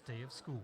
first day of school.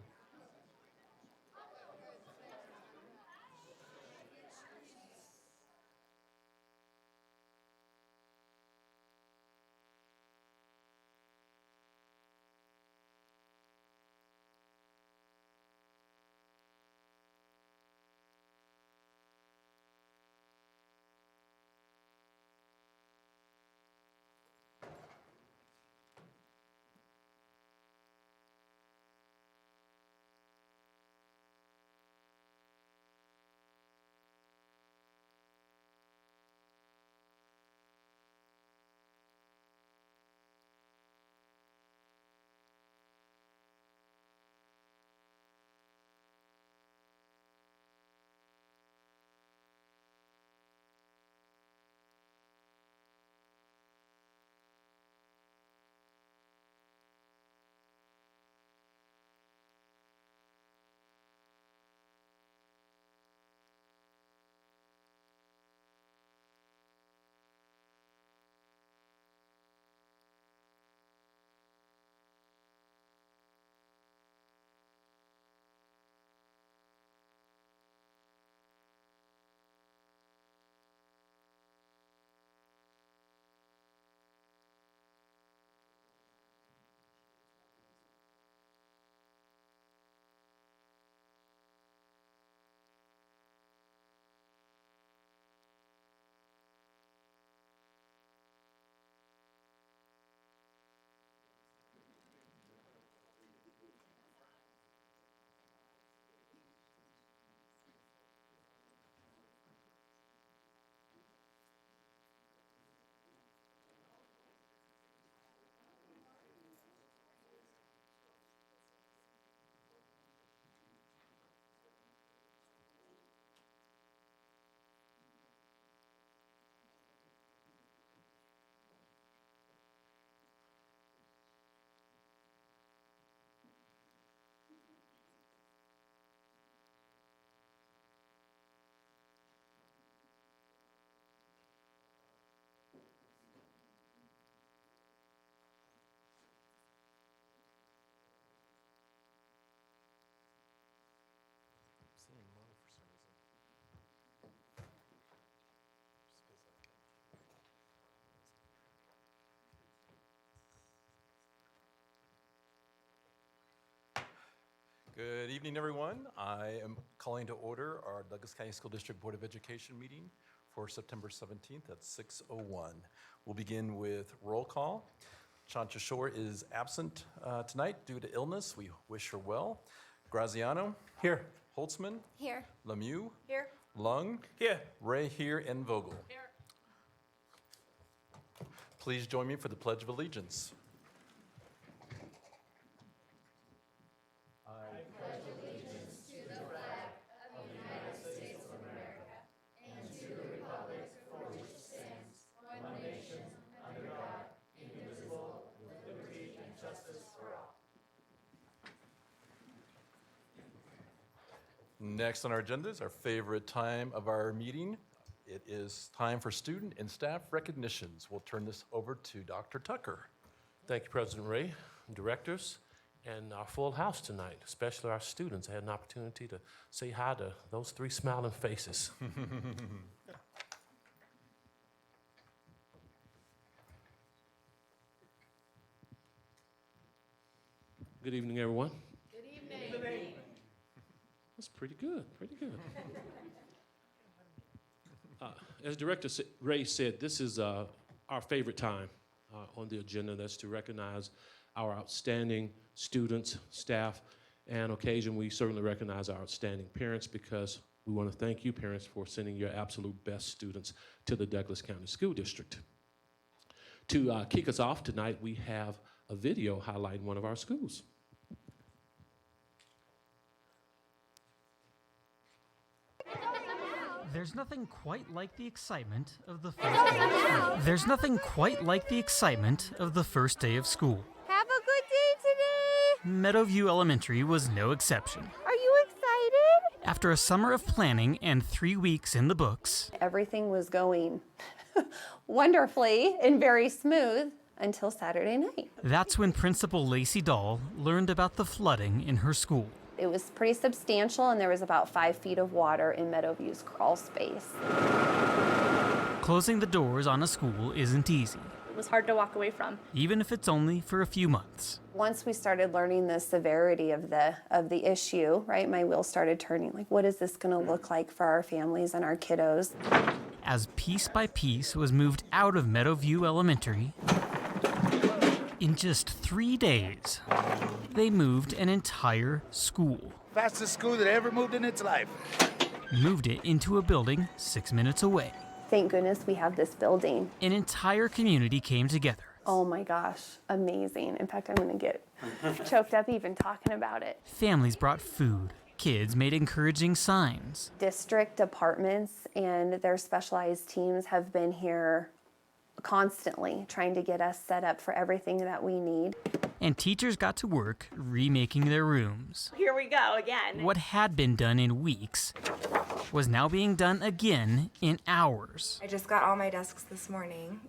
Good evening, everyone. I am calling to order our Douglas County School District Board of Education meeting for September 17th at 6:01. We'll begin with roll call. Chancha Shore is absent tonight due to illness. We wish her well. Graziano? Here. Holtzman? Here. Lemieux? Here. Lung? Here. Ray here, and Vogel. Here. Please join me for the Pledge of Allegiance. Next on our agenda is our favorite time of our meeting. It is time for student and staff recognitions. We'll turn this over to Dr. Tucker. Thank you, President Ray, directors, and our full house tonight, especially our students. I had an opportunity to say hi to those three smiling faces. Good evening, everyone. Good evening. That's pretty good, pretty good. As Director Ray said, this is our favorite time on the agenda. That's to recognize our outstanding students, staff, and on occasion we certainly recognize our outstanding parents, because we want to thank you, parents, for sending your absolute best students to the Douglas County School District. To kick us off tonight, we have a video highlighting one of our schools. There's nothing quite like the excitement of the first day of school. There's nothing quite like the excitement of the first day of school. Have a good day today. Meadowview Elementary was no exception. Are you excited? After a summer of planning and 3 weeks in the books, Everything was going wonderfully and very smooth until Saturday night. That's when Principal Lacey Dahl learned about the flooding in her school. It was pretty substantial, and there was about 5 feet of water in Meadowview's crawl space. Closing the doors on a school isn't easy, It was hard to walk away from. even if it's only for a few months. Once we started learning the severity of the issue, right, my wheels started turning. Like, what is this going to look like for our families and our kiddos? As piece by piece was moved out of Meadowview Elementary, in just 3 days, they moved an entire school. Fastest school that ever moved in its life. Moved it into a building 6 minutes away. Thank goodness we have this building. An entire community came together. Oh my gosh, amazing. In fact, I'm going to get choked up even talking about it. Families brought food. Kids made encouraging signs. District departments and their specialized teams have been here constantly trying to get us set up for everything that we need. And teachers got to work remaking their rooms. Here we go again. What had been done in weeks was now being done again in hours. I just got all my desks this morning.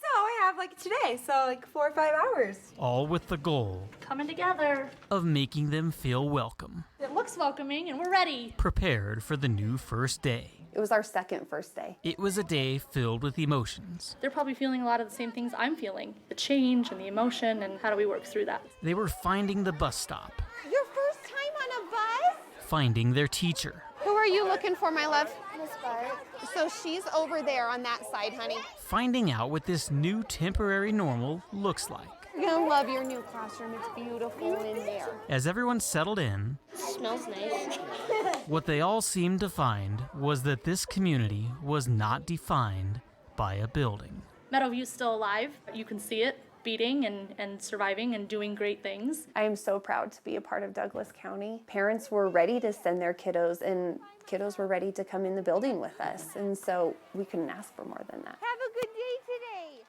So I have today, so 4 or 5 hours. All with the goal Coming together. of making them feel welcome, It looks welcoming and we're ready. prepared for the new first day. It was our second first day. It was a day filled with emotions. They're probably feeling a lot of the same things I'm feeling. The change and the emotion, and how do we work through that? They were finding the bus stop, Your first time on a bus? finding their teacher, Who are you looking for, my love? Miss Bart. So she's over there on that side, honey. finding out what this new temporary normal looks like. You're gonna love your new classroom. It's beautiful in there. As everyone settled in, Smells nice. what they all seemed to find was that this community was not defined by a building. Meadowview's still alive. You can see it beating and surviving and doing great things. I am so proud to be a part of Douglas County. Parents were ready to send their kiddos, and kiddos were ready to come in the building with us. And so we couldn't ask for more than that. Have a good day today.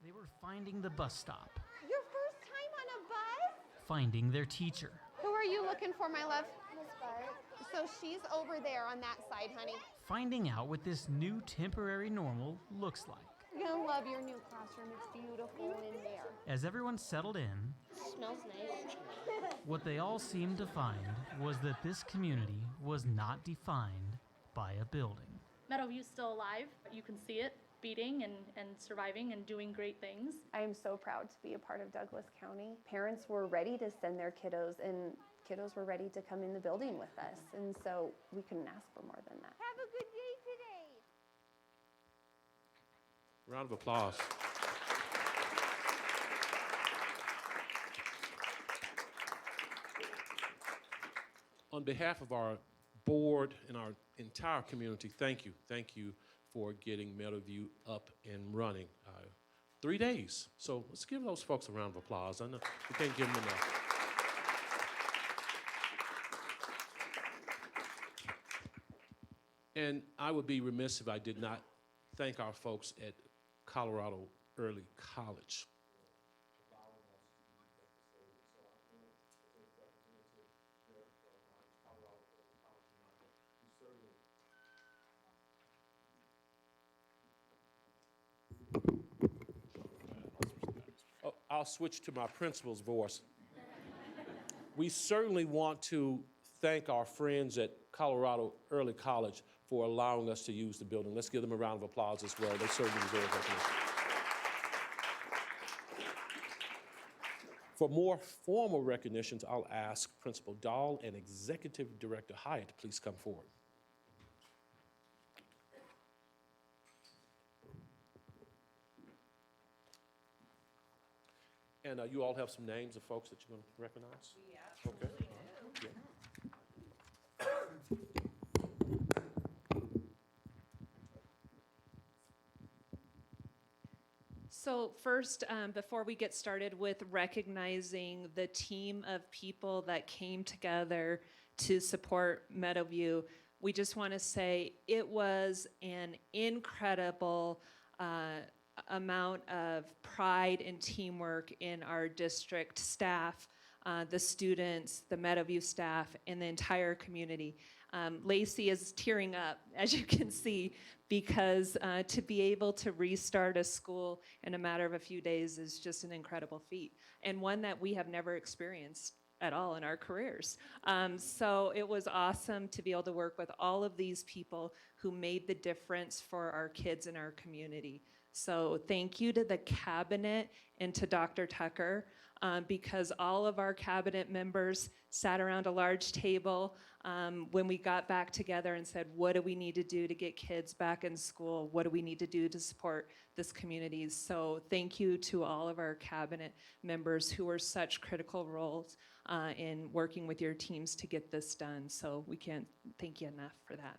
They were finding the bus stop, Your first time on a bus? finding their teacher, Who are you looking for, my love? Miss Bart. So she's over there on that side, honey. finding out what this new temporary normal looks like. You're gonna love your new classroom. It's beautiful in there. As everyone settled in, Smells nice. what they all seemed to find was that this community was not defined by a building. Meadowview's still alive. You can see it beating and surviving and doing great things. I am so proud to be a part of Douglas County. Parents were ready to send their kiddos, and kiddos were ready to come in the building with us. And so we couldn't ask for more than that. Have a good day today. Round of applause. On behalf of our board and our entire community, thank you. Thank you for getting Meadowview up and running. 3 days. So let's give those folks a round of applause. I know we can't give them enough. And I would be remiss if I did not thank our folks at Colorado Early College. Oh, I'll switch to my principal's voice. We certainly want to thank our friends at Colorado Early College for allowing us to use the building. Let's give them a round of applause as well. They certainly deserve recognition. For more formal recognitions, I'll ask Principal Dahl and Executive Director Hyatt to please come forward. And you all have some names of folks that you're going to recognize? Yeah. Okay. Yeah. So first, before we get started with recognizing the team of people that came together to support Meadowview, we just want to say it was an incredible amount of pride and teamwork in our district staff, the students, the Meadowview staff, and the entire community. Lacey is tearing up, as you can see, because to be able to restart a school in a matter of a few days is just an incredible feat, and one that we have never experienced at all in our careers. So it was awesome to be able to work with all of these people who made the difference for our kids in our community. So thank you to the cabinet and to Dr. Tucker, because all of our cabinet members sat around a large table when we got back together and said, what do we need to do to get kids back in school? What do we need to do to support this community? So thank you to all of our cabinet members who are such critical roles in working with your teams to get this done. So we can't thank you enough for that.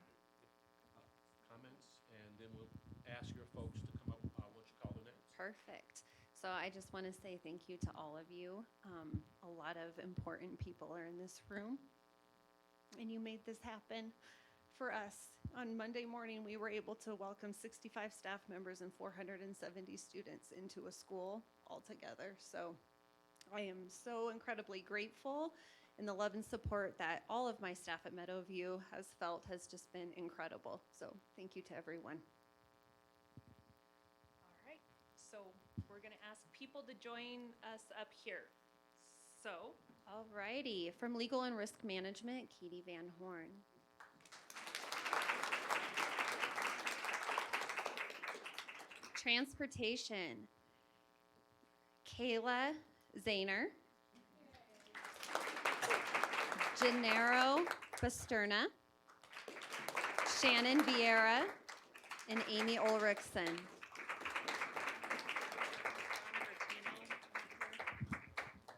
Comments, and then we'll ask your folks to come up, what you call the names. Perfect. So I just want to say thank you to all of you. A lot of important people are in this room, and you made this happen for us. On Monday morning, we were able to welcome 65 staff members and 470 students into a school altogether. So I am so incredibly grateful, and the love and support that all of my staff at Meadowview has felt has just been incredible. So thank you to everyone. All right, so we're going to ask people to join us up here. So, All righty. From Legal and Risk Management, Katie Van Horn. Transportation, Kayla Zahner. Gennaro Pasterna. Shannon Vieira. And Amy Ulrichsen.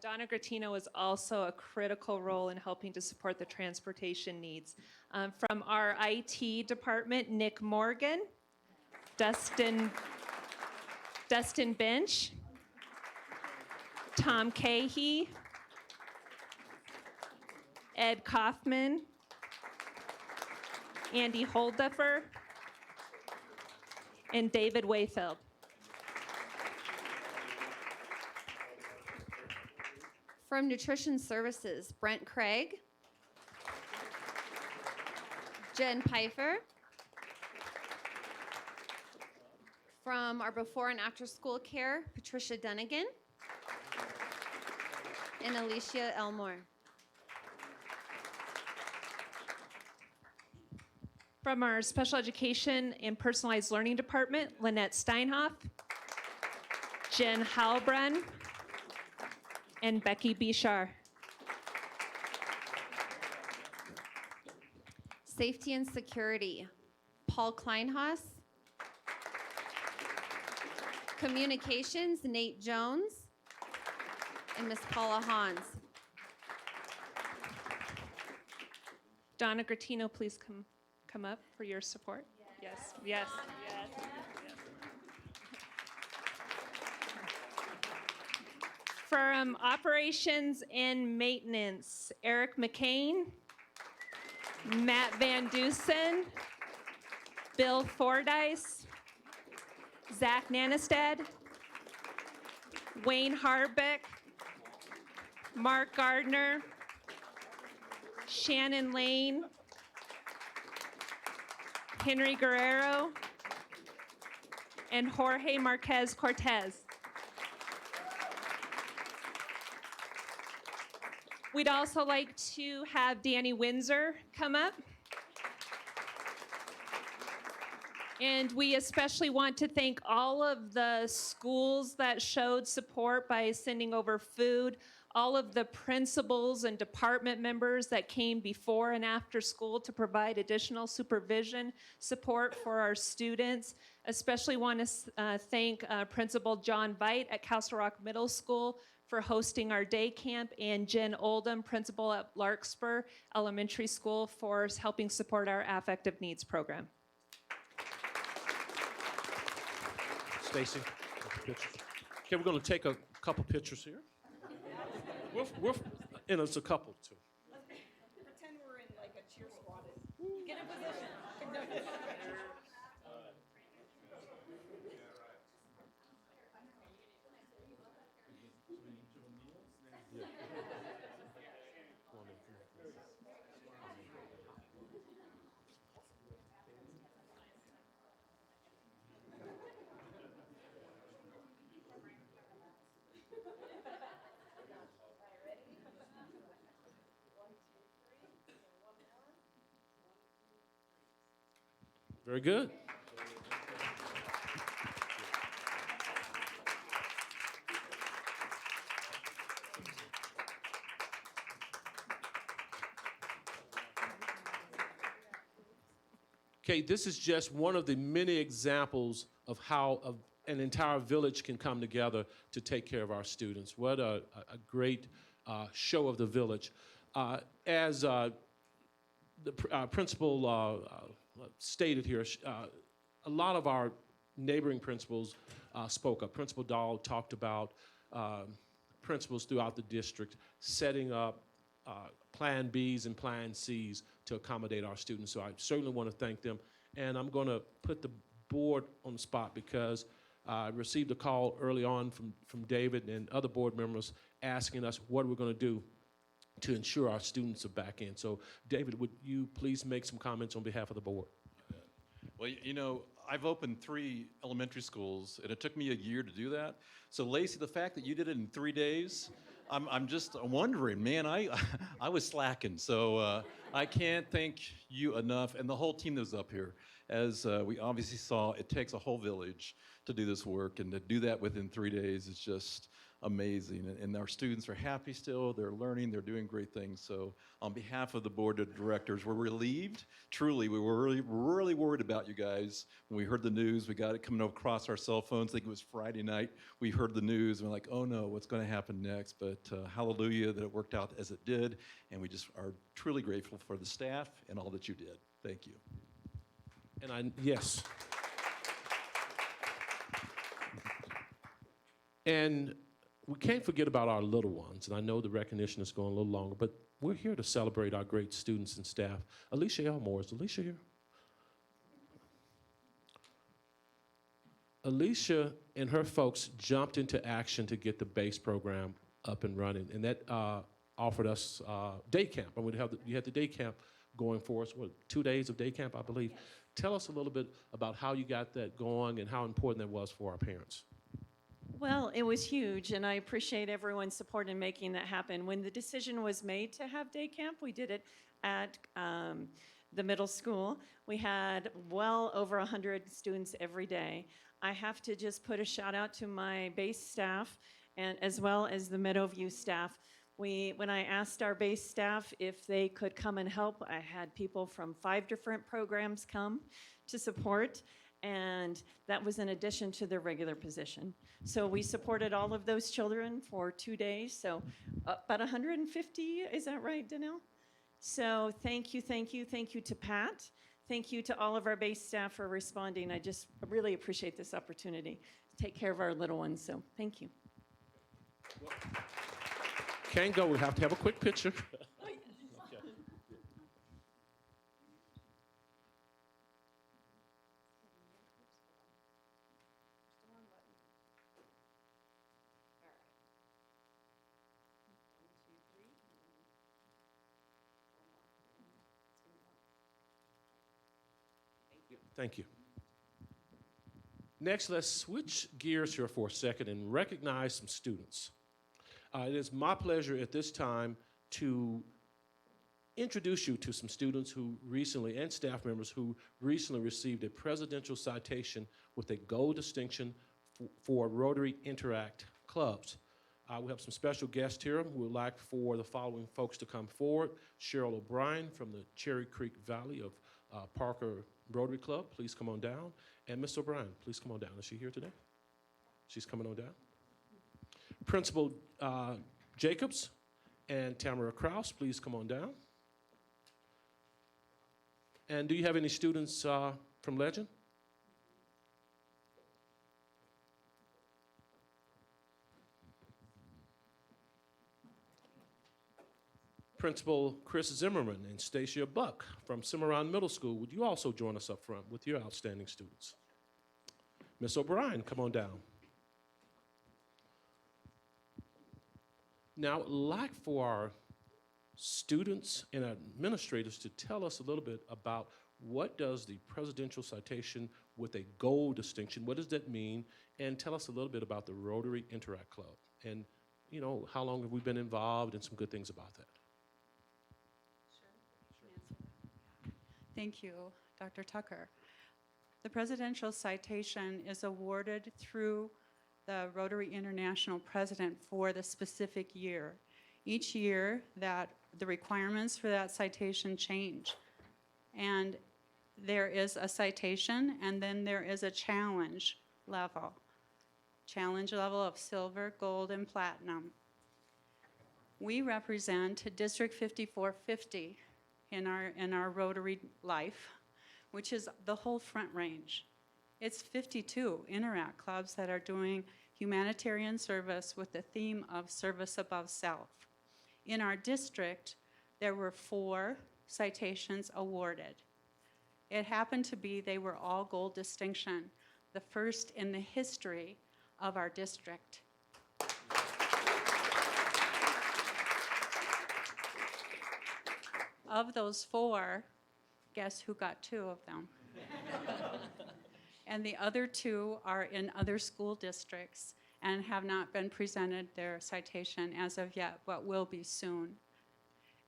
Donna Grattino is also a critical role in helping to support the transportation needs. From our IT department, Nick Morgan, Dustin Bench, Tom Cahey, Ed Kaufman, Andy Holduffer, and David Wayfield. From Nutrition Services, Brent Craig, Jen Pfeiffer. From our before and after school care, Patricia Dunnigan and Alicia Elmore. From our Special Education and Personalized Learning Department, Lynette Steinhoff, Jen Halbrun, and Becky Bishar. Safety and Security, Paul Kleinhaus. Communications, Nate Jones and Miss Paula Hans. Donna Grattino, please come up for your support. Yes, yes, yes, yes. From Operations and Maintenance, Eric McCain, Matt Van Dusen, Bill Fordyce, Zach Nanestad, Wayne Harbeck, Mark Gardner, Shannon Lane, Henry Guerrero, and Jorge Marquez Cortez. We'd also like to have Danny Windsor come up. And we especially want to thank all of the schools that showed support by sending over food, all of the principals and department members that came before and after school to provide additional supervision support for our students. Especially want to thank Principal John Veit at Castle Rock Middle School for hosting our day camp, and Jen Oldham, principal at Larkspur Elementary School, for helping support our affective needs program. Stacy, pictures. Okay, we're going to take a couple pictures here. And it's a couple too. Pretend we're in like a cheer squad. Get in position. Very good. Okay, this is just one of the many examples of how an entire village can come together to take care of our students. What a great show of the village. As the principal stated here, a lot of our neighboring principals spoke up. Principal Dahl talked about principals throughout the district setting up Plan Bs and Plan Cs to accommodate our students. So I certainly want to thank them. And I'm going to put the board on the spot because I received a call early on from David and other board members asking us what we're going to do to ensure our students are back in. So David, would you please make some comments on behalf of the board? Well, you know, I've opened 3 elementary schools, and it took me a year to do that. So, Lacey, the fact that you did it in 3 days, I'm just wondering, man, I was slacking. So I can't thank you enough, and the whole team that was up here. As we obviously saw, it takes a whole village to do this work, and to do that within 3 days is just amazing. And our students are happy still, they're learning, they're doing great things. So on behalf of the board of directors, we're relieved. Truly, we were really worried about you guys. When we heard the news, we got it coming across our cell phones. I think it was Friday night. We heard the news, and we're like, oh no, what's going to happen next? But hallelujah that it worked out as it did. And we just are truly grateful for the staff and all that you did. Thank you. And yes. And we can't forget about our little ones, and I know the recognition is going a little longer, but we're here to celebrate our great students and staff. Alicia Elmore, is Alicia here? Alicia and her folks jumped into action to get the BASE program up and running, and that offered us day camp. And you had the day camp going for us, 2 days of day camp, I believe. Yes. Tell us a little bit about how you got that going and how important that was for our parents. Well, it was huge, and I appreciate everyone's support in making that happen. When the decision was made to have day camp, we did it at the middle school. We had well over 100 students every day. I have to just put a shout out to my BASE staff and as well as the Meadowview staff. When I asked our BASE staff if they could come and help, I had people from 5 different programs come to support, and that was in addition to their regular position. So we supported all of those children for 2 days, so about 150, is that right, Danelle? So thank you to Pat. Thank you to all of our BASE staff for responding. I just really appreciate this opportunity to take care of our little ones, so thank you. Can't go, we have to have a quick picture. Thank you. Next, let's switch gears here for a second and recognize some students. It is my pleasure at this time to introduce you to some students who recently, and staff members who recently received a presidential citation with a gold distinction for Rotary Interact clubs. We have some special guests here. We would like for the following folks to come forward. Cheryl O'Brien from the Cherry Creek Valley of Parker Rotary Club, please come on down. And Miss O'Brien, please come on down. Is she here today? She's coming on down. Principal Jacobs and Tamara Kraus, please come on down. And do you have any students from Legend? Principal Chris Zimmerman and Stacia Buck from Cimarron Middle School, would you also join us up front with your outstanding students? Miss O'Brien, come on down. Now, I'd like for our students and administrators to tell us a little bit about what does the presidential citation with a gold distinction, what does that mean? And tell us a little bit about the Rotary Interact Club. And, you know, how long have we been involved and some good things about that. Thank you, Dr. Tucker. The Presidential Citation is awarded through the Rotary International President for the specific year. Each year, that the requirements for that citation change. And there is a citation, and then there is a challenge level. Challenge level of silver, gold, and platinum. We represent District 5450 in our Rotary life, which is the whole Front Range. It's 52 Interact clubs that are doing humanitarian service with the theme of service above self. In our district, there were 4 citations awarded. It happened to be they were all gold distinction, the first in the history of our district. Of those 4, guess who got 2 of them? And the other 2 are in other school districts and have not been presented their citation as of yet, but will be soon.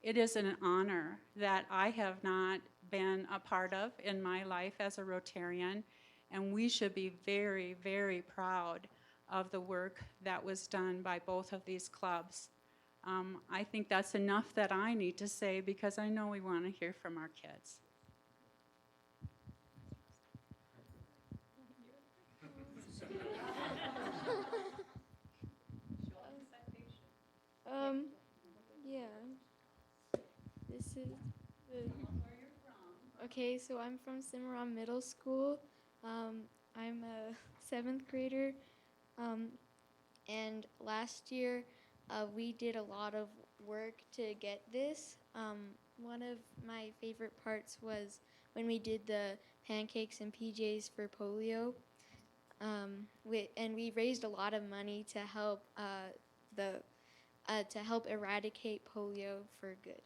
It is an honor that I have not been a part of in my life as a Rotarian, and we should be very, very proud of the work that was done by both of these clubs. I think that's enough that I need to say because I know we want to hear from our kids. Yeah. This is the. Okay, so I'm from Cimarron Middle School. I'm a 7th grader. And last year, we did a lot of work to get this. One of my favorite parts was when we did the pancakes and PJs for polio. And we raised a lot of money to help eradicate polio for good.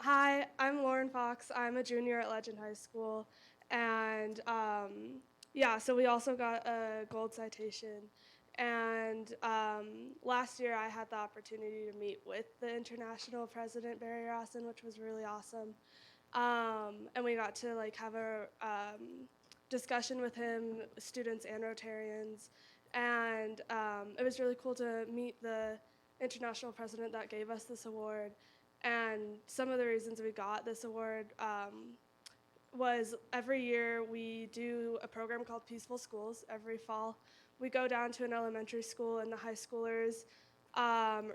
Hi, I'm Lauren Fox. I'm a junior at Legend High School. And yeah, so we also got a gold citation. And last year I had the opportunity to meet with the international president, Barry Rossin, which was really awesome. And we got to have a discussion with him, students and Rotarians. And it was really cool to meet the international president that gave us this award. And some of the reasons we got this award was every year we do a program called Peaceful Schools every fall. We go down to an elementary school and the high schoolers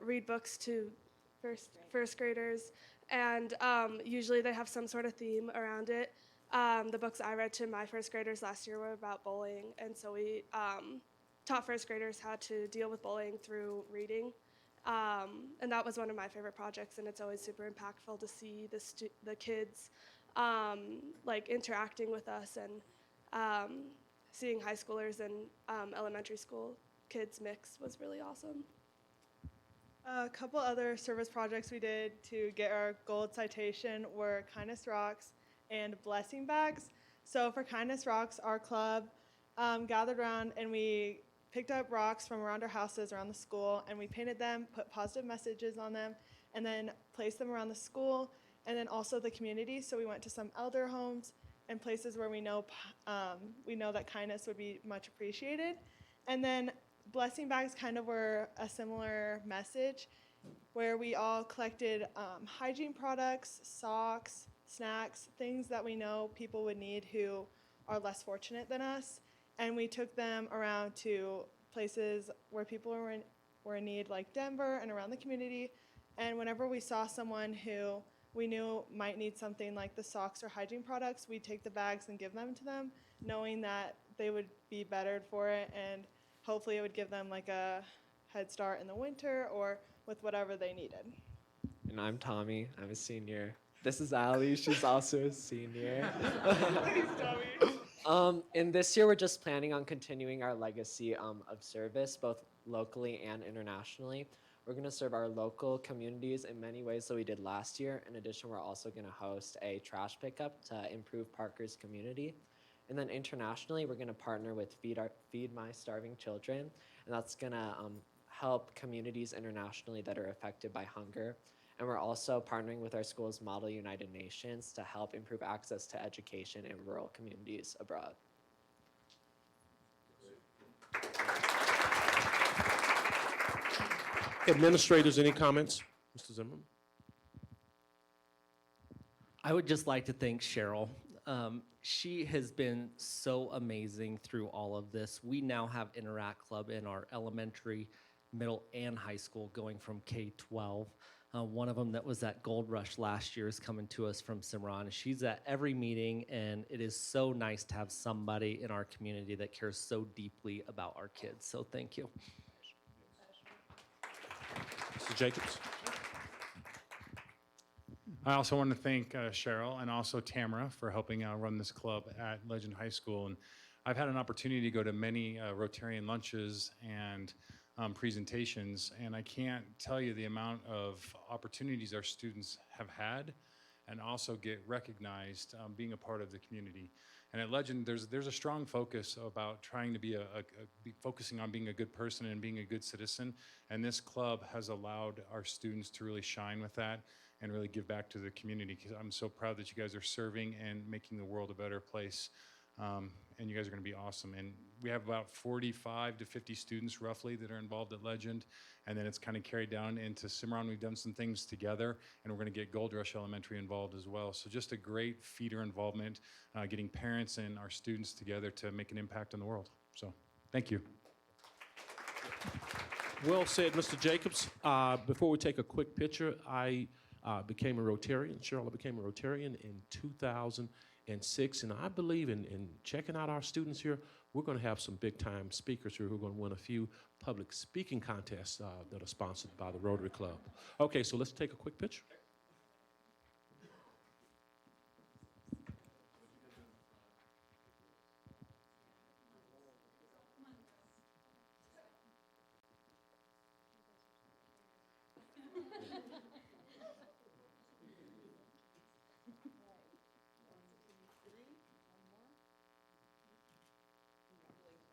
read books to first graders. And usually they have some sort of theme around it. The books I read to my first graders last year were about bullying. And so we taught first graders how to deal with bullying through reading. And that was one of my favorite projects, and it's always super impactful to see the kids interacting with us and seeing high schoolers and elementary school kids mix was really awesome. A couple other service projects we did to get our gold citation were Kindness Rocks and Blessing Bags. So for Kindness Rocks, our club gathered around and we picked up rocks from around our houses, around the school, and we painted them, put positive messages on them, and then placed them around the school, and then also the community. So we went to some elder homes and places where we know that kindness would be much appreciated. And then Blessing Bags kind of were a similar message, where we all collected hygiene products, socks, snacks, things that we know people would need who are less fortunate than us. And we took them around to places where people were in need, like Denver and around the community. And whenever we saw someone who we knew might need something like the socks or hygiene products, we'd take the bags and give them to them, knowing that they would be bettered for it, and hopefully it would give them a head start in the winter or with whatever they needed. And I'm Tommy. I'm a senior. This is Allie. She's also a senior. Thanks, Tommy. And this year we're just planning on continuing our legacy of service, both locally and internationally. We're going to serve our local communities in many ways that we did last year. In addition, we're also going to host a trash pickup to improve Parker's community. And then internationally, we're going to partner with Feed My Starving Children, and that's going to help communities internationally that are affected by hunger. And we're also partnering with our school's Model United Nations to help improve access to education in rural communities abroad. Administrators, any comments? Mr. Zimmerman? I would just like to thank Cheryl. She has been so amazing through all of this. We now have Interact Club in our elementary, middle, and high school going from K-12. One of them that was at Gold Rush last year is coming to us from Cimarron. She's at every meeting, and it is so nice to have somebody in our community that cares so deeply about our kids. So thank you. Mr. Jacobs? I also want to thank Cheryl and also Tamara for helping run this club at Legend High School. And I've had an opportunity to go to many Rotarian lunches and presentations, and I can't tell you the amount of opportunities our students have had and also get recognized being a part of the community. And at Legend, there's a strong focus about trying to be focusing on being a good person and being a good citizen. And this club has allowed our students to really shine with that and really give back to the community, because I'm so proud that you guys are serving and making the world a better place. And you guys are going to be awesome. And we have about 45 to 50 students roughly that are involved at Legend. And then it's kind of carried down into Cimarron. We've done some things together, and we're going to get Gold Rush Elementary involved as well. So just a great feeder involvement, getting parents and our students together to make an impact on the world. So thank you. Well said, Mr. Jacobs. Before we take a quick picture, I became a Rotarian. Cheryl, I became a Rotarian in 2006, and I believe in checking out our students here, we're going to have some big-time speakers here who are going to win a few public speaking contests that are sponsored by the Rotary Club. Okay, so let's take a quick picture.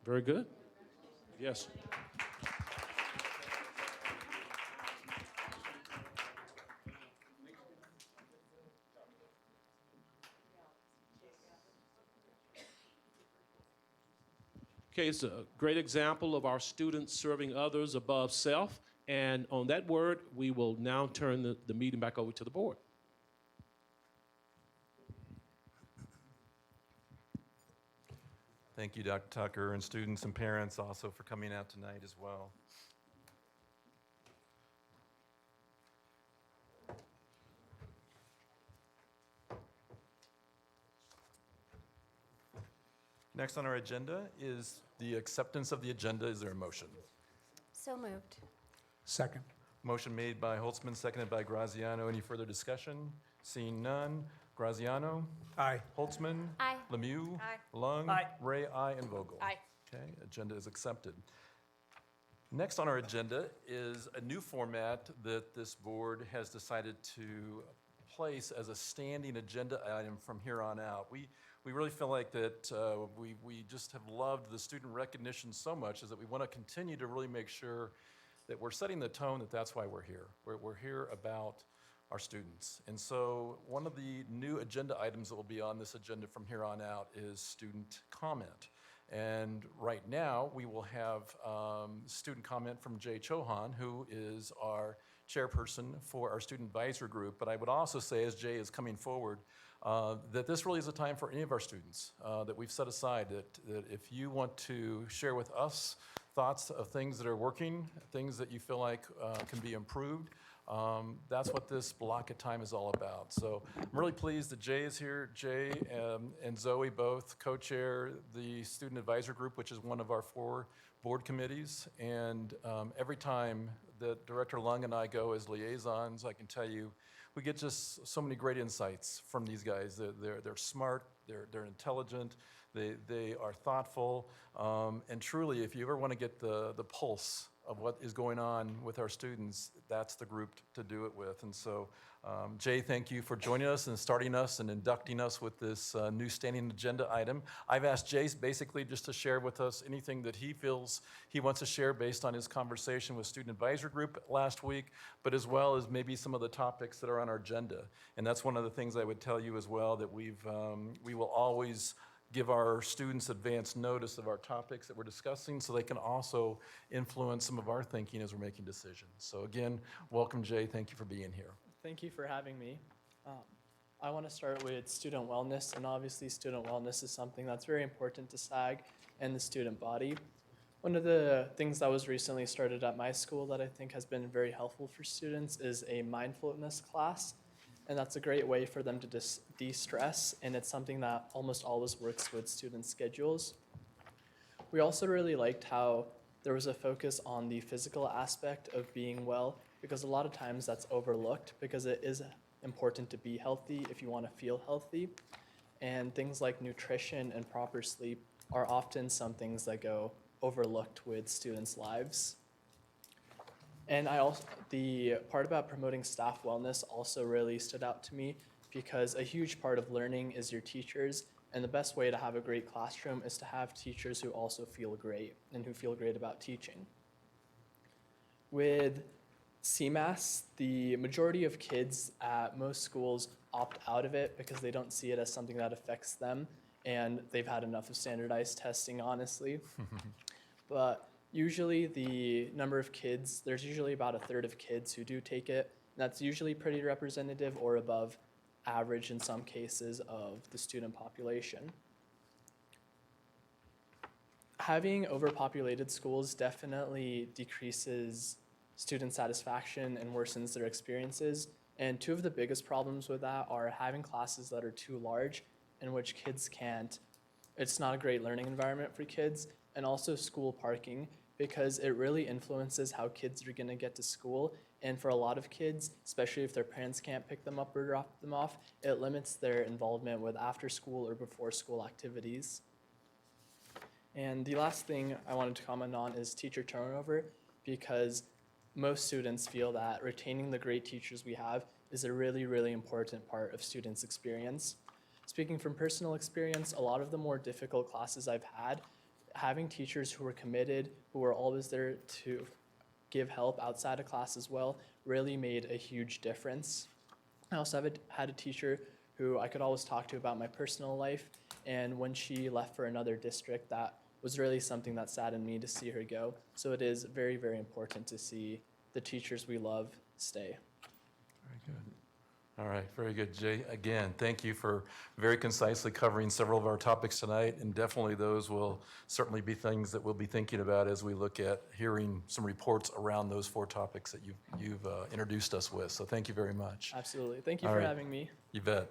Very good. Yes. Okay, it's a great example of our students serving others above self. And on that word, we will now turn the meeting back over to the board. Thank you, Dr. Tucker, and students and parents also for coming out tonight as well. Next on our agenda is the acceptance of the agenda. Is there a motion? So moved. Second. Motion made by Holtzman, seconded by Graziano. Any further discussion? Seeing none. Graziano? Aye. Holtzman? Aye. Lemieux? Aye. Lung? Aye. Ray, aye, and Vogel. Aye. Okay, agenda is accepted. Next on our agenda is a new format that this board has decided to place as a standing agenda item from here on out. We really feel like that we just have loved the student recognition so much is that we want to continue to really make sure that we're setting the tone that that's why we're here. We're here about our students. And so one of the new agenda items that will be on this agenda from here on out is student comment. And right now, we will have student comment from Jay Chohan, who is our chairperson for our student advisor group. But I would also say, as Jay is coming forward, that this really is a time for any of our students that we've set aside, that if you want to share with us thoughts of things that are working, things that you feel like can be improved, that's what this block of time is all about. So I'm really pleased that Jay is here. Jay and Zoe both co-chair the Student Advisor Group, which is one of our 4 board committees. And every time that Director Lung and I go as liaisons, I can tell you, we get just so many great insights from these guys. They're smart, they're intelligent, They are thoughtful, and truly, if you ever want to get the pulse of what is going on with our students, that's the group to do it with. And so, Jay, thank you for joining us and starting us and inducting us with this new standing agenda item. I've asked Jay basically just to share with us anything that he feels he wants to share based on his conversation with Student Advisory Group last week, but as well as maybe some of the topics that are on our agenda. And that's one of the things I would tell you as well, that we will always give our students advance notice of our topics that we're discussing so they can also influence some of our thinking as we're making decisions. So again, welcome, Jay. Thank you for being here. Thank you for having me. I want to start with student wellness, and obviously student wellness is something that's very important to SAG and the student body. One of the things that was recently started at my school that I think has been very helpful for students is a mindfulness class. And that's a great way for them to de-stress, and it's something that almost always works with student schedules. We also really liked how there was a focus on the physical aspect of being well, because a lot of times that's overlooked, because it is important to be healthy if you want to feel healthy. And things like nutrition and proper sleep are often some things that go overlooked with students' lives. And the part about promoting staff wellness also really stood out to me, because a huge part of learning is your teachers, and the best way to have a great classroom is to have teachers who also feel great and who feel great about teaching. With CMAS, the majority of kids at most schools opt out of it because they don't see it as something that affects them, and they've had enough of standardized testing, honestly. But usually the number of kids, there's usually about a third of kids who do take it. And that's usually pretty representative or above average in some cases of the student population. Having overpopulated schools definitely decreases student satisfaction and worsens their experiences. And two of the biggest problems with that are having classes that are too large, in which kids can't. It's not a great learning environment for kids, and also school parking, because it really influences how kids are going to get to school. And for a lot of kids, especially if their parents can't pick them up or drop them off, it limits their involvement with after school or before school activities. And the last thing I wanted to comment on is teacher turnover, because most students feel that retaining the great teachers we have is a really, really important part of students' experience. Speaking from personal experience, a lot of the more difficult classes I've had, having teachers who were committed, who were always there to give help outside of class as well, really made a huge difference. I also had a teacher who I could always talk to about my personal life, and when she left for another district, that was really something that saddened me to see her go. So it is very, very important to see the teachers we love stay. Very good. All right, very good, Jay. Again, thank you for very concisely covering several of our topics tonight, and definitely those will certainly be things that we'll be thinking about as we look at hearing some reports around those 4 topics that you've introduced us with. So thank you very much. Absolutely. Thank you All for right. having me. You bet.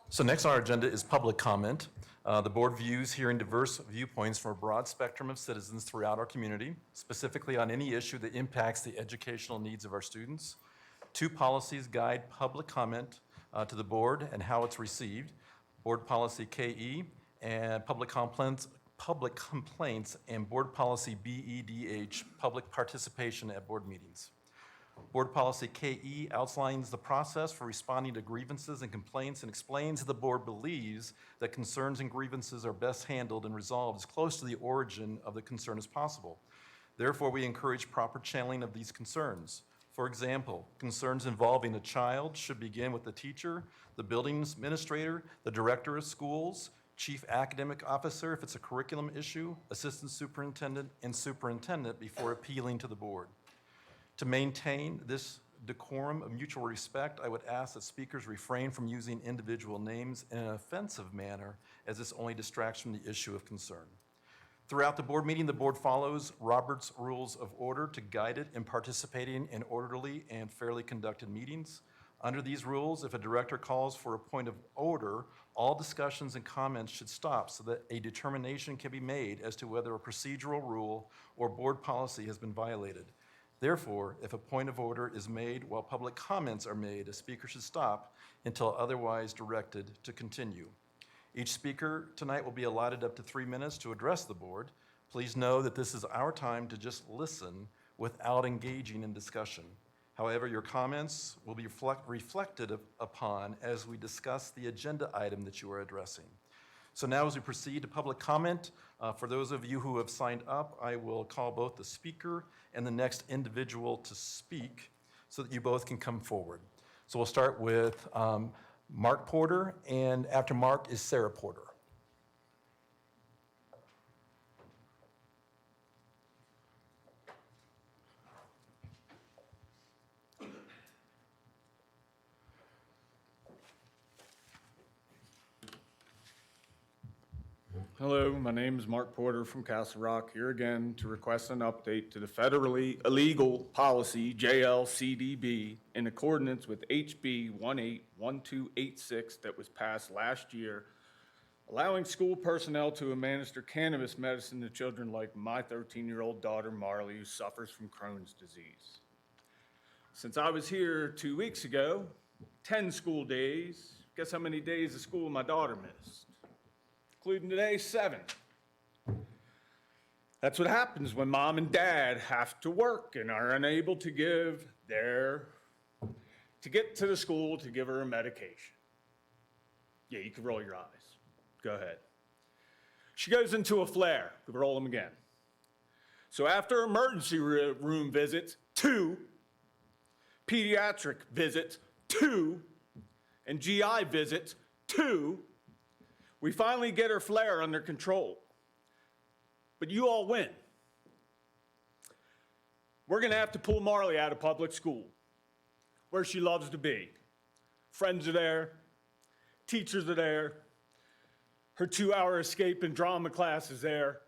So next on our agenda is public comment. The board views hearing diverse viewpoints from a broad spectrum of citizens throughout our community, specifically on any issue that impacts the educational needs of our students. 2 policies guide public comment to the board and how it's received. Board Policy KE and public complaints, and Board Policy BEDH, public participation at board meetings. Board Policy KE outlines the process for responding to grievances and complaints and explains that the board believes that concerns and grievances are best handled and resolved as close to the origin of the concern as possible. Therefore, we encourage proper channeling of these concerns. For example, concerns involving a child should begin with the teacher, the building administrator, the director of schools, chief academic officer if it's a curriculum issue, assistant superintendent, and superintendent before appealing to the board. To maintain this decorum of mutual respect, I would ask that speakers refrain from using individual names in an offensive manner, as this only distracts from the issue of concern. Throughout the board meeting, the board follows Robert's Rules of Order to guide it in participating in orderly and fairly conducted meetings. Under these rules, if a director calls for a point of order, all discussions and comments should stop so that a determination can be made as to whether a procedural rule or board policy has been violated. Therefore, if a point of order is made while public comments are made, a speaker should stop until otherwise directed to continue. Each speaker tonight will be allotted up to 3 minutes to address the board. Please know that this is our time to just listen without engaging in discussion. However, your comments will be reflected upon as we discuss the agenda item that you are addressing. So now as we proceed to public comment, for those of you who have signed up, I will call both the speaker and the next individual to speak so that you both can come forward. So we'll start with Mark Porter, and after Mark is Sarah Porter. Hello, my name is Mark Porter from Castle Rock, here again to request an update to the federally illegal policy JLCDB in accordance with HB 181286 that was passed last year, allowing school personnel to administer cannabis medicine to children like my 13-year-old daughter Marley, who suffers from Crohn's disease. Since I was here 2 weeks ago, 10 school days, guess how many days of school my daughter missed? Including today, 7. That's what happens when mom and dad have to work and are unable to get to the school to give her a medication. Yeah, you can roll your eyes. Go ahead. She goes into a flare. Roll them again. So after emergency room visits, 2, pediatric visits, 2, and GI visits, 2, we finally get her flare under control. But you all win. We're going to have to pull Marley out of public school, where she loves to be. Friends are there, teachers are there, her 2-hour escape in drama class is there.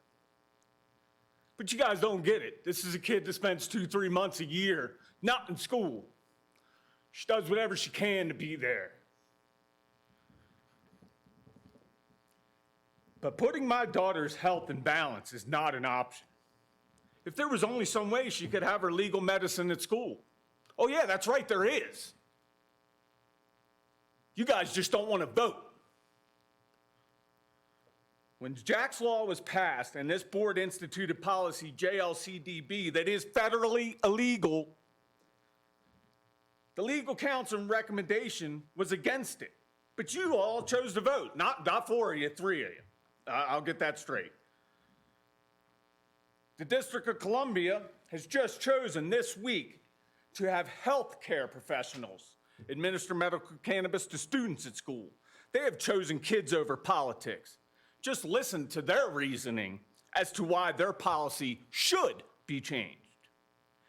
But you guys don't get it. This is a kid that spends 2-3 months a year not in school. She does whatever she can to be there. But putting my daughter's health in balance is not an option. If there was only some way she could have her legal medicine at school. Oh yeah, that's right, there is. You guys just don't want to vote. When Jack's Law was passed and this board instituted policy JLCDB that is federally illegal, the legal counsel recommendation was against it. But you all chose to vote, not 4 of you, 3 of you. I'll get that straight. The District of Columbia has just chosen this week to have healthcare professionals administer medical cannabis to students at school. They have chosen kids over politics. Just listen to their reasoning as to why their policy should be changed.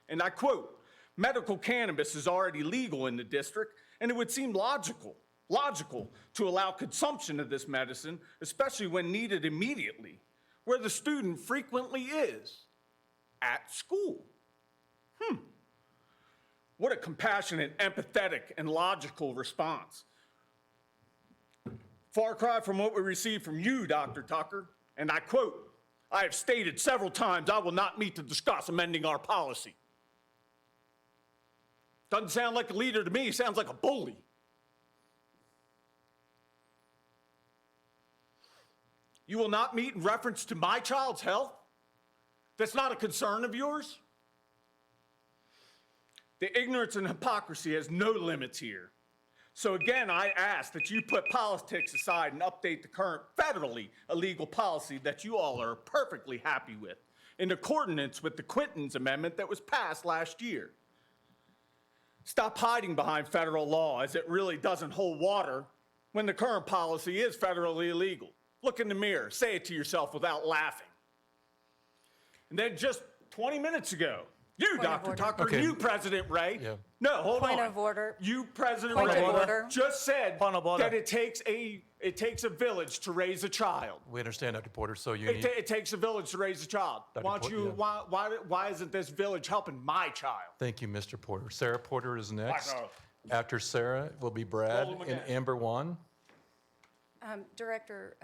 And I quote, medical cannabis is already legal in the district, and it would seem logical to allow consumption of this medicine, especially when needed immediately, where the student frequently is, at school. What a compassionate, empathetic, and logical response. Far cry from what we received from you, Dr. Tucker, and I quote, I have stated several times I will not meet to discuss amending our policy. Doesn't sound like a leader to me, sounds like a bully. You will not meet in reference to my child's health? That's not a concern of yours? The ignorance and hypocrisy has no limits here. So again, I ask that you put politics aside and update the current federally illegal policy that you all are perfectly happy with, in accordance with the Quinton's Amendment that was passed last year. Stop hiding behind federal law, as it really doesn't hold water when the current policy is federally illegal. Look in the mirror, say it to yourself without laughing. And then just 20 minutes ago, you, Dr. Tucker, Okay. you, President Ray. Yeah. No, hold on. Point of order. You, President Point Ray, of order. just said Point of order. that it takes a village to raise a child. We understand, Dr. Porter, so you need... It takes a village to raise a child. Dr. Why don't Porter, you? yeah. Why isn't this village helping my child? Thank you, Mr. Porter. Sarah Porter is next. know. After Sarah will be Brad Roll 'em and again. Amber 1. Director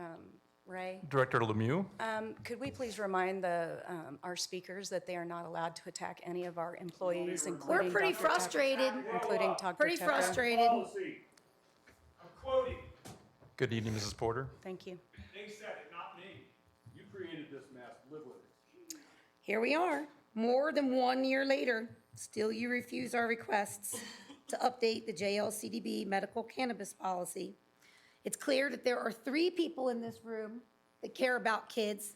Ray. Director Lemieux? Could we please remind our speakers that they are not allowed to attack any of our employees, including We're pretty Dr. Tucker- frustrated. Including Dr. Pretty Tucker. frustrated. I'm quoting. Good evening, Mrs. Porter. Thank you. They said it, not me. You created this mess. Live with it. Here we are, more than 1 year later. Still you refuse our requests to update the JLCDB medical cannabis policy. It's clear that there are 3 people in this room that care about kids,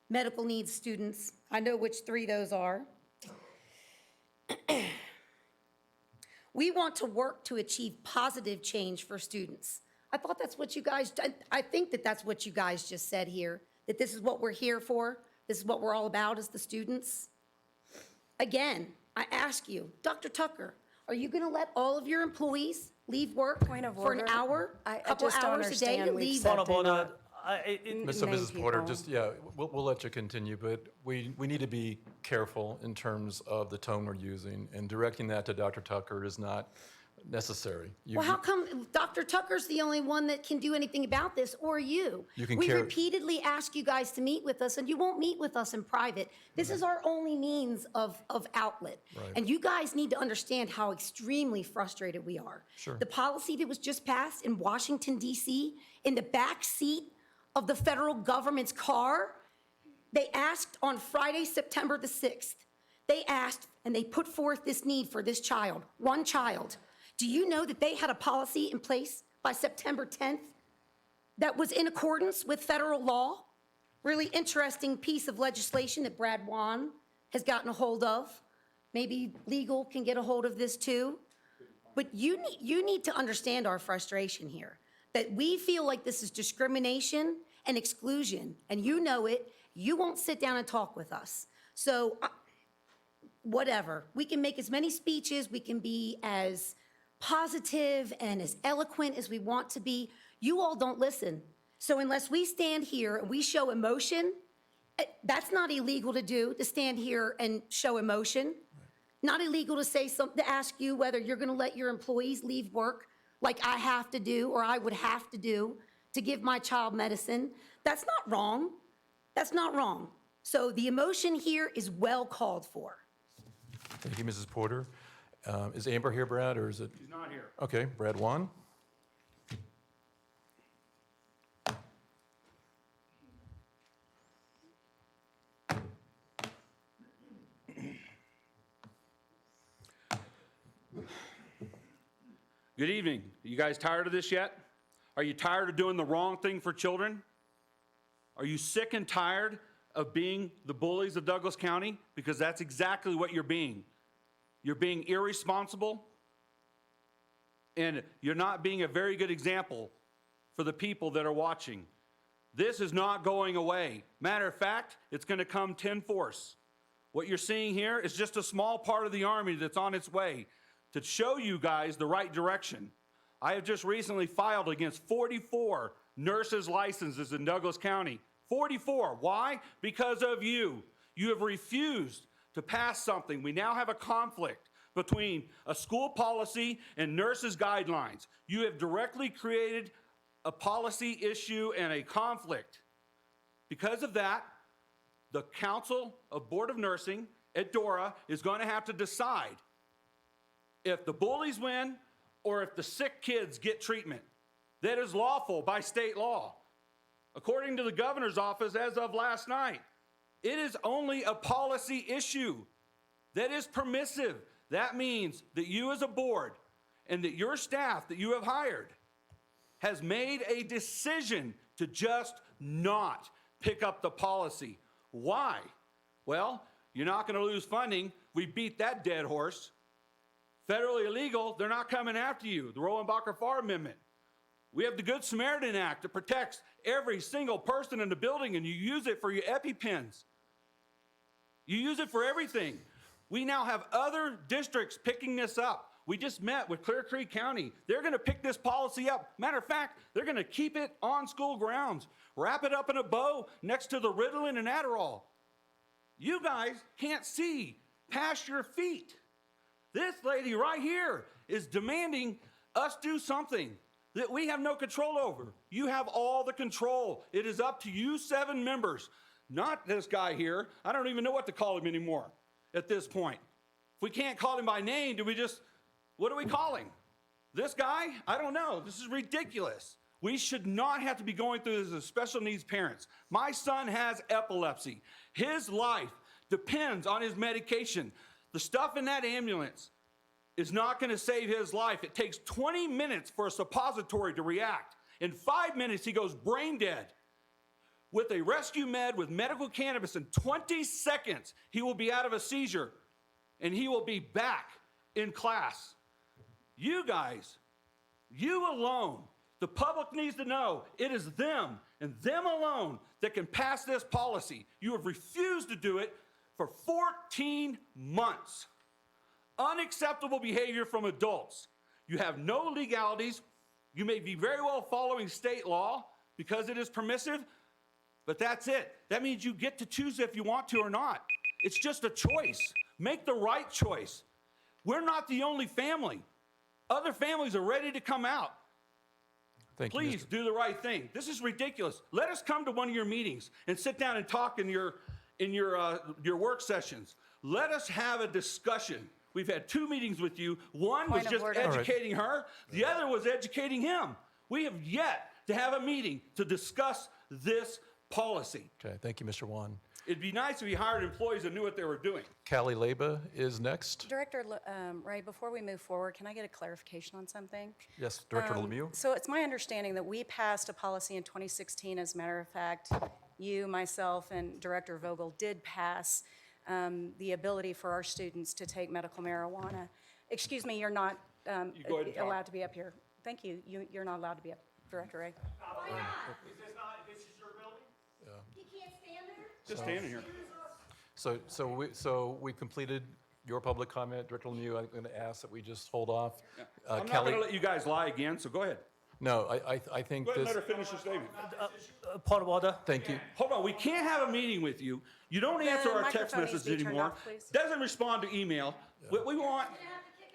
medical needs students. I know which 3 those are. We want to work to achieve positive change for students. I thought that's what you guys, I think that that's what you guys just said here, that this is what we're here for. This is what we're all about as the students. Again, I ask you, Dr. Tucker, are you going to let all of your employees leave work for an order. hour, I couple just don't hours a day understand. to We've leave? said do not So, name Mrs. Porter, people. just, yeah, we'll let you continue, but we need to be careful in terms of the tone we're using, and directing that to Dr. Tucker is not necessary. Well, how come Dr. Tucker's the only one that can do anything about this, or you? You can We care- repeatedly ask you guys to meet with us, and you won't meet with us in private. This is our only means of outlet. Right. And you guys need to understand how extremely frustrated we are. Sure. The policy that was just passed in Washington, D.C., in the back seat of the federal government's car, they asked on Friday, September the 6th, they asked and they put forth this need for this child, one child. Do you know that they had a policy in place by September 10th that was in accordance with federal law? Really interesting piece of legislation that Brad Wan has gotten a hold of. Maybe legal can get a hold of this too. But you need to understand our frustration here, that we feel like this is discrimination and exclusion, and you know it. You won't sit down and talk with us. So whatever, we can make as many speeches, we can be as positive and as eloquent as we want to be. You all don't listen. So unless we stand here and we show emotion, that's not illegal to do, to stand here and show emotion. Not illegal to say something, to ask you whether you're gonna let your employees leave work like I have to do, or I would have to do to give my child medicine. That's not wrong. That's not wrong. So the emotion here is well called for. Thank you, Mrs. Porter. Is Amber here, Brad, or is it? She's not here. Okay, Brad Wan. Good evening. You guys tired of this yet? Are you tired of doing the wrong thing for children? Are you sick and tired of being the bullies of Douglas County? Because that's exactly what you're being. You're being irresponsible, and you're not being a very good example for the people that are watching. This is not going away. Matter of fact, it's going to come 10 force. What you're seeing here is just a small part of the army that's on its way to show you guys the right direction. I have just recently filed against 44 nurses' licenses in Douglas County. 44. Why? Because of you. You have refused to pass something. We now have a conflict between a school policy and nurses' guidelines. You have directly created a policy issue and a conflict. Because of that, the Council of Board of Nursing at DORA is going to have to decide if the bullies win or if the sick kids get treatment. That is lawful by state law. According to the governor's office as of last night, it is only a policy issue that is permissive. That means that you as a board and that your staff that you have hired has made a decision to just not pick up the policy. Why? Well, you're not going to lose funding. We beat that dead horse. Federally illegal, they're not coming after you. The Rohrabacher-Farr Amendment. We have the Good Samaritan Act that protects every single person in the building, and you use it for your EpiPens. You use it for everything. We now have other districts picking this up. We just met with Clear Creek County. They're going to pick this policy up. Matter of fact, they're going to keep it on school grounds, wrap it up in a bow next to the Ritalin and Adderall. You guys can't see past your feet. This lady right here is demanding us do something that we have no control over. You have all the control. It is up to you 7 members, not this guy here. I don't even know what to call him anymore at this point. If we can't call him by name, what do we call him? This guy? I don't know. This is ridiculous. We should not have to be going through this as special needs parents. My son has epilepsy. His life depends on his medication. The stuff in that ambulance is not going to save his life. It takes 20 minutes for a suppository to react. In 5 minutes, he goes brain dead. With a rescue med with medical cannabis, in 20 seconds, he will be out of a seizure and he will be back in class. You guys, you alone, the public needs to know it is them and them alone that can pass this policy. You have refused to do it for 14 months. Unacceptable behavior from adults. You have no legalities. You may be very well following state law because it is permissive, but that's it. That means you get to choose if you want to or not. It's just a choice. Make the right choice. We're not the only family. Other families are ready to come out. Thank you, Please do the right thing. This is ridiculous. Let us come to one of your meetings and sit down and talk in your work sessions. Let us have a discussion. We've had 2 meetings with you. One was just educating her. The other was educating him. We have yet to have a meeting to discuss this policy. Okay, thank you, Mr. Wan. It'd be nice if we hired employees that knew what they were doing. Callie Leba is next. Director Ray, before we move forward, can I get a clarification on something? Yes, Director Lemieux. So it's my understanding that we passed a policy in 2016. As a matter of fact, you, myself, and Director Vogel did pass the ability for our students to take medical marijuana. Excuse me, you're not go ahead and talk. allowed to be up here. Thank you. You're not allowed to be up, Director Ray. This is your building? He can't stand there? Just standing here. So we completed your public comment. Director Lemieux, I'm going to ask that we just hold off. I'm not going to let you guys lie again, so go ahead. No, I think Go ahead and this. let her finish her statement. Point of order. Thank you. Hold on, we can't have a meeting with you. You don't answer our text microphone needs messages to be turned anymore. off, please. Doesn't respond to email. What we want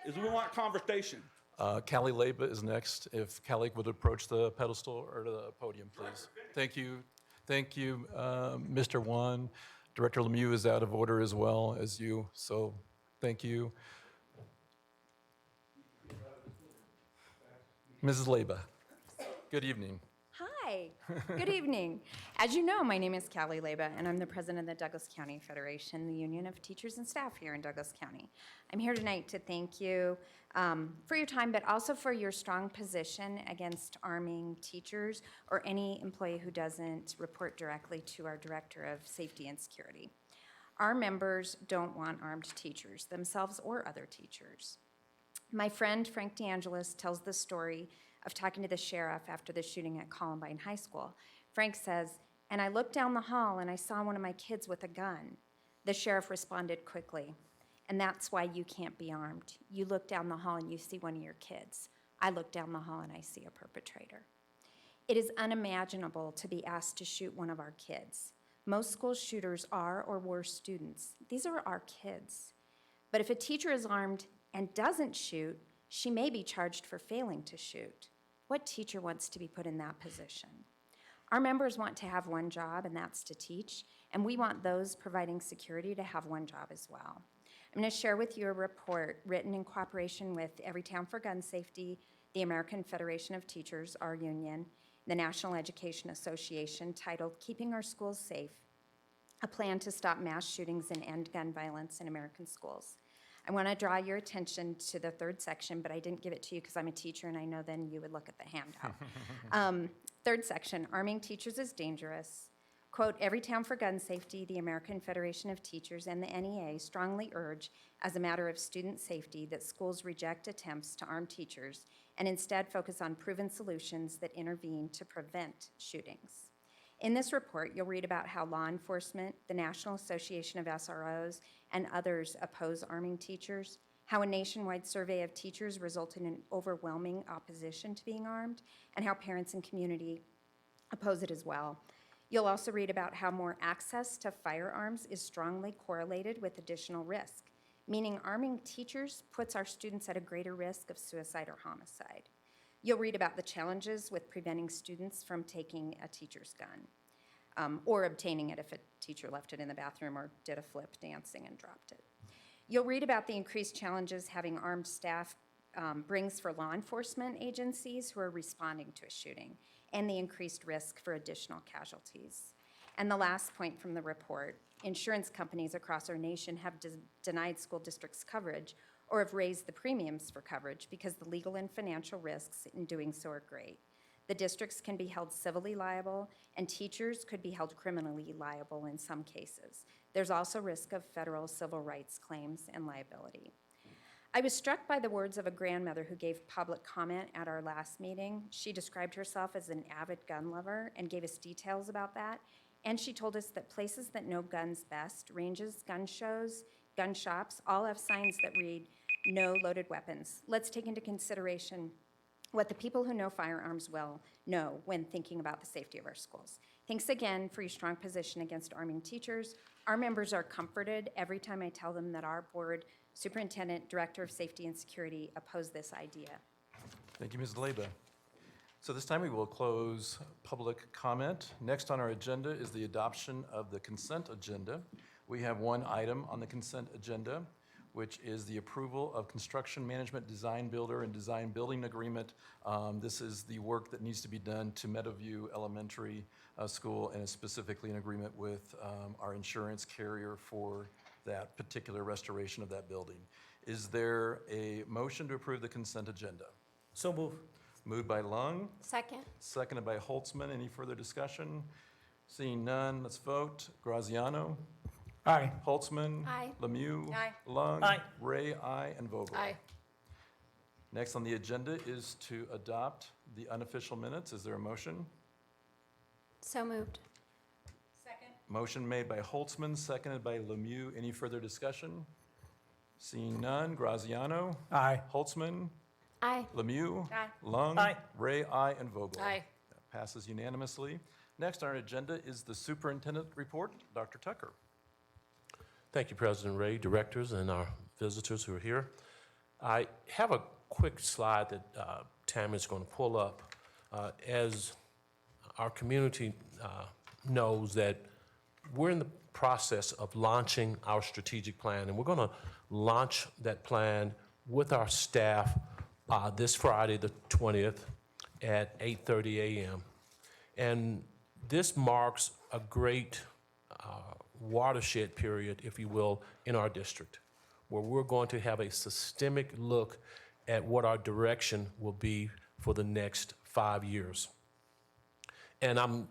is we want conversation. Callie Leba is next. If Callie would approach the pedestal or the podium, please. Thank you. Thank you, Mr. Wan. Director Lemieux is out of order as well as you, so thank you. Mrs. Leba, good evening. Hi, good evening. As you know, my name is Callie Leba, and I'm the president of the Douglas County Federation, the union of teachers and staff here in Douglas County. I'm here tonight to thank you for your time, but also for your strong position against arming teachers or any employee who doesn't report directly to our Director of Safety and Security. Our members don't want armed teachers, themselves or other teachers. My friend Frank DeAngelis tells the story of talking to the sheriff after the shooting at Columbine High School. Frank says, "And I looked down the hall and I saw one of my kids with a gun." The sheriff responded quickly, "And that's why you can't be armed. You look down the hall and you see one of your kids. I look down the hall and I see a perpetrator." It is unimaginable to be asked to shoot one of our kids. Most school shooters are or were students. These are our kids. But if a teacher is armed and doesn't shoot, she may be charged for failing to shoot. What teacher wants to be put in that position? Our members want to have one job, and that's to teach, and we want those providing security to have one job as well. I'm going to share with you a report written in cooperation with Everytown for Gun Safety, the American Federation of Teachers, our union, the National Education Association, titled "Keeping Our Schools Safe, a Plan to Stop Mass Shootings and End Gun Violence in American Schools." I want to draw your attention to the 3rd section, but I didn't give it to you because I'm a teacher and I know then you would look at the handout. 3rd section, arming teachers is dangerous. Quote, "Everytown for Gun Safety, the American Federation of Teachers, and the NEA strongly urge, as a matter of student safety, that schools reject attempts to arm teachers and instead focus on proven solutions that intervene to prevent shootings." In this report, you'll read about how law enforcement, the National Association of SROs, and others oppose arming teachers, how a nationwide survey of teachers resulted in overwhelming opposition to being armed, and how parents and community oppose it as well. You'll also read about how more access to firearms is strongly correlated with additional risk, meaning arming teachers puts our students at a greater risk of suicide or homicide. You'll read about the challenges with preventing students from taking a teacher's gun, or obtaining it if a teacher left it in the bathroom or did a flip dancing and dropped it. You'll read about the increased challenges having armed staff brings for law enforcement agencies who are responding to a shooting, and the increased risk for additional casualties. And the last point from the report, insurance companies across our nation have denied school districts coverage or have raised the premiums for coverage because the legal and financial risks in doing so are great. The districts can be held civilly liable, and teachers could be held criminally liable in some cases. There's also risk of federal civil rights claims and liability. I was struck by the words of a grandmother who gave public comment at our last meeting. She described herself as an avid gun lover and gave us details about that. And she told us that places that know guns best, ranges, gun shows, gun shops, all have signs that read, "No loaded weapons." Let's take into consideration what the people who know firearms well know when thinking about the safety of our schools. Thanks again for your strong position against arming teachers. Our members are comforted every time I tell them that our board superintendent, director of safety and security oppose this idea. Thank you, Ms. Leba. So this time we will close public comment. Next on our agenda is the adoption of the consent agenda. We have one item on the consent agenda, which is the approval of construction management design builder and design building agreement. This is the work that needs to be done to Meadowview Elementary School, and is specifically in agreement with our insurance carrier for that particular restoration of that building. Is there a motion to approve the consent agenda? So move. Moved by Lung, Second. seconded by Holtzman. Any further discussion? Seeing none, let's vote. Graziano? Aye. Holtzman? Aye. Lemieux? Aye. Lung? Aye. Ray, aye, and Vogel? Aye. Next on the agenda is to adopt the unofficial minutes. Is there a motion? So moved. Motion made by Holtzman, seconded by Lemieux. Any further discussion? Seeing none, Graziano? Aye. Holtzman? Aye. Lemieux? Aye. Lung? Aye. Ray, aye, and Vogel? Aye. That passes unanimously. Next on our agenda is the superintendent report. Dr. Tucker. Thank you, President Ray, directors, and our visitors who are here. I have a quick slide that Tammy's going to pull up. As our community knows that we're in the process of launching our strategic plan, and we're going to launch that plan with our staff this Friday, the 20th, at 8:30 a.m. And this marks a great watershed period, if you will, in our district, where we're going to have a systemic look at what our direction will be for the next 5 years. And I'm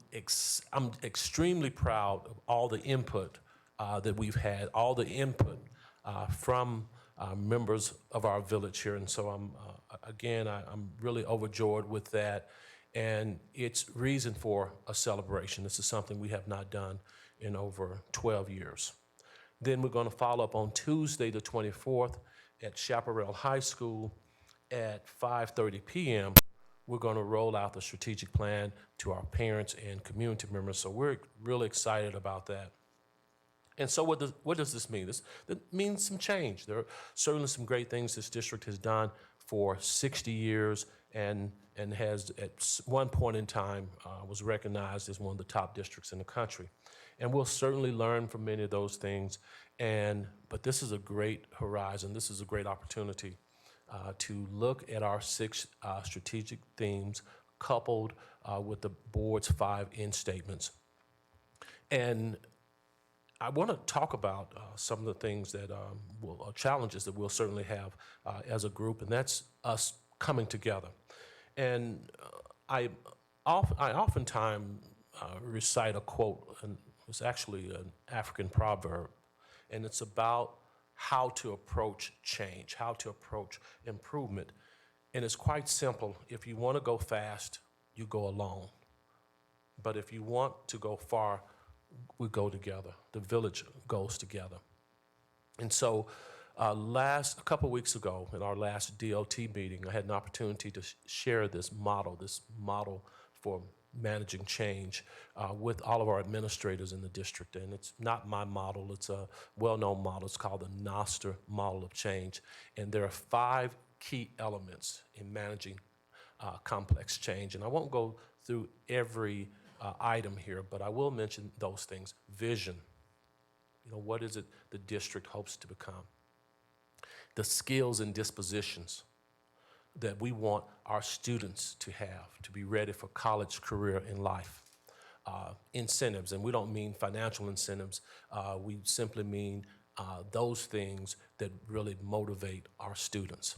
extremely proud of all the input that we've had, all the input from members of our village here. And so I'm really overjoyed with that. And it's reason for a celebration. This is something we have not done in over 12 years. Then we're going to follow up on Tuesday, the 24th, at Chaparral High School at 5:30 p.m. We're going to roll out the strategic plan to our parents and community members. So we're really excited about that. And so what does this mean? That means some change. There are certainly some great things this district has done for 60 years and has at one point in time was recognized as one of the top districts in the country. And we'll certainly learn from many of those things. But this is a great horizon. This is a great opportunity to look at our 6 strategic themes coupled with the board's 5 end statements. And I want to talk about some of the things that challenges that we'll certainly have as a group, and that's us coming together. And I oftentimes recite a quote, and it's actually an African proverb, and it's about how to approach change, how to approach improvement. And it's quite simple. If you want to go fast, you go alone. But if you want to go far, we go together. The village goes together. And so a couple weeks ago at our last DOT meeting, I had an opportunity to share this model for managing change with all of our administrators in the district. And it's not my model, it's a well-known model. It's called the Noster model of change. And there are 5 key elements in managing complex change. And I won't go through every item here, but I will mention those things. Vision. What is it the district hopes to become? The skills and dispositions that we want our students to have to be ready for college, career, and life. Incentives, and we don't mean financial incentives. We simply mean those things that really motivate our students.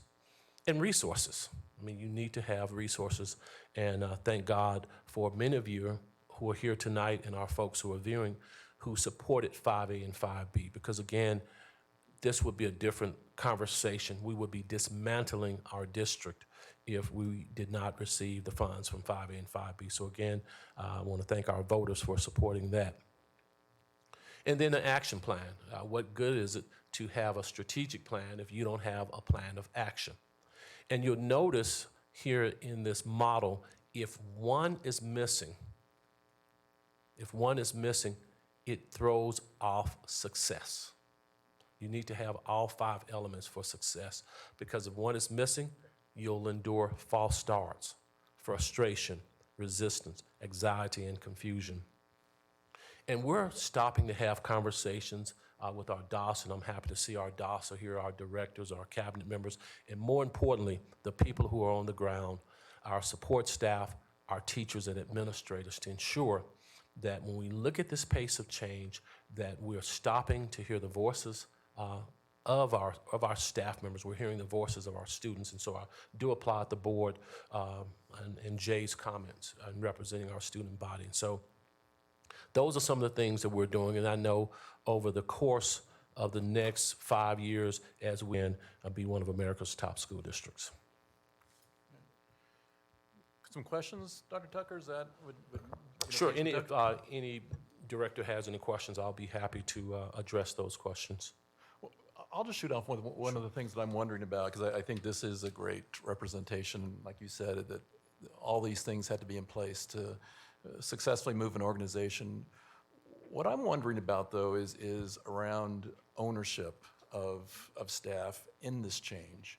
And resources. I mean, you need to have resources, and thank God for many of you who are here tonight and our folks who are viewing who supported 5A and 5B, because again, this would be a different conversation. We would be dismantling our district if we did not receive the funds from 5A and 5B. So again, I want to thank our voters for supporting that. And then the action plan. What good is it to have a strategic plan if you don't have a plan of action? And you'll notice here in this model, if one is missing, it throws off success. You need to have all 5 elements for success, because if one is missing, you'll endure false starts, frustration, resistance, anxiety, and confusion. And we're stopping to have conversations with our DOS, and I'm happy to see our DOS are here, our directors, our cabinet members, and more importantly, the people who are on the ground, our support staff, our teachers and administrators, to ensure that when we look at this pace of change, that we're stopping to hear the voices of our staff members. We're hearing the voices of our students, and so I do applaud the board and Jay's comments in representing our student body. And so those are some of the things that we're doing, and I know over the course of the next 5 years, as we be one of America's top school districts. Some questions, Dr. Tucker? Is that Sure. If any director has any questions, I'll be happy to address those questions. Well, I'll just shoot off with one of the things that I'm wondering about, because I think this is a great representation, like you said, that all these things had to be in place to successfully move an organization. What I'm wondering about, though, is around ownership of staff in this change.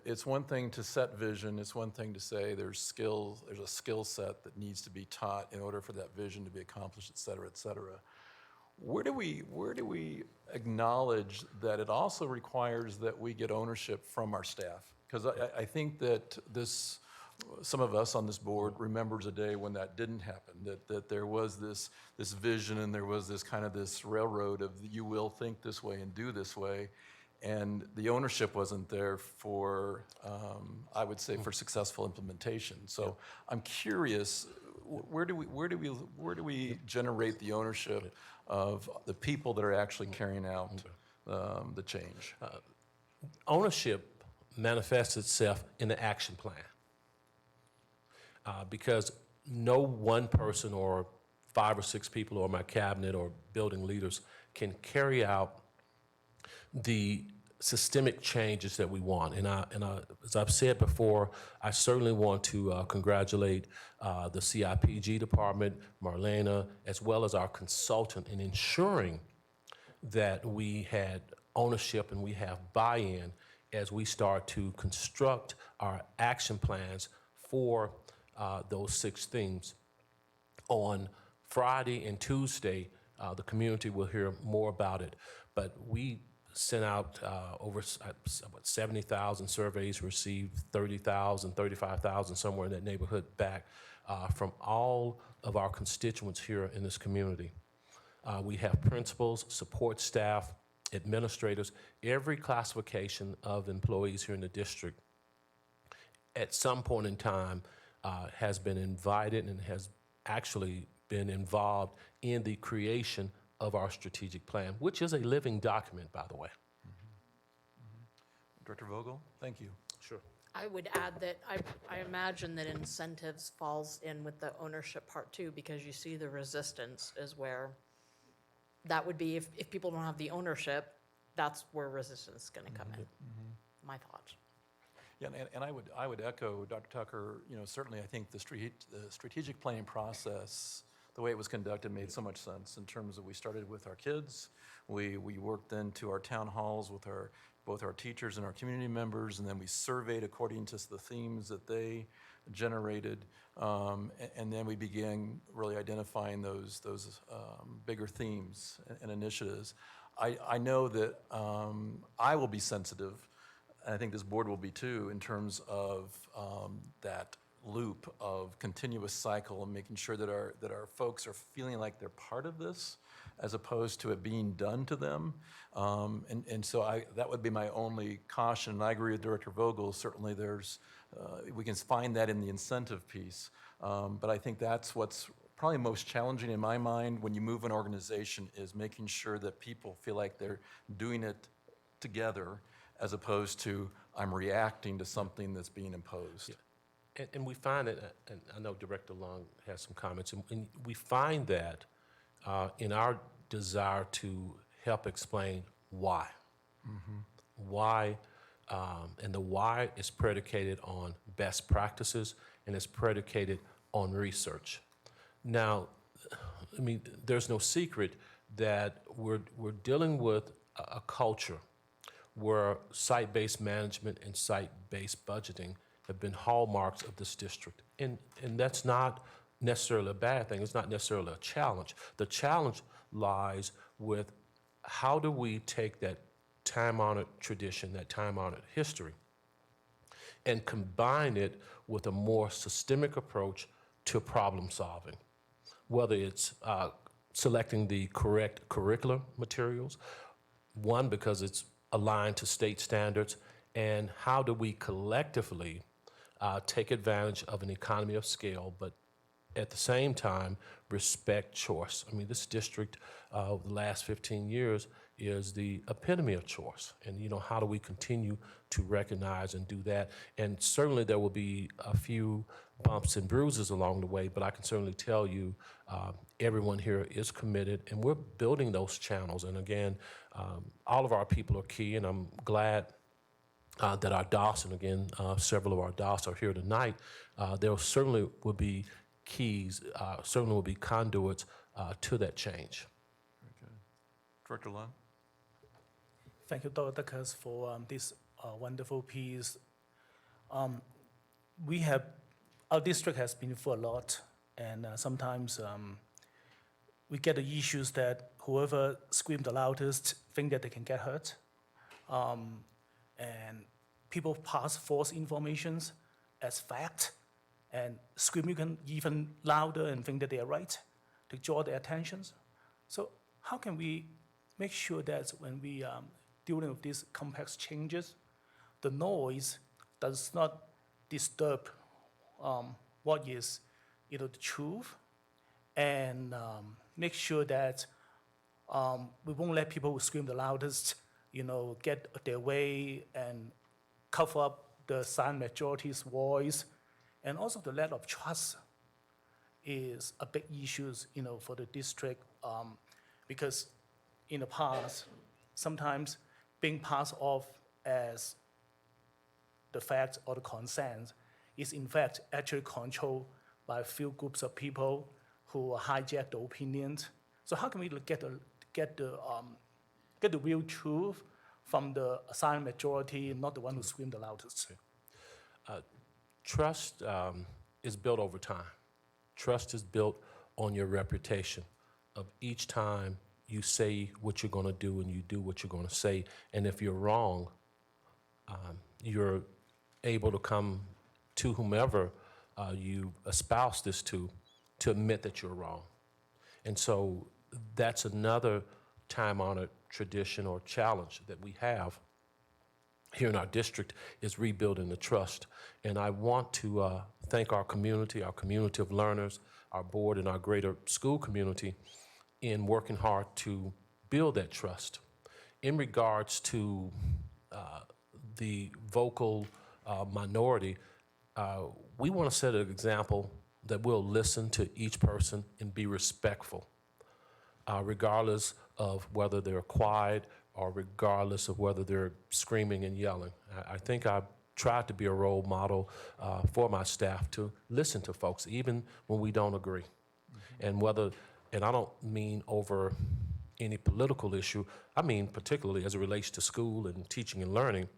It's one thing to set vision. It's one thing to say there's a skill set that needs to be taught in order for that vision to be accomplished, et cetera, et cetera. Where do we acknowledge that it also requires that we get ownership from our staff? Because I think that some of us on this board remembers a day when that didn't happen, that there was this vision and there was this railroad of you will think this way and do this way. And the ownership wasn't there for, I would say, for successful implementation. So I'm curious, where do we generate the ownership of the people that are actually carrying out the change? Ownership manifests itself in the action plan, because no one person or 5 or 6 people or my cabinet or building leaders can carry out the systemic changes that we want. And as I've said before, I certainly want to congratulate the CIPG department, Marlena, as well as our consultant in ensuring that we had ownership and we have buy-in as we start to construct our action plans for those 6 themes. On Friday and Tuesday, the community will hear more about it, but we sent out over 70,000 surveys, received 30,000, 35,000, somewhere in that neighborhood back from all of our constituents here in this community. We have principals, support staff, administrators, every classification of employees here in the district at some point in time has been invited and has actually been involved in the creation of our strategic plan, which is a living document, by the way. Director Vogel, thank you. Sure. I would add that I imagine that incentives falls in with the ownership part too, because you see the resistance is where that would be, if people don't have the ownership, that's where resistance is going to come in. My thoughts. Yeah, and I would echo Dr. Tucker. Certainly I think the strategic planning process the way it was conducted made so much sense in terms of we started with our kids, we worked then to our town halls with both our teachers and our community members, and then we surveyed according to the themes that they generated, and then we began really identifying those bigger themes and initiatives. I know that I will be sensitive, and I think this board will be too, in terms of that loop of continuous cycle and making sure that our folks are feeling like they're part of this as opposed to it being done to them. And so that would be my only caution. And I agree with Director Vogel. Certainly we can find that in the incentive piece. But I think that's what's probably most challenging in my mind when you move an organization is making sure that people feel like they're doing it together as opposed to I'm reacting to something that's being imposed. Yeah. And we find that, and I know Director Long has some comments, and we find that in our desire to help explain why. Why, and the why is predicated on best practices and is predicated on research. Now, I mean, there's no secret that we're dealing with a culture where site-based management and site-based budgeting have been hallmarks of this district. And that's not necessarily a bad thing. It's not necessarily a challenge. The challenge lies with how do we take that time-honored tradition, that time-honored history, and combine it with a more systemic approach to problem solving, whether it's selecting the correct curricular materials, one, because it's aligned to state standards, and how do we collectively take advantage of an economy of scale, but at the same time, respect choice. I mean, this district, the last 15 years, is the epitome of choice. And, you know, how do we continue to recognize and do that? And certainly there will be a few bumps and bruises along the way, but I can certainly tell you everyone here is committed, and we're building those channels. And again, all of our people are key, and I'm glad that our DOS, and again, several of our DOS are here tonight. There certainly will be keys, certainly will be conduits to that change. Very good. Director Lund? Thank you, Dr. Duckers, for this wonderful piece. Our district has been through a lot, and sometimes we get the issues that whoever screamed the loudest think that they can get hurt. And people pass false informations as fact and scream even louder and think that they are right to draw their attentions. So how can we make sure that when we dealing with these complex changes, the noise does not disturb what is the truth, and make sure that we won't let people who scream the loudest get their way and cover up the silent majority's voice. And also the lack of trust is a big issue for the district, because in the past, sometimes being passed off as the fact or the consent is in fact actually controlled by a few groups of people who hijack the opinions. So how can we get the real truth from the silent majority, not the one who screamed the loudest? Trust is built over time. Trust is built on your reputation of each time you say what you're going to do and you do what you're going to say. And if you're wrong, you're able to come to whomever you espouse this to admit that you're wrong. And so that's another time-honored tradition or challenge that we have here in our district, is rebuilding the trust. And I want to thank our community of learners, our board, and our greater school community in working hard to build that trust. In regards to the vocal minority, we want to set an example that we'll listen to each person and be respectful, regardless of whether they're quiet or regardless of whether they're screaming and yelling. I think I've tried to be a role model for my staff to listen to folks, even when we don't agree. And and I don't mean over any political issue, I mean particularly as it relates to school and teaching and learning,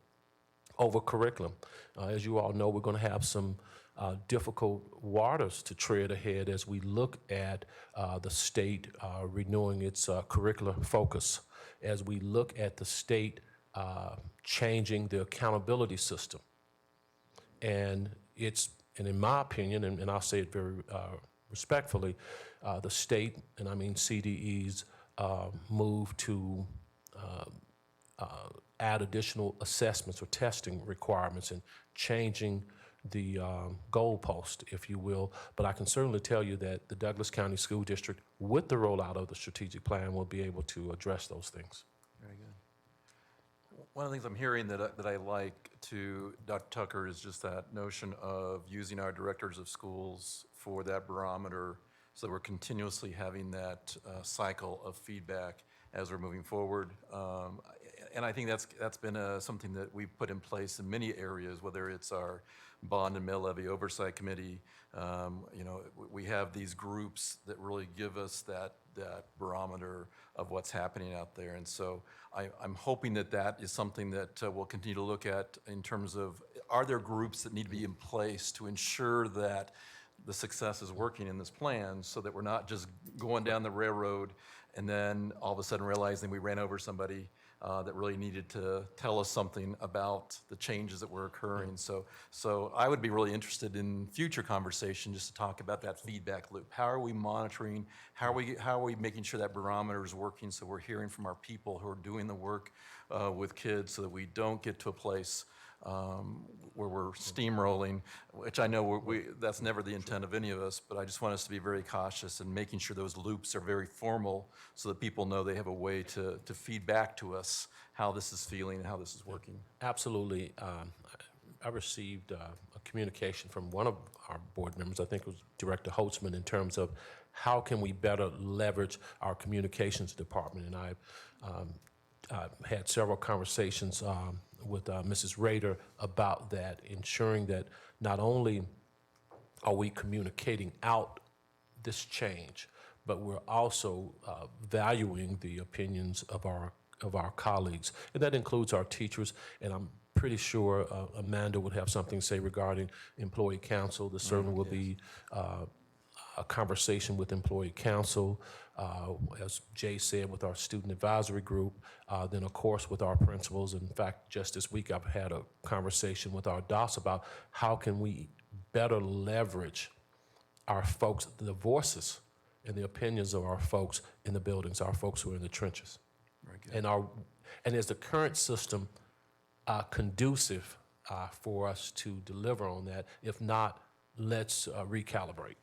over curriculum. As you all know, we're going to have some difficult waters to tread ahead as we look at the state renewing its curricular focus, as we look at the state changing the accountability system. And in my opinion, and I'll say it very respectfully, the state, and I mean CDE's move to add additional assessments or testing requirements and changing the goalpost, if you will. But I can certainly tell you that the Douglas County School District, with the rollout of the strategic plan, will be able to address those things. Very good. One of the things I'm hearing that I like to Dr. Tucker is just that notion of using our directors of schools for that barometer, so that we're continuously having that cycle of feedback as we're moving forward. And I think that's been something that we've put in place in many areas, whether it's our bond and mill levy oversight committee. We have these groups that really give us that barometer of what's happening out there. And so I'm hoping that is something that we'll continue to look at in terms of, are there groups that need to be in place to ensure that the success is working in this plan, so that we're not just going down the railroad and then all of a sudden realizing we ran over somebody that really needed to tell us something about the changes that were occurring. So I would be really interested in future conversation just to talk about that feedback loop. How are we monitoring? How are we making sure that barometer is working, so we're hearing from our people who are doing the work with kids, so that we don't get to a place where we're steamrolling, which I know that's never the intent of any of us, but I just want us to be very cautious in making sure those loops are very formal, so that people know they have a way to feed back to us how this is feeling and how this is working. Absolutely. I received a communication from one of our board members, I think it was Director Holtzman, in terms of how can we better leverage our communications department. And I've had several conversations with Mrs. Rader about that, ensuring that not only are we communicating out this change, but we're also valuing the opinions of our colleagues. And that includes our teachers, and I'm pretty sure Amanda would have something to say regarding employee council. There certainly will be a conversation with employee council, as Jay said, with our student advisory group, then of course with our principals. In fact, just this week I've had a conversation with our DOS about how can we better leverage our folks, the voices and the opinions of our folks in the buildings, our folks who are in the trenches. Very good. And is the current system conducive for us to deliver on that? If not, let's recalibrate.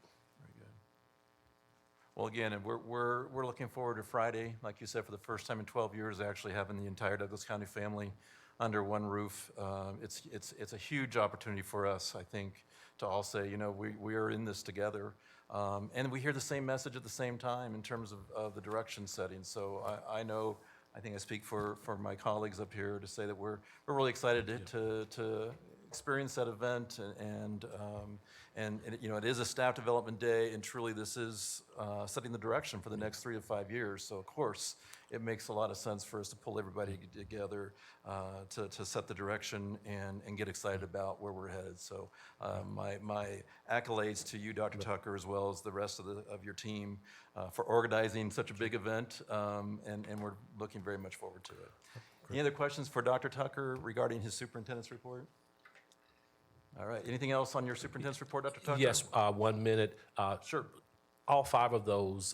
Well, again, and we're looking forward to Friday, like you said, for the first time in 12 years, actually having the entire Douglas County family under one roof. It's a huge opportunity for us, I think, to all say, we are in this together. And we hear the same message at the same time in terms of the direction setting. So I think I speak for my colleagues up here to say that we're really excited to experience that event, and it is a staff development day, and truly this is setting the direction for the next 3 to 5 years. So of course it makes a lot of sense for us to pull everybody together to set the direction and get excited about where we're headed. So my accolades to you, Dr. Tucker, as well as the rest of your team for organizing such a big event, and we're looking very much forward to it. Any other questions for Dr. Tucker regarding his superintendent's report? All right. Anything else on your superintendent's report, Dr. Tucker? Yes, 1 minute. Sure. All 5 of those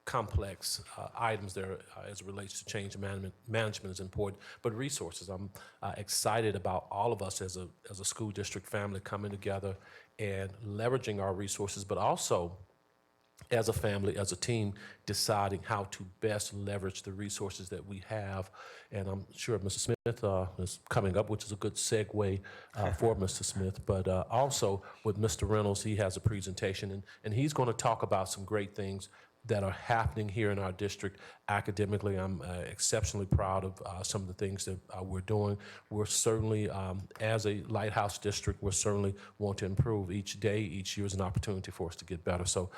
complex items there as it relates to change management is important, but resources. I'm excited about all of us as a school district family coming together and leveraging our resources, but also as a family, as a team, deciding how to best leverage the resources that we have. And I'm sure Mr. Smith is coming up, which is a good segue for Mr. Smith. But also with Mr. Reynolds, he has a presentation, and he's going to talk about some great things that are happening here in our district academically. I'm exceptionally proud of some of the things that we're doing. We're certainly, as a Lighthouse district, we're certainly want to improve each day. Each year is an opportunity for us to get better. So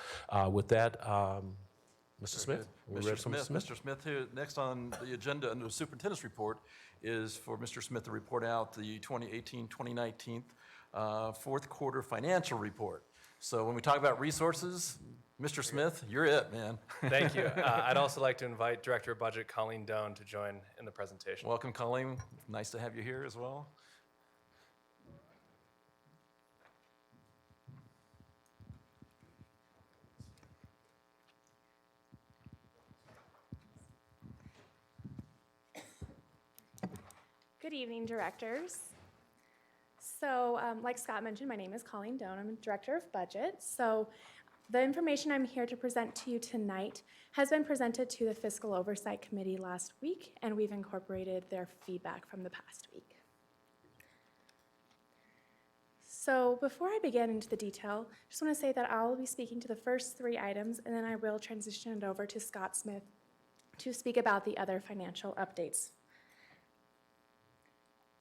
with that, Mr. Smith? we're ready for Mr. Smith, here, next on the agenda under the superintendent's report is for Mr. Smith to report out the 2018-2019 fourth quarter financial report. So when we talk about resources, Mr. Smith, you're it, man. Thank you. I'd also like to invite Director of Budget Colleen Doan to join in the presentation. Welcome, Colleen. Nice to have you here as well. Good evening, directors. So, like Scott mentioned, my name is Colleen Doan. I'm Director of Budget. So, the information I'm here to present to you tonight has been presented to the Fiscal Oversight Committee last week, and we've incorporated their feedback from the past week. So, before I begin into the detail, I just want to say that I'll be speaking to the first 3 items, and then I will transition it over to Scott Smith to speak about the other financial updates.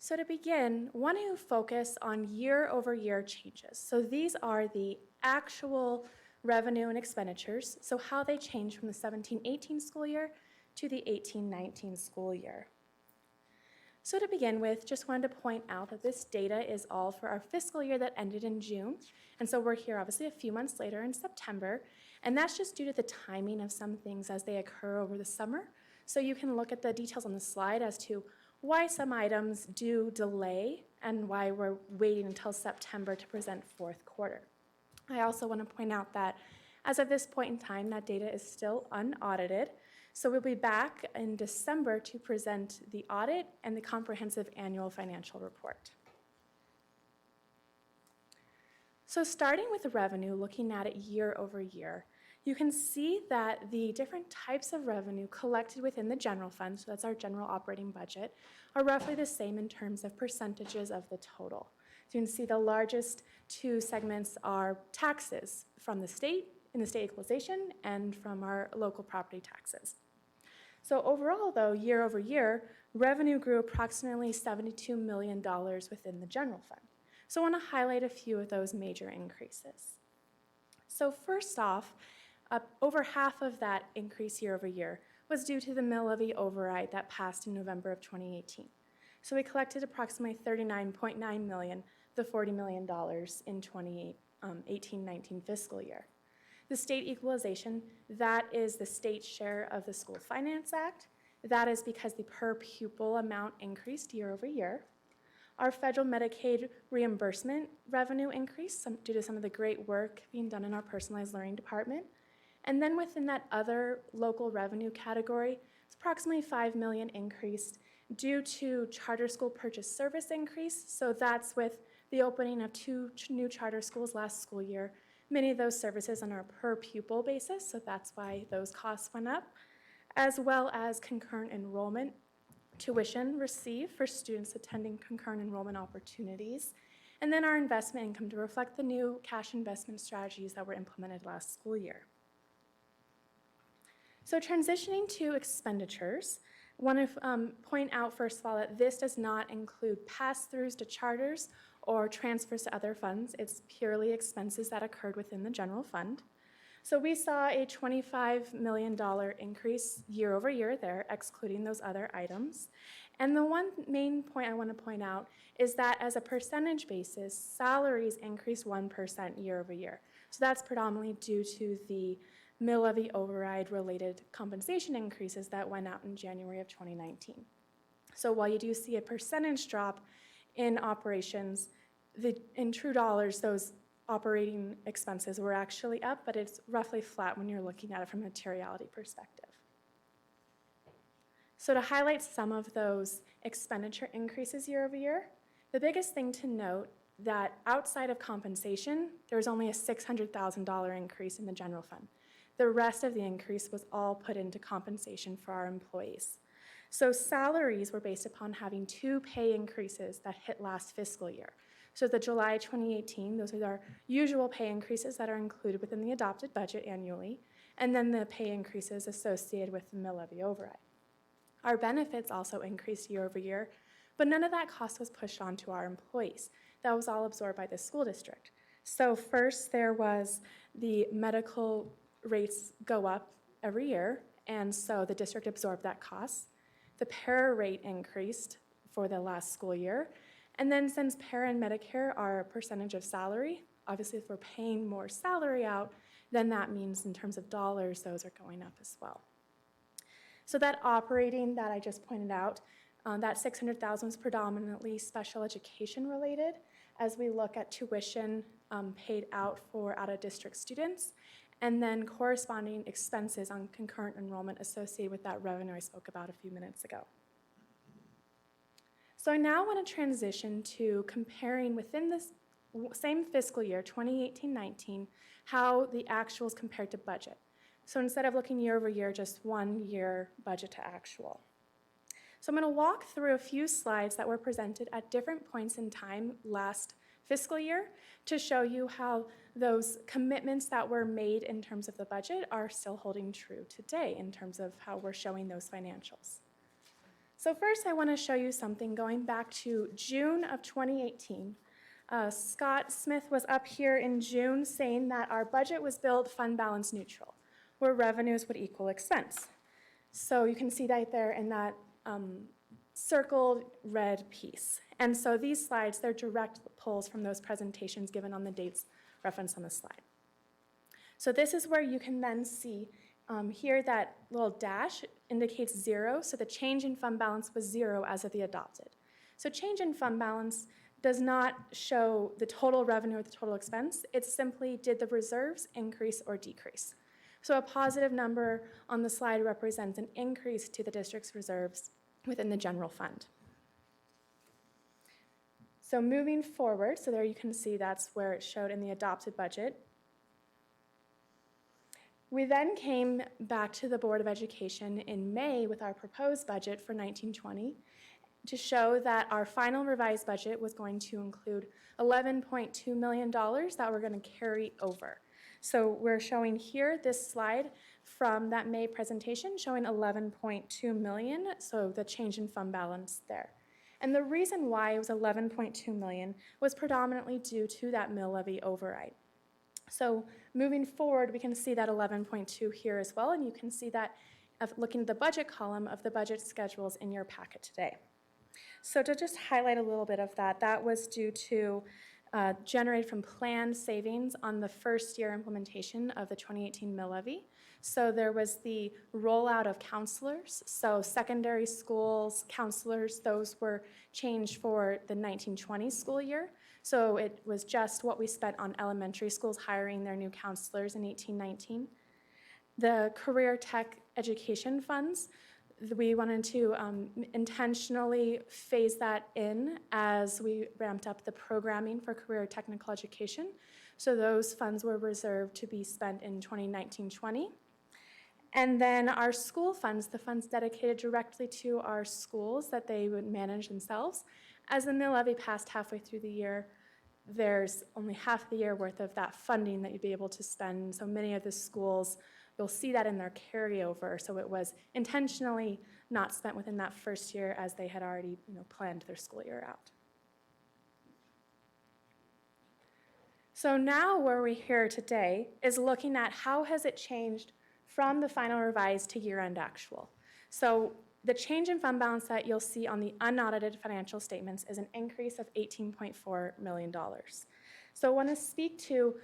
So to begin, I want to focus on year-over-year changes. So these are the actual revenue and expenditures, so how they change from the 17-18 school year to the 18-19 school year. So to begin with, just wanted to point out that this data is all for our fiscal year that ended in June, and so we're here obviously a few months later in September, and that's just due to the timing of some things as they occur over the summer. So you can look at the details on the slide as to why some items do delay and why we're waiting until September to present fourth quarter. I also want to point out that as of this point in time, that data is still unaudited. So we'll be back in December to present the audit and the comprehensive annual financial report. So starting with the revenue, looking at it year over year, you can see that the different types of revenue collected within the general fund, so that's our general operating budget, are roughly the same in terms of percentages of the total. So you can see the largest 2 segments are taxes from the state, in the state equalization, and from our local property taxes. So overall, though, year over year, revenue grew approximately $72 million within the general fund. So I want to highlight a few of those major increases. So first off, over half of that increase year over year was due to the mill levy override that passed in November of 2018. So we collected approximately $39.9 million, the $40 million in 2018-19 fiscal year. The state equalization, that is the state share of the School Finance Act. That is because the per pupil amount increased year over year. Our federal Medicaid reimbursement revenue increased due to some of the great work being done in our personalized learning department. And then within that other local revenue category, it's approximately $5 million increased due to charter school purchase service increase. So that's with the opening of 2 new charter schools last school year. Many of those services on our per pupil basis, so that's why those costs went up, as well as concurrent enrollment tuition received for students attending concurrent enrollment opportunities, and then our investment income to reflect the new cash investment strategies that were implemented last school year. So transitioning to expenditures, I want to point out first of all that this does not include pass-throughs to charters or transfers to other funds. It's purely expenses that occurred within the general fund. So we saw a $25 million increase year over year there, excluding those other items. And the one main point I want to point out is that as a percentage basis, salaries increased 1% year over year. So that's predominantly due to the mill levy override related compensation increases that went out in January of 2019. So while you do see a percentage drop in operations, in true dollars, those operating expenses were actually up, but it's roughly flat when you're looking at it from a materiality perspective. So to highlight some of those expenditure increases year over year, the biggest thing to note that outside of compensation, there was only a $600,000 increase in the general fund. The rest of the increase was all put into compensation for our employees. So salaries were based upon having 2 pay increases that hit last fiscal year. So the July 2018, those are our usual pay increases that are included within the adopted budget annually. and then the pay increases associated with the mill levy override. Our benefits also increased year over year, but none of that cost was pushed on to our employees. That was all absorbed by the school district. So first there was the medical rates go up every year, and so the district absorbed that cost. The para rate increased for the last school year, and then since para and Medicare are a percentage of salary, obviously if we're paying more salary out, then that means in terms of dollars, those are going up as well. So that operating that I just pointed out, that $600,000 was predominantly special education related as we look at tuition paid out for out-of-district students, and then corresponding expenses on concurrent enrollment associated with that revenue I spoke about a few minutes ago. So I now want to transition to comparing within this same fiscal year, 2018-19, how the actuals compared to budget. So instead of looking year over year, just 1 year budget to actual. So I'm going to walk through a few slides that were presented at different points in time last fiscal year to show you how those commitments that were made in terms of the budget are still holding true today in terms of how we're showing those financials. So first I want to show you something going back to June of 2018. Scott Smith was up here in June saying that our budget was billed fund balance neutral, where revenues would equal expense. So you can see that there in that circled red piece. And so these slides, they're direct pulls from those presentations given on the dates referenced on the slide. So this is where you can then see here that little dash indicates 0, so the change in fund balance was 0 as of the adopted. So change in fund balance does not show the total revenue or the total expense. It's simply did the reserves increase or decrease. So a positive number on the slide represents an increase to the district's reserves within the general fund. So moving forward, so there you can see that's where it showed in the adopted budget. We then came back to the Board of Education in May with our proposed budget for 1920 to show that our final revised budget was going to include $11.2 million that we're going to carry over. So we're showing here this slide from that May presentation showing 11.2 million, so the change in fund balance there. And the reason why it was 11.2 million was predominantly due to that mill levy override. So moving forward, we can see that 11.2 here as well, and you can see that looking at the budget column of the budget schedules in your packet today. So to just highlight a little bit of that, that was due to generated from planned savings on the first year implementation of the 2018 mill levy. So there was the rollout of counselors. So secondary schools, counselors, those were changed for the 1920 school year. So it was just what we spent on elementary schools hiring their new counselors in 18-19. The career tech education funds, we wanted to intentionally phase that in as we ramped up the programming for career technical education. So those funds were reserved to be spent in 2019-20. And then our school funds, the funds dedicated directly to our schools that they would manage themselves. As the mill levy passed halfway through the year, there's only half the year worth of that funding that you'd be able to spend. So many of the schools, you'll see that in their carryover. So it was intentionally not spent within that first year as they had already planned their school year out. So now where we're here today is looking at how has it changed from the final revised to year-end actual. So the change in fund balance that you'll see on the unaudited financial statements is an increase of $18.4 million. So I want to speak to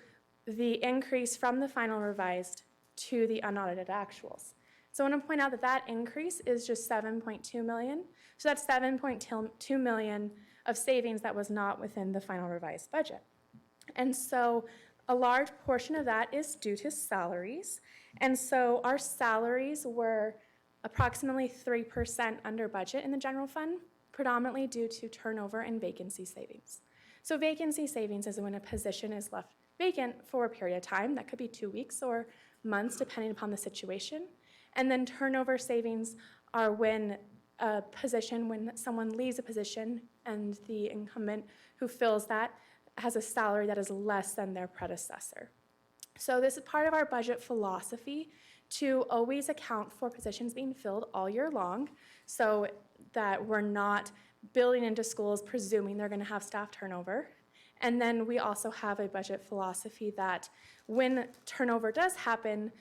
the increase from the final revised to the unaudited actuals. So I want to point out that that increase is just $7.2 million. So that's $7.2 million of savings that was not within the final revised budget. And so a large portion of that is due to salaries. And so our salaries were approximately 3% under budget in the general fund, predominantly due to turnover and vacancy savings. So vacancy savings is when a position is left vacant for a period of time. That could be 2 weeks or months, depending upon the situation. And then turnover savings are when someone leaves a position and the incumbent who fills that has a salary that is less than their predecessor. So this is part of our budget philosophy to always account for positions being filled all year long so that we're not building into schools presuming they're going to have staff turnover. And then we also have a budget philosophy that when turnover does happen,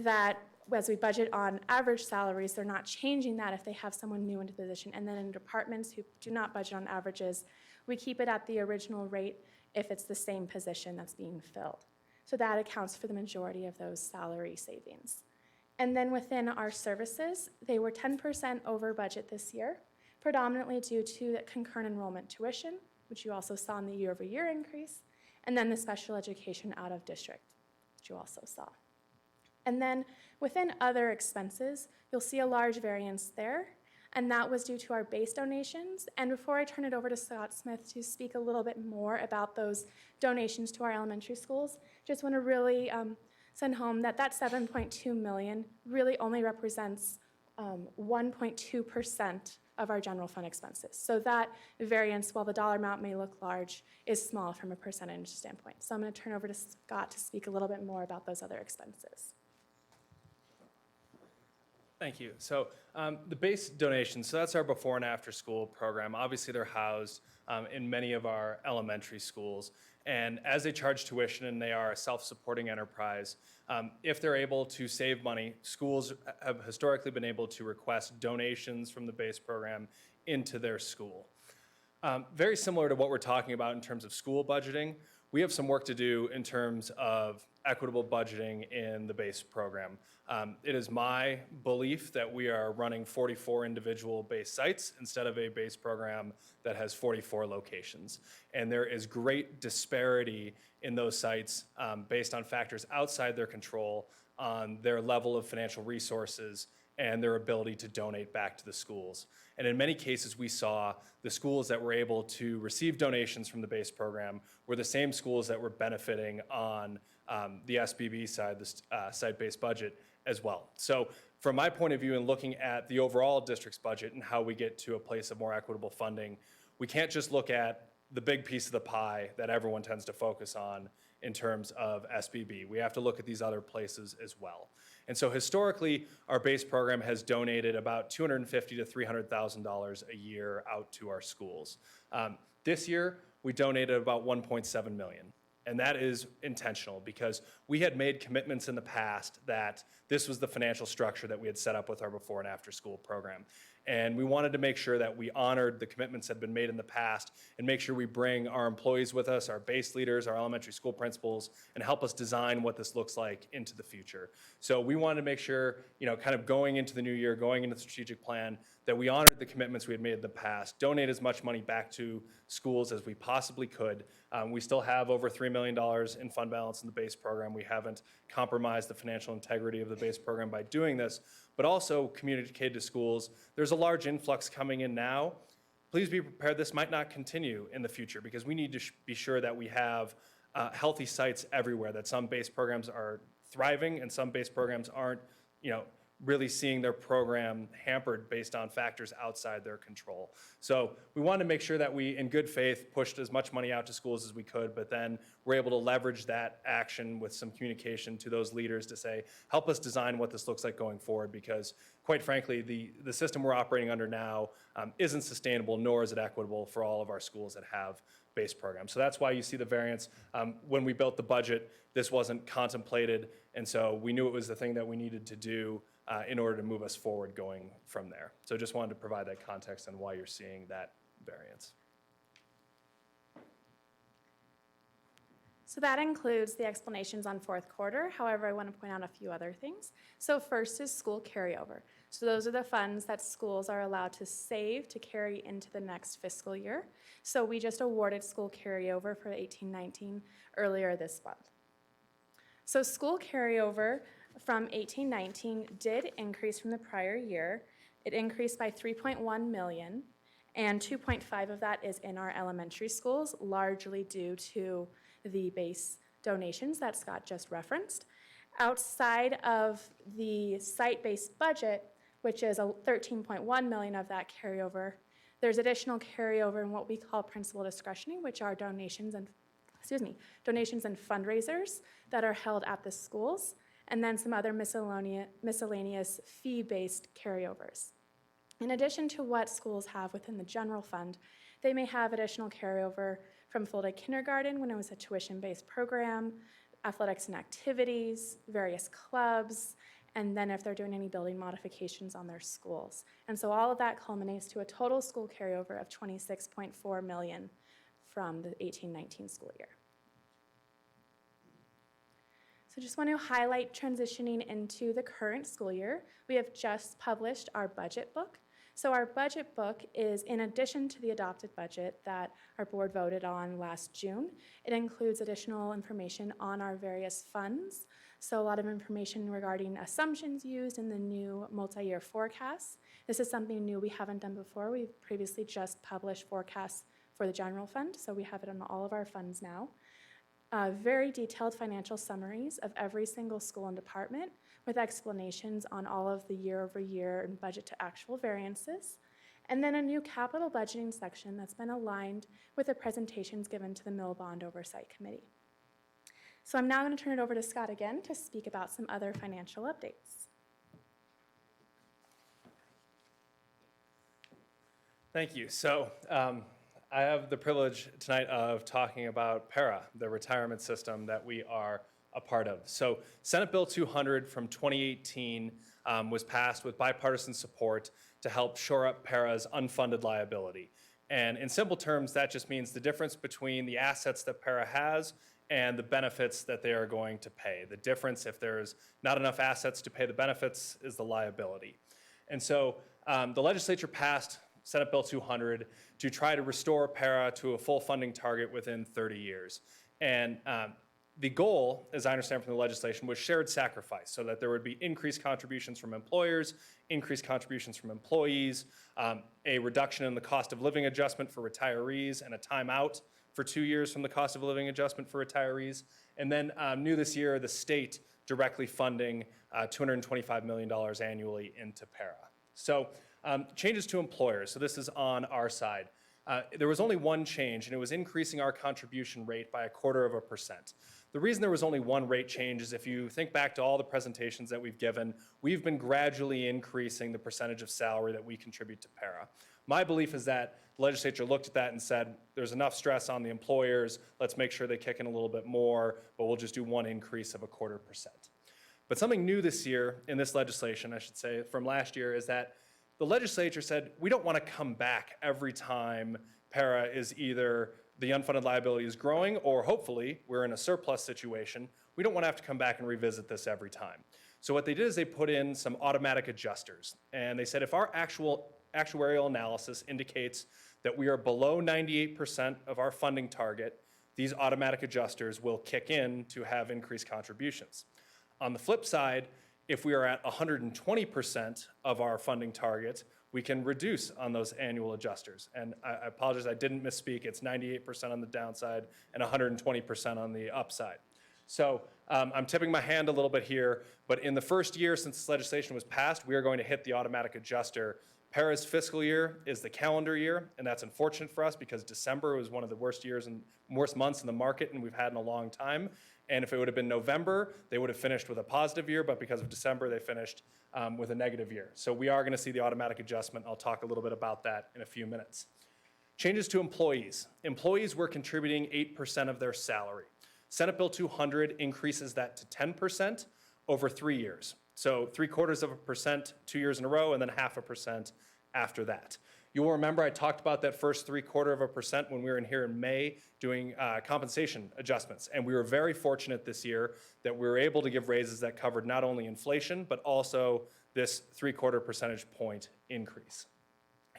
that as we budget on average salaries, they're not changing that if they have someone new into the position. And then in departments who do not budget on averages, we keep it at the original rate if it's the same position that's being filled. So that accounts for the majority of those salary savings. And then within our services, they were 10% over budget this year, predominantly due to the concurrent enrollment tuition, which you also saw in the year-over-year increase, and then the special education out of district, which you also saw. And then within other expenses, you'll see a large variance there, and that was due to our base donations. And before I turn it over to Scott Smith to speak a little bit more about those donations to our elementary schools, just want to really send home that that $7.2 million really only represents 1.2% of our general fund expenses. So that variance, while the dollar amount may look large, is small from a percentage standpoint. So I'm going to turn over to Scott to speak a little bit more about those other expenses. Thank you. So the base donations, so that's our before and after school program. Obviously, they're housed in many of our elementary schools. And as they charge tuition and they are a self-supporting enterprise, if they're able to save money, schools have historically been able to request donations from the base program into their school. Very similar to what we're talking about in terms of school budgeting, we have some work to do in terms of equitable budgeting in the base program. It is my belief that we are running 44 individual base sites instead of a base program that has 44 locations. And there is great disparity in those sites based on factors outside their control, on their level of financial resources and their ability to donate back to the schools. And in many cases, we saw the schools that were able to receive donations from the base program were the same schools that were benefiting on the SBB side, the site-based budget as well. So from my point of view in looking at the overall district's budget and how we get to a place of more equitable funding, we can't just look at the big piece of the pie that everyone tends to focus on in terms of SBB. We have to look at these other places as well. And so historically, our base program has donated about $250,000 to $300,000 a year out to our schools. This year, we donated about $1.7 million. And that is intentional because we had made commitments in the past that this was the financial structure that we had set up with our before and after school program. And we wanted to make sure that we honored the commitments that had been made in the past and make sure we bring our employees with us, our base leaders, our elementary school principals, and help us design what this looks like into the future. So we wanted to make sure, kind of going into the new year, going into the strategic plan, that we honored the commitments we had made in the past, donate as much money back to schools as we possibly could. We still have over $3 million in fund balance in the base program. We haven't compromised the financial integrity of the base program by doing this, but also communicated to schools, there's a large influx coming in now. Please be prepared, this might not continue in the future because we need to be sure that we have healthy sites everywhere, that some base programs are thriving and some base programs aren't, really seeing their program hampered based on factors outside their control. So we wanted to make sure that we, in good faith, pushed as much money out to schools as we could, but then we're able to leverage that action with some communication to those leaders to say, help us design what this looks like going forward, because quite frankly, the system we're operating under now isn't sustainable, nor is it equitable for all of our schools that have base programs. So that's why you see the variance. When we built the budget, this wasn't contemplated, and so we knew it was the thing that we needed to do in order to move us forward going from there. So just wanted to provide that context on why you're seeing that variance. So that includes the explanations on fourth quarter. However, I want to point out a few other things. So first is school carryover. So those are the funds that schools are allowed to save to carry into the next fiscal year. So we just awarded school carryover for 18-19 earlier this month. So school carryover from 18-19 did increase from the prior year. It increased by $3.1 million, and 2.5 of that is in our elementary schools, largely due to the base donations that Scott just referenced. Outside of the site-based budget, which is a $13.1 million of that carryover, there's additional carryover in what we call principal discretionary, which are donations and donations and fundraisers that are held at the schools, and then some other miscellaneous fee-based carryovers. In addition to what schools have within the general fund, they may have additional carryover from full-day kindergarten when it was a tuition-based program, athletics and activities, various clubs, and then if they're doing any building modifications on their schools. And so all of that culminates to a total school carryover of $26.4 million from the 18-19 school year. So just want to highlight transitioning into the current school year. We have just published our budget book. So our budget book is in addition to the adopted budget that our board voted on last June. It includes additional information on our various funds. So a lot of information regarding assumptions used in the new multi-year forecasts. This is something new we haven't done before. We've previously just published forecasts for the general fund, so we have it on all of our funds now. Very detailed financial summaries of every single school and department with explanations on all of the year-over-year and budget to actual variances. And then a new capital budgeting section that's been aligned with the presentations given to the Mill Bond Oversight Committee. So I'm now going to turn it over to Scott again to speak about some other financial updates. Thank you. So I have the privilege tonight of talking about PARA, the retirement system that we are a part of. So Senate Bill 200 from 2018 was passed with bipartisan support to help shore up PARA's unfunded liability. And in simple terms, that just means the difference between the assets that PARA has and the benefits that they are going to pay. The difference, if there's not enough assets to pay the benefits, is the liability. And so the legislature passed Senate Bill 200 to try to restore PARA to a full funding target within 30 years. And the goal, as I understand from the legislation, was shared sacrifice, so that there would be increased contributions from employers, increased contributions from employees, a reduction in the cost of living adjustment for retirees, and a timeout for 2 years from the cost of living adjustment for retirees. And then new this year, the state directly funding $225 million annually into PARA. So changes to employers. So this is on our side. There was only one change, and it was increasing our contribution rate by 0.25%. The reason there was only one rate change is if you think back to all the presentations that we've given, we've been gradually increasing the percentage of salary that we contribute to PARA. My belief is that the legislature looked at that and said, there's enough stress on the employers, let's make sure they kick in a little bit more, but we'll just do one increase of 0.25%. But something new this year in this legislation, I should say, from last year, is that the legislature said, we don't want to come back every time PARA is either the unfunded liability is growing or hopefully we're in a surplus situation. We don't want to have to come back and revisit this every time. So what they did is they put in some automatic adjusters. And they said if our actuarial analysis indicates that we are below 98% of our funding target, these automatic adjusters will kick in to have increased contributions. On the flip side, if we are at 120% of our funding target, we can reduce on those annual adjusters. And I apologize, I didn't misspeak. It's 98% on the downside and 120% on the upside. So I'm tipping my hand a little bit here, but in the first year since this legislation was passed, we are going to hit the automatic adjuster. PARA's fiscal year is the calendar year, and that's unfortunate for us because December was one of the worst years and worst months in the market and we've had in a long time. And if it would have been November, they would have finished with a positive year, but because of December, they finished with a negative year. So we are going to see the automatic adjustment. I'll talk a little bit about that in a few minutes. Changes to employees. Employees were contributing 8% of their salary. Senate Bill 200 increases that to 10% over 3 years. So 0.75% 2 years in a row, and then 0.5% after that. You will remember I talked about that first 0.75% when we were in here in May doing compensation adjustments. And we were very fortunate this year that we were able to give raises that covered not only inflation, but also this 0.75 percentage point increase.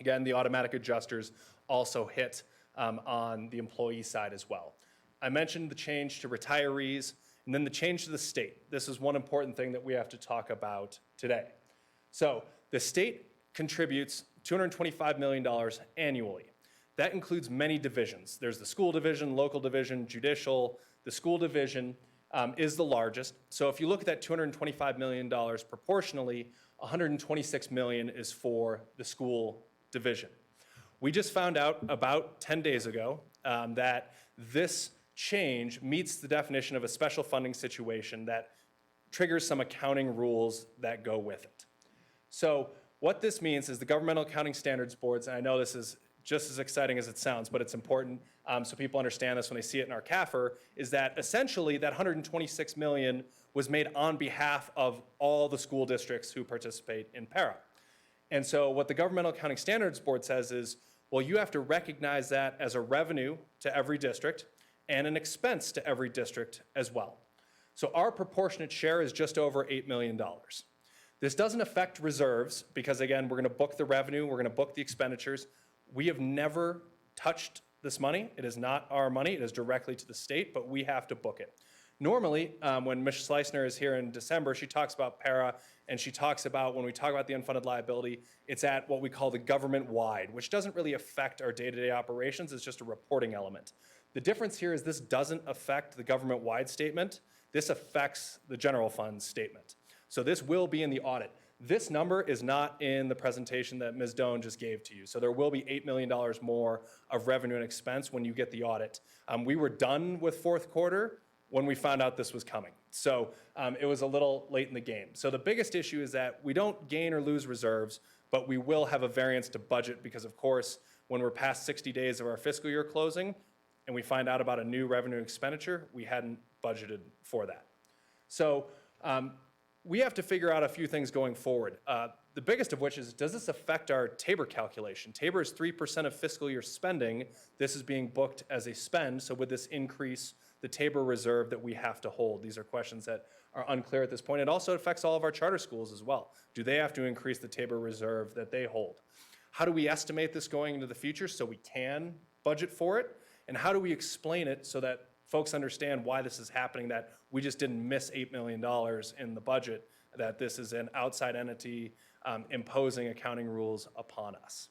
Again, the automatic adjusters also hit on the employee side as well. I mentioned the change to retirees and then the change to the state. This is one important thing that we have to talk about today. So the state contributes $225 million annually. That includes many divisions. There's the school division, local division, judicial. The school division is the largest. So if you look at that $225 million proportionally, $126 million is for the school division. We just found out about 10 days ago that this change meets the definition of a special funding situation that triggers some accounting rules that go with it. So what this means is the Governmental Accounting Standards Boards, and I know this is just as exciting as it sounds, but it's important so people understand this when they see it in our CAFR, is that essentially that $126 million was made on behalf of all the school districts who participate in para. And so what the Governmental Accounting Standards Board says is, well, you have to recognize that as a revenue to every district and an expense to every district as well. So our proportionate share is just over $8 million. This doesn't affect reserves because, again, we're going to book the revenue, we're going to book the expenditures. We have never touched this money. It is not our money. It is directly to the state, but we have to book it. Normally, when Ms. Schleisner is here in December, she talks about para, and she talks about, when we talk about the unfunded liability, it's at what we call the government-wide, which doesn't really affect our day-to-day operations. It's just a reporting element. The difference here is this doesn't affect the government-wide statement. This affects the general fund statement. So this will be in the audit. This number is not in the presentation that Ms. Doan just gave to you. So there will be $8 million more of revenue and expense when you get the audit. We were done with fourth quarter when we found out this was coming. So it was a little late in the game. So the biggest issue is that we don't gain or lose reserves, but we will have a variance to budget because, of course, when we're past 60 days of our fiscal year closing and we find out about a new revenue expenditure, we hadn't budgeted for that. So we have to figure out a few things going forward. The biggest of which is, does this affect our TABOR calculation? TABOR is 3% of fiscal year spending. This is being booked as a spend, so would this increase the TABOR reserve that we have to hold? These are questions that are unclear at this point. It also affects all of our charter schools as well. Do they have to increase the TABOR reserve that they hold? How do we estimate this going into the future so we can budget for it? And how do we explain it so that folks understand why this is happening, that we just didn't miss $8 million in the budget, that this is an outside entity imposing accounting rules upon us.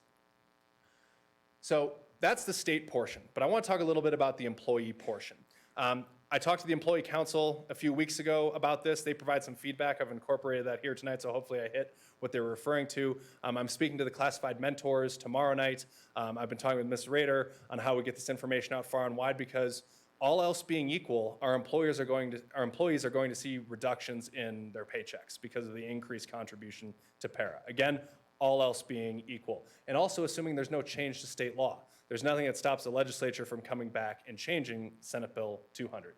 So that's the state portion, but I want to talk a little bit about the employee portion. I talked to the employee council a few weeks ago about this. They provide some feedback. I've incorporated that here tonight, so hopefully I hit what they were referring to. I'm speaking to the classified mentors tomorrow night. I've been talking with Ms. Rader on how we get this information out far and wide, because all else being equal, our employees are going to see reductions in their paychecks because of the increased contribution to para. Again, all else being equal. And also assuming there's no change to state law. There's nothing that stops the legislature from coming back and changing Senate Bill 200.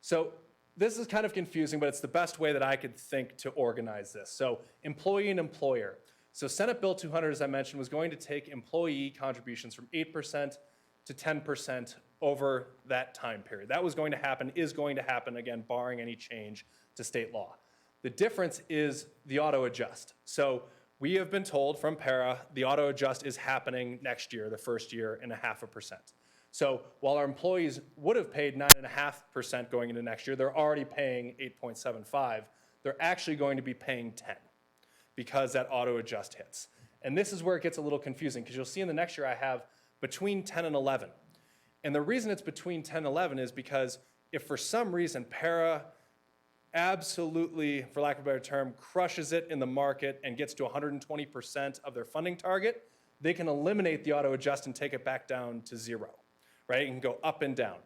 So this is kind of confusing, but it's the best way that I could think to organize this. So employee and employer. So Senate Bill 200, as I mentioned, was going to take employee contributions from 8% to 10% over that time period. That was going to happen, is going to happen, again, barring any change to state law. The difference is the auto adjust. So we have been told from para the auto adjust is happening next year, the first year, in 0.5%. So while our employees would have paid 9.5% going into next year, they're already paying 8.75. They're actually going to be paying 10 because that auto adjust hits. And this is where it gets a little confusing, because you'll see in the next year I have between 10 and 11. And the reason it's between 10 and 11 is because if for some reason para absolutely, for lack of a better term, crushes it in the market and gets to 120% of their funding target, they can eliminate the auto adjust and take it back down to 0, right? It can go up and down.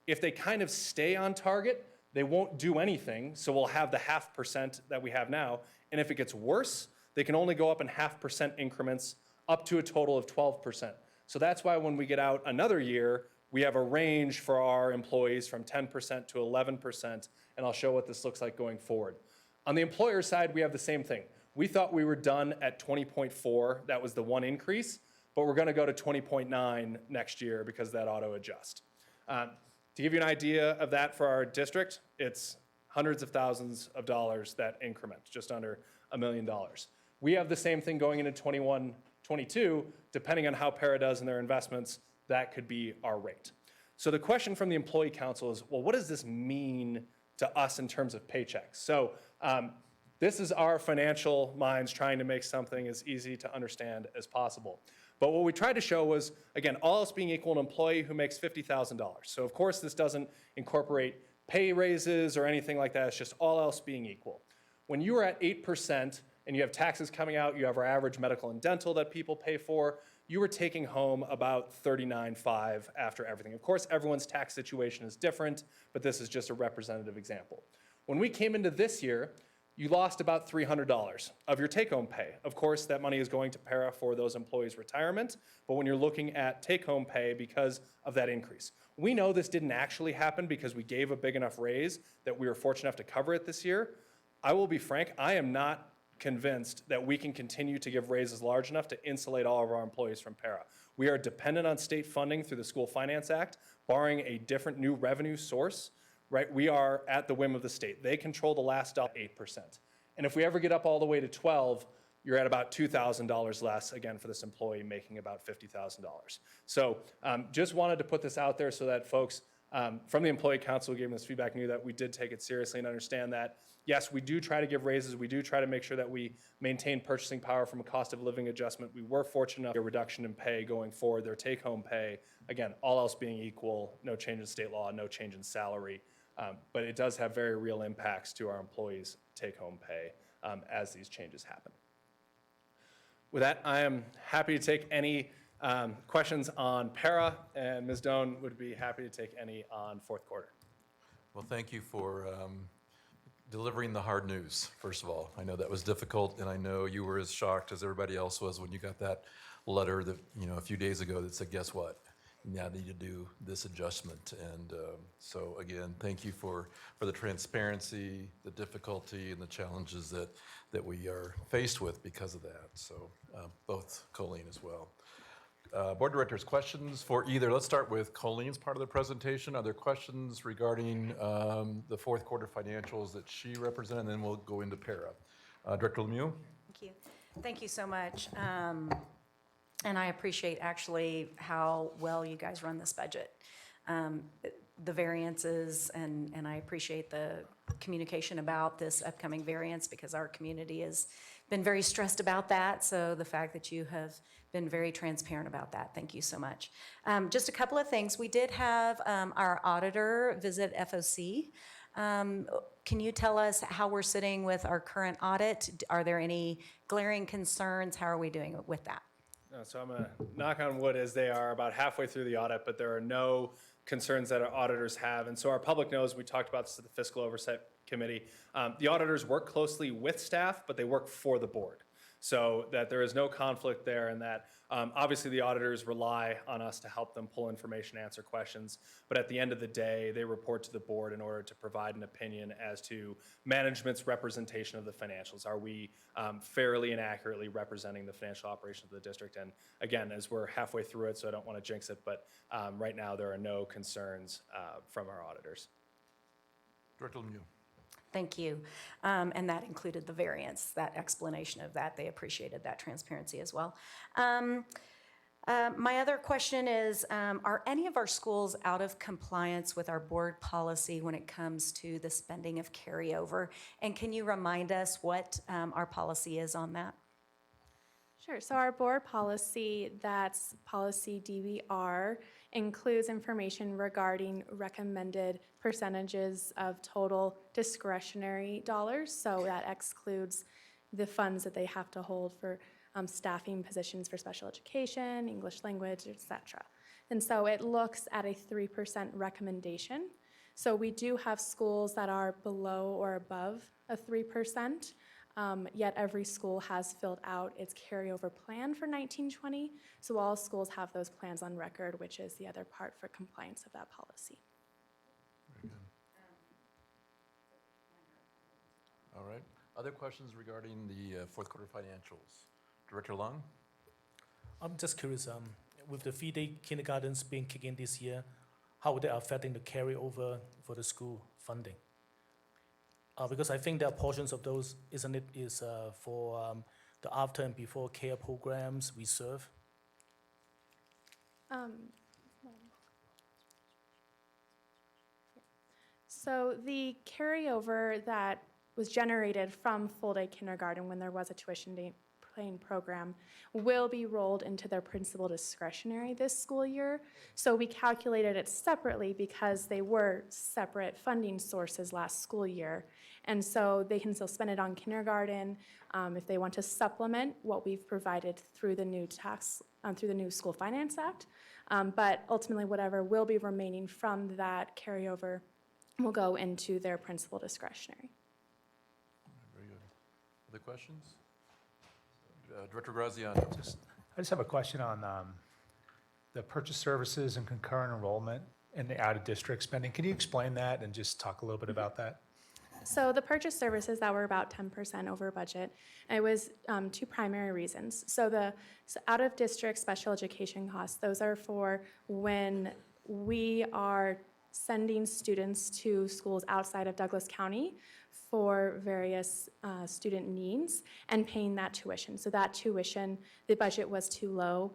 If they kind of stay on target, they won't do anything, so we'll have the 0.5% that we have now. And if it gets worse, they can only go up in 0.5% increments up to a total of 12%. So that's why when we get out another year, we have a range for our employees from 10% to 11%, and I'll show what this looks like going forward. On the employer side, we have the same thing. We thought we were done at 20.4, that was the one increase, but we're gonna go to 20.9 next year because of that auto adjust. To give you an idea of that for our district, it's hundreds of thousands of dollars, that increment, just under $1 million. We have the same thing going into 21, 22, depending on how para does in their investments, that could be our rate. So the question from the employee council is, well, what does this mean to us in terms of paychecks? So this is our financial minds trying to make something as easy to understand as possible. But what we tried to show was, again, all else being equal, an employee who makes $50,000. So of course this doesn't incorporate pay raises or anything like that, it's just all else being equal. When you are at 8% and you have taxes coming out, you have our average medical and dental that people pay for, you were taking home about $39,500 after everything. Of course, everyone's tax situation is different, but this is just a representative example. When we came into this year, you lost about $300 of your take-home pay. Of course, that money is going to para for those employees' retirement, but when you're looking at take-home pay because of that increase. We know this didn't actually happen because we gave a big enough raise that we were fortunate enough to cover it this year. I will be frank, I am not convinced that we can continue to give raises large enough to insulate all of our employees from para. We are dependent on state funding through the School Finance Act, barring a different new revenue source, right? We are at the whim of the state. They control the last 8%. And if we ever get up all the way to 12, you're at about $2,000 less, again, for this employee making about $50,000. So just wanted to put this out there so that folks from the Employee Council who gave me this feedback knew that we did take it seriously and understand that, yes, we do try to give raises. We do try to make sure that we maintain purchasing power from a cost of living adjustment. We were fortunate enough to get a reduction in pay going forward, their take-home pay. Again, all else being equal, no change in state law, no change in salary. But it does have very real impacts to our employees' take-home pay as these changes happen. With that, I am happy to take any questions on para, and Ms. Doan would be happy to take any on fourth quarter. Well, thank you for delivering the hard news, first of all. I know that was difficult, and I know you were as shocked as everybody else was when you got that letter that, a few days ago that said, guess what? You now need to do this adjustment. And so again, thank you for the transparency, the difficulty, and the challenges that we are faced with because of that. So both Colleen as well. Board directors, questions for either, let's start with Colleen's part of the presentation. Are there questions regarding the fourth quarter financials that she represented? And then we'll go into para. Director Lemieux? Thank you. Thank you so much. And I appreciate actually how well you guys run this budget. The variances, and I appreciate the communication about this upcoming variance because our community has been very stressed about that. So the fact that you have been very transparent about that, thank you so much. Just a couple of things. We did have our auditor visit FOC. Can you tell us how we're sitting with our current audit? Are there any glaring concerns? How are we doing with that? So I'm going to knock on wood as they are about halfway through the audit, but there are no concerns that our auditors have. And so our public knows, we talked about this at the Fiscal Oversight Committee, the auditors work closely with staff, but they work for the board. So that there is no conflict there, and that obviously the auditors rely on us to help them pull information, answer questions, but at the end of the day, they report to the board in order to provide an opinion as to management's representation of the financials. Are we fairly and accurately representing the financial operations of the district? And again, as we're halfway through it, so I don't want to jinx it, but right now there are no concerns from our auditors. Director Lemieux. Thank you. And that included the variance, that explanation of that. They appreciated that transparency as well. My other question is, are any of our schools out of compliance with our board policy when it comes to the spending of carryover? And can you remind us what our policy is on that? Sure. So our board policy, that's policy DBR, includes information regarding recommended percentages of total discretionary dollars. So that excludes the funds that they have to hold for staffing positions for special education, English language, etc. And so it looks at a 3% recommendation. So we do have schools that are below or above a 3%. Yet every school has filled out its carryover plan for 19-20. So all schools have those plans on record, which is the other part for compliance of that policy. Very good. All right. Other questions regarding the fourth quarter financials? Director Long? I'm just curious, with the 3-day kindergartens being kicked in this year, how are they affecting the carryover for the school funding? Because I think there are portions of those, isn't it, is for the after and before care programs we serve? So the carryover that was generated from full-day kindergarten when there was a tuition playing program will be rolled into their principal discretionary this school year. So we calculated it separately because they were separate funding sources last school year. And so they can still spend it on kindergarten if they want to supplement what we've provided through the new through the new School Finance Act. But ultimately, whatever will be remaining from that carryover will go into their principal discretionary. Very good. Other questions? Director Graziano. I just have a question on the purchase services and concurrent enrollment and the out-of-district spending. Can you explain that and just talk a little bit about that? So the purchase services that were about 10% over budget, it was two primary reasons. So out-of-district special education costs, those are for when we are sending students to schools outside of Douglas County for various student needs and paying that tuition. So that tuition, the budget was too low.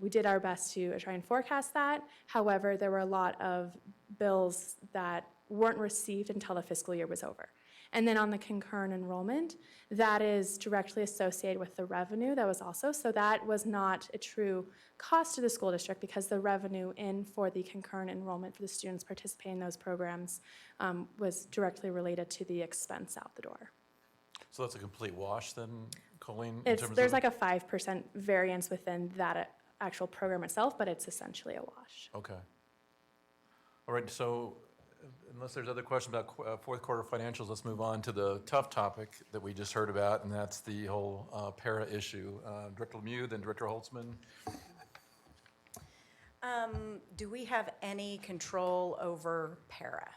We did our best to try and forecast that. However, there were a lot of bills that weren't received until the fiscal year was over. And then on the concurrent enrollment, that is directly associated with the revenue that was also, so that was not a true cost to the school district because the revenue in for the concurrent enrollment for the students participating in those programs was directly related to the expense out the door. So that's a complete wash then, Colleen? There's like a 5% variance within that actual program itself, but it's essentially a wash. Okay. All right, so unless there's other questions about fourth quarter financials, let's move on to the tough topic that we just heard about, and that's the whole para issue. Director Lemieux, then Director Holtzman. Do we have any control over para?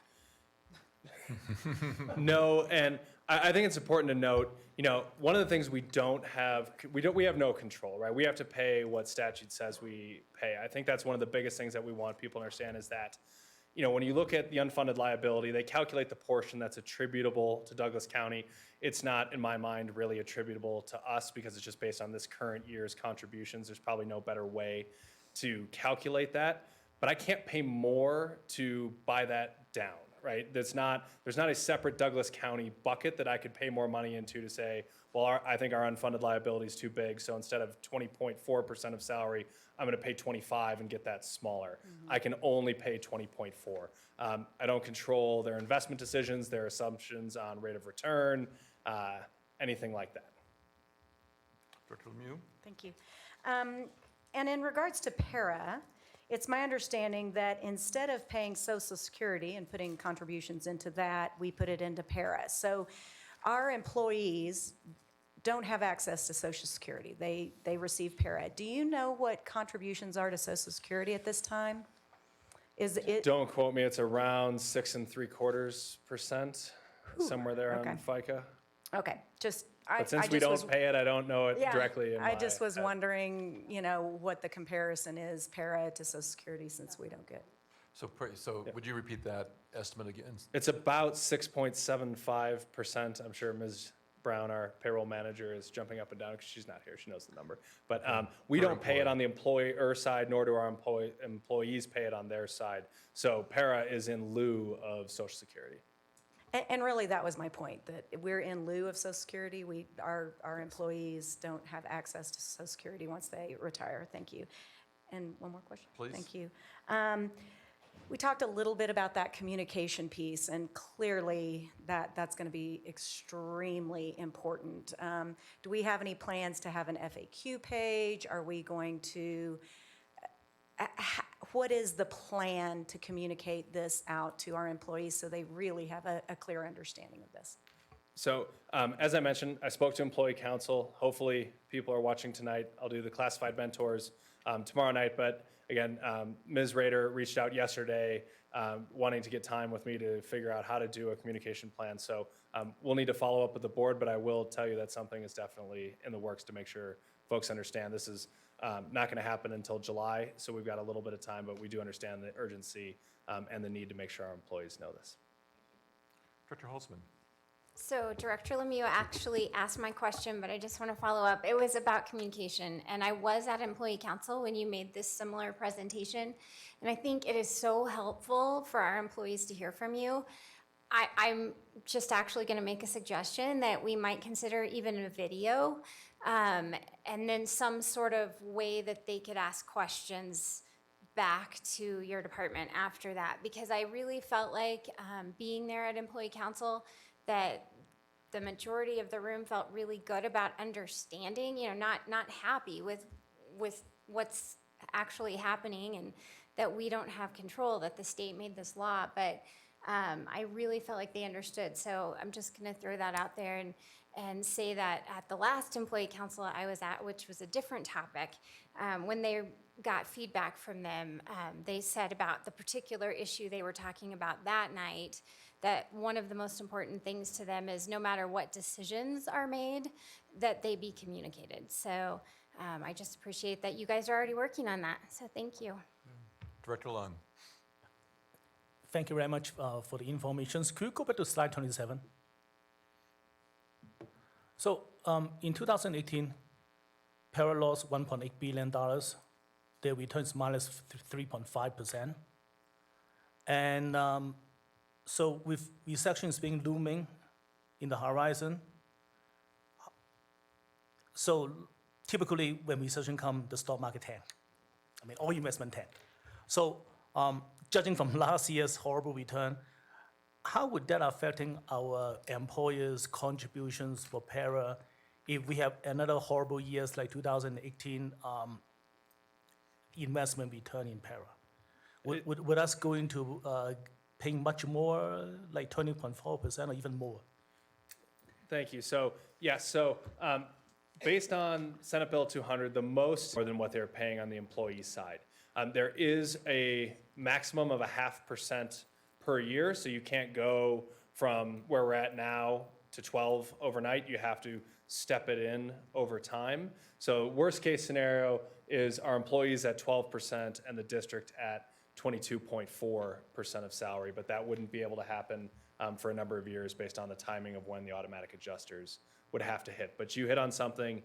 No, and I think it's important to note, one of the things we have no control, right? We have to pay what statute says we pay. I think that's one of the biggest things that we want people to understand is that, when you look at the unfunded liability, they calculate the portion that's attributable to Douglas County. It's not, in my mind, really attributable to us because it's just based on this current year's contributions. There's probably no better way to calculate that. But I can't pay more to buy that down, right? There's not a separate Douglas County bucket that I could pay more money into to say, well, I think our unfunded liability is too big, so instead of 20.4% of salary, I'm going to pay 25 and get that smaller. I can only pay 20.4. I don't control their investment decisions, their assumptions on rate of return, anything like that. Director Lemieux? Thank you. And in regards to para, it's my understanding that instead of paying Social Security and putting contributions into that, we put it into para. So our employees don't have access to Social Security. They receive para. Do you know what contributions are to Social Security at this time? Is it? Don't quote me, it's around 6.75%, somewhere there on FICA. Okay, But since we don't pay it, I don't know it directly. I just was wondering, what the comparison is, para to Social Security, since we don't get. So would you repeat that estimate again? It's about 6.75%. I'm sure Ms. Brown, our payroll manager, is jumping up and down because she's not here. She knows the number. But we don't pay it on the employer side, nor do our employees pay it on their side. So para is in lieu of Social Security. And really, that was my point, that we're in lieu of Social Security. Our employees don't have access to Social Security once they retire. Thank you. And one more question? Please. Thank you. We talked a little bit about that communication piece, and clearly that's going to be extremely important. Do we have any plans to have an FAQ page? Are we going to, what is the plan to communicate this out to our employees so they really have a clear understanding of this? So as I mentioned, I spoke to employee council. Hopefully people are watching tonight. I'll do the classified mentors tomorrow night, but again, Ms. Rader reached out yesterday wanting to get time with me to figure out how to do a communication plan. So we'll need to follow up with the board, but I will tell you that something is definitely in the works to make sure folks understand this is not going to happen until July. So we've got a little bit of time, but we do understand the urgency and the need to make sure our employees know this. Director Holtzman. So Director Lemieux actually asked my question, but I just want to follow up. It was about communication, and I was at Employee Council when you made this similar presentation, and I think it is so helpful for our employees to hear from you. I'm just actually going to make a suggestion that we might consider even a video, and then some sort of way that they could ask questions back to your department after that, because I really felt like being there at employee council that the majority of the room felt really good about understanding, not happy with what's actually happening and that we don't have control, that the state made this law, but I really felt like they understood. So I'm just gonna throw that out there and say that at the last employee council I was at, which was a different topic, when they got feedback from them, they said about the particular issue they were talking about that night, that one of the most important things to them is no matter what decisions are made, that they be communicated. So I just appreciate that you guys are already working on that. So thank you. Director Lung. Thank you very much for the information. Could you go back to slide 27? So in 2018, Para lost $1.8 billion. Their return is minus 3.5%. And so with recessions being looming in the horizon, so typically when recession comes, the stock market tank. I mean, all investment tank. So judging from last year's horrible return, how would that affecting our employers' contributions for Para if we have another horrible years like 2018 investment return in Para? Would us going to paying much more, like 20.4% or even more? Thank you. So, yes, so based on Senate Bill 200, the most more than what they're paying on the employee side. There is a maximum of 0.5% per year, so you can't go from where we're at now to 12 overnight. You have to step it in over time. So worst case scenario is our employees at 12% and the district at 22.4% of salary, but that wouldn't be able to happen for a number of years based on the timing of when the automatic adjusters would have to hit. But you hit on something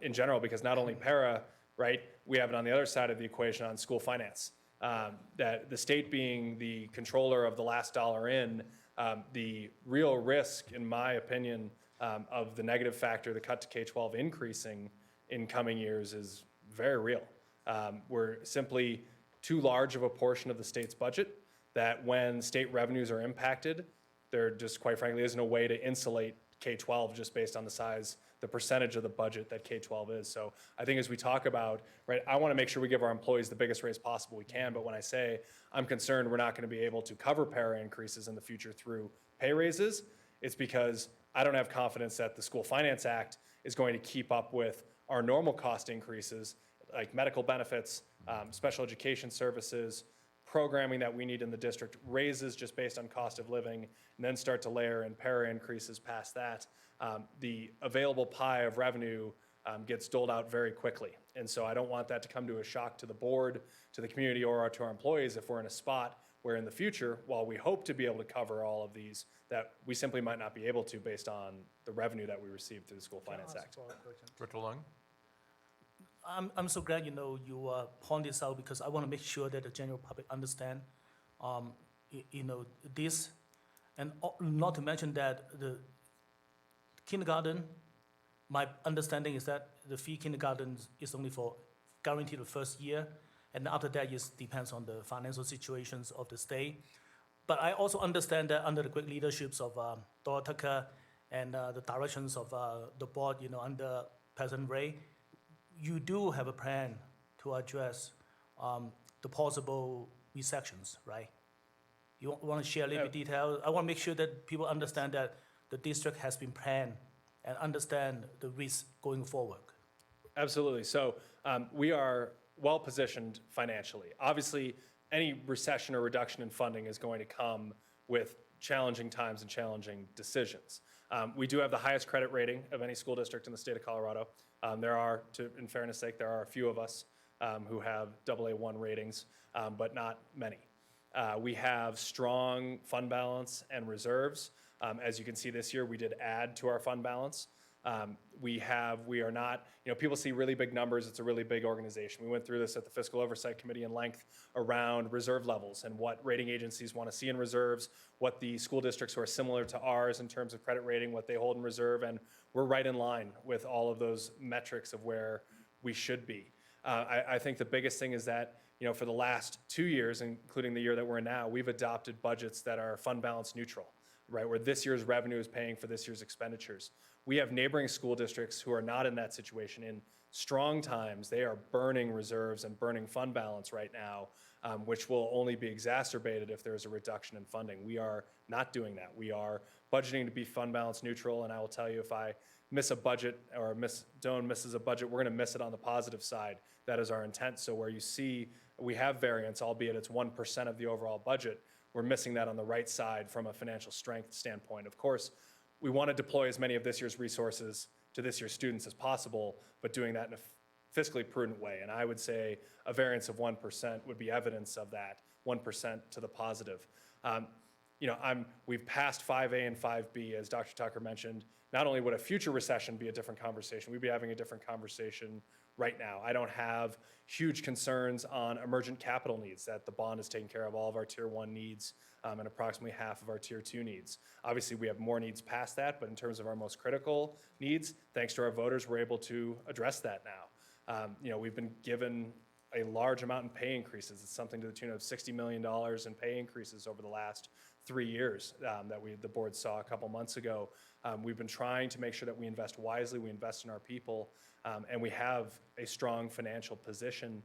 in general, because not only Para, right, we have it on the other side of the equation on school finance. That the state being the controller of the last dollar in, the real risk, in my opinion, of the negative factor, the cut to K-12 increasing in coming years is very real. We're simply too large of a portion of the state's budget that when state revenues are impacted, there just quite frankly isn't a way to insulate K-12 just based on the size, the percentage of the budget that K-12 is. So I think as we talk about, right, I want to make sure we give our employees the biggest raise possible we can, but when I say I'm concerned we're not going to be able to cover Para increases in the future through pay raises, it's because I don't have confidence that the School Finance Act is going to keep up with our normal cost increases, like medical benefits, special education services, programming that we need in the district, raises just based on cost of living, and then start to layer in Para increases past that. The available pie of revenue gets doled out very quickly. And so I don't want that to come to a shock to the board, to the community, or to our employees if we're in a spot where in the future, while we hope to be able to cover all of these, that we simply might not be able to based on the revenue that we receive through the School Finance Act. Director Lung. I'm so glad you point this out, because I want to make sure that the general public understand, this, and not to mention that the kindergarten, my understanding is that the free kindergarten is only for guaranteed the first year, and after that it depends on the financial situations of the state. But I also understand that under the great leaderships of Dora Tucker and the directions of the board, under President Ray, you do have a plan to address the possible resections, right? You want to share a little bit detail? I want to make sure that people understand that the district has been planned and understand the risk going forward. Absolutely. So we are well positioned financially. Obviously, any recession or reduction in funding is going to come with challenging times and challenging decisions. We do have the highest credit rating of any school district in the state of Colorado. There are, in fairness sake, there are a few of us who have AA1 ratings, but not many. We have strong fund balance and reserves. As you can see this year, we did add to our fund balance. We are not, people see really big numbers, it's a really big organization. We went through this at the Fiscal Oversight Committee in length around reserve levels and what rating agencies want to see in reserves, what the school districts who are similar to ours in terms of credit rating, what they hold in reserve, and we're right in line with all of those metrics of where we should be. I think the biggest thing is that, for the last 2 years, including the year that we're in now, we've adopted budgets that are fund balance neutral, right? Where this year's revenue is paying for this year's expenditures. We have neighboring school districts who are not in that situation. In strong times, they are burning reserves and burning fund balance right now, which will only be exacerbated if there's a reduction in funding. We are not doing that. We are budgeting to be fund balance neutral, and I will tell you, if I miss a budget or Doan misses a budget, we're gonna miss it on the positive side. That is our intent. So where you see we have variance, albeit it's 1% of the overall budget, we're missing that on the right side from a financial strength standpoint. Of course, we want to deploy as many of this year's resources to this year's students as possible, but doing that in a fiscally prudent way. And I would say a variance of 1% would be evidence of that, 1% to the positive. We've passed 5A and 5B, as Dr. Tucker mentioned. Not only would a future recession be a different conversation, we'd be having a different conversation right now. I don't have huge concerns on emergent capital needs, that the bond is taking care of all of our Tier 1 needs and approximately half of our Tier 2 needs. Obviously, we have more needs past that, but in terms of our most critical needs, thanks to our voters, we're able to address that now. We've been given a large amount in pay increases. It's something to the tune of $60 million in pay increases over the last 3 years that the board saw a couple months ago. We've been trying to make sure that we invest wisely, we invest in our people, and we have a strong financial position.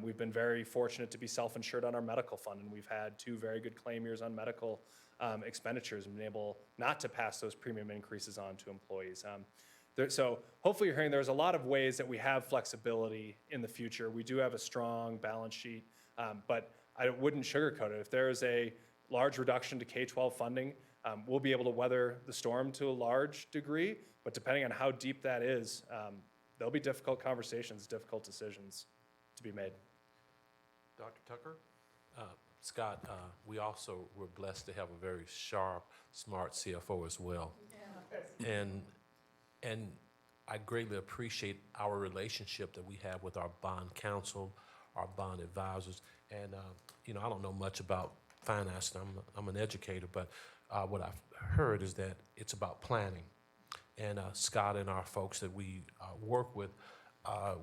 We've been very fortunate to be self-insured on our medical fund, and we've had 2 very good claim years on medical expenditures and been able not to pass those premium increases on to employees. So hopefully you're hearing there's a lot of ways that we have flexibility in the future. We do have a strong balance sheet, but I wouldn't sugarcoat it. If there is a large reduction to K-12 funding, we'll be able to weather the storm to a large degree, but depending on how deep that is, there'll be difficult conversations, difficult decisions to be made. Dr. Tucker? Scott, we also were blessed to have a very sharp, smart CFO as well. Yeah. And I greatly appreciate our relationship that we have with our bond counsel, our bond advisors. And, I don't know much about finance. I'm an educator, but what I've heard is that it's about planning. And Scott and our folks that we work with,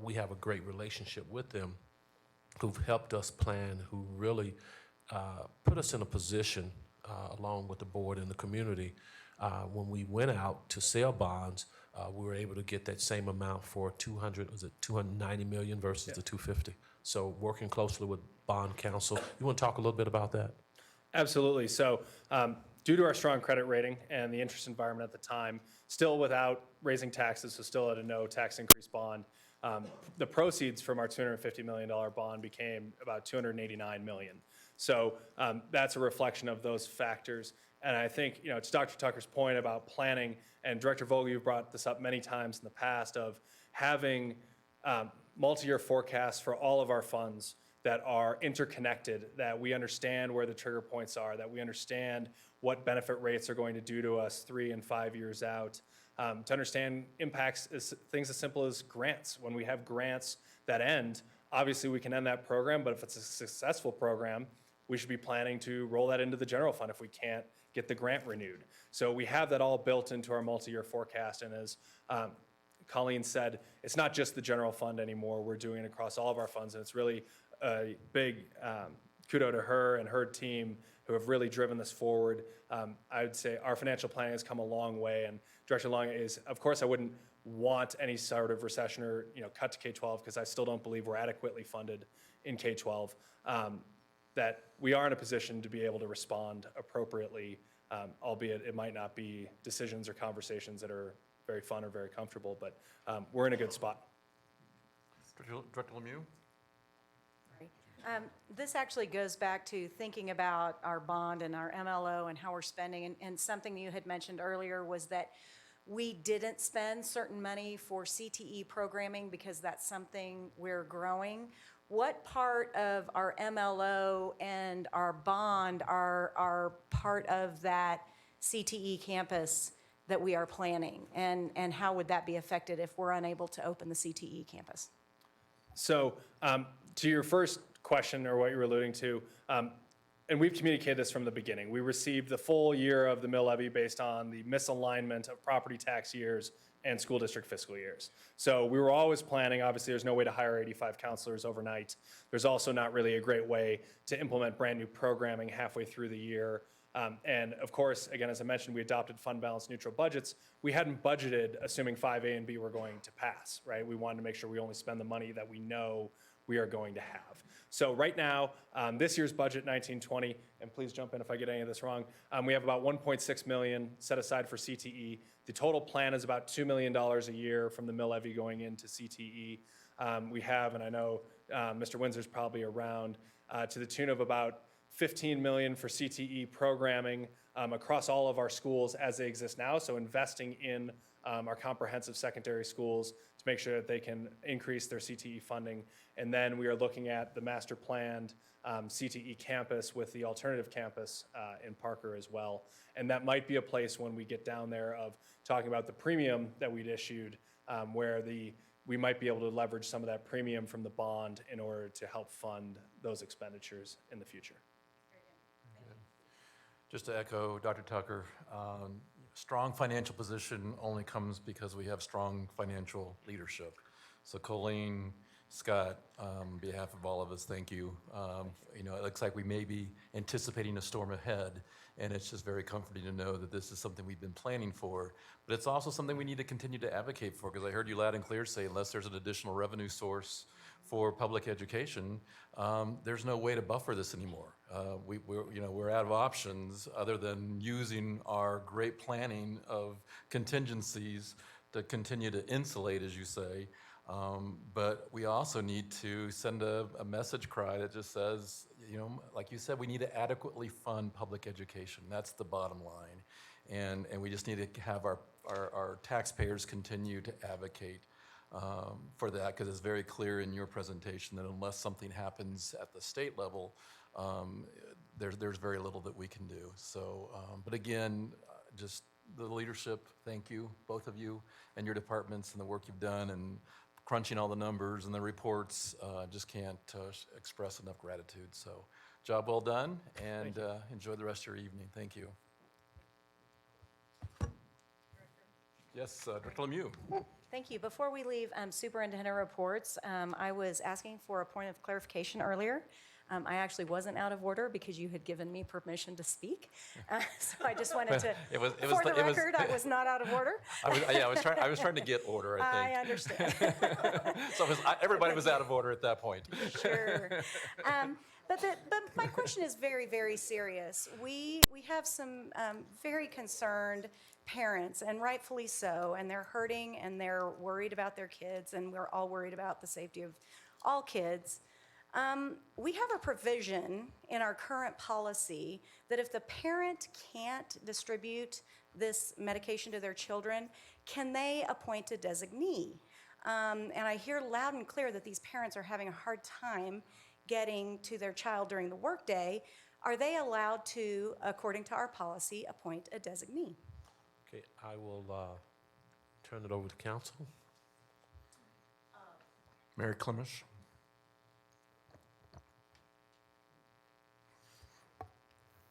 we have a great relationship with them who've helped us plan, who really put us in a position, along with the board and the community, when we went out to sell bonds, we were able to get that same amount for 290 million versus the 250. So working closely with bond counsel. You want to talk a little bit about that? Absolutely. So due to our strong credit rating and the interest environment at the time, still without raising taxes, so still at a no tax increase bond, the proceeds from our $250 million bond became about $289 million. So that's a reflection of those factors. And I think, it's Dr. Tucker's point about planning, and Director Vogel, you've brought this up many times in the past, of having multi-year forecasts for all of our funds that are interconnected, that we understand where the trigger points are, that we understand what benefit rates are going to do to us 3 and 5 years out, to understand impacts, things as simple as grants. When we have grants that end, obviously we can end that program, but if it's a successful program, we should be planning to roll that into the general fund if we can't get the grant renewed. So we have that all built into our multi-year forecast, and as Colleen said, it's not just the general fund anymore. We're doing it across all of our funds, and it's really a big kudo to her and her team who have really driven this forward. I would say our financial planning has come a long way, and Director Long is, of course, I wouldn't want any sort of recession or cut to K-12 because I still don't believe we're adequately funded in K-12. That we are in a position to be able to respond appropriately, albeit it might not be decisions or conversations that are very fun or very comfortable, but we're in a good spot. Director Lemieux? This actually goes back to thinking about our bond and our MLO and how we're spending. And something you had mentioned earlier was that we didn't spend certain money for CTE programming because that's something we're growing. What part of our MLO and our bond are part of that CTE campus that we are planning? And how would that be affected if we're unable to open the CTE campus? So to your first question, or what you were alluding to, and we've communicated this from the beginning. We received the full year of the mill levy based on the misalignment of property tax years and school district fiscal years. So we were always planning, obviously there's no way to hire 85 counselors overnight. There's also not really a great way to implement brand new programming halfway through the year. And of course, again, as I mentioned, we adopted fund balance neutral budgets. We hadn't budgeted assuming 5A and B were going to pass, right? We wanted to make sure we only spend the money that we know we are going to have. So right now, this year's budget, 1920, and please jump in if I get any of this wrong, we have about 1.6 million set aside for CTE. The total plan is about $2 million a year from the mill levy going into CTE. We have, and I know Mr. Windsor's probably around, to the tune of about 15 million for CTE programming across all of our schools as they exist now. So investing in our comprehensive secondary schools to make sure that they can increase their CTE funding. And then we are looking at the master planned CTE campus with the alternative campus in Parker as well. And that might be a place when we get down there of talking about the premium that we'd issued where we might be able to leverage some of that premium from the bond in order to help fund those expenditures in the future. Just to echo Dr. Tucker, strong financial position only comes because we have strong financial leadership. So Colleen, Scott, on behalf of all of us, thank you. You know, it looks like we may be anticipating a storm ahead, and it's just very comforting to know that this is something we've been planning for. But it's also something we need to continue to advocate for, because I heard you loud and clear say unless there's an additional revenue source for public education, there's no way to buffer this anymore. We're out of options other than using our great planning of contingencies to continue to insulate, as you say. But we also need to send a message cry that just says, you know, like you said, we need to adequately fund public education. That's the bottom line. And we just need to have our taxpayers continue to advocate for that, because it's very clear in your presentation that unless something happens at the state level, there's very little that we can do. So, but again, just the leadership, thank you, both of you and your departments, and the work you've done, and crunching all the numbers and the reports. Just can't express enough gratitude. So job well done, and enjoy the rest of your evening. Thank you. Yes, Dr. Lemieux. Thank you. Before we leave superintendent reports, I was asking for a point of clarification earlier. I actually wasn't out of order because you had given me permission to speak. So I just wanted to, for the record, I was not out of order. I was trying to get order, I think. I understand. So everybody was out of order at that point. Sure. But my question is very, very serious. We have some very concerned parents, and rightfully so, and they're hurting and they're worried about their kids, and we're all worried about the safety of all kids. We have a provision in our current policy that if the parent can't distribute this medication to their children, can they appoint a designee? And I hear loud and clear that these parents are having a hard time getting to their child during the workday. Are they allowed to, according to our policy, appoint a designee? Okay, I will turn it over to council. Mary Clemish.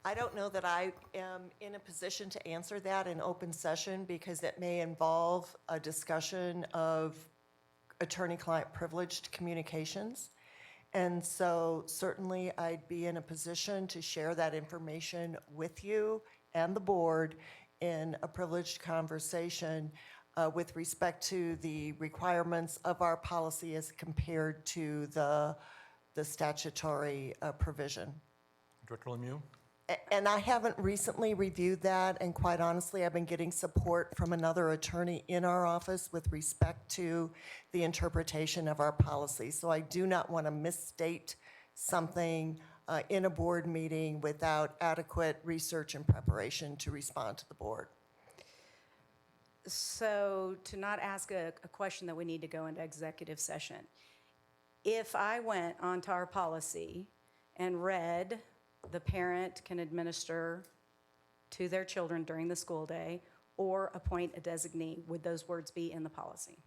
I don't know that I am in a position to answer that in open session, because it may involve a discussion of attorney-client privileged communications. And so certainly I'd be in a position to share that information with you and the board in a privileged conversation with respect to the requirements of our policy as compared to the statutory provision. Director Lemieux? And I haven't recently reviewed that, and quite honestly, I've been getting support from another attorney in our office with respect to the interpretation of our policy. So I do not want to misstate something in a board meeting without adequate research and preparation to respond to the board. So to not ask a question that we need to go into executive session, if I went onto our policy and read the parent can administer to their children during the school day, or appoint a designee. Would those words be in the policy?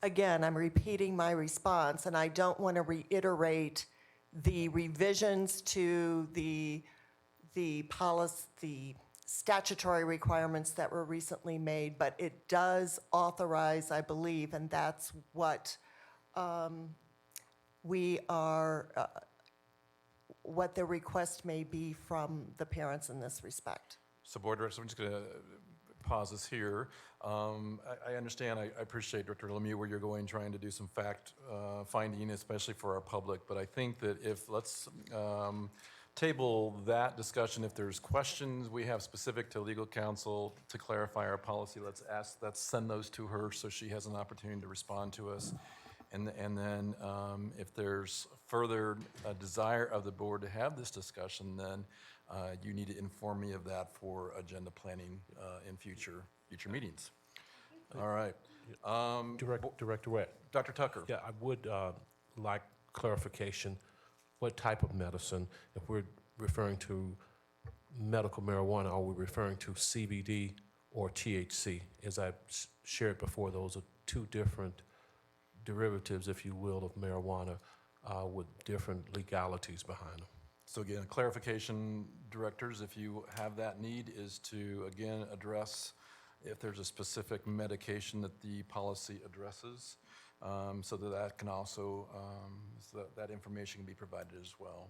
Again, I'm repeating my response, and I don't want to reiterate the revisions to the policy, the statutory requirements that were recently made, but it does authorize, I believe, and that's what we are, what the request may be from the parents in this respect. So Board Director, I'm just going to pause this here. I understand, I appreciate Director Lemieux where you're going, trying to do some fact finding, especially for our public, but I think that if, let's table that discussion. If there's questions we have specific to legal counsel to clarify our policy, let's send those to her so she has an opportunity to respond to us. And then if there's further desire of the board to have this discussion, then you need to inform me of that for agenda planning in future meetings. All right. Director Wett. Dr. Tucker. Yeah, I would like clarification. What type of medicine? If we're referring to medical marijuana, are we referring to CBD or THC? As I shared before, those are two different derivatives, if you will, of marijuana with different legalities behind them. So again, clarification, directors, if you have that need, is to, again, address if there's a specific medication that the policy addresses, so that can also, so that information can be provided as well.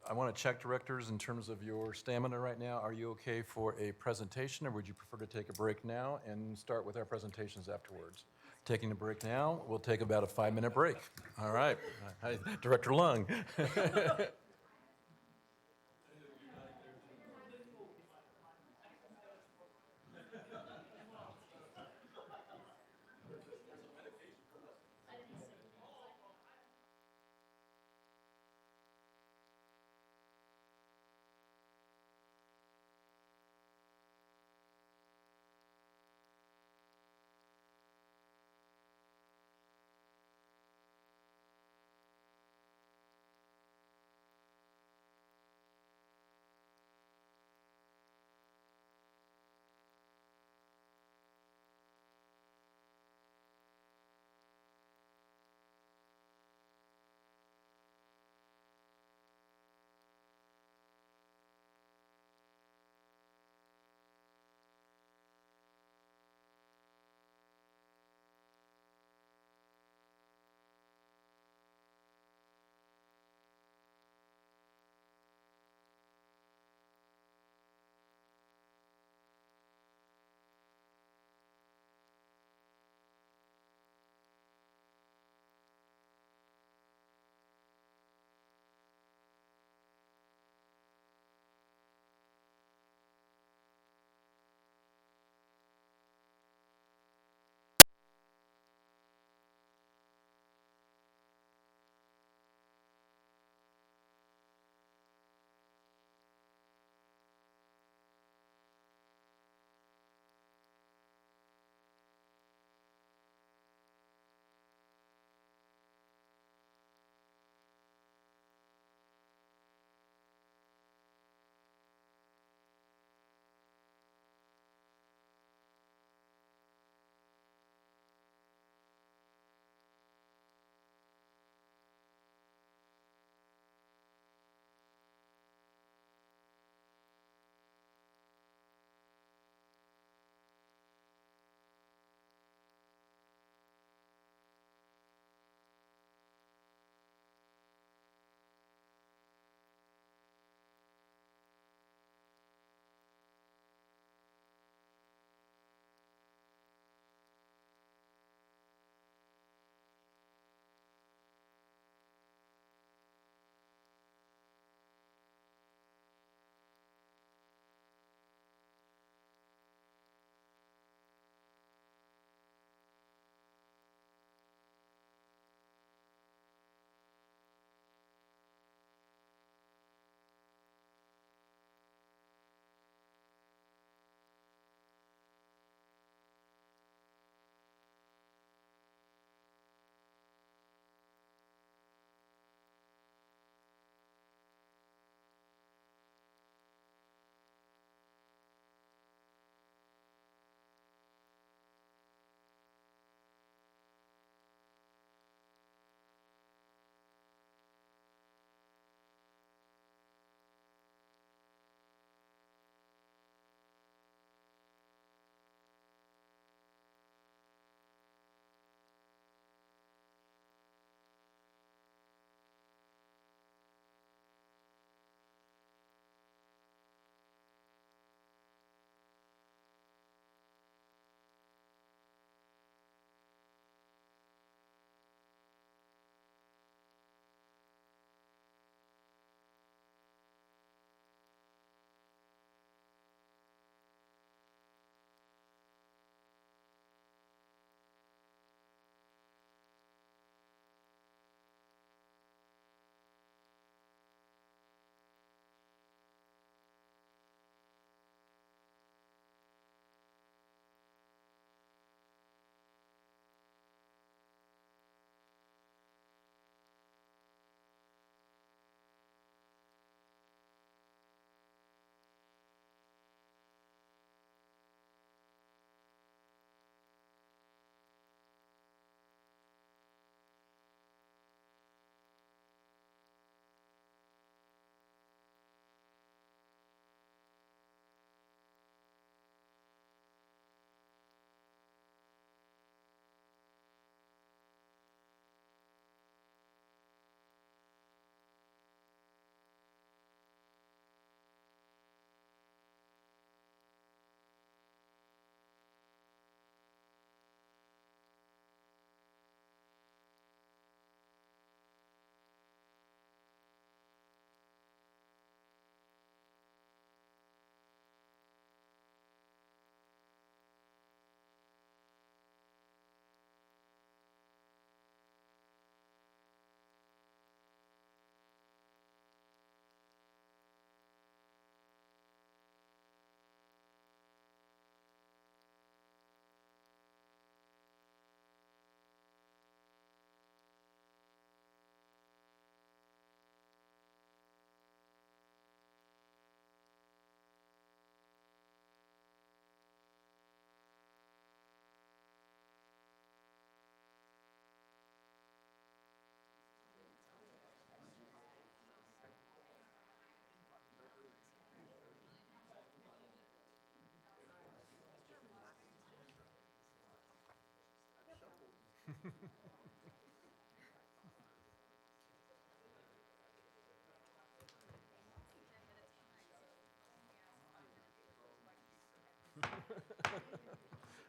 I want to check, directors, in terms of your stamina right now. Are you okay for a presentation, or would you prefer to take a break now and start with our presentations afterwards? Taking a break now. We'll take about a 5-minute break. All right. Hi, Director Lung.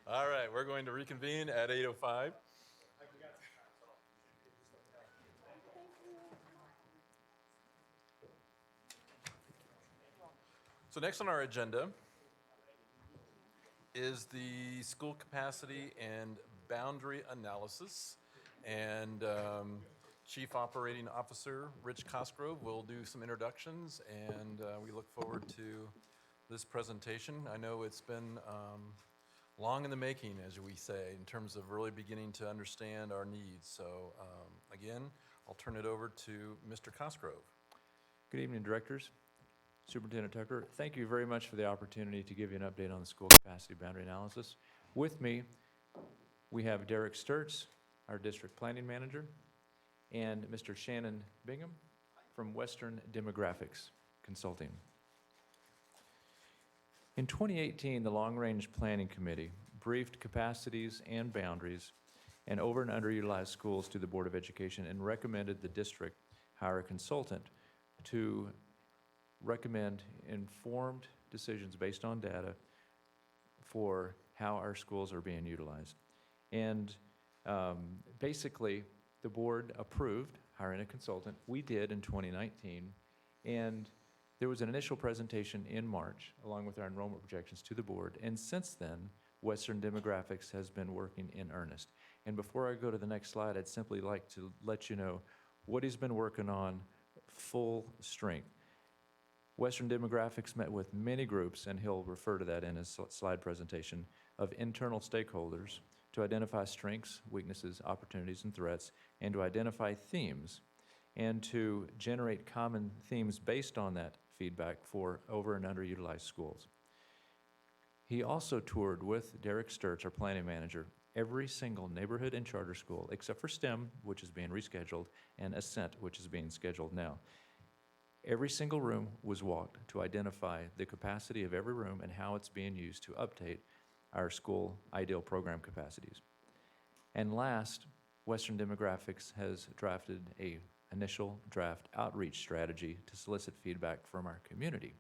All right, we're going to reconvene at 8:05. So next on our agenda is the school capacity and boundary analysis. And Chief Operating Officer Rich Cosgrove will do some introductions, and we look forward to this presentation. I know it's been long in the making, as we say, in terms of really beginning to understand our needs. So again, I'll turn it over to Mr. Cosgrove. Good evening, directors. Superintendent Tucker, thank you very much for the opportunity to give you an update on the school capacity boundary analysis. With me, we have Derek Sturts, our district planning manager, and Mr. Shannon Bingham from Western Demographics Consulting. In 2018, the Long Range Planning Committee briefed capacities and boundaries and over and underutilized schools to the Board of Education and recommended the district hire a consultant to recommend informed decisions based on data for how our schools are being utilized. And basically, the board approved hiring a consultant. We did in 2019, and there was an initial presentation in March, along with our enrollment projections to the board, and since then, Western Demographics has been working in earnest. And before I go to the next slide, I'd simply like to let you know what he's been working on full strength. Western Demographics met with many groups, and he'll refer to that in his slide presentation, of internal stakeholders to identify strengths, weaknesses, opportunities, and threats, and to identify themes, and to generate common themes based on that feedback for over and underutilized schools. He also toured with Derek Sturts, our planning manager, every single neighborhood and charter school, except for STEM, which is being rescheduled, and Ascent, which is being scheduled now. Every single room was walked to identify the capacity of every room and how it's being used to update our school ideal program capacities. And last, Western Demographics has drafted an initial draft outreach strategy to solicit feedback from our community.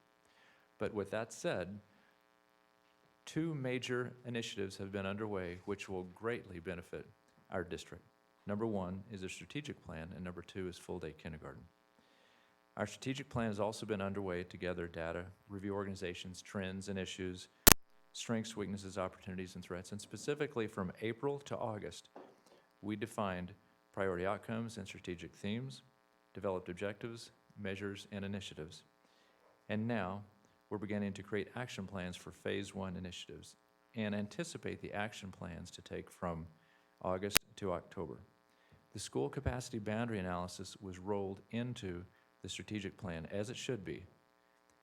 But with that said, two major initiatives have been underway which will greatly benefit our district. Number one is a strategic plan, and number two is full-day kindergarten. Our strategic plan has also been underway to gather data, review organizations, trends and issues, strengths, weaknesses, opportunities, and threats. And specifically from April to August, we defined priority outcomes and strategic themes, developed objectives, measures, and initiatives. And now we're beginning to create action plans for phase one initiatives and anticipate the action plans to take from August to October. The school capacity boundary analysis was rolled into the strategic plan as it should be.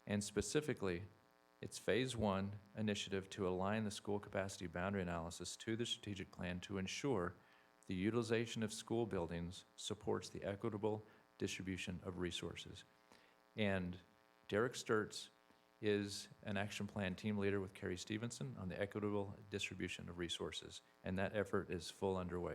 And specifically, it's phase one initiative to align the school capacity boundary analysis to the strategic plan to ensure the utilization of school buildings supports the equitable distribution of resources. And Derek Sturts is an action plan team leader with Carrie Stevenson on the equitable distribution of resources, and that effort is full underway.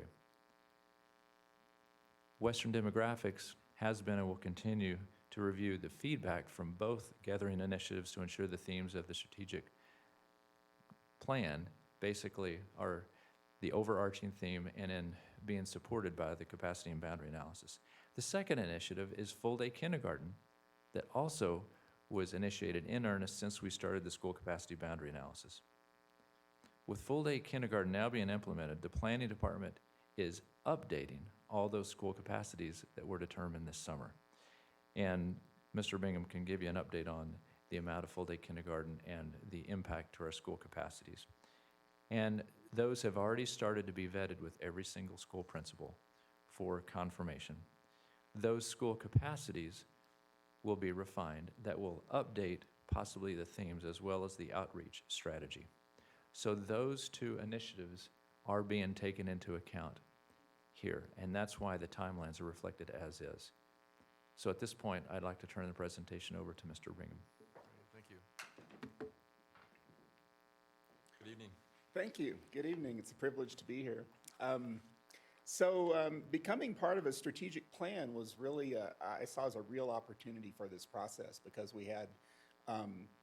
Western Demographics has been and will continue to review the feedback from both gathering initiatives to ensure the themes of the strategic plan basically are the overarching theme and in being supported by the capacity and boundary analysis. The second initiative is full-day kindergarten that also was initiated in earnest since we started the school capacity boundary analysis. With full-day kindergarten now being implemented, the planning department is updating all those school capacities that were determined this summer. And Mr. Bingham can give you an update on the amount of full-day kindergarten and the impact to our school capacities. And those have already started to be vetted with every single school principal for confirmation. Those school capacities will be refined that will update possibly the themes as well as the outreach strategy. So those two initiatives are being taken into account here, and that's why the timelines are reflected as is. So at this point, I'd like to turn the presentation over to Mr. Bingham. Thank you. Good evening. Thank you. Good evening. It's a privilege to be here. So becoming part of a strategic plan was really, I saw as a real opportunity for this process because we had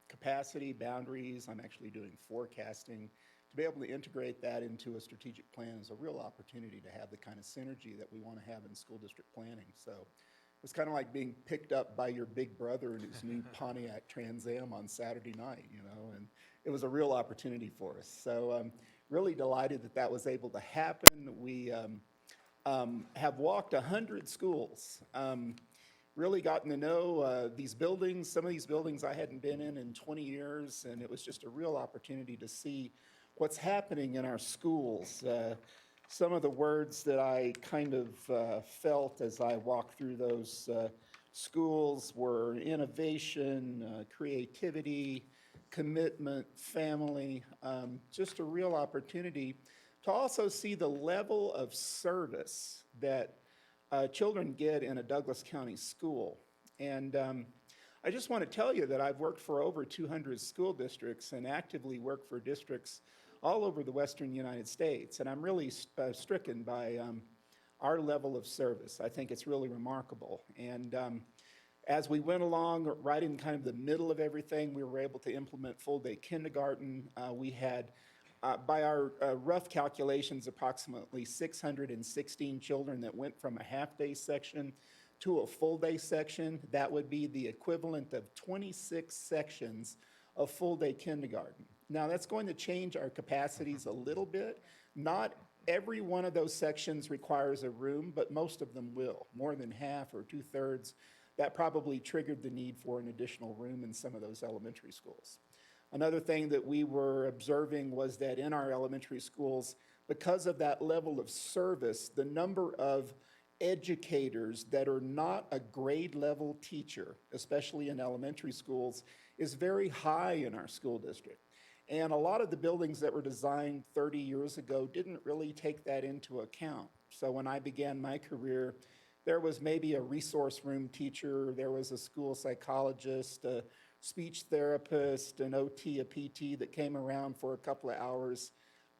capacity, boundaries. I'm actually doing forecasting. To be able to integrate that into a strategic plan is a real opportunity to have the kind of synergy that we want to have in school district planning. So it's kind of like being picked up by your big brother in his new Pontiac Trans Am on Saturday night, you know, and it was a real opportunity for us. So I'm really delighted that that was able to happen. We have walked 100 schools, really gotten to know these buildings. Some of these buildings I hadn't been in 20 years, and it was just a real opportunity to see what's happening in our schools. Some of the words that I kind of felt as I walked through those schools were innovation, creativity, commitment, family, just a real opportunity to also see the level of service that children get in a Douglas County school. And I just want to tell you that I've worked for over 200 school districts and actively work for districts all over the western United States. And I'm really stricken by our level of service. I think it's really remarkable. And as we went along, right in kind of the middle of everything, we were able to implement full-day kindergarten. We had, by our rough calculations, approximately 616 children that went from a half-day section to a full-day section. That would be the equivalent of 26 sections of full-day kindergarten. Now, that's going to change our capacities a little bit. Not every one of those sections requires a room, but most of them will. More than half or 2/3. That probably triggered the need for an additional room in some of those elementary schools. Another thing that we were observing was that in our elementary schools, because of that level of service, the number of educators that are not a grade level teacher, especially in elementary schools, is very high in our school district. And a lot of the buildings that were designed 30 years ago didn't really take that into account. So when I began my career, there was maybe a resource room teacher, there was a school psychologist, a speech therapist, an OT, a PT that came around for a couple of hours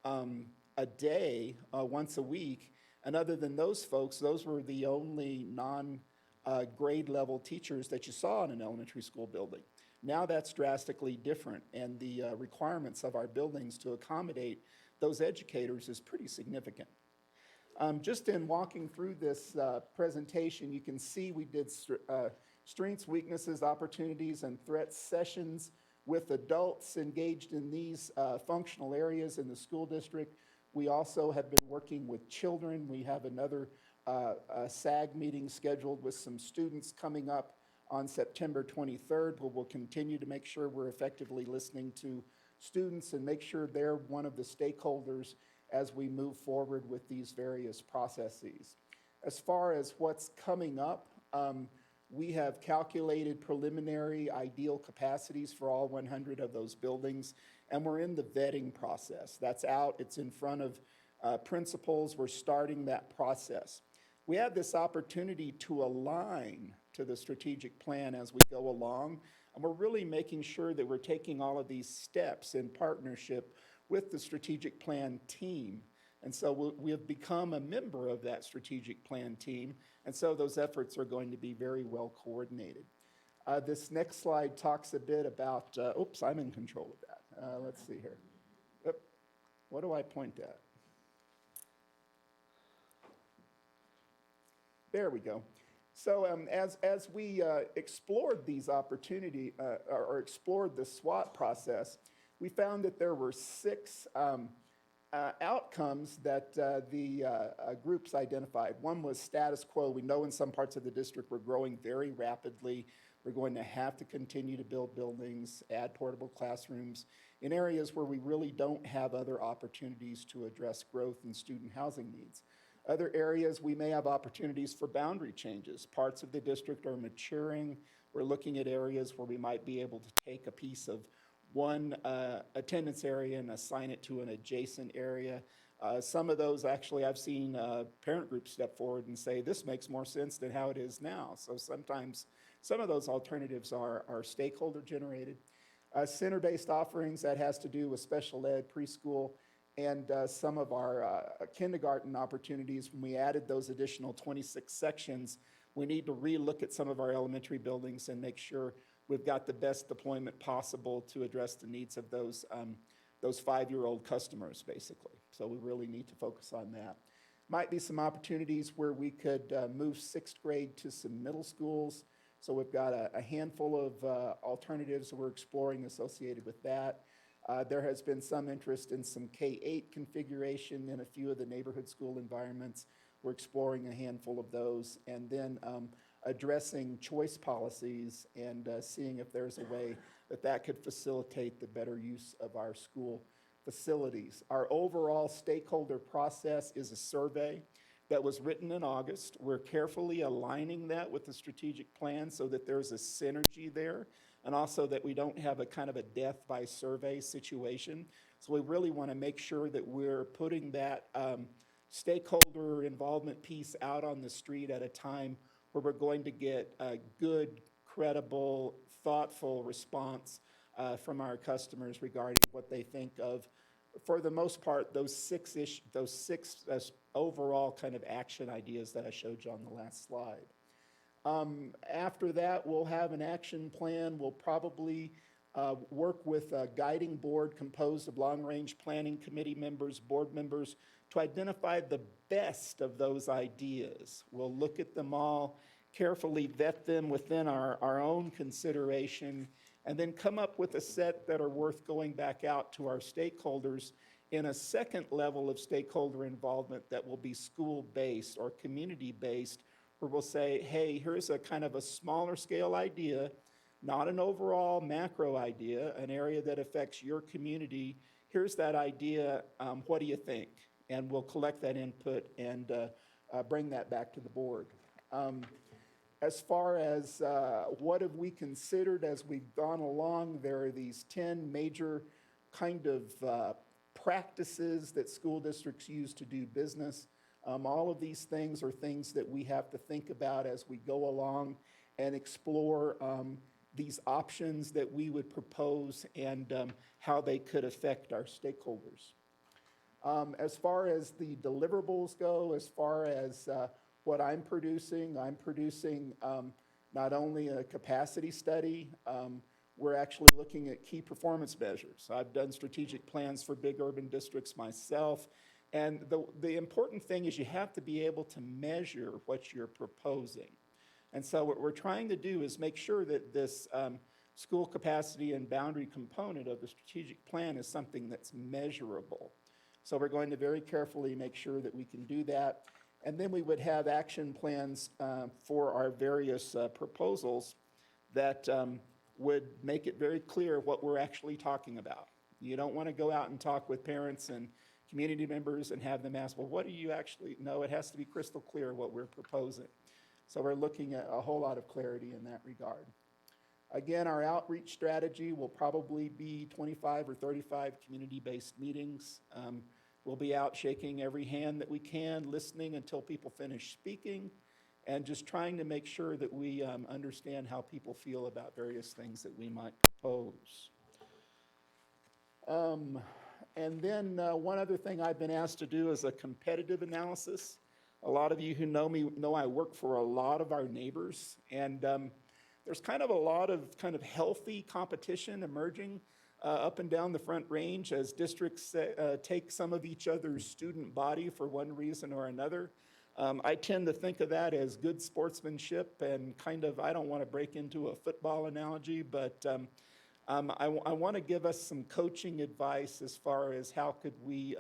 a day, once a week. And other than those folks, those were the only non-grade level teachers that you saw in an elementary school building. Now that's drastically different, and the requirements of our buildings to accommodate those educators is pretty significant. Just in walking through this presentation, you can see we did strengths, weaknesses, opportunities, and threats sessions with adults engaged in these functional areas in the school district. We also have been working with children. We have another SAG meeting scheduled with some students coming up on September 23rd, where we'll continue to make sure we're effectively listening to students and make sure they're one of the stakeholders as we move forward with these various processes. As far as what's coming up, we have calculated preliminary ideal capacities for all 100 of those buildings, and we're in the vetting process. That's out, it's in front of principals, we're starting that process. We have this opportunity to align to the strategic plan as we go along, and we're really making sure that we're taking all of these steps in partnership with the strategic plan team. And so we have become a member of that strategic plan team, and so those efforts are going to be very well coordinated. This next slide talks a bit about, oops, I'm in control of that. Let's see here. What do I point at? There we go. So as we explored these opportunities, or explored the SWOT process, we found that there were 6 outcomes that the groups identified. One was status quo. We know in some parts of the district we're growing very rapidly. We're going to have to continue to build buildings, add portable classrooms in areas where we really don't have other opportunities to address growth in student housing needs. Other areas, we may have opportunities for boundary changes. Parts of the district are maturing. We're looking at areas where we might be able to take a piece of one attendance area and assign it to an adjacent area. Some of those, actually, I've seen parent groups step forward and say, this makes more sense than how it is now. So sometimes some of those alternatives are stakeholder generated. Center-based offerings, that has to do with special ed, preschool, and some of our kindergarten opportunities, when we added those additional 26 sections, we need to relook at some of our elementary buildings and make sure we've got the best deployment possible to address the needs of those 5-year-old customers, basically. So we really need to focus on that. Might be some opportunities where we could move 6th grade to some middle schools. So we've got a handful of alternatives that we're exploring associated with that. There has been some interest in some K-8 configuration in a few of the neighborhood school environments. We're exploring a handful of those. And then addressing choice policies and seeing if there's a way that could facilitate the better use of our school facilities. Our overall stakeholder process is a survey that was written in August. We're carefully aligning that with the strategic plan so that there's a synergy there, and also that we don't have a kind of a death by survey situation. So we really want to make sure that we're putting that stakeholder involvement piece out on the street at a time where we're going to get a good, credible, thoughtful response from our customers regarding what they think of, for the most part, those six overall kind of action ideas that I showed you on the last slide. After that, we'll have an action plan. We'll probably work with a guiding board composed of long-range planning committee members, board members, to identify the best of those ideas. We'll look at them all, carefully vet them within our own consideration, and then come up with a set that are worth going back out to our stakeholders in a second level of stakeholder involvement that will be school-based or community-based, where we'll say, hey, here's a kind of a smaller scale idea, not an overall macro idea, an area that affects your community. Here's that idea, what do you think? And we'll collect that input and bring that back to the board. As far as what have we considered as we've gone along, there are these 10 major kind of practices that school districts use to do business. All of these things are things that we have to think about as we go along and explore these options that we would propose and how they could affect our stakeholders. As far as the deliverables go, as far as what I'm producing not only a capacity study, we're actually looking at key performance measures. I've done strategic plans for big urban districts myself, and the important thing is you have to be able to measure what you're proposing. And so what we're trying to do is make sure that this school capacity and boundary component of the strategic plan is something that's measurable. So we're going to very carefully make sure that we can do that. And then we would have action plans for our various proposals that would make it very clear what we're actually talking about. You don't want to go out and talk with parents and community members and have them ask, well, what do you actually know? It has to be crystal clear what we're proposing. So we're looking at a whole lot of clarity in that regard. Again, our outreach strategy will probably be 25 or 35 community-based meetings. We'll be out shaking every hand that we can, listening until people finish speaking, and just trying to make sure that we understand how people feel about various things that we might propose. And then one other thing I've been asked to do is a competitive analysis. A lot of you who know me know I work for a lot of our neighbors, and there's kind of a lot of kind of healthy competition emerging up and down the Front Range as districts take some of each other's student body for one reason or another. I tend to think of that as good sportsmanship and kind of, I don't want to break into a football analogy, but I want to give us some coaching advice as far as how could we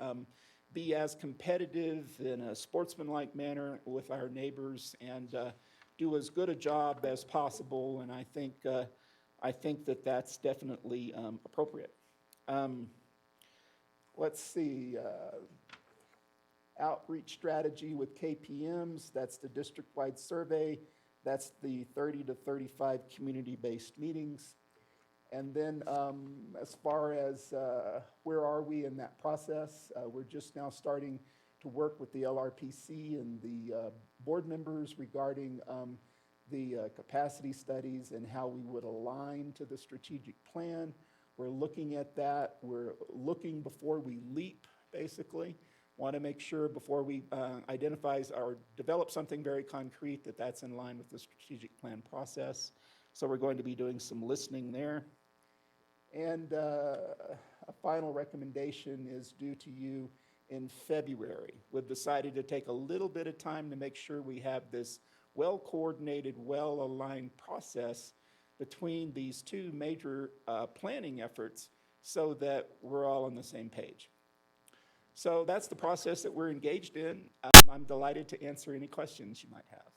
be as competitive in a sportsmanlike manner with our neighbors and do as good a job as possible. And I think that that's definitely appropriate. Let's see. Outreach strategy with KPMs, that's the district-wide survey. That's the 30 to 35 community-based meetings. And then as far as where are we in that process, we're just now starting to work with the LRPC and the board members regarding the capacity studies and how we would align to the strategic plan. We're looking at that. We're looking before we leap basically. Want to make sure before we identify or develop something very concrete that that's in line with the strategic plan process. So we're going to be doing some listening there. And a final recommendation is due to you in February. We've decided to take a little bit of time to make sure we have this well-coordinated, well-aligned process between these two major planning efforts so that we're all on the same page. So that's the process that we're engaged in. I'm delighted to answer any questions you might have.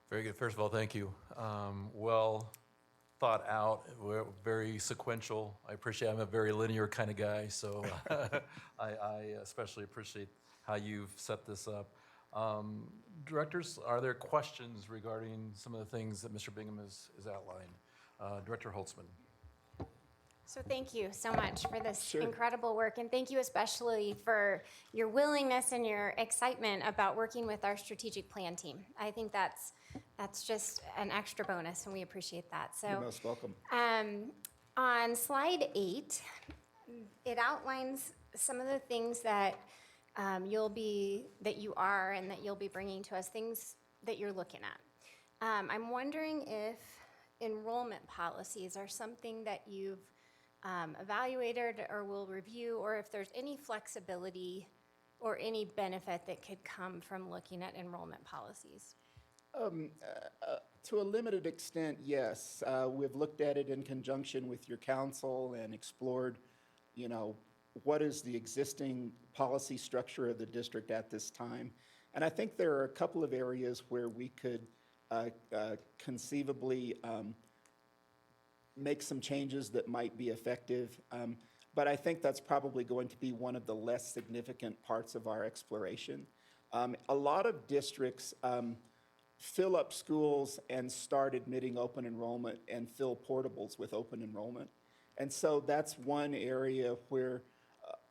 Very good. First of all, thank you. Well thought out, we're very sequential. I appreciate, I'm a very linear kind of guy, so I especially appreciate how you've set this up. Directors, are there questions regarding some of the things that Mr. Bingham has outlined? Director Holtzman. So thank you so much for this incredible work, and thank you especially for your willingness and your excitement about working with our strategic plan team. I think that's just an extra bonus, and we appreciate that. So, you're most welcome. On slide 8, it outlines some of the things that that you are and that you'll be bringing to us, things that you're looking at. I'm wondering if enrollment policies are something that you've evaluated or will review, or if there's any flexibility or any benefit that could come from looking at enrollment policies. To a limited extent, yes. We've looked at it in conjunction with your council and explored, what is the existing policy structure of the district at this time. And I think there are a couple of areas where we could conceivably make some changes that might be effective. But I think that's probably going to be one of the less significant parts of our exploration. A lot of districts fill up schools and start admitting open enrollment and fill portables with open enrollment. And so that's one area where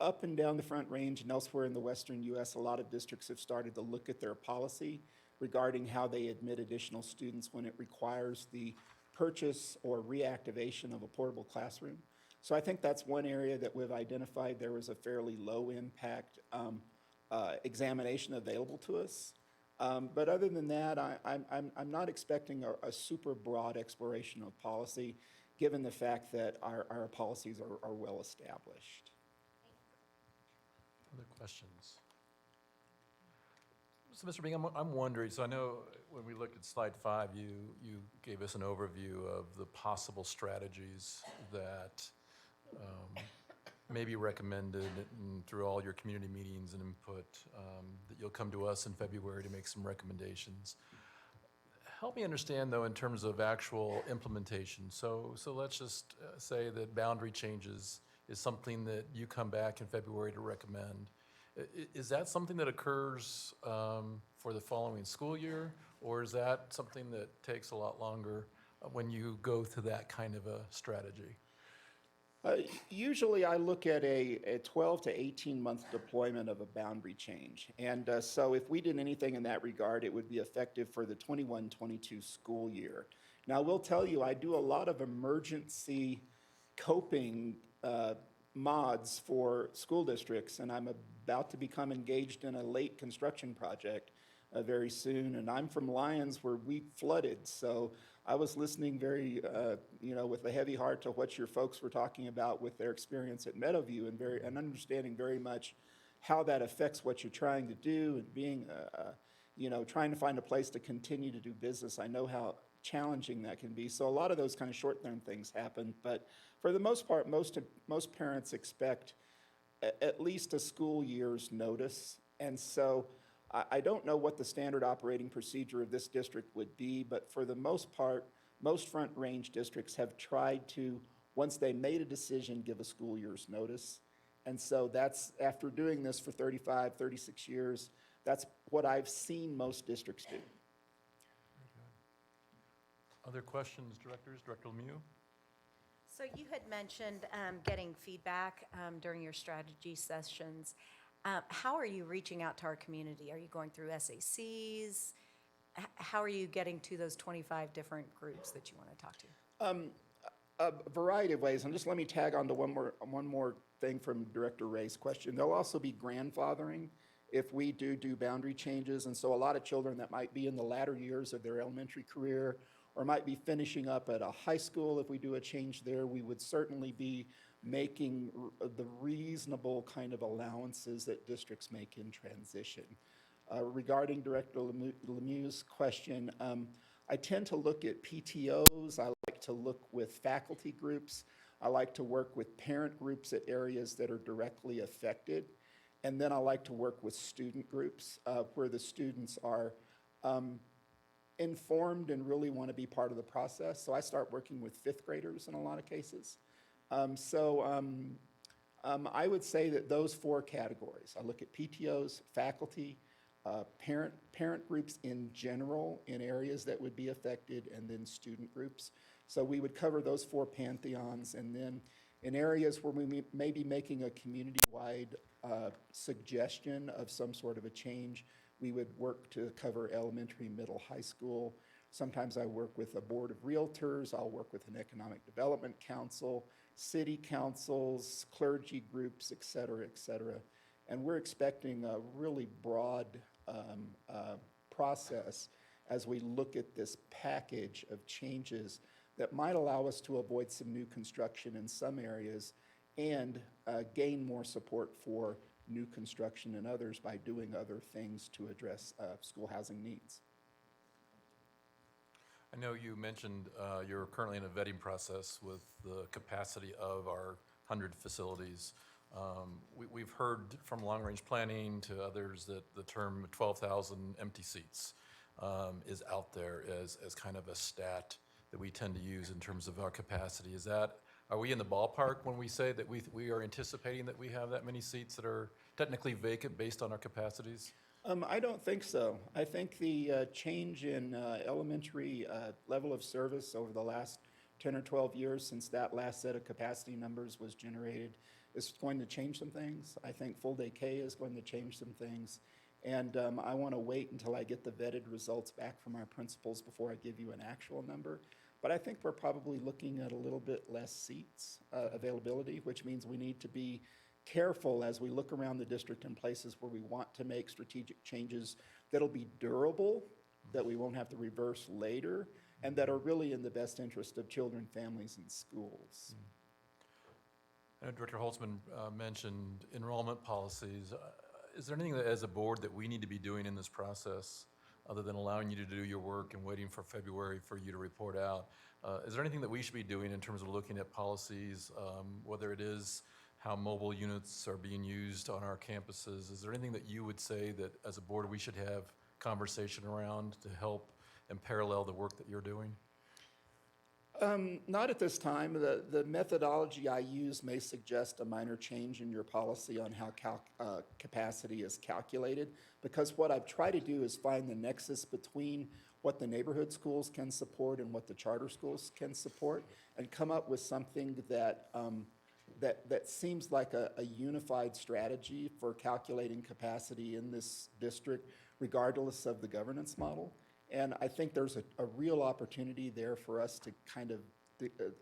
up and down the Front Range and elsewhere in the Western U.S., a lot of districts have started to look at their policy regarding how they admit additional students when it requires the purchase or reactivation of a portable classroom. So I think that's one area that we've identified there was a fairly low impact examination available to us. But other than that, I'm not expecting a super broad exploration of policy, given the fact that our policies are well established. Other questions? So, Mr. Bingham, I'm wondering, so I know when we looked at slide 5, you gave us an overview of the possible strategies that may be recommended through all your community meetings and input, that you'll come to us in February to make some recommendations. Help me understand, though, in terms of actual implementation. So let's just say that boundary changes is something that you come back in February to recommend. Is that something that occurs for the following school year, or is that something that takes a lot longer when you go to that kind of a strategy? Usually I look at a 12 to 18 month deployment of a boundary change. And so if we did anything in that regard, it would be effective for the 21-22 school year. Now, I will tell you, I do a lot of emergency coping mods for school districts, and I'm about to become engaged in a late construction project very soon. And I'm from Lyons, where we flooded, so I was listening very, with a heavy heart to what your folks were talking about with their experience at Meadowview, and understanding very much how that affects what you're trying to do, and being, trying to find a place to continue to do business. I know how challenging that can be. So a lot of those kind of short-term things happen, but for the most part, most parents expect at least a school year's notice. And so I don't know what the standard operating procedure of this district would be, but for the most part, most Front Range districts have tried to, once they made a decision, give a school year's notice. And so that's, after doing this for 35, 36 years, that's what I've seen most districts do. Other questions, directors? Director Lemieux? So you had mentioned getting feedback during your strategy sessions. How are you reaching out to our community? Are you going through SACs? How are you getting to those 25 different groups that you want to talk to? A variety of ways, and just let me tag on to one more thing from Director Ray's question. There'll also be grandfathering if we do boundary changes, and so a lot of children that might be in the latter years of their elementary career or might be finishing up at a high school, if we do a change there, we would certainly be making the reasonable kind of allowances that districts make in transition. Regarding Director Lemieux's question, I tend to look at PTOs. I like to look with faculty groups. I like to work with parent groups at areas that are directly affected. And then I like to work with student groups where the students are informed and really want to be part of the process. So I start working with fifth graders in a lot of cases. I would say that those four categories, I look at PTOs, faculty, parent groups in general in areas that would be affected, and then student groups. So we would cover those four pantheons, and then in areas where we may be making a community-wide suggestion of some sort of a change, we would work to cover elementary, middle, high school. Sometimes I work with a board of realtors, I'll work with an economic development council, city councils, clergy groups, et cetera, et cetera. And we're expecting a really broad process as we look at this package of changes that might allow us to avoid some new construction in some areas and gain more support for new construction in others by doing other things to address school housing needs. I know you mentioned you're currently in a vetting process with the capacity of our 100 facilities. We've heard from long-range planning to others that the term 12,000 empty seats is out there as kind of a stat that we tend to use in terms of our capacity. Are we in the ballpark when we say that we are anticipating that we have that many seats that are technically vacant based on our capacities? I don't think so. I think the change in elementary level of service over the last 10 or 12 years since that last set of capacity numbers was generated is going to change some things. I think full day K is going to change some things. And I want to wait until I get the vetted results back from our principals before I give you an actual number. But I think we're probably looking at a little bit less seats availability, which means we need to be careful as we look around the district in places where we want to make strategic changes that'll be durable, that we won't have to reverse later, and that are really in the best interest of children, families, and schools. I know Director Holtzman mentioned enrollment policies. Is there anything that, as a board, that we need to be doing in this process other than allowing you to do your work and waiting for February for you to report out? Is there anything that we should be doing in terms of looking at policies, whether it is how mobile units are being used on our campuses? Is there anything that you would say that as a board we should have conversation around to help and parallel the work that you're doing? Not at this time. The methodology I use may suggest a minor change in your policy on how capacity is calculated, because what I've tried to do is find the nexus between what the neighborhood schools can support and what the charter schools can support, and come up with something that that seems like a unified strategy for calculating capacity in this district, regardless of the governance model. And I think there's a real opportunity there for us to kind of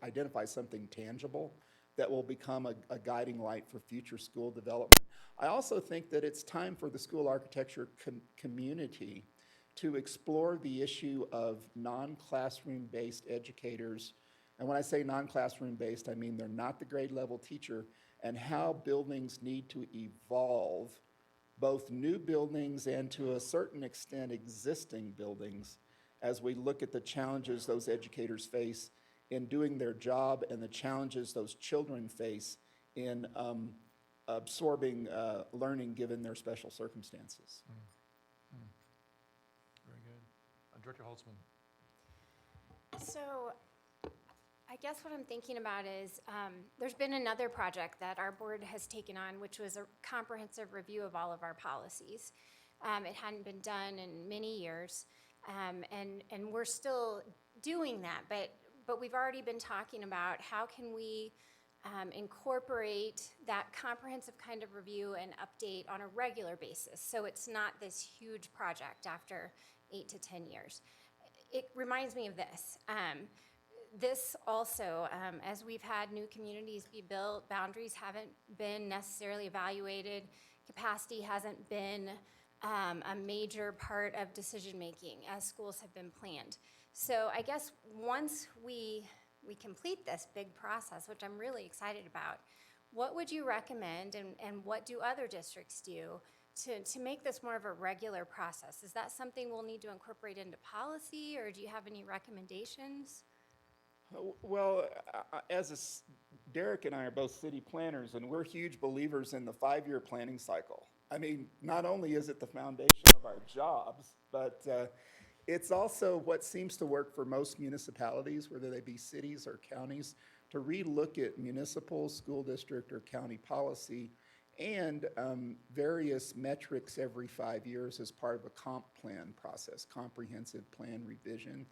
identify something tangible that will become a guiding light for future school development. I also think that it's time for the school architecture community to explore the issue of non-classroom based educators. And when I say non-classroom based, I mean they're not the grade level teacher, and how buildings need to evolve, both new buildings and to a certain extent existing buildings, as we look at the challenges those educators face in doing their job and the challenges those children face in absorbing learning given their special circumstances. Very good. Director Holtzman. So I guess what I'm thinking about is there's been another project that our board has taken on, which was a comprehensive review of all of our policies. It hadn't been done in many years, and we're still doing that, but we've already been talking about how can we incorporate that comprehensive kind of review and update on a regular basis, so it's not this huge project after 8 to 10 years. It reminds me of this. this also, as we've had new communities be built, boundaries haven't been necessarily evaluated, capacity hasn't been a major part of decision-making as schools have been planned. So I guess once we complete this big process, which I'm really excited about, what would you recommend and what do other districts do to make this more of a regular process? Is that something we'll need to incorporate into policy, or do you have any recommendations? Well, Derek and I are both city planners, and we're huge believers in the 5-year planning cycle. I mean, not only is it the foundation of our jobs, but it's also what seems to work for most municipalities, whether they be cities or counties, to relook at municipal, school district, or county policy and various metrics every 5 years as part of a comp plan process, comprehensive plan revision.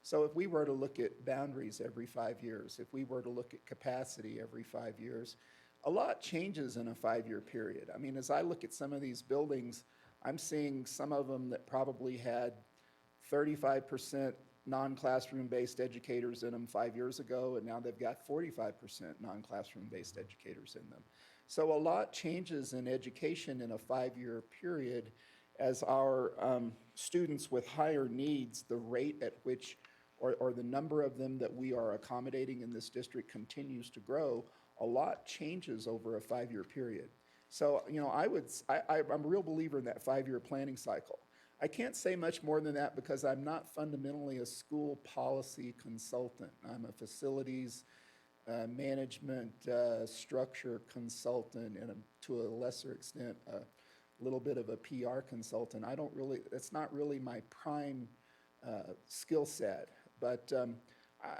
So if we were to look at boundaries every 5 years, if we were to look at capacity every 5 years, a lot changes in a 5-year period. I mean, as I look at some of these buildings, I'm seeing some of them that probably had 35% non-classroom based educators in them 5 years ago, and now they've got 45% non-classroom based educators in them. So a lot changes in education in a 5-year period as our students with higher needs, the rate at which or the number of them that we are accommodating in this district continues to grow. A lot changes over a 5-year period. So, you know, I'm a real believer in that 5-year planning cycle. I can't say much more than that because I'm not fundamentally a school policy consultant. I'm a facilities management structure consultant and to a lesser extent a little bit of a PR consultant. That's not really my prime skill set, but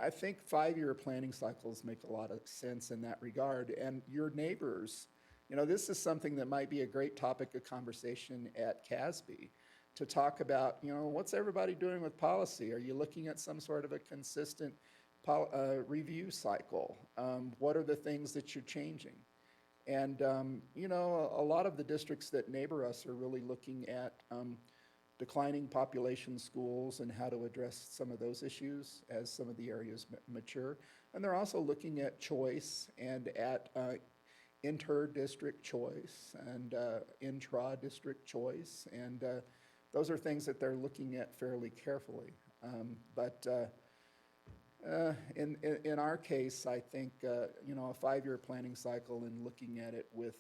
I think 5-year planning cycles make a lot of sense in that regard. And your neighbors, you know, this is something that might be a great topic of conversation at CASB to talk about, you know, what's everybody doing with policy? Are you looking at some sort of a consistent review cycle? What are the things that you're changing? And, you know, a lot of the districts that neighbor us are really looking at declining population schools and how to address some of those issues as some of the areas mature. And they're also looking at choice and at inter-district choice and intra-district choice. And those are things that they're looking at fairly carefully. In our case, I think, you know, a 5-year planning cycle and looking at it with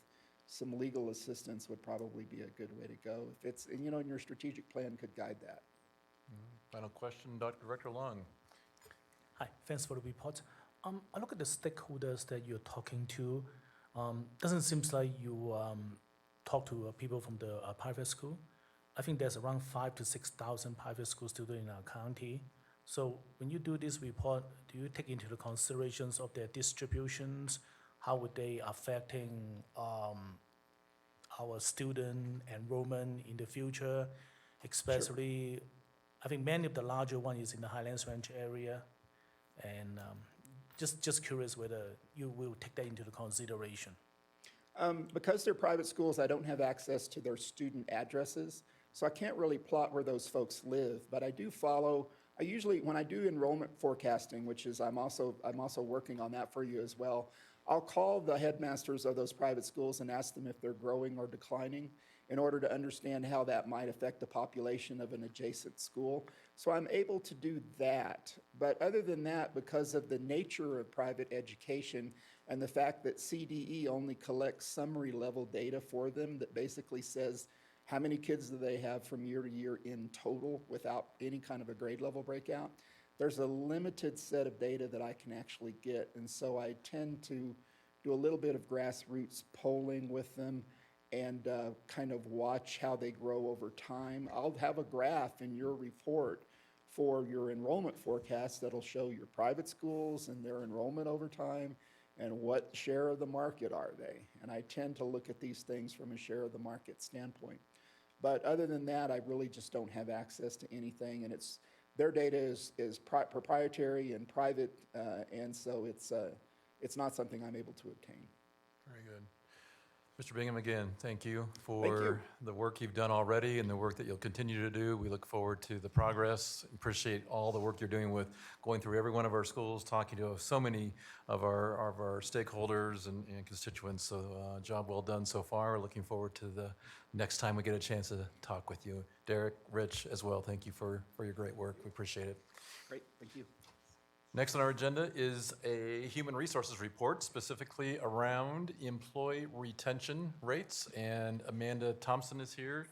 some legal assistance would probably be a good way to go. If it's, you know, and your strategic plan could guide that. Final question, Dr. Director Long. Hi, thanks for the report. I look at the stakeholders that you're talking to. Doesn't seem like you talk to people from the private school. I think there's around 5,000 to 6,000 private school students in our county. So when you do this report, do you take into the considerations of their distributions? How would they affecting our student enrollment in the future? Especially, I think many of the larger one is in the Highlands Ranch area. And just curious whether you will take that into the consideration. Because they're private schools, I don't have access to their student addresses. So I can't really plot where those folks live, but I do follow. I usually, when I do enrollment forecasting, which is I'm also working on that for you as well, I'll call the headmasters of those private schools and ask them if they're growing or declining in order to understand how that might affect the population of an adjacent school. So I'm able to do that. But other than that, because of the nature of private education and the fact that CDE only collects summary level data for them that basically says how many kids do they have from year to year in total without any kind of a grade level breakout, there's a limited set of data that I can actually get. And so I tend to do a little bit of grassroots polling with them and kind of watch how they grow over time. I'll have a graph in your report for your enrollment forecast that'll show your private schools and their enrollment over time and what share of the market are they. And I tend to look at these things from a share of the market standpoint. But other than that, I really just don't have access to anything, and their data is proprietary and private, and so it's not something I'm able to obtain. Very good. Mr. Bingham, again, thank you for the work you've done already and the work that you'll continue to do. We look forward to the progress. Appreciate all the work you're doing with going through every one of our schools, talking to so many of our stakeholders and constituents. So job well done so far. Looking forward to the next time we get a chance to talk with you. Derek, Rich as well, thank you for your great work. We appreciate it. Great, thank you. Next on our agenda is a human resources report, specifically around employee retention rates. And Amanda Thompson is here,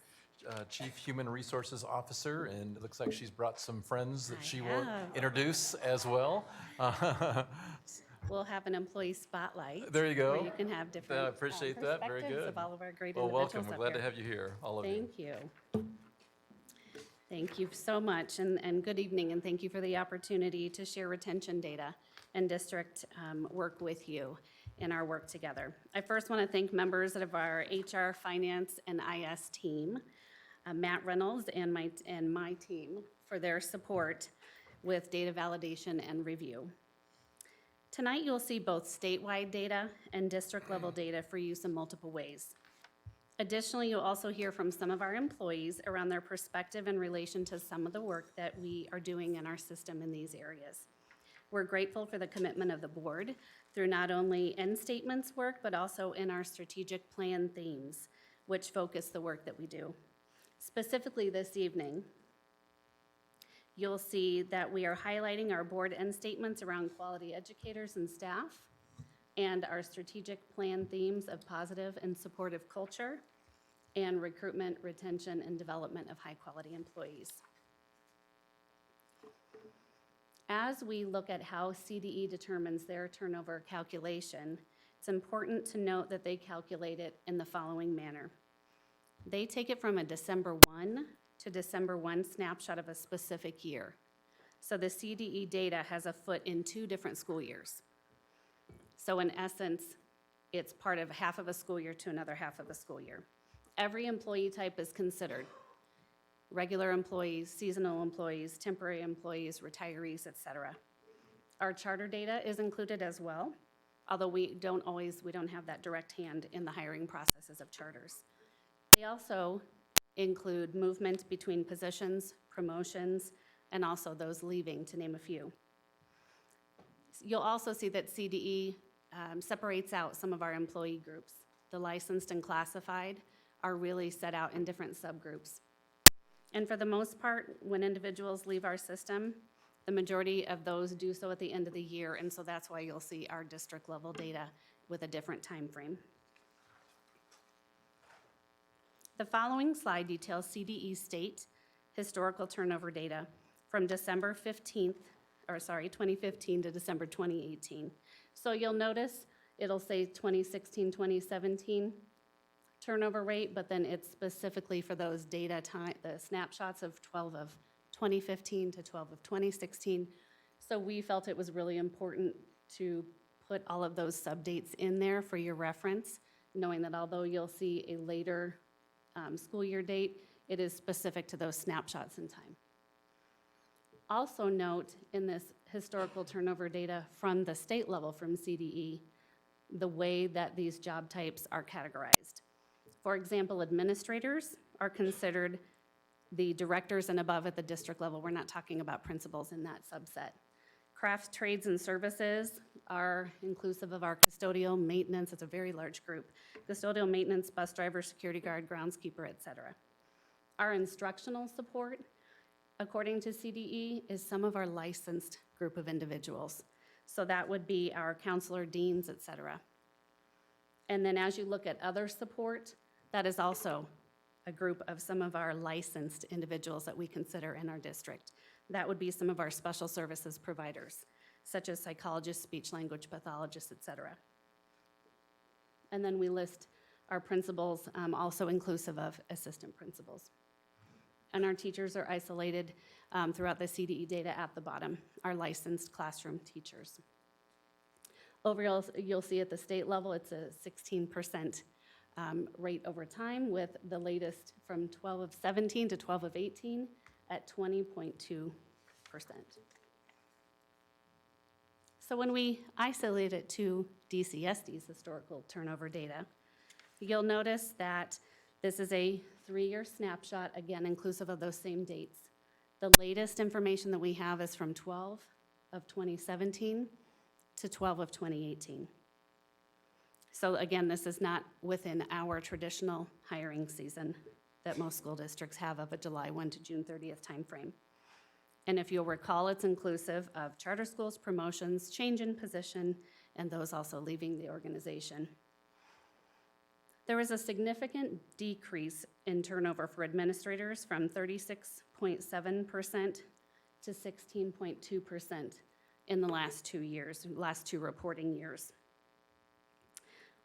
Chief Human Resources Officer, and it looks like she's brought some friends that she will introduce as well. We'll have an employee spotlight. There you go. Where you can have different I appreciate that. Very perspectives good. of all of our great Well, individuals welcome. We're up glad to here. have you here, all of you. Thank you. Thank you so much, and good evening, and thank you for the opportunity to share retention data and district work with you in our work together. I first want to thank members of our HR, Finance, and IS team, Matt Reynolds and my team for their support with data validation and review. Tonight, you'll see both statewide data and district-level data for use in multiple ways. Additionally, you'll also hear from some of our employees around their perspective in relation to some of the work that we are doing in our system in these areas. We're grateful for the commitment of the board through not only end statements work, but also in our strategic plan themes, which focus the work that we do. Specifically this evening, you'll see that we are highlighting our board end statements around quality educators and staff, and our strategic plan themes of positive and supportive culture, and recruitment, retention, and development of high-quality employees. As we look at how CDE determines their turnover calculation, it's important to note that they calculate it in the following manner. They take it from a December 1 to December 1 snapshot of a specific year. So the CDE data has a foot in 2 different school years. So in essence, it's part of half of a school year to another half of a school year. Every employee type is considered. Regular employees, seasonal employees, temporary employees, retirees, et cetera. Our charter data is included as well, although we don't have that direct hand in the hiring processes of charters. They also include movement between positions, promotions, and also those leaving, to name a few. You'll also see that CDE separates out some of our employee groups. The licensed and classified are really set out in different subgroups. And for the most part, when individuals leave our system, the majority of those do so at the end of the year, and so that's why you'll see our district level data with a different time frame. The following slide details CDE state historical turnover data from December 2015 to December 2018. So you'll notice it'll say 2016, 2017 turnover rate, but then it's specifically for those data time, the snapshots of 12 of 2015 to 12 of 2016. So we felt it was really important to put all of those subdates in there for your reference, knowing that although you'll see a later school year date, it is specific to those snapshots in time. Also note in this historical turnover data from the state level from CDE, the way that these job types are categorized. For example, administrators are considered the directors and above at the district level. We're not talking about principals in that subset. Crafts, trades, and services are inclusive of our custodial maintenance. It's a very large group. Custodial maintenance, bus driver, security guard, groundskeeper, et cetera. Our instructional support, according to CDE, is some of our licensed group of individuals. So that would be our counselor, deans, et cetera. And then as you look at other support, that is also a group of some of our licensed individuals that we consider in our district. That would be some of our special services providers, such as psychologists, speech language pathologists, et cetera. And then we list our principals, also inclusive of assistant principals. And our teachers are isolated throughout the CDE data at the bottom, our licensed classroom teachers. Overall, you'll see at the state level, it's a 16% rate over time, with the latest from 12 of 17 to 12 of 18 at 20.2%. So when we isolate it to DCSD's historical turnover data, You'll notice that this is a 3-year snapshot, again, inclusive of those same dates. The latest information that we have is from 12 of 2017 to 12 of 2018. So again, this is not within our traditional hiring season that most school districts have of a July 1 to June 30th timeframe. And if you'll recall, it's inclusive of charter schools, promotions, change in position, and those also leaving the organization. There was a significant decrease in turnover for administrators from 36.7% to 16.2% in the last 2 years, last 2 reporting years.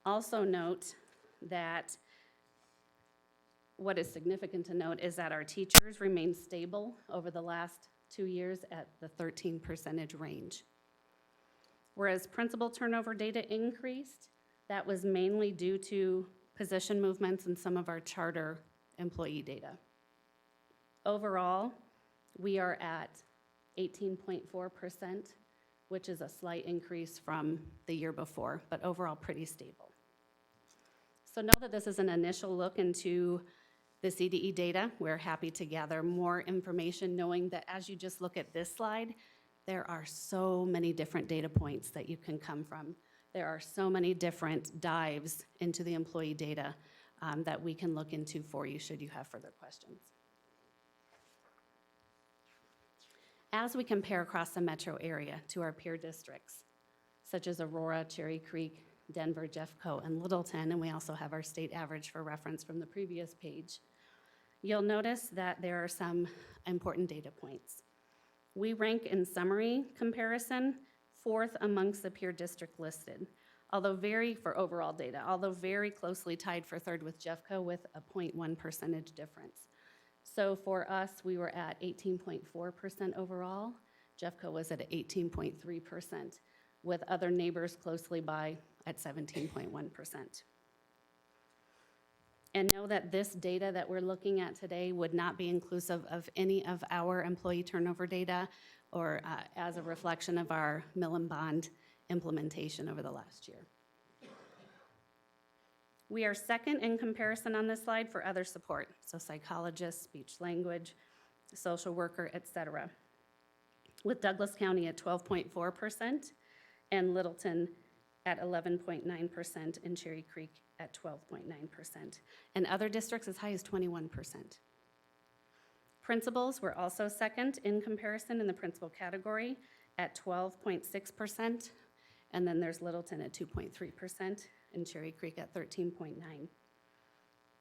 Also note that what is significant to note is that our teachers remain stable over the last 2 years at the 13% range. Whereas principal turnover data increased, that was mainly due to position movements in some of our charter employee data. Overall, we are at 18.4%, which is a slight increase from the year before, but overall pretty stable. So know that this is an initial look into the CDE data. We're happy to gather more information, knowing that as you just look at this slide, there are so many different data points that you can come from. There are so many different dives into the employee data that we can look into for you should you have further questions. As we compare across the metro area to our peer districts, such as Aurora, Cherry Creek, Denver, Jeffco, and Littleton, and we also have our state average for reference from the previous page, you'll notice that there are some important data points. We rank in summary comparison 4th amongst the peer district listed, for overall data, although very closely tied for 3rd with Jeffco with a 0.1% difference. So for us, we were at 18.4% overall. Jeffco was at 18.3%, with other neighbors closely by at 17.1%. And know that this data that we're looking at today would not be inclusive of any of our employee turnover data or as a reflection of our mill and bond implementation over the last year. We are second in comparison on this slide for other support, so psychologists, speech language, social worker, et cetera, with Douglas County at 12.4% and Littleton at 11.9% and Cherry Creek at 12.9%, and other districts as high as 21%. Principals were also second in comparison in the principal category at 12.6%, and then there's Littleton at 2.3% and Cherry Creek at 13.9%.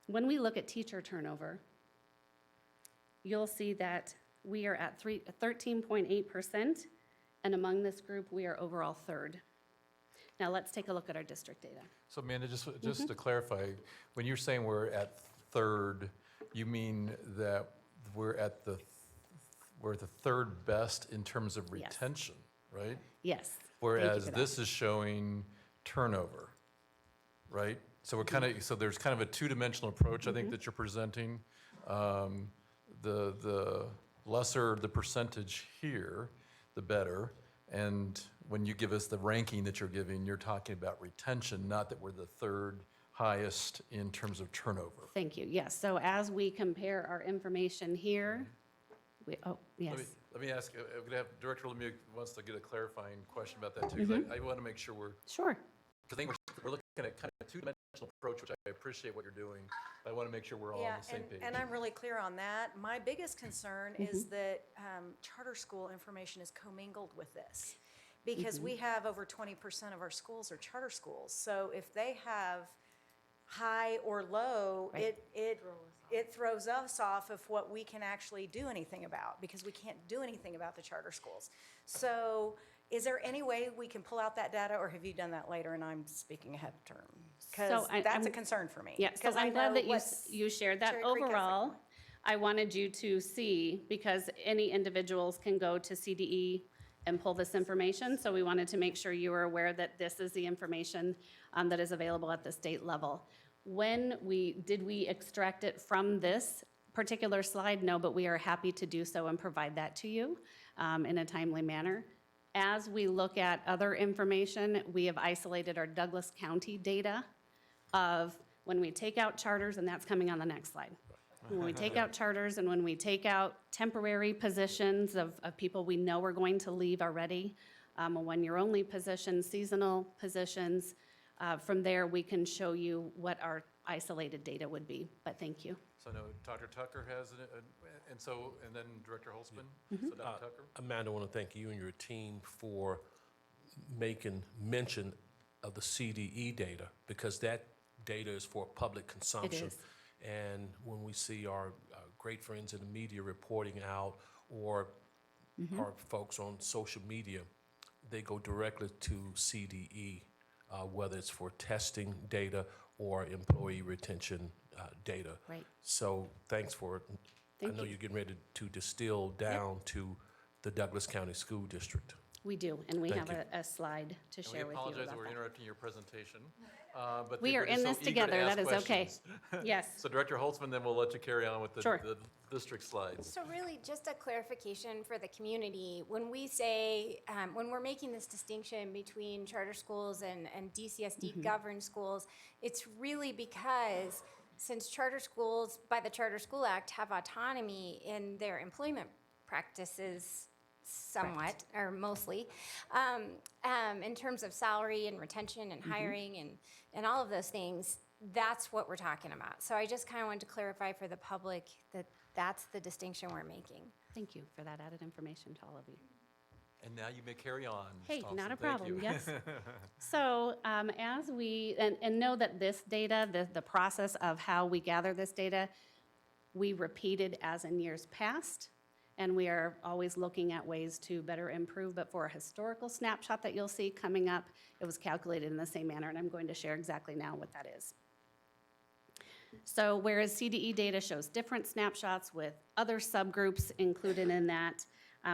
When we look at teacher turnover, you'll see that we are at 13.8%, and among this group, we are overall 3rd. Now let's take a look at our district data. So Amanda, just to clarify, when you're saying we're at 3rd, you mean that we're at the 3rd best in terms of retention, right? Yes. Whereas this is showing turnover, right? So so there's kind of a two-dimensional approach, I think, that you're presenting. The lesser the percentage here, the better. And when you give us the ranking that you're giving, you're talking about retention, not that we're the 3rd highest in terms of turnover. Thank you. Yes. So as we compare our information here, yes. Let me ask, I'm going to have Director Lemieux wants to get a clarifying question about that too, because I want to make sure we're. Sure. I think we're looking at kind of a two-dimensional approach, which I appreciate what you're doing. But I want to make sure we're all on the same page. And I'm really clear on that. My biggest concern is that charter school information is commingled with this, because we have over 20% of our schools are charter schools. So if they have high or low, it throws us off of what we can actually do anything about, because we can't do anything about the charter schools. So is there any way we can pull out that data, or have you done that later and I'm speaking ahead of term? Because that's a concern for me. Yeah, so I'm glad that you shared that. Overall, I wanted you to see, because any individuals can go to CDE and pull this information, so we wanted to make sure you were aware that this is the information that is available at the state level. Did we extract it from this particular slide? No, but we are happy to do so and provide that to you in a timely manner. As we look at other information, we have isolated our Douglas County data of When we take out charters, and that's coming on the next slide. When we take out charters and when we take out temporary positions of people we know are going to leave already, a one-year-only position, seasonal positions, from there we can show you what our isolated data would be, but thank you. So I know Dr. Tucker has, and then Director Holtzman. So Dr. Tucker? Amanda, I want to thank you and your team for making mention of the CDE data, because that data is for public consumption. is. And when we see our great friends in the media reporting out, or our folks on social media, they go directly to CDE, whether it's for testing data or employee retention data. Right. So thanks for, Thank I know you. you're getting ready to distill down to the Douglas County School District. We do, and we Thank have you. a slide to And share we with you apologize about that we're that. interrupting your presentation. But We we're are just in so this eager to together. ask That is okay. questions. Yes. So Director Holtzman, then we'll let you carry on with the, Sure. the district slides. So really, just a clarification for the community, when we say, when we're making this distinction between charter schools and DCSD governed schools, it's really because since charter schools, by the Charter School Act, have autonomy in their employment practices somewhat, or mostly, in terms of salary and retention and hiring and all of those things, that's what we're talking about. So I just kind of wanted to clarify for the public that that's the distinction we're making. Thank you for that added information to all of you. And now you may carry on, Ms. Hey, Thompson. not a Thank problem, you. yes. So as we, and know that this data, the process of how we gather this data, we repeated as in years past, and we are always looking at ways to better improve. But for a historical snapshot that you'll see coming up, it was calculated in the same manner, and I'm going to share exactly now what that is. So whereas CDE data shows different snapshots with other subgroups included in that,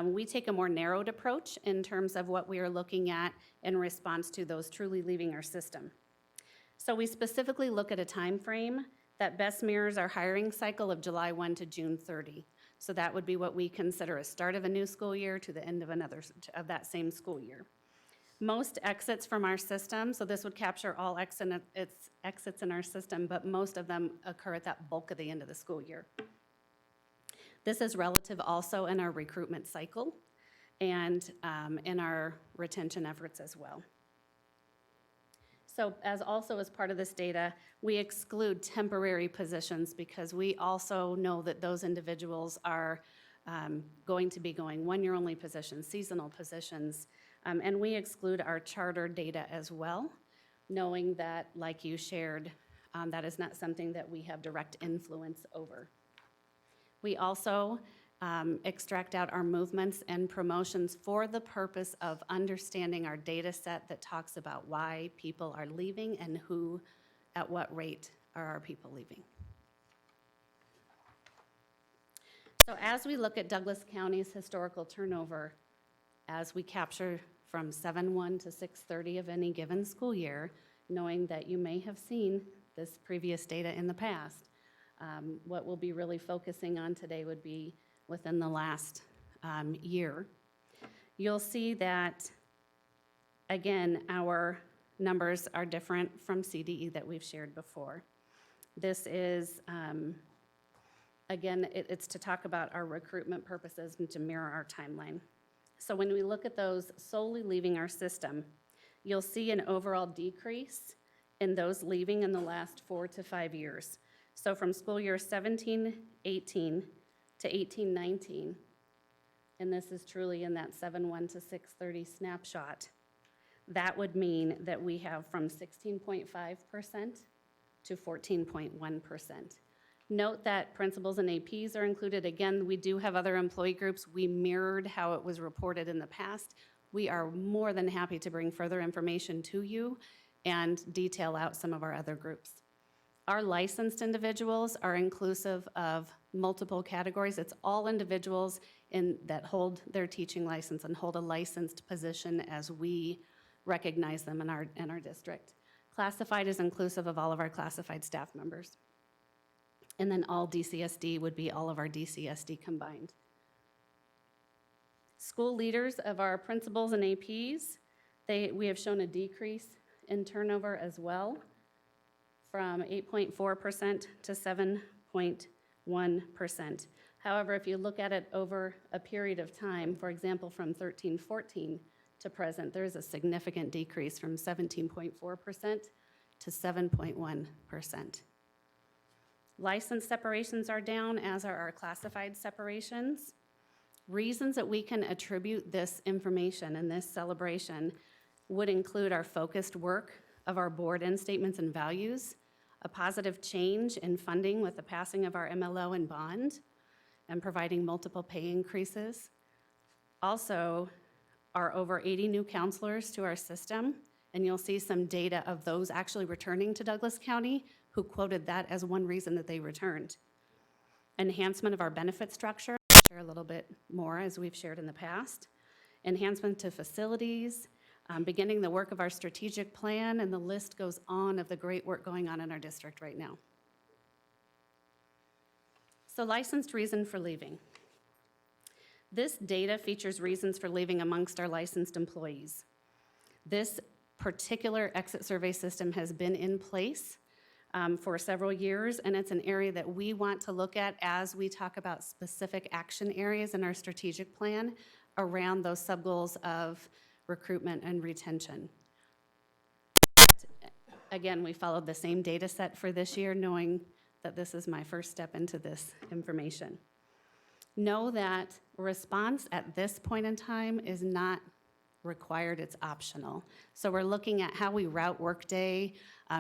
we take a more narrowed approach in terms of what we are looking at in response to those truly leaving our system. So we specifically look at a time frame that best mirrors our hiring cycle of July 1 to June 30. So that would be what we consider a start of a new school year to the end of of that same school year. Most exits from our system, so this would capture all exits in our system, but most of them occur at that bulk of the end of the school year. This is relative also in our recruitment cycle and in our retention efforts as well. So as part of this data, we exclude temporary positions because we also know that those individuals are going to be going one-year-only positions, seasonal positions, and we exclude our charter data as well, knowing that, like you shared, that is not something that we have direct influence over. We also extract out our movements and promotions for the purpose of understanding our data set that talks about why people are leaving and who, at what rate are our people leaving. So as we look at Douglas County's historical turnover, as we capture from 7/1 to 6/30 of any given school year, knowing that you may have seen this previous data in the past, what we'll be really focusing on today would be within the last year. You'll see that, again, our numbers are different from CDE that we've shared before. This is, again, it's to talk about our recruitment purposes and to mirror our timeline. So when we look at those solely leaving our system, you'll see an overall decrease in those leaving in the last 4 to 5 years. So from school year 17-18 to 18-19, and this is truly in that 7/1 to 6/30 snapshot, that would mean that we have from 16.5% to 14.1%. Note that principals and APs are included. Again, we do have other employee groups. We mirrored how it was reported in the past. We are more than happy to bring further information to you and detail out some of our other groups. Our licensed individuals are inclusive of multiple categories. It's all individuals that hold their teaching license and hold a licensed position as we recognize them in our district. Classified is inclusive of all of our classified staff members. And then all DCSD would be all of our DCSD combined. School leaders of our principals and APs, we have shown a decrease in turnover as well from 8.4% to 7.1%. However, if you look at it over a period of time, for example, from 13-14 to present, there's a significant decrease from 17.4% to 7.1%. License separations are down, as are our classified separations. Reasons that we can attribute this information and this celebration would include our focused work of our board end statements and values, a positive change in funding with the passing of our MLO and bond, and providing multiple pay increases. Also, our over 80 new counselors to our system, and you'll see some data of those actually returning to Douglas County who quoted that as one reason that they returned. Enhancement of our benefit structure, I'll share a little bit more as we've shared in the past. Enhancement to facilities, beginning the work of our strategic plan, and the list goes on of the great work going on in our district right now. So licensed reason for leaving. This data features reasons for leaving amongst our licensed employees. This particular exit survey system has been in place for several years, and it's an area that we want to look at as we talk about specific action areas in our strategic plan around those sub-goals of recruitment and retention. Again, we followed the same data set for this year, knowing that this is my first step into this information. Know that response at this point in time is not required, it's optional. So we're looking at how we route workday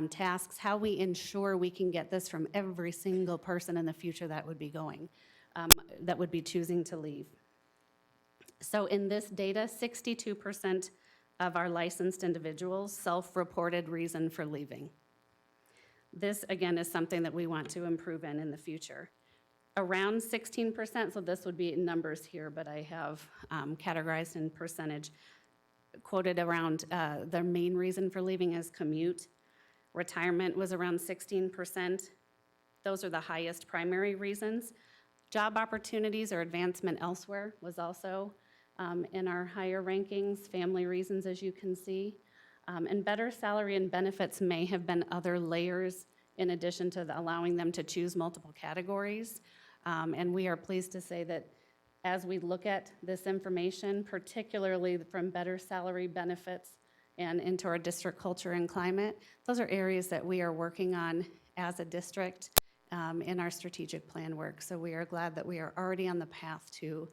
tasks, how we ensure we can get this from every single person in the future that would be going, that would be choosing to leave. So in this data, 62% of our licensed individuals self-reported reason for leaving. This, again, is something that we want to improve in the future. Around 16%, so this would be numbers here, but I have categorized in percentage, quoted around their main reason for leaving as commute. Retirement was around 16%. Those are the highest primary reasons. Job opportunities or advancement elsewhere was also in our higher rankings. Family reasons, as you can see. And better salary and benefits may have been other layers in addition to allowing them to choose multiple categories. And we are pleased to say that as we look at this information, particularly from better salary benefits and into our district culture and climate, those are areas that we are working on as a district in our strategic plan work. So we are glad that we are already on the path to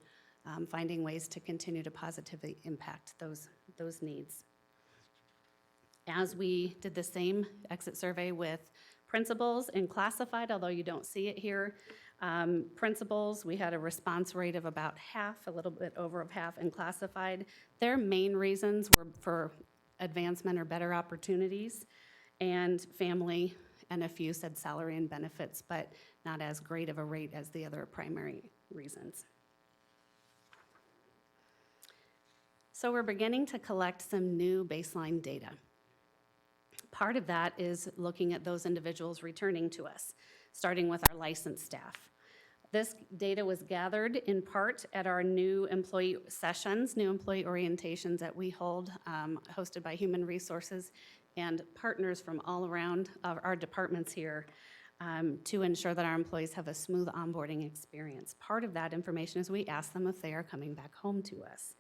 finding ways to continue to positively impact those needs. As we did the same exit survey with principals and classified, although you don't see it here, principals, we had a response rate of about half, a little bit over of half, and classified. Their main reasons were for advancement or better opportunities, and family, and a few said salary and benefits, but not as great of a rate as the other primary reasons. So we're beginning to collect some new baseline data. Part of that is looking at those individuals returning to us, starting with our licensed staff. This data was gathered in part at our new employee sessions, new employee orientations that we hold, hosted by Human Resources and partners from all around our departments here, to ensure that our employees have a smooth onboarding experience. Part of that information is we ask them if they are coming back home to us.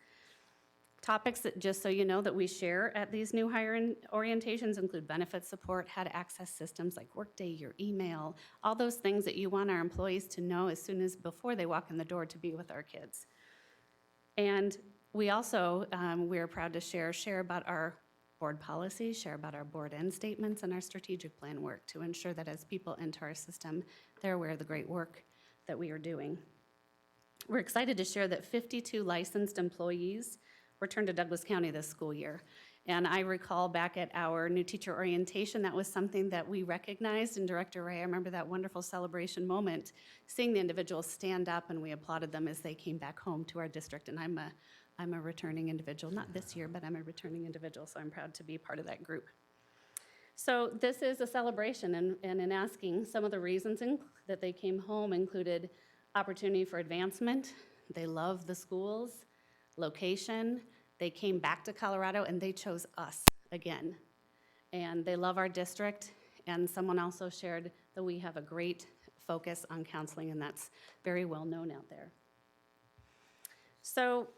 Topics that, just so you know, that we share at these new hire orientations include benefit support, how to access systems like Workday, your email, all those things that you want our employees to know as soon as before they walk in the door to be with our kids. And we also, we're proud to share about our board policies, share about our board end statements and our strategic plan work to ensure that as people enter our system, they're aware of the great work that we are doing. We're excited to share that 52 licensed employees returned to Douglas County this school year. And I recall back at our new teacher orientation, that was something that we recognized, and Director Ray, I remember that wonderful celebration moment, seeing the individuals stand up and we applauded them as they came back home to our district. And I'm a returning individual, not this year, but I'm a returning individual, so I'm proud to be part of that group. So this is a celebration, and in asking, some of the reasons that they came home included opportunity for advancement, they love the schools, location, they came back to Colorado and they chose us again. And they love our district And someone also shared that we have a great focus on counseling, and that's very well known out there. So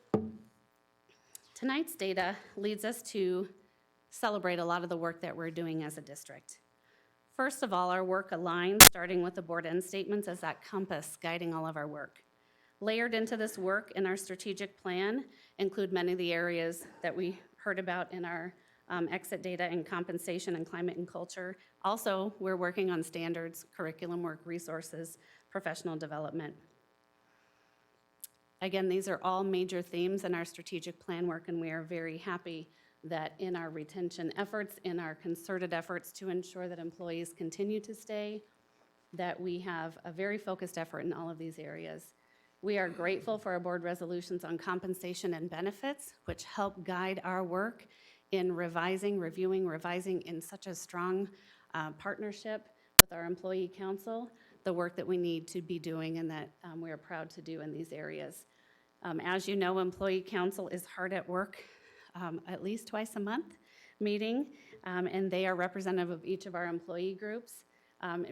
tonight's data leads us to celebrate a lot of the work that we're doing as a district. First of all, our work aligns, starting with the board end statements as that compass guiding all of our work. Layered into this work in our strategic plan include many of the areas that we heard about in our exit data and compensation and climate and culture. Also, we're working on standards, curriculum work, resources, professional development. Again, these are all major themes in our strategic plan work, and we are very happy that in our retention efforts, in our concerted efforts to ensure that employees continue to stay, that we have a very focused effort in all of these areas. We are grateful for our board resolutions on compensation and benefits, which help guide our work in revising in such a strong partnership with our employee council, the work that we need to be doing and that we are proud to do in these areas. As you know, employee council is hard at work at least twice a month meeting, and they are representative of each of our employee groups.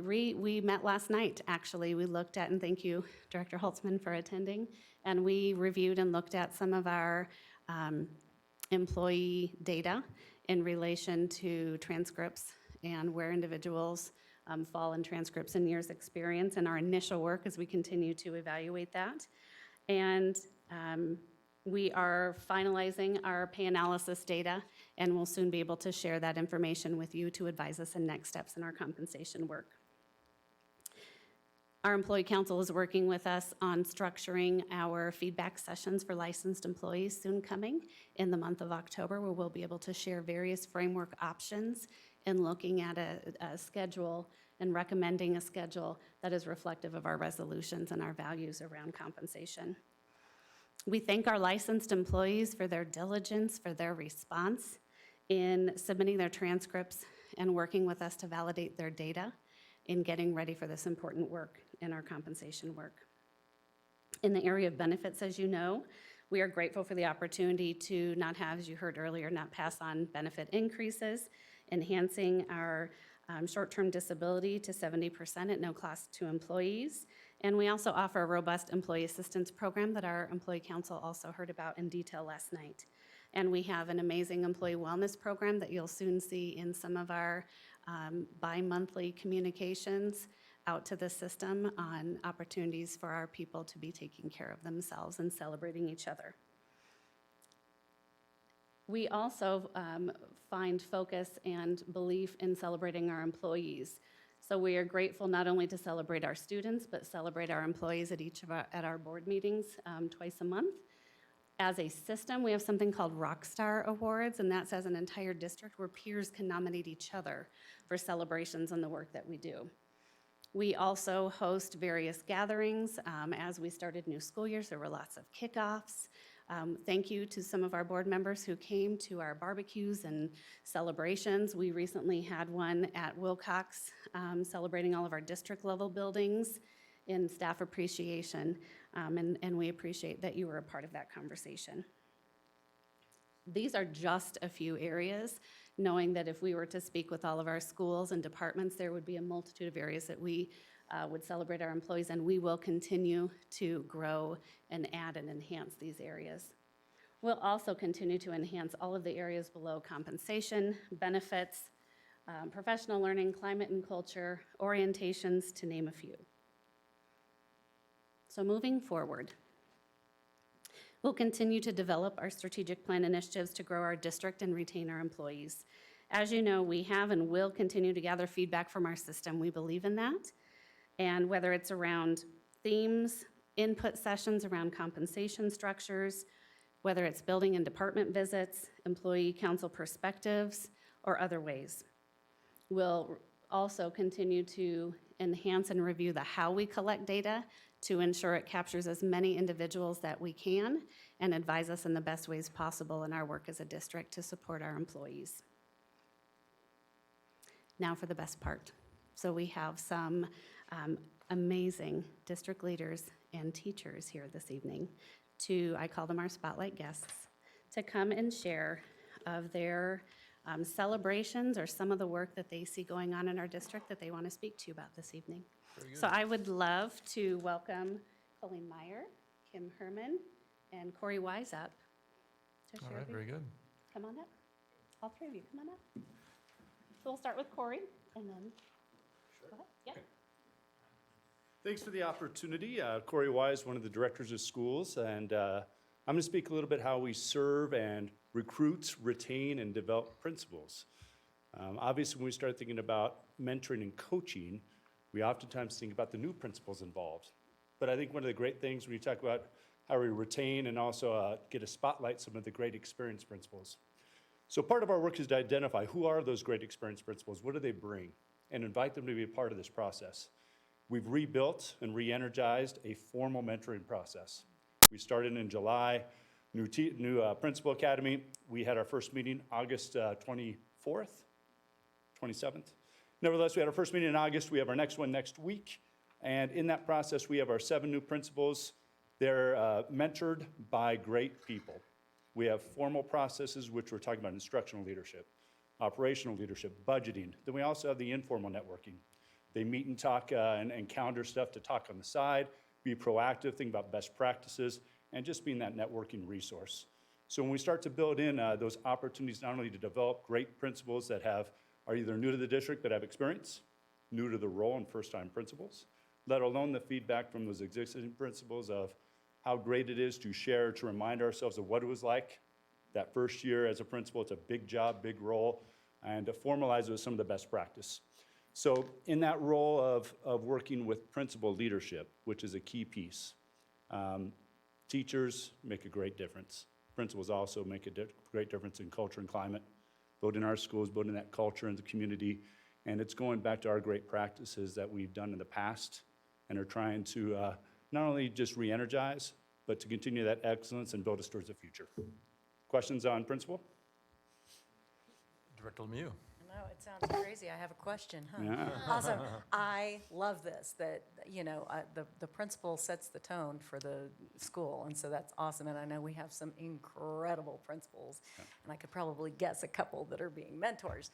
We met last night, actually. We looked at, and thank you, Director Holtzman, for attending, and we reviewed and looked at some of our employee data in relation to transcripts and where individuals fall in transcripts and years experience and our initial work as we continue to evaluate that. And we are finalizing our pay analysis data, and we'll soon be able to share that information with you to advise us in next steps in our compensation work. Our employee council is working with us on structuring our feedback sessions for licensed employees soon coming in the month of October, where we'll be able to share various framework options and looking at a schedule and recommending a schedule that is reflective of our resolutions and our values around compensation. We thank our licensed employees for their diligence, for their response in submitting their transcripts and working with us to validate their data in getting ready for this important work in our compensation work. In the area of benefits, as you know, we are grateful for the opportunity to not have, as you heard earlier, not pass on benefit increases, enhancing our short-term disability to 70% at no cost to employees. And we also offer a robust employee assistance program that our employee council also heard about in detail last night. And we have an amazing employee wellness program that you'll soon see in some of our bi-monthly communications out to the system on opportunities for our people to be taking care of themselves and celebrating each other. We also find focus and belief in celebrating our employees. So we are grateful not only to celebrate our students, but celebrate our employees at our board meetings twice a month. As a system, we have something called Rockstar Awards, and that's as an entire district where peers can nominate each other for celebrations on the work that we do. We also host various gatherings. As we started new school years, there were lots of kickoffs. Thank you to some of our board members who came to our barbecues and celebrations. We recently had one at Wilcox celebrating all of our district level buildings in staff appreciation, and we appreciate that you were a part of that conversation. These are just a few areas, knowing that if we were to speak with all of our schools and departments, there would be a multitude of areas that we would celebrate our employees, and we will continue to grow and add and enhance these areas. We'll also continue to enhance all of the areas below: compensation, benefits, professional learning, climate and culture, orientations, to name a few. So moving forward, we'll continue to develop our strategic plan initiatives to grow our district and retain our employees. As you know, we have and will continue to gather feedback from our system. We believe in that. And whether it's around themes, input sessions around compensation structures, whether it's building and department visits, employee council perspectives, or other ways. We'll also continue to enhance and review the how we collect data to ensure it captures as many individuals that we can and advise us in the best ways possible in our work as a district to support our employees. Now for the best part. So we have some amazing district leaders and teachers here this evening I call them our spotlight guests, to come and share of their celebrations or some of the work that they see going on in our district that they want to speak to you about this evening. So I would love to welcome Colleen Meyer, Kim Herman, and Corey Wise up. to All share right, with very you. good. Come on up. All three of you, come on up. So we'll start with Corey, and then, go ahead. Yep. Thanks for the opportunity. Corey Wise, one of the directors of schools, and I'm going to speak a little bit how we serve and recruit, retain, and develop principals. Obviously, when we start thinking about mentoring and coaching, we oftentimes think about the new principals involved. But I think one of the great things when you talk about how we retain and also get a spotlight some of the great experienced principals. So part of our work is to identify who are those great experienced principals, what do they bring, and invite them to be a part of this process. We've rebuilt and re-energized a formal mentoring process. We started in July, new Principal Academy. We had our first meeting August 24th, 27th. Nevertheless, we had our first meeting in August. We have our next one next week. And in that process, we have our 7 new principals. They're mentored by great people. We have formal processes, which we're talking about instructional leadership, operational leadership, budgeting. Then we also have the informal networking. They meet and talk and calendar stuff to talk on the side, be proactive, think about best practices, and just being that networking resource. So when we start to build in those opportunities, not only to develop great principals that are either new to the district but have experience, new to the role and first-time principals, let alone the feedback from those existing principals of how great it is to share, to remind ourselves of what it was like that first year as a principal. It's a big job, big role, and to formalize it with some of the best practice. So in that role of working with principal leadership, which is a key piece, teachers make a great difference. Principals also make a great difference in culture and climate, building our schools, building that culture in the community. And it's going back to our great practices that we've done in the past and are trying to not only just re-energize, but to continue that excellence and build us towards the future. Questions on principal? Director Lemieux. No, it sounds crazy. I have a question, huh? Yeah. Awesome. I love this, that, the principal sets the tone for the school, and so that's awesome. And I know we have some incredible principals, and I could probably guess a couple that are being mentors.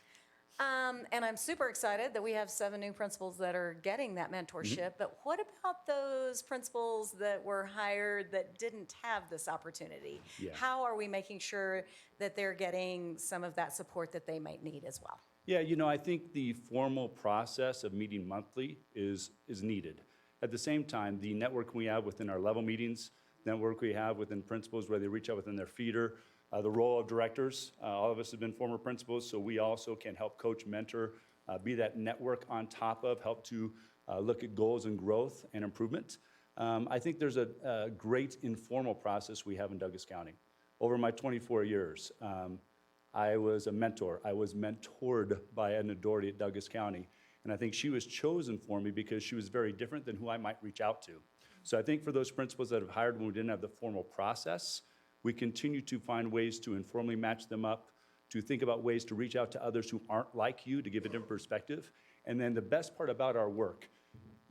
And I'm super excited that we have 7 new principals that are getting that mentorship. But what about those principals that were hired that didn't have this opportunity? Yeah. How are we making sure that they're getting some of that support that they might need as well? Yeah, I think the formal process of meeting monthly is needed. At the same time, the network we have within our level meetings, network we have within principals where they reach out within their feeder, the role of directors, all of us have been former principals, so we also can help coach, mentor, be that network on top of, help to look at goals and growth and improvement. I think there's a great informal process we have in Douglas County. Over my 24 years, I was a mentor. I was mentored by Edna Doherty at Douglas County, and I think she was chosen for me because she was very different than who I might reach out to. So I think for those principals that have hired when we didn't have the formal process, we continue to find ways to informally match them up, to think about ways to reach out to others who aren't like you to give a different perspective. And then the best part about our work,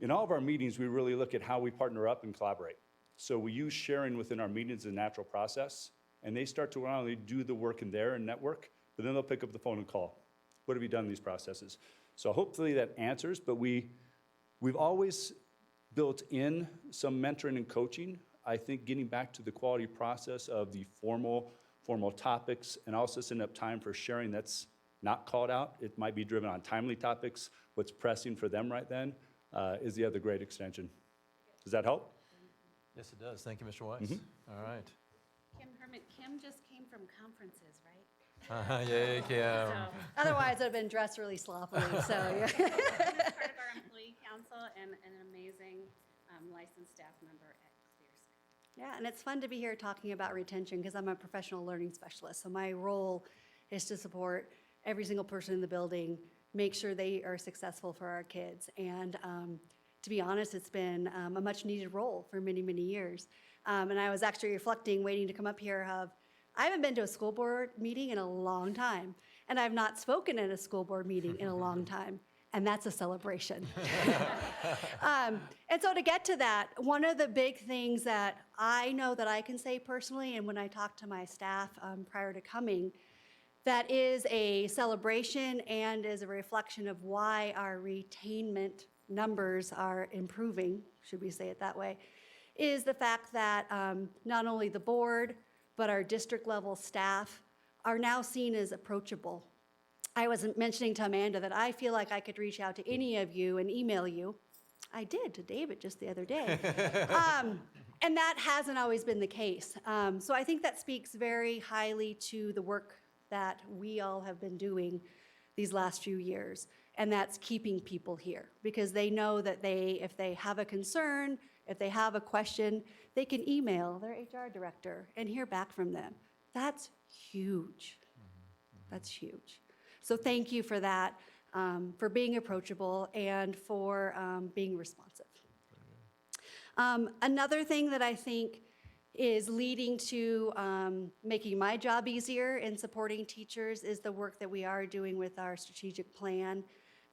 in all of our meetings, we really look at how we partner up and collaborate. So we use sharing within our meetings as a natural process, and they start to not only do the work in their network, but then they'll pick up the phone and call. What have you done in these processes? So hopefully that answers, but we've always built in some mentoring and coaching. I think getting back to the quality process of the formal topics and also setting up time for sharing that's not called out. It might be driven on timely topics. What's pressing for them right then is the other great extension. Does that help? Yes, it does. Thank you, Mr. Weiss. All right. Kim Herman, Kim just came from conferences, right? Yay, Kim. Otherwise, I've been dressed really sloppily, so yeah. Part of our employee council and an amazing licensed staff member at Clear Sky. Yeah, and it's fun to be here talking about retention because I'm a professional learning specialist. So my role is to support every single person in the building, make sure they are successful for our kids. And to be honest, it's been a much needed role for many, many years. And I was actually reflecting, waiting to come up here, I haven't been to a school board meeting in a long time. And I've not spoken at a school board meeting in a long time. And that's a celebration. And so to get to that, one of the big things that I know that I can say personally, and when I talk to my staff prior to coming, that is a celebration and is a reflection of why our retainment numbers are improving, should we say it that way, is the fact that not only the board, but our district level staff are now seen as approachable. I was mentioning to Amanda that I feel like I could reach out to any of you and email you. I did to David just the other day. And that hasn't always been the case. So I think that speaks very highly to the work that we all have been doing these last few years. And that's keeping people here because they know that if they have a concern, if they have a question, they can email their HR director and hear back from them. That's huge. That's huge. So thank you for that, for being approachable and for being responsive. Another thing that I think is leading to making my job easier in supporting teachers is the work that we are doing with our strategic plan.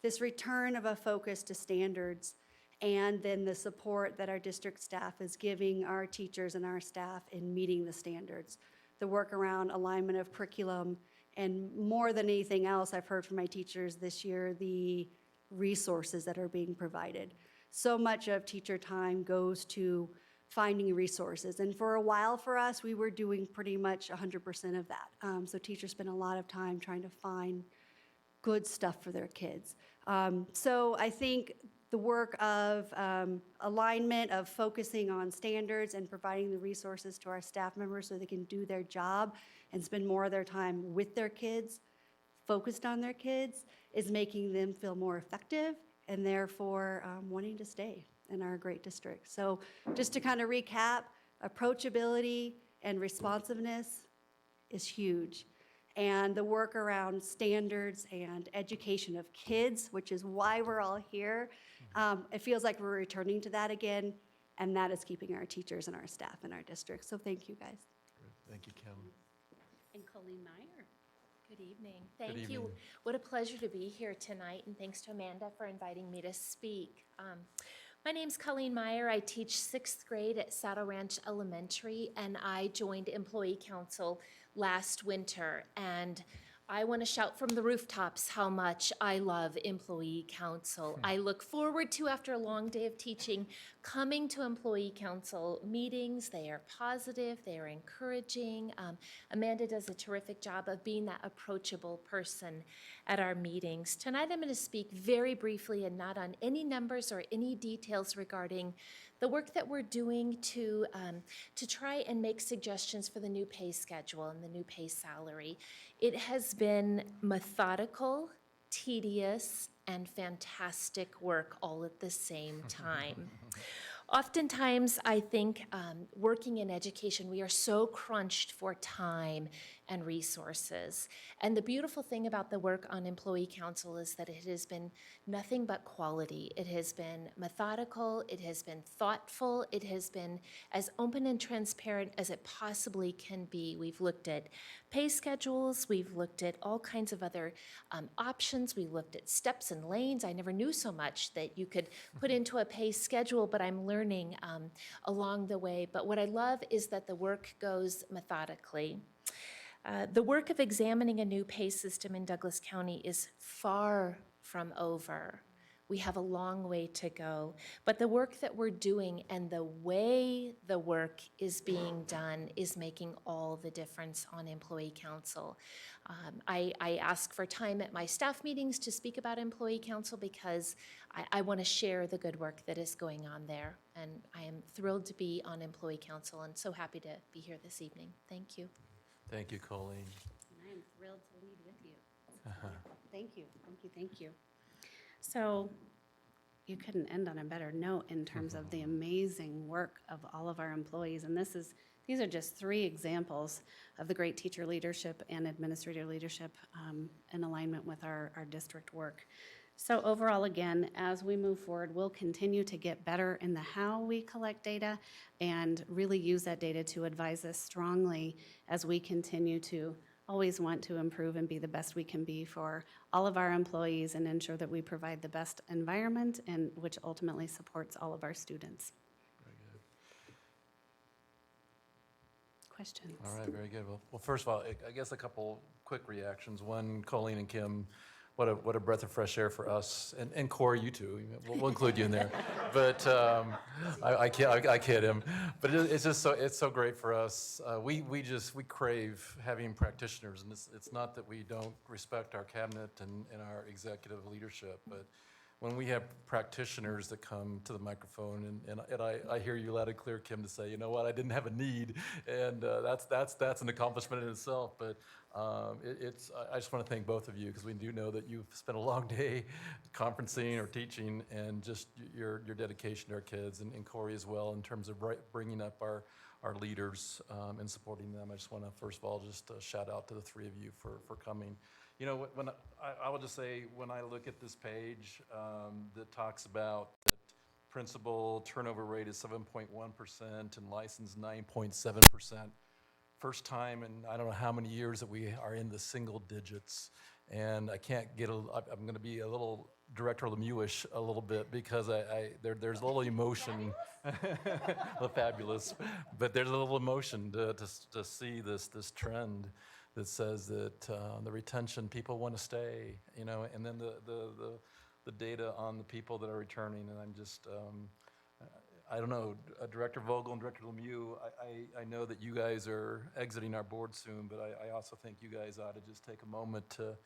This return of a focus to standards and then the support that our district staff is giving our teachers and our staff in meeting the standards. The work around alignment of curriculum, and more than anything else, I've heard from my teachers this year, the resources that are being provided. So much of teacher time goes to finding resources. And for a while for us, we were doing pretty much 100% of that. So teachers spend a lot of time trying to find good stuff for their kids. So I think the work of alignment, of focusing on standards and providing the resources to our staff members so they can do their job and spend more of their time with their kids, focused on their kids, is making them feel more effective and therefore wanting to stay in our great district. So just to kind of recap, approachability and responsiveness is huge. And the work around standards and education of kids, which is why we're all here, it feels like we're returning to that again, and that is keeping our teachers and our staff in our district. So thank you, guys. Thank you, Kim. And Colleen Meyer. Good evening. Good Thank you. evening. What a pleasure to be here tonight, and thanks to Amanda for inviting me to speak. My name's Colleen Meyer. I teach 6th grade at Saddle Ranch Elementary, and I joined Employee Council last winter. And I want to shout from the rooftops how much I love Employee Council. I look forward to, after a long day of teaching, coming to Employee Council meetings. They are positive, they are encouraging. Amanda does a terrific job of being that approachable person at our meetings. Tonight I'm going to speak very briefly and not on any numbers or any details regarding the work that we're doing to try and make suggestions for the new pay schedule and the new pay salary. It has been methodical, tedious, and fantastic work all at the same time. Oftentimes, I think working in education, we are so crunched for time and resources. And the beautiful thing about the work on Employee Council is that it has been nothing but quality. It has been methodical, it has been thoughtful, it has been as open and transparent as it possibly can be. We've looked at pay schedules, we've looked at all kinds of other options, we looked at steps and lanes. I never knew so much that you could put into a pay schedule, but I'm learning along the way. But what I love is that the work goes methodically. The work of examining a new pay system in Douglas County is far from over. We have a long way to go, but the work that we're doing and the way the work is being done is making all the difference on Employee Council. I ask for time at my staff meetings to speak about Employee Council because I want to share the good work that is going on there, and I am thrilled to be on Employee Council and so happy to be here this evening. Thank you. Thank you, Colleen. And I am thrilled to lead with you. Thank you, thank you, thank you. So you couldn't end on a better note in terms of the amazing work of all of our employees. And these are just 3 examples of the great teacher leadership and administrator leadership in alignment with our district work. So overall, again, as we move forward, we'll continue to get better in the how we collect data and really use that data to advise us strongly as we continue to always want to improve and be the best we can be for all of our employees and ensure that we provide the best environment and which ultimately supports all of our students. Questions? All right, very good. Well, first of all, I guess a couple quick quick reactions. One, Colleen and Kim, what a breath of fresh air for us, and Corey, you too. We'll include you in there. But I kid him. But it's just so great for us. We crave having practitioners, and it's not that we don't respect our cabinet and our executive leadership, but when we have practitioners that come to the microphone, and I hear you loud and clear, Kim, to say, you know what, I didn't have a need, and that's an accomplishment in itself. But I just want to thank both of you, because we do know that you've spent a long day conferencing or teaching, and just your dedication to our kids, and Corey as well, in terms of bringing up our leaders and supporting them. I just want to, first of all, just shout out to the three of you for coming. You know, when I will just say, when I look at this page that talks about that principal turnover rate is 7.1% and license 9.7%, first time in I don't know how many years that we are in the single digits. And I can't get I'm going to be a little Director Lemieux-ish a little bit, because there's a little emotion, fabulous, but there's a little emotion to see this trend that says that the retention, people want to stay, you know, and then the data on the people that are returning. And I'm just, I don't know, Director Vogel and Director Lemieux, I know that you guys are exiting our board soon, but I also think you guys ought to just take a moment to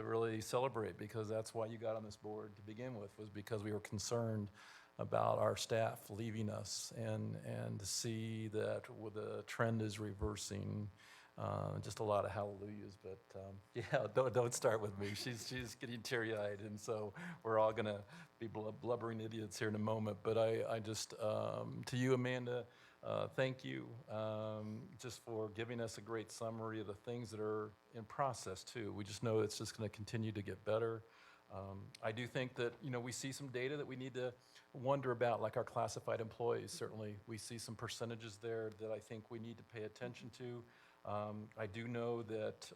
really celebrate, because that's why you got on this board to begin with, was because we were concerned about our staff leaving us, and to see that the trend is reversing. Just a lot of hallelujahs, but yeah, don't start with me. She's getting teary-eyed, and so we're all gonna be blubbering idiots here in a moment. But I just, to you, Amanda, thank you just for giving us a great summary of the things that are in process too. We just know it's just gonna continue to get better. I do think that, you know, we see some data that we need to wonder about, like our classified employees. Certainly, we see some percentages there that I think we need to pay attention to. I do know that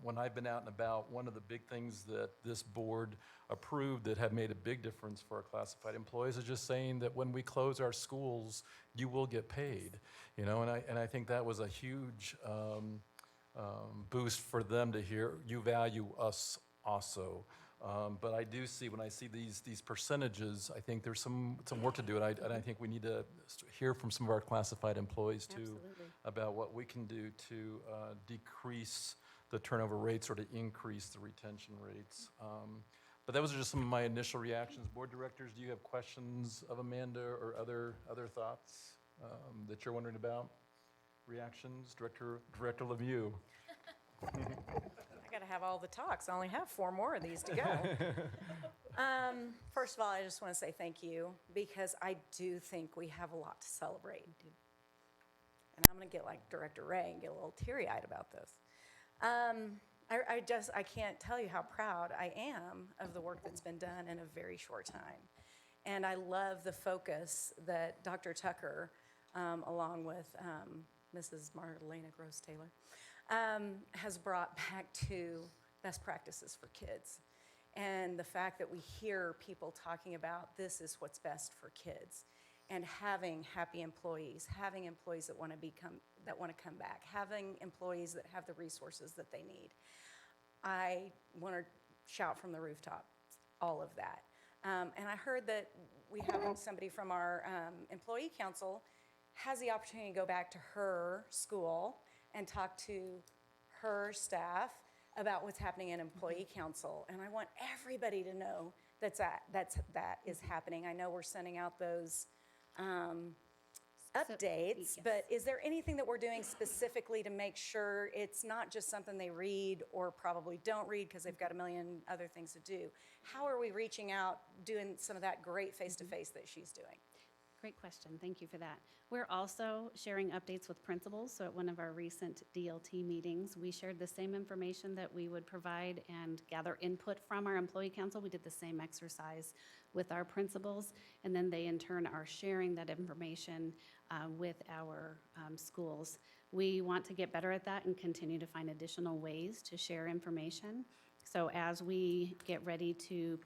when I've been out and about, one of the big things that this board approved that have made a big difference for our classified employees is just saying that when we close our schools, you will get paid. You know, and I think that was a huge boost for them to hear, you value us also. But I do see, when I see these percentages, I think there's some work to do, and I think we need to hear from some of our classified employees too. Absolutely. About what we can do to decrease the turnover rates or to increase the retention rates. But those are just some of my initial reactions. Board directors, do you have questions of Amanda or other thoughts that you're wondering about? Reactions, Director Lemieux. I gotta have all the talks. I only have 4 more of these to go. First of all, I just want to say thank you, because I do think we have a lot to celebrate. And I'm going to get like Director Ray and get a little teary-eyed about this. I can't tell you how proud I am of the work that's been done in a very short time. And I love the focus that Dr. Tucker, along with Mrs. Marlena Gross-Taylor, has brought back to best practices for kids. And the fact that we hear people talking about this is what's best for kids, and having happy employees, having employees that want to come back, having employees that have the resources that they need. I want to shout from the rooftop all of that. And I heard that we have somebody from our employee council has the opportunity to go back to her school and talk to her staff about what's happening in employee council. And I want everybody to know that is happening. I know we're sending out those updates, but is there anything that we're doing specifically to make sure it's not just something they read or probably don't read because they've got a million other things to do? How are we reaching out, doing some of that great face-to-face that she's doing? Great question. Thank you for that. We're also sharing updates with principals. So at one of our recent DLT meetings, we shared the same information that we would provide and gather input from our employee council. We did the same exercise with our principals, and then they in turn are sharing that information with our schools. We want to get better at that and continue to find additional ways to share information. So as we get ready to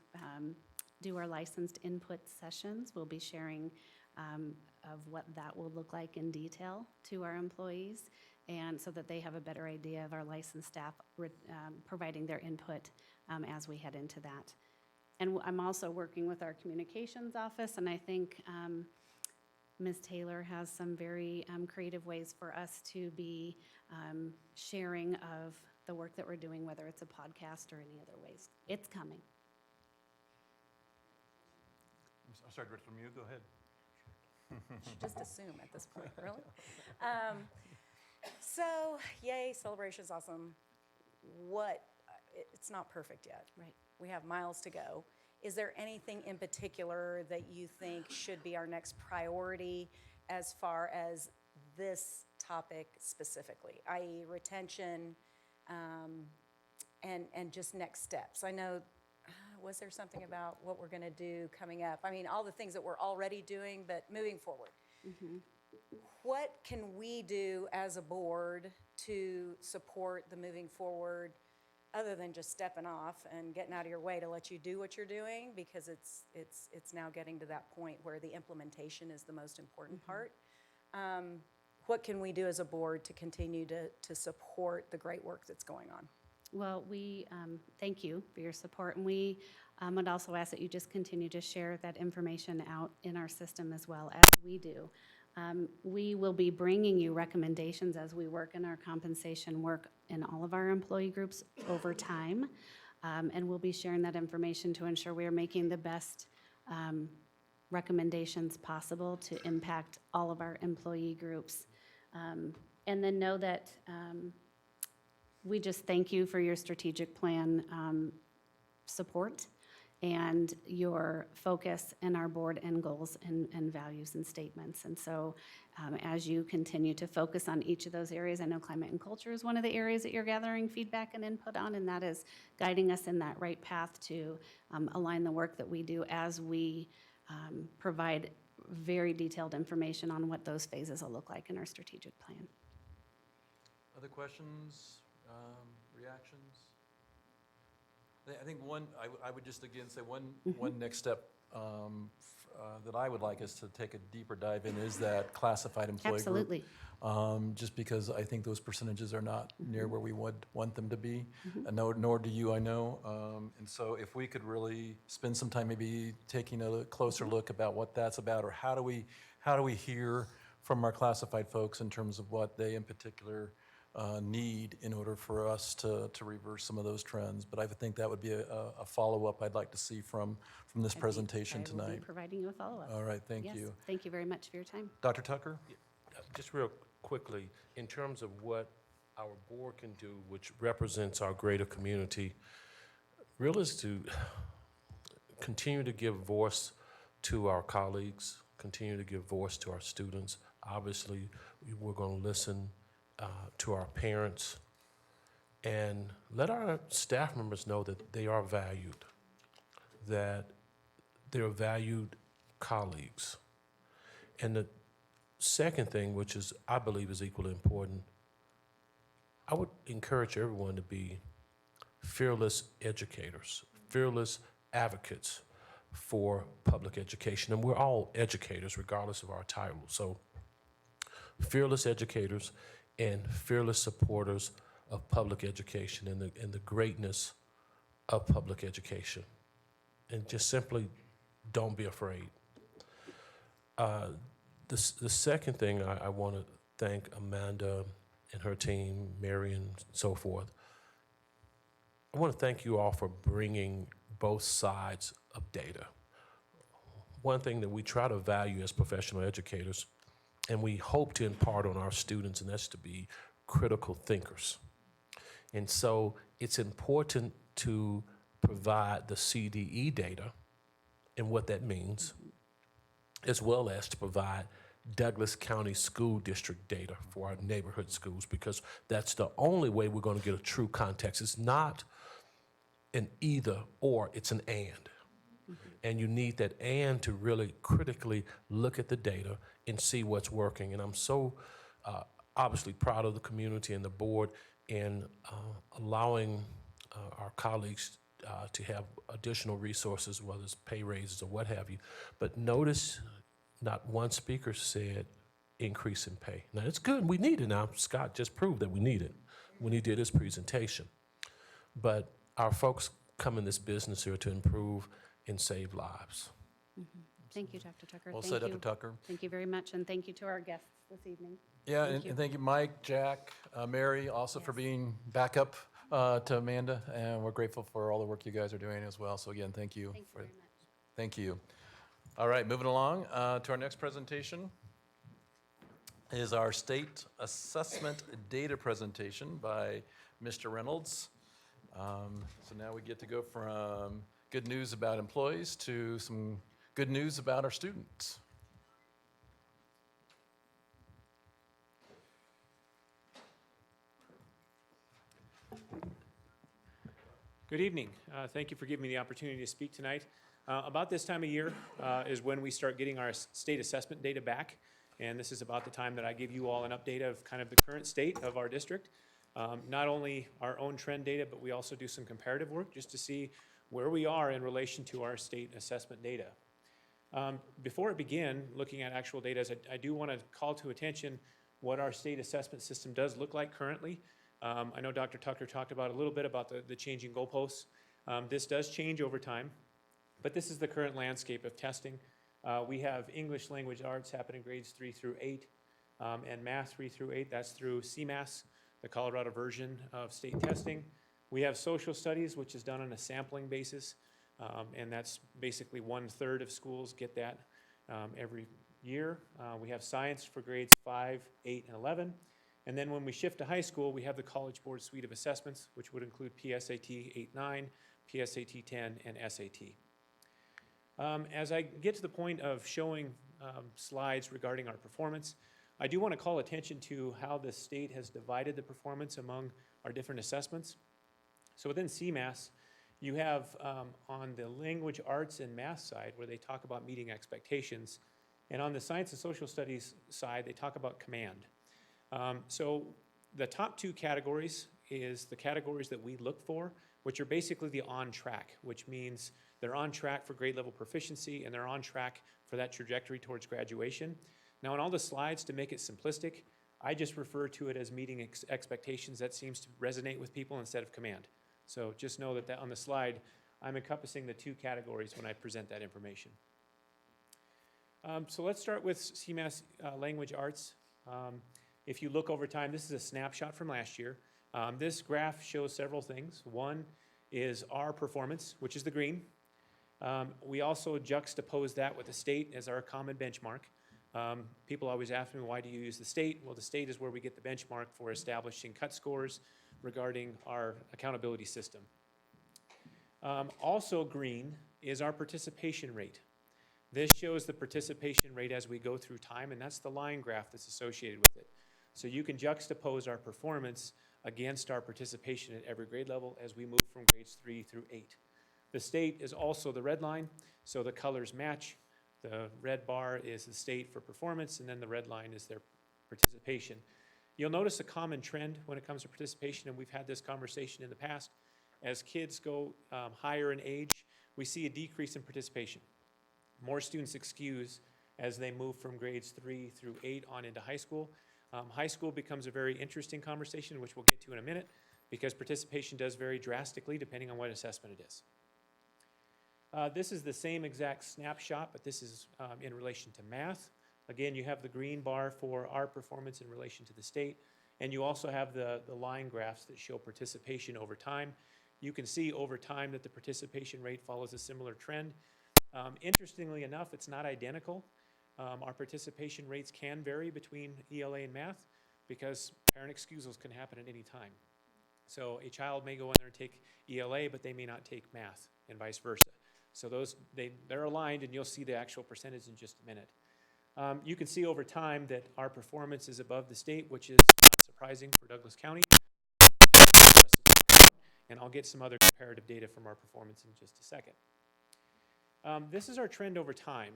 do our licensed input sessions, we'll be sharing of what that will look like in detail to our employees. and so that they have a better idea of our licensed staff providing their input as we head into that. And I'm also working with our communications office, and I think Ms. Taylor has some very creative ways for us to be sharing of the work that we're doing, whether it's a podcast or any other ways. It's coming. I'm sorry, Director Lemieux, go ahead. Should just assume at this point, really. So, yay, celebration's awesome. It's not perfect yet. Right. We have miles to go. Is there anything in particular that you think should be our next priority as far as this topic specifically, i.e. retention and just next steps? I know, was there something about what we're going to do coming up? I mean, all the things that we're already doing, but moving forward. Mm-hmm. What can we do as a board to support the moving forward, other than just stepping off and getting out of your way to let you do what you're doing, because it's now getting to that point where the implementation is the most important part. What can we do as a board to continue to support the great work that's going on? Well, we thank you for your support, and we would also ask that you just continue to share that information out in our system as well as we do. We will be bringing you recommendations as we work in our compensation work in all of our employee groups over time, and we'll be sharing that information to ensure we are making the best recommendations possible to impact all of our employee groups. And then know that we just thank you for your strategic plan support and your focus in our board and goals and values and statements. And so as you continue to focus on each of those areas, I know climate and culture is one of the areas that you're gathering feedback and input on, and that is guiding us in that right path to align the work that we do as we provide very detailed information on what those phases will look like in our strategic plan. Other questions, reactions? I think I would just again say one next step that I would like us to take a deeper dive in is that classified employee group. Absolutely. Just because I think those percentages are not near where we would want them to be, and nor do you, I know. And so if we could really spend some time maybe taking a closer look about what that's about, or how do we hear from our classified folks in terms of what they in particular need in order for us to reverse some of those trends. But I would think that would be a follow-up I'd like to see from this presentation I will tonight. be providing you with follow-up. All right, thank Yes, you. thank you very much for your time. Dr. Tucker? Just real quickly, in terms of what our board can do, which represents our greater community, really is to continue to give voice to our colleagues, continue to give voice to our students. Obviously, we're going to listen to our parents and let our staff members know that they are valued, that they're valued colleagues. And the second thing, which is, I believe, is equally important, I would encourage everyone to be fearless educators, fearless advocates for public education. And we're all educators, regardless of our title. So fearless educators and fearless supporters of public education and the greatness of public education. And just simply don't be afraid. The second thing I want to thank Amanda and her team, Mary and so forth. I want to thank you all for bringing both sides of data. One thing that we try to value as professional educators, and we hope to impart on our students, and that's to be critical thinkers. And so it's important to provide the CDE data and what that means, as well as to provide Douglas County School District data for our neighborhood schools, because that's the only way we're going to get a true context. It's not an either or, it's an and. And you need that and to really critically look at the data and see what's working. And I'm so obviously proud of the community and the board in allowing our colleagues to have additional resources, whether it's pay raises or what have you. But notice not one speaker said increase in pay. Now, it's good, we need it now. Scott just proved that we need it when he did his presentation. But our folks come in this business here to improve and save lives. Thank you, Dr. Tucker. Well Thank said, you. Dr. Tucker. Thank you very much, and thank you to our guests this evening. Yeah, Thank and you. and thank you, Mike, Jack, Mary, also for being backup to Amanda, and we're grateful for all the work you guys are doing as well. So again, thank you. Thank you very much. Thank you. All right, moving along to our next presentation is our state assessment data presentation by Mr. Reynolds. So now we get to go from good news about employees to some good news about our students. Good evening. Thank you for giving me the opportunity to speak tonight. About this time of year is when we start getting our state assessment data back, and this is about the time that I give you all an update of kind of the current state of our district. Not only our own trend data, but we also do some comparative work just to see where we are in relation to our state assessment data. Before I begin looking at actual data, I do want to call to attention what our state assessment system does look like currently. I know Dr. Tucker talked about a little bit about the changing goalposts. This does change over time, but this is the current landscape of testing. We have English language arts happening grades 3 through 8, and math 3 through 8. That's through CMAS, the Colorado version of state testing. We have social studies, which is done on a sampling basis, and that's basically 1/3 of schools get that every year. We have science for grades 5, 8, and 11. And then when we shift to high school, we have the College Board suite of assessments, which would include PSAT 8-9, PSAT 10, and SAT. As I get to the point of showing slides regarding our performance, I do want to call attention to how the state has divided the performance among our different assessments. So within CMAS, you have on the language arts and math side where they talk about meeting expectations, and on the science and social studies side, they talk about command. So the top two categories is the categories that we look for, which are basically the on track, which means they're on track for grade level proficiency and they're on track for that trajectory towards graduation. Now on all the slides, to make it simplistic, I just refer to it as meeting expectations. That seems to resonate with people instead of command. So just know that on the slide, I'm encompassing the two categories when I present that information. So let's start with CMAS language arts. If you look over time, this is a snapshot from last year. This graph shows several things. One is our performance, which is the green. We also juxtapose that with the state as our common benchmark. People always ask me, why do you use the state? Well, the state is where we get the benchmark for establishing cut scores regarding our accountability system. Also green is our participation rate. This shows the participation rate as we go through time, and that's the line graph that's associated with it. So you can juxtapose our performance against our participation at every grade level as we move from grades 3 through 8. The state is also the red line, so the colors match. The red bar is the state for performance, and then the red line is their participation. You'll notice a common trend when it comes to participation, and we've had this conversation in the past. As kids go higher in age, we see a decrease in participation. More students excuse as they move from grades 3 through 8 on into high school. High school becomes a very interesting conversation, which we'll get to in a minute, because participation does vary drastically depending on what assessment it is. This is the same exact snapshot, but this is in relation to math. Again, you have the green bar for our performance in relation to the state, and you also have the line graphs that show participation over time. You can see over time that the participation rate follows a similar trend. Interestingly enough, it's not identical. Our participation rates can vary between ELA and math because parent excusals can happen at any time. So a child may go in there and take ELA, but they may not take math, and vice versa. So they're aligned, and you'll see the actual percentage in just a minute. You can see over time that our performance is above the state, which is not surprising for Douglas County. And I'll get some other comparative data from our performance in just a second. This is our trend over time,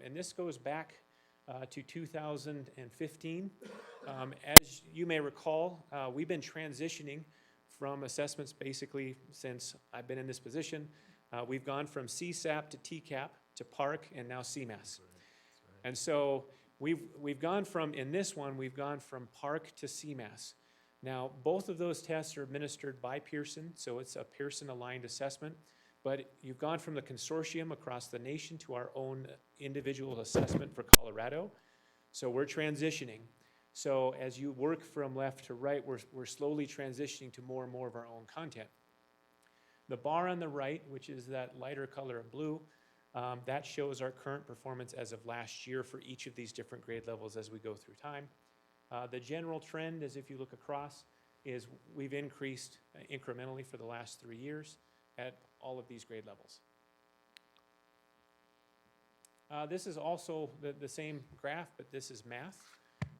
and this goes back to 2015. As you may recall, we've been transitioning from assessments basically since I've been in this position. We've gone from CSAP to TCAP to PARC and now CMAS. And so We've gone from, in this one, we've gone from PARC to CMAS. Now, both of those tests are administered by Pearson, so it's a Pearson-aligned assessment, but you've gone from the consortium across the nation to our own individual assessment for Colorado. So we're transitioning. So as you work from left to right, we're slowly transitioning to more and more of our own content. The bar on the right, which is that lighter color of blue, that shows our current performance as of last year for each of these different grade levels as we go through time. The general trend, as if you look across, is we've increased incrementally for the last 3 years at all of these grade levels. This is also the same graph, but this is math.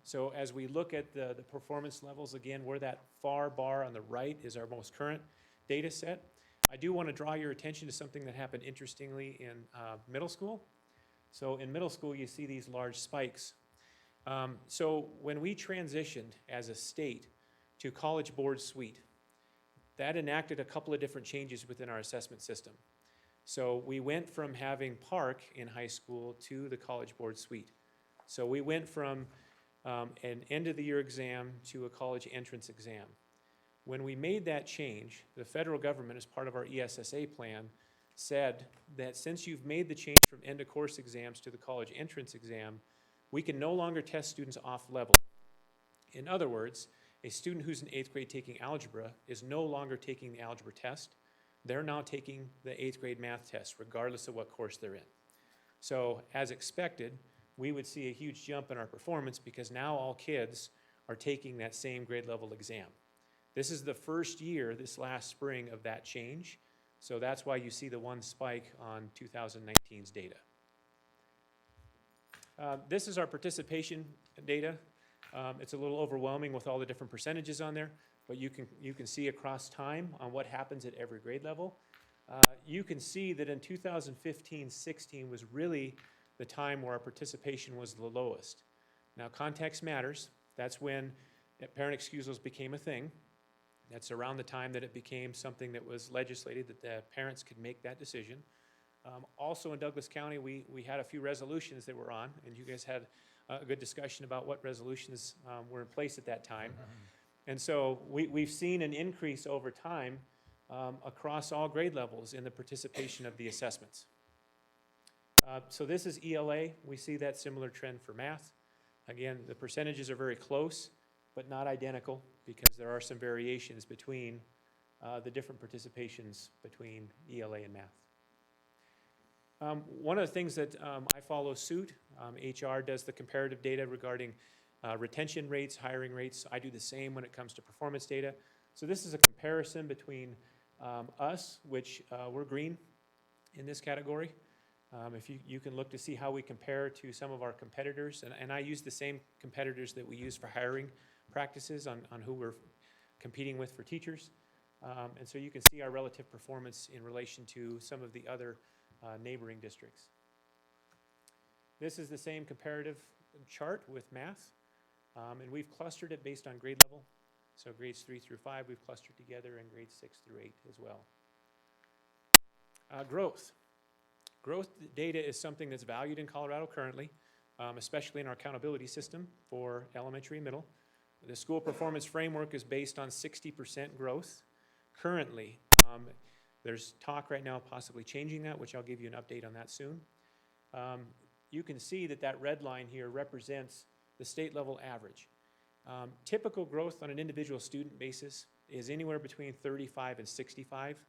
So as we look at the performance levels, again, where that far bar on the right is our most current data set. I do want to draw your attention to something that happened interestingly in middle school. So in middle school, you see these large spikes. So when we transitioned as a state to College Board Suite, that enacted a couple of different changes within our assessment system. So we went from having PARC in high school to the College Board Suite. So we went from an end-of-the-year exam to a college entrance exam. When we made that change, the federal government, as part of our ESSA plan, said that since you've made the change from end-of-course exams to the college entrance exam, we can no longer test students off level. In other words, a student who's in 8th grade taking algebra is no longer taking the algebra test. They're now taking the 8th grade math test, regardless of what course they're in. So as expected, we would see a huge jump in our performance because now all kids are taking that same grade level exam. This is the first year, this last spring, of that change. So that's why you see the one spike on 2019's data. This is our participation data. It's a little overwhelming with all the different percentages on there, but you can see across time on what happens at every grade level. You can see that in 2015-16 was really the time where our participation was the lowest. Now, context matters. That's when parent excusals became a thing. That's around the time that it became something that was legislated, that the parents could make that decision. Also in Douglas County, we had a few resolutions that were on, and you guys had a good discussion about what resolutions were in place at that time. And so we've seen an increase over time across all grade levels in the participation of the assessments. So this is ELA. We see that similar trend for math. Again, the percentages are very close, but not identical because there are some variations between the different participations between ELA and math. One of the things that I follow suit, HR does the comparative data regarding retention rates, hiring rates. I do the same when it comes to performance data. So this is a comparison between us, which we're green in this category. If you can look to see how we compare to some of our competitors, and I use the same competitors that we use for hiring practices on who we're competing with for teachers. And so you can see our relative performance in relation to some of the other neighboring districts. This is the same comparative chart with math, and we've clustered it based on grade level. So grades 3 through 5 we've clustered together, and grades 6 through 8 as well. Growth. Growth data is something that's valued in Colorado currently, especially in our accountability system for elementary and middle. The school performance framework is based on 60% growth currently. There's talk right now of possibly changing that, which I'll give you an update on that soon. You can see that that red line here represents the state level average. Typical growth on an individual student basis is anywhere between 35 and 65.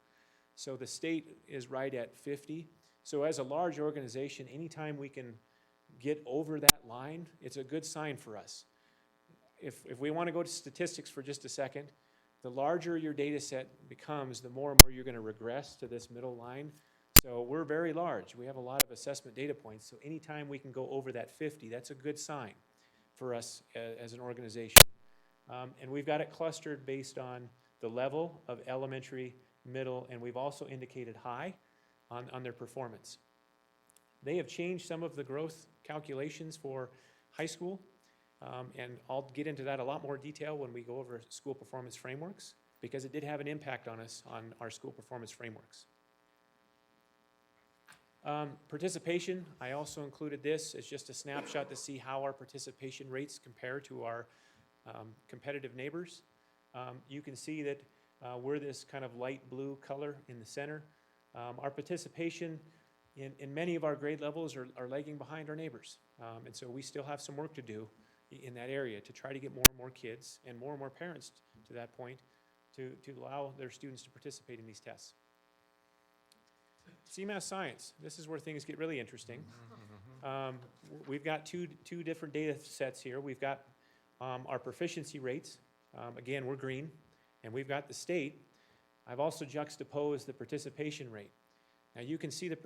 So the state is right at 50. So as a large organization, anytime we can get over that line, it's a good sign for us. If we want to go to statistics for just a second, the larger your data set becomes, the more and more you're going to regress to this middle line. So we're very large. We have a lot of assessment data points. So anytime we can go over that 50, that's a good sign for us as an organization. And we've got it clustered based on the level of elementary, middle, and we've also indicated high on their performance. They have changed some of the growth calculations for high school. And I'll get into that a lot more detail when we go over school performance frameworks, because it did have an impact on us on our school performance frameworks. Participation, I also included this as just a snapshot to see how our participation rates compare to our competitive neighbors. You can see that we're this kind of light blue color in the center. Our participation in many of our grade levels are lagging behind our neighbors. And so we still have some work to do in that area to try to get more and more kids and more parents to that point to allow their students to participate in these tests. CMAS science, this is where things get really interesting. We've got two different data sets here. We've got our proficiency rates. Again, we're green, and we've got the state. I've also juxtaposed the participation rate. Now you can see the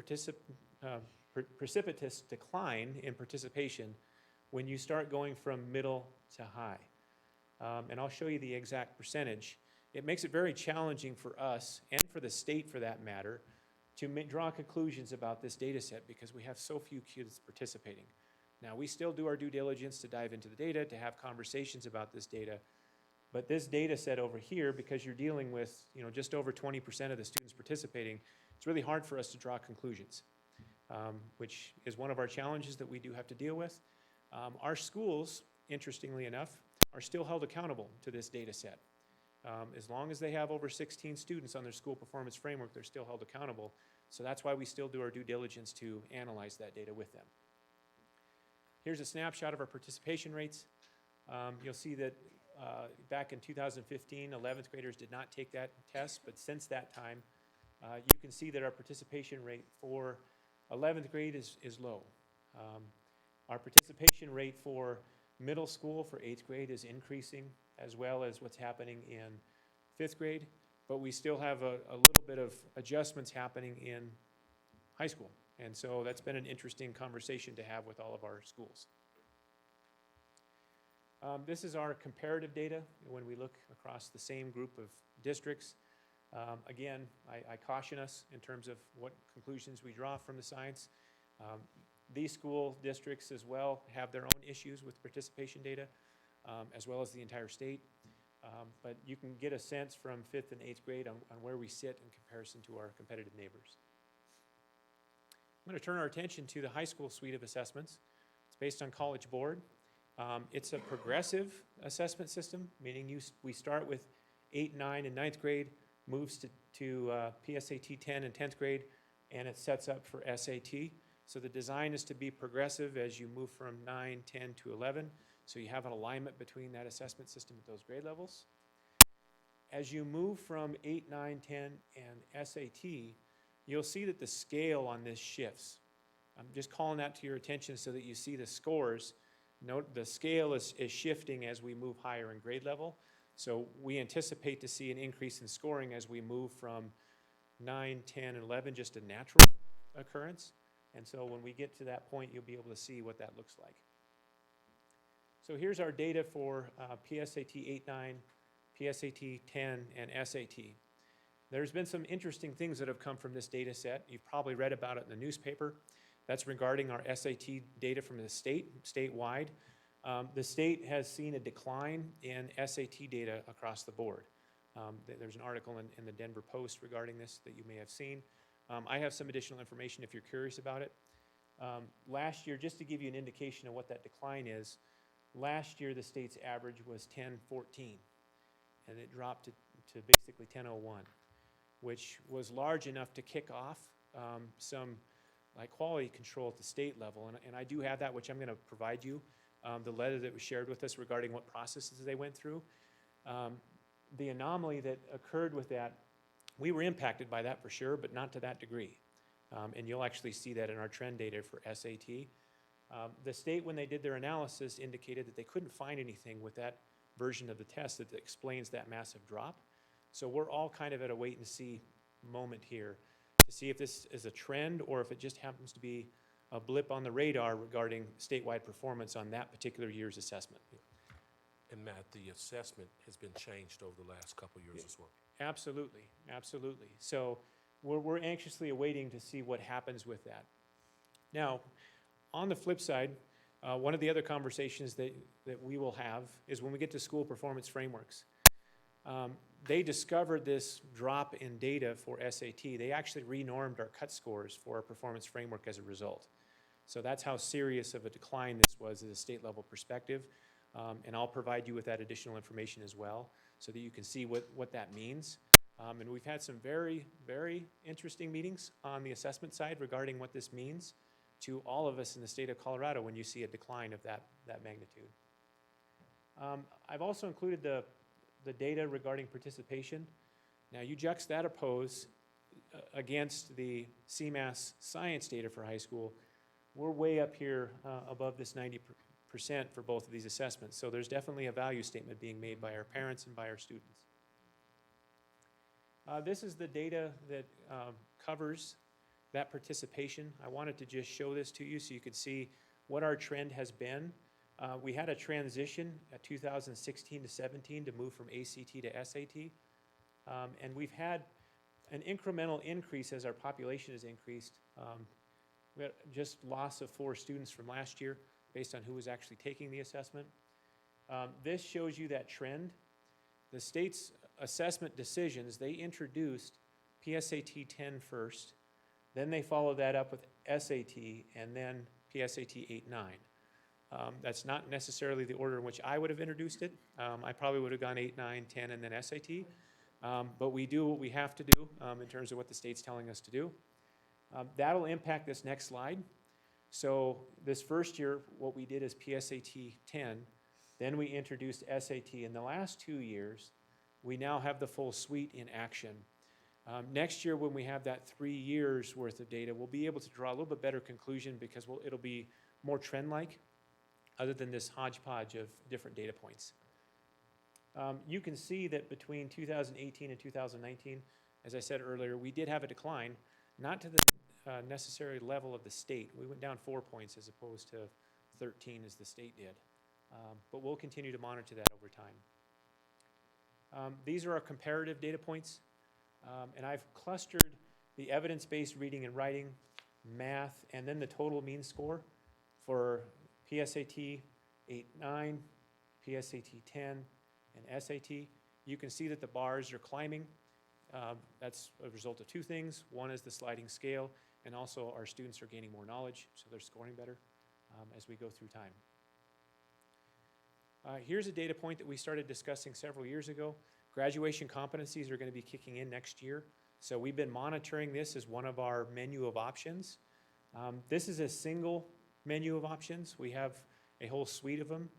precipitous decline in participation when you start going from middle to high. And I'll show you the exact percentage. It makes it very challenging for us, and for the state for that matter, to draw conclusions about this data set because we have so few kids participating. Now, we still do our due diligence to dive into the data, to have conversations about this data, but this data set over here, because you're dealing with just over 20% of the students participating, it's really hard for us to draw conclusions, which is one of our challenges that we do have to deal with. Our schools, interestingly enough, are still held accountable to this data set. As long as they have over 16 students on their school performance framework, they're still held accountable. So that's why we still do our due diligence to analyze that data with them. Here's a snapshot of our participation rates. You'll see that back in 2015, 11th graders did not take that test, but since that time, you can see that our participation rate for 11th grade is low. Our participation rate for middle school for 8th grade is increasing, as well as what's happening in 5th grade, but we still have a little bit of adjustments happening in high school. And so that's been an interesting conversation to have with all of our schools. This is our comparative data when we look across the same group of districts. Again, I caution us in terms of what conclusions we draw from the science. These school districts as well have their own issues with participation data, as well as the entire state. But you can get a sense from 5th and 8th grade on where we sit in comparison to our competitive neighbors. I'm going to turn our attention to the high school suite of assessments. It's based on College Board. It's a progressive assessment system, meaning we start with 8, 9, and 9th grade, moves to PSAT 10 and 10th grade, and it sets up for SAT. So the design is to be progressive as you move from 9, 10 to 11. So you have an alignment between that assessment system at those grade levels. As you move from 8, 9, 10, and SAT, you'll see that the scale on this shifts. I'm just calling that to your attention so that you see the scores. Note the scale is shifting as we move higher in grade level. So we anticipate to see an increase in scoring as we move from 9, 10, and 11, just a natural occurrence. And so when we get to that point, you'll be able to see what that looks like. So here's our data for PSAT 8, 9, PSAT 10, and SAT. There's been some interesting things that have come from this data set. You've probably read about it in the newspaper. That's regarding our SAT data from the statewide. The state has seen a decline in SAT data across the board. There's an article in the Denver Post regarding this that you may have seen. I have some additional information if you're curious about it. Last year, just to give you an indication of what that decline is, last year the state's average was 1014, and it dropped to basically 1001, which was large enough to kick off some quality control at the state level. And I do have that, which I'm going to provide you, the letter that was shared with us regarding what processes they went through. The anomaly that occurred with that, we were impacted by that for sure, but not to that degree. And you'll actually see that in our trend data for SAT. The state, when they did their analysis, indicated that they couldn't find anything with that version of the test that explains that massive drop. So we're all kind of at a wait and see moment here to see if this is a trend or if it just happens to be a blip on the radar regarding statewide performance on that particular year's assessment. And Matt, the assessment has been changed over the last couple of years as well. Absolutely, absolutely. So we're anxiously awaiting to see what happens with that. Now, on the flip side, one of the other conversations that we will have is when we get to school performance frameworks. they discovered this drop in data for SAT. They actually renormed our cut scores for our performance framework as a result. So that's how serious of a decline this was at a state level perspective. And I'll provide you with that additional information as well so that you can see what that means. And we've had some very, very interesting meetings on the assessment side regarding what this means to all of us in the state of Colorado when you see a decline of that magnitude. I've also included the data regarding participation. Now you juxtapose against the CMAS science data for high school. We're way up here above this 90% for both of these assessments. So there's definitely a value statement being made by our parents and by our students. This is the data that covers that participation. I wanted to just show this to you so you could see what our trend has been. We had a transition at 2016 to 17 to move from ACT to SAT. And we've had an incremental increase as our population has increased. We had just loss of 4 students from last year based on who was actually taking the assessment. This shows you that trend. The state's assessment decisions, they introduced PSAT 10 first, then they followed that up with SAT, and then PSAT 8-9. That's not necessarily the order in which I would have introduced it. I probably would have gone 8, 9, 10, and then SAT. But we do what we have to do in terms of what the state's telling us to do. That'll impact this next slide. So this first year, what we did is PSAT 10, then we introduced SAT. In the last 2 years, we now have the full suite in action. Next year, when we have that 3 years worth of data, we'll be able to draw a little bit better conclusion because it'll be more trend-like other than this hodgepodge of different data points. You can see that between 2018 and 2019, as I said earlier, we did have a decline, not to the necessary level of the state. We went down 4 points as opposed to 13 as the state did. But we'll continue to monitor that over time. These are our comparative data points. And I've clustered the evidence-based reading and writing, math, and then the total mean score for PSAT 8-9, PSAT 10, and SAT. You can see that the bars are climbing. That's a result of 2 things. One is the sliding scale, and also our students are gaining more knowledge, so they're scoring better as we go through time. Here's a data point that we started discussing several years ago. Graduation competencies are going to be kicking in next year. So we've been monitoring this as one of our menu of options. This is a single menu of options. We have a whole suite of them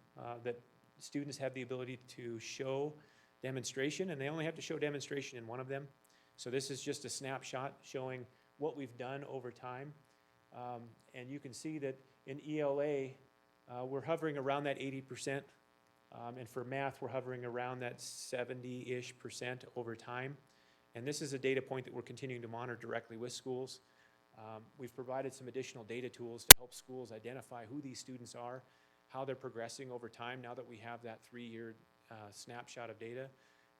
that students have the ability to show demonstration, and they only have to show demonstration in one of them. So this is just a snapshot showing what we've done over time. And you can see that in ELA, we're hovering around that 80%. And for math, we're hovering around that 70-ish% over time. And this is a data point that we're continuing to monitor directly with schools. We've provided some additional data tools to help schools identify who these students are, how they're progressing over time now that we have that 3-year snapshot of data,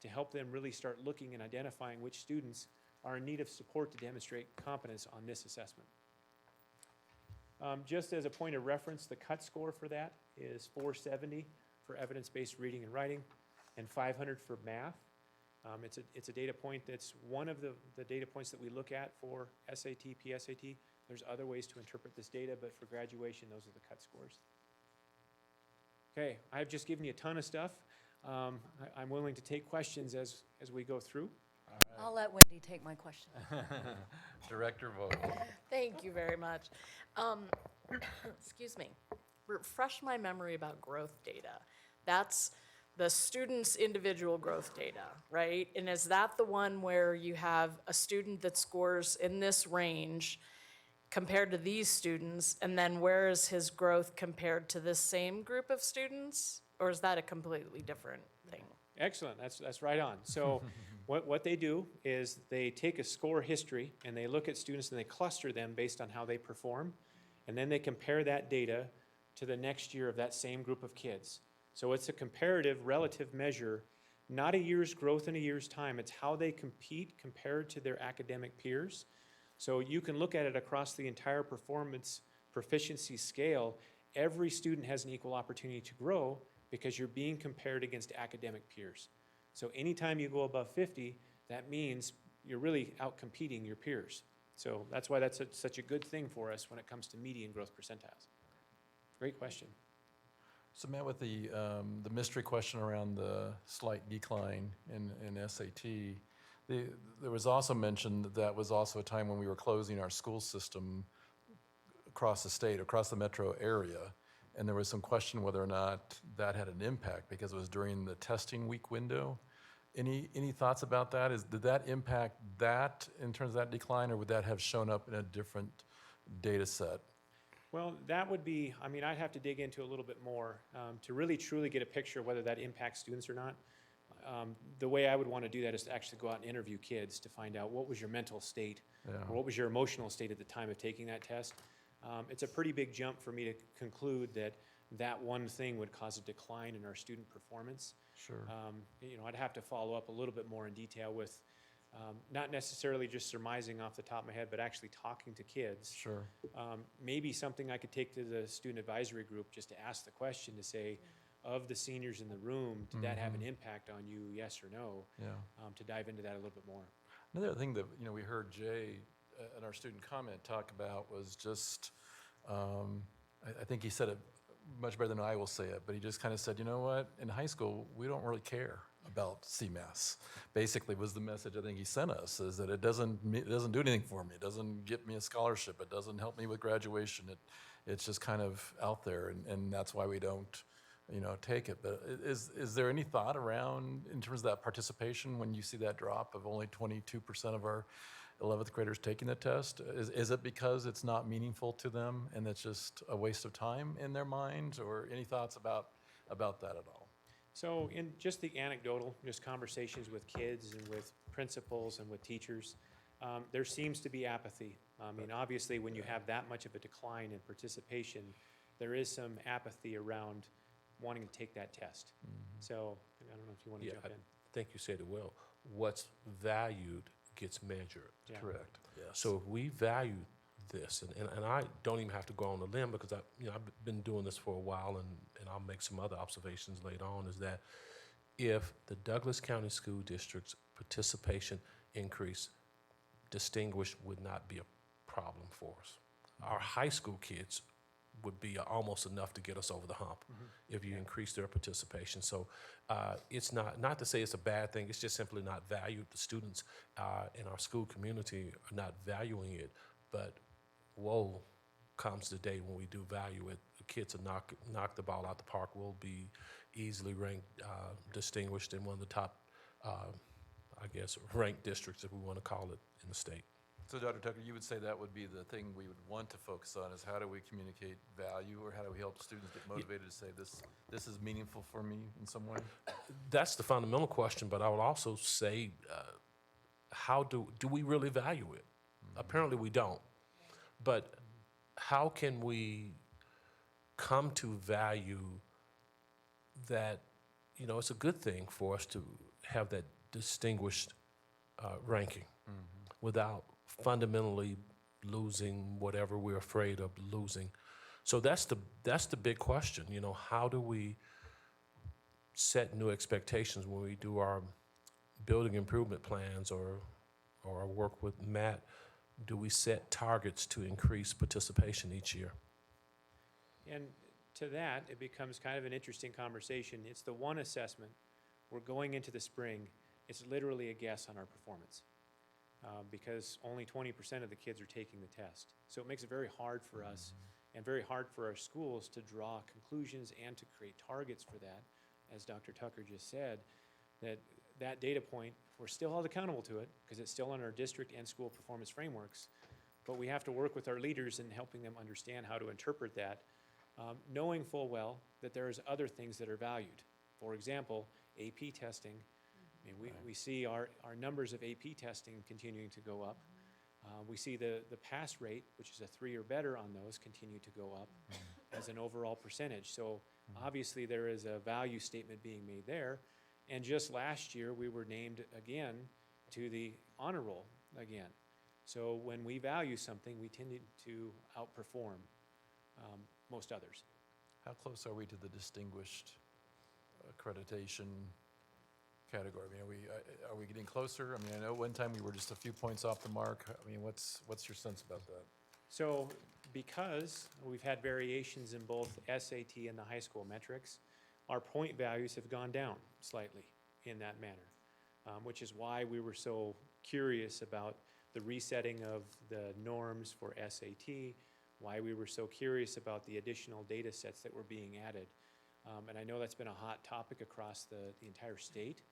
to help them really start looking and identifying which students are in need of support to demonstrate competence on this assessment. Just as a point of reference, the cut score for that is 470 for evidence-based reading and writing, and 500 for math. It's a data point that's one of the data points that we look at for SAT, PSAT. There's other ways to interpret this data, but for graduation, those are the cut scores. Okay, I've just given you a ton of stuff. I'm willing to take questions as we go through. I'll let Wendy take my question. Director Vogel. Thank you very much. Excuse me. Refresh my memory about growth data. That's the student's individual growth data, right? And is that the one where you have a student that scores in this range compared to these students, and then where is his growth compared to this same group of students? Or is that a completely different thing? Excellent, that's right on. So what they do is they take a score history and they look at students and they cluster them based on how they perform, and then they compare that data to the next year of that same group of kids. So it's a comparative relative measure, not a year's growth in a year's time. It's how they compete compared to their academic peers. So you can look at it across the entire performance proficiency scale. Every student has an equal opportunity to grow because you're being compared against academic peers. So anytime you go above 50, that means you're really out competing your peers. So that's why that's such a good thing for us when it comes to median growth percentiles. Great question. So Matt, with the mystery question around the slight decline in SAT, there was also mentioned that was also a time when we were closing our school system across the state, across the metro area, and there was some question whether or not that had an impact because it was during the testing week window. Any thoughts about that? Did that impact that in terms of that decline, or would that have shown up in a different data set? Well, that would be, I mean, I'd have to dig into a little bit more to really truly get a picture of whether that impacts students or not. The way I would want to do that is to actually go out and interview kids to find out what was your mental state or what was your emotional state at the time of taking that test. It's a pretty big jump for me to conclude that that one thing would cause a decline in our student performance. Sure. You know, I'd have to follow up a little bit more in detail with not necessarily just surmising off the top of my head, but actually talking to kids. Sure. Maybe something I could take to the student advisory group just to ask the question to say, of the seniors in the room, did that have an impact on you, yes or no? Yeah. To dive into that a little bit more. Another thing that we heard Jay in our student comment talk about was just, I think he said it much better than I will say it, but he just kind of said, you know what, in high school, we don't really care about CMAS. Basically was the message I think he sent us, is that it doesn't do anything for me. It doesn't get me a scholarship. It doesn't help me with graduation. It's just kind of out there, and that's why we don't take it. But is there any thought around, in terms of that participation, when you see that drop of only 22% of our 11th graders taking the test? Is it because it's not meaningful to them and it's just a waste of time in their minds, or any thoughts about that at all? So in just the anecdotal, just conversations with kids and with principals and with teachers, there seems to be apathy. I mean, obviously, when you have that much of a decline in participation, there is some apathy around wanting to take that test. So I don't know if you want to jump in. I think you said it well. What's valued gets measured. Yeah. Correct. Yes. So if we value this, and I don't even have to go on a limb because I've been doing this for a while, and I'll make some other observations later on, is that if the Douglas County School District's participation increase, distinguished would not be a problem for us. Our high school kids would be almost enough to get us over the hump if you increase their participation. So it's not to say it's a bad thing, it's just simply not valued. The students in our school community are not valuing it, but woe comes the day when we do value it. The kids will knock the ball out the park. We'll be easily ranked, distinguished in one of the top, ranked districts, if we want to call it, in the state. So Dr. Tucker, you would say that would be the thing we would want to focus on, is how do we communicate value, or how do we help students get motivated to say this is meaningful for me in some way? That's the fundamental question, but I would also say, how do we really value it? Apparently we don't. But how can we come to value that, it's a good thing for us to have that distinguished ranking without fundamentally losing whatever we're afraid of losing. So that's the big question. How do we set new expectations when we do our building improvement plans or work with Matt? Do we set targets to increase participation each year? And to that, it becomes kind of an interesting conversation. It's the one assessment. We're going into the spring. It's literally a guess on our performance because only 20% of the kids are taking the test. So it makes it very hard for us and very hard for our schools to draw conclusions and to create targets for that. As Dr. Tucker just said, that data point, we're still held accountable to it because it's still in our district and school performance frameworks, but we have to work with our leaders in helping them understand how to interpret that, knowing full well that there's other things that are valued. For example, AP testing. I mean, we see our numbers of AP testing continuing to go up. We see the pass rate, which is a 3 or better on those, continue to go up as an overall percentage. So obviously there is a value statement being made there. And just last year, we were named again to the honor roll again. So when we value something, we tend to outperform most others. How close are we to the distinguished accreditation category? I mean, are we getting closer? I mean, I know one time we were just a few points off the mark. I mean, what's your sense about that? So because we've had variations in both SAT and the high school metrics, our point values have gone down slightly in that manner, which is why we were so curious about the resetting of the norms for SAT, why we were so curious about the additional data sets that were being added. And I know that's been a hot topic across the entire state,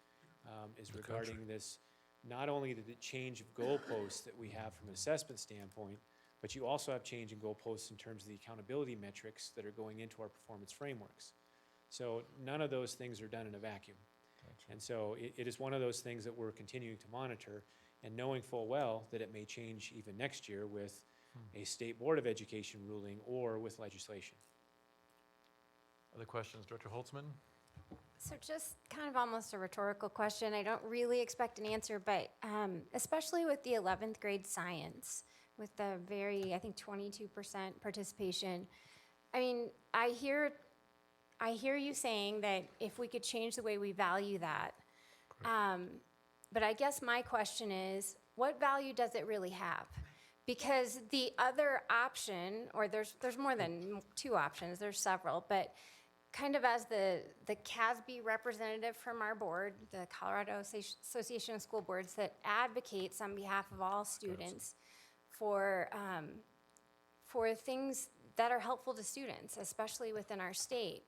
is regarding this, not only the change of goalposts that we have from an assessment standpoint, but you also have change in goalposts in terms of the accountability metrics that are going into our performance frameworks. So none of those things are done in a vacuum. And so it is one of those things that we're continuing to monitor, and knowing full well that it may change even next year with a state board of education ruling or with legislation. Other questions? Director Holtzman? So just kind of almost a rhetorical question. I don't really expect an answer, but especially with the 11th grade science, with the very, I think, 22% participation. I mean, I hear you saying that if we could change the way we value that, but I guess my question is, what value does it really have? Because the other option, or there's more than two options, there's several, but kind of as the CASB representative from our board, the Colorado Association of School Boards, that advocates on behalf of all students for things that are helpful to students, especially within our state.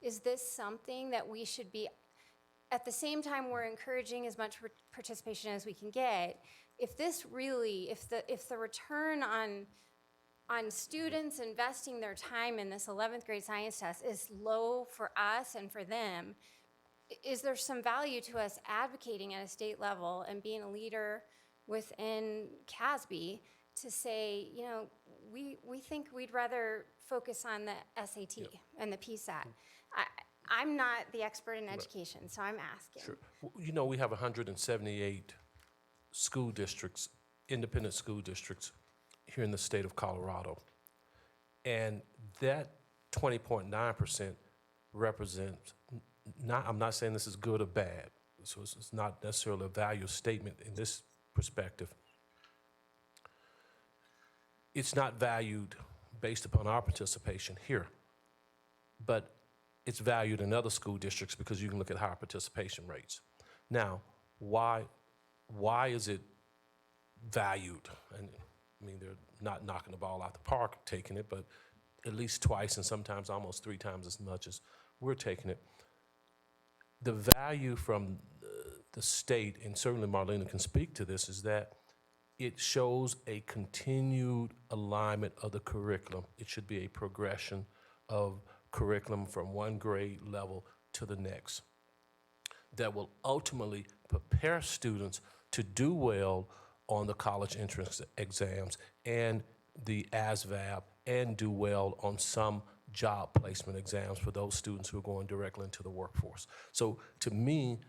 Is this something that we should be, at the same time we're encouraging as much participation as we can get, if this really, if the return on students investing their time in this 11th grade science test is low for us and for them, is there some value to us advocating at a state level and being a leader within CASB to say, you know, we think we'd rather focus on the SAT and the PSAT. I'm not the expert in education, so I'm asking. Sure. You know, we have 178 school districts, independent school districts here in the state of Colorado. And that 20.9% represents, I'm not saying this is good or bad, so it's not necessarily a value statement in this perspective. It's not valued based upon our participation here, but it's valued in other school districts because you can look at higher participation rates. Now, why is it valued? And I mean, they're not knocking the ball out the park taking it, but at least twice and sometimes almost 3 times as much as we're taking it. The value from the state, and certainly Marlena can speak to this, is that it shows a continued alignment of the curriculum. It should be a progression of curriculum from one grade level to the next that will ultimately prepare students to do well on the college entrance exams and the ASVAB, and do well on some job placement exams for those students who are going directly into the workforce. So to me,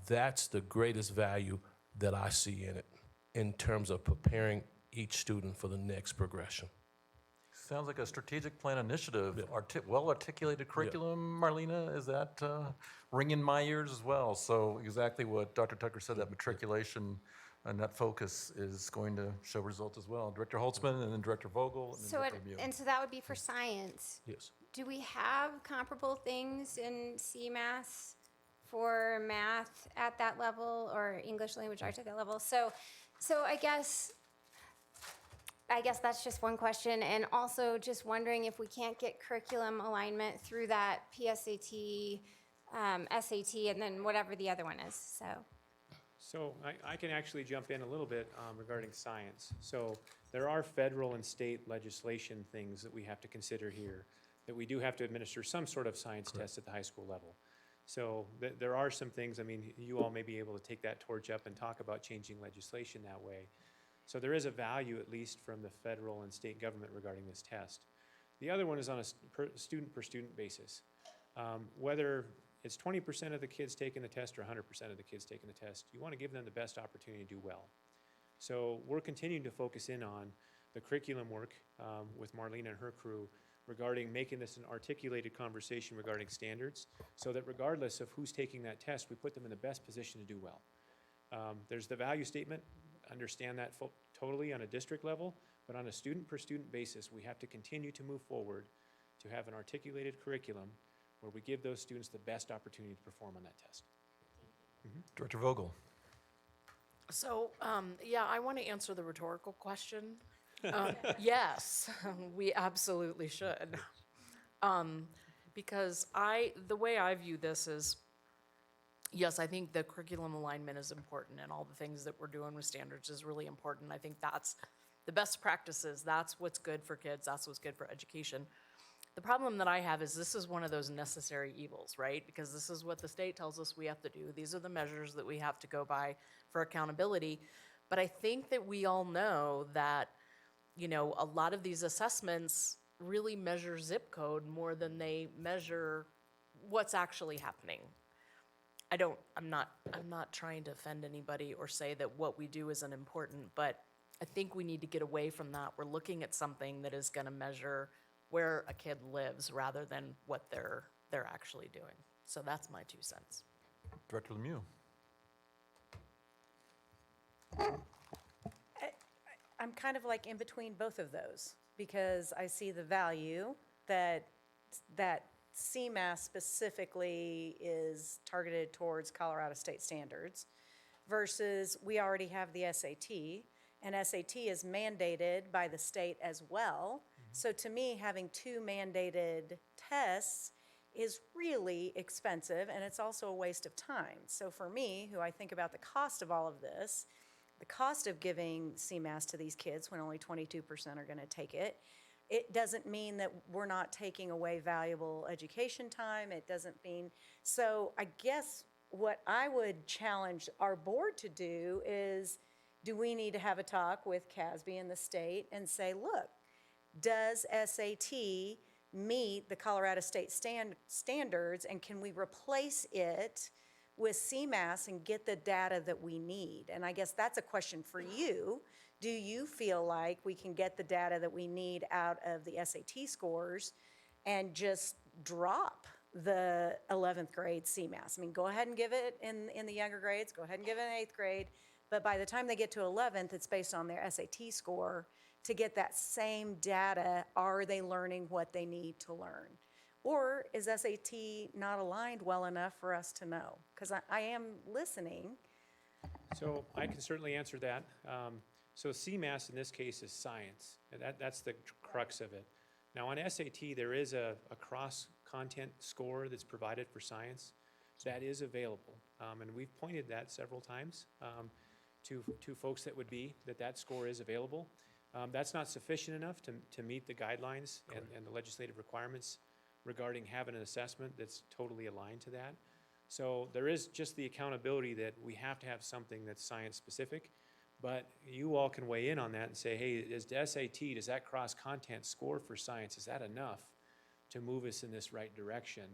that's the greatest value that I see in it in terms of preparing each student for the next progression. Sounds like a strategic plan initiative, well-articulated curriculum, Marlena, is that ringing my ears as well? So exactly what Dr. Tucker said, that matriculation and that focus is going to show results as well. Director Holtzman and then Director Vogel and then So Director Mew. and so that would be for science. Yes. Do we have comparable things in CMAS for math at that level, or English language arts at that level? So I guess that's just one question, and also just wondering if we can't get curriculum alignment through that PSAT, SAT, and then whatever the other one is, so. So I can actually jump in a little bit regarding science. So there are federal and state legislation things that we have to consider here, that we do have to administer some sort of science test at the high school level. So there are some things, I mean, you all may be able to take that torch up and talk about changing legislation that way. So there is a value, at least from the federal and state government, regarding this test. The other one is on a student basis. Whether it's 20% of the kids taking the test or 100% of the kids taking the test, you want to give them the best opportunity to do well. So we're continuing to focus in on the curriculum work with Marlena and her crew regarding making this an articulated conversation regarding standards, so that regardless of who's taking that test, we put them in the best position to do well. There's the value statement, understand that totally on a district level, but on a student per student basis, we have to continue to move forward to have an articulated curriculum where we give those students the best opportunity to perform on that test. Director Vogel. So, yeah, I want to answer the rhetorical question. Yes, we absolutely should. Because the way I view this is, yes, I think the curriculum alignment is important and all the things that we're doing with standards is really important. I think that's the best practices. That's what's good for kids. That's what's good for education. The problem that I have is this is one of those necessary evils, right? Because this is what the state tells us we have to do. These are the measures that we have to go by for accountability. But I think that we all know that, you know, a lot of these assessments really measure zip code more than they measure what's actually happening. I'm not trying to offend anybody or say that what we do isn't important, but I think we need to get away from that. We're looking at something that is going to measure where a kid lives rather than what they're actually doing. So that's my 2 cents. Director Lemieux. I'm kind of like in between both of those because I see the value that CMAS specifically is targeted towards Colorado state standards versus we already have the SAT, and SAT is mandated by the state as well. So to me, having 2 mandated tests is really expensive, and it's also a waste of time. So for me, who I think about the cost of all of this, the cost of giving CMAS to these kids when only 22% are going to take it, it doesn't mean that we're not taking away valuable education time. It doesn't mean, so I guess what I would challenge our board to do is, do we need to have a talk with CASB and the state and say, look, does SAT meet the Colorado state standards, and can we replace it with CMAS and get the data that we need? And I guess that's a question for you. Do you feel like we can get the data that we need out of the SAT scores and just drop the 11th grade CMAS? I mean, go ahead and give it in the younger grades, go ahead and give it in 8th grade, but by the time they get to 11th, it's based on their SAT score. To get that same data, are they learning what they need to learn? Or is SAT not aligned well enough for us to know? Because I am listening. So I can certainly answer that. So CMAS in this case is science. And that's the crux of it. Now on SAT, there is a cross-content score that's provided for science that is available. And we've pointed that several times to folks that would be, that score is available. That's not sufficient enough to meet the guidelines and the legislative requirements regarding having an assessment that's totally aligned to that. So there is just the accountability that we have to have something that's science specific, but you all can weigh in on that and say, hey, is the SAT, does that cross-content score for science, is that enough to move us in this right direction?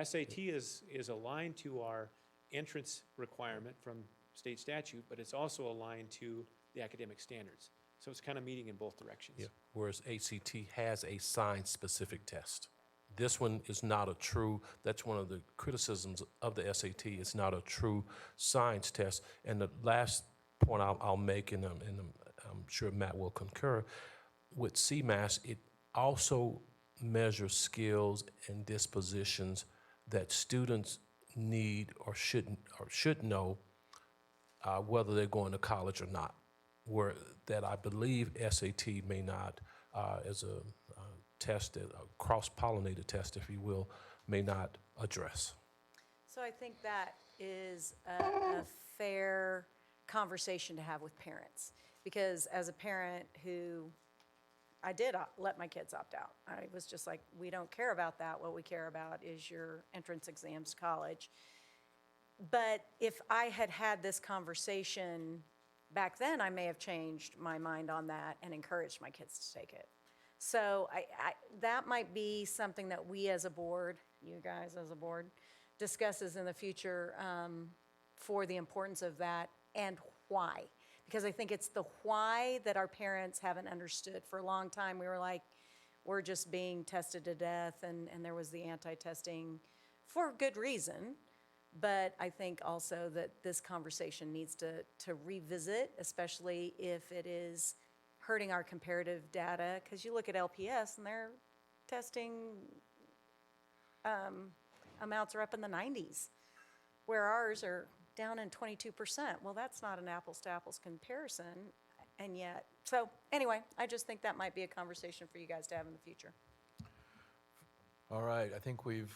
SAT is aligned to our entrance requirement from state statute, but it's also aligned to the academic standards. So it's kind of meeting in both directions. Yeah. Whereas ACT has a science-specific test. This one is not a true, that's one of the criticisms of the SAT, it's not a true science test. And the last point I'll make, and I'm sure Matt will concur, with CMAS, it also measures skills and dispositions that students need or should know whether they're going to college or not, where that I believe SAT may not, as a test, a cross-pollinated test, if you will, may not address. So I think that is a fair conversation to have with parents. Because as a parent who, I did let my kids opt out. I was just like, we don't care about that. What we care about is your entrance exams to college. But if I had had this conversation back then, I may have changed my mind on that and encouraged my kids to take it. So that might be something that we as a board, you guys as a board, discusses in the future for the importance of that and why. Because I think it's the why that our parents haven't understood. For a long time, we were like, were just being tested to death, and there was the anti-testing for good reason. But I think also that this conversation needs to revisit, especially if it is hurting our comparative data, because you look at LPS and their testing amounts are up in the 90s, where ours are down in 22%. Well, that's not an apples to apples comparison, and yet, so anyway, I just think that might be a conversation for you guys to have in the future. All right, I think we've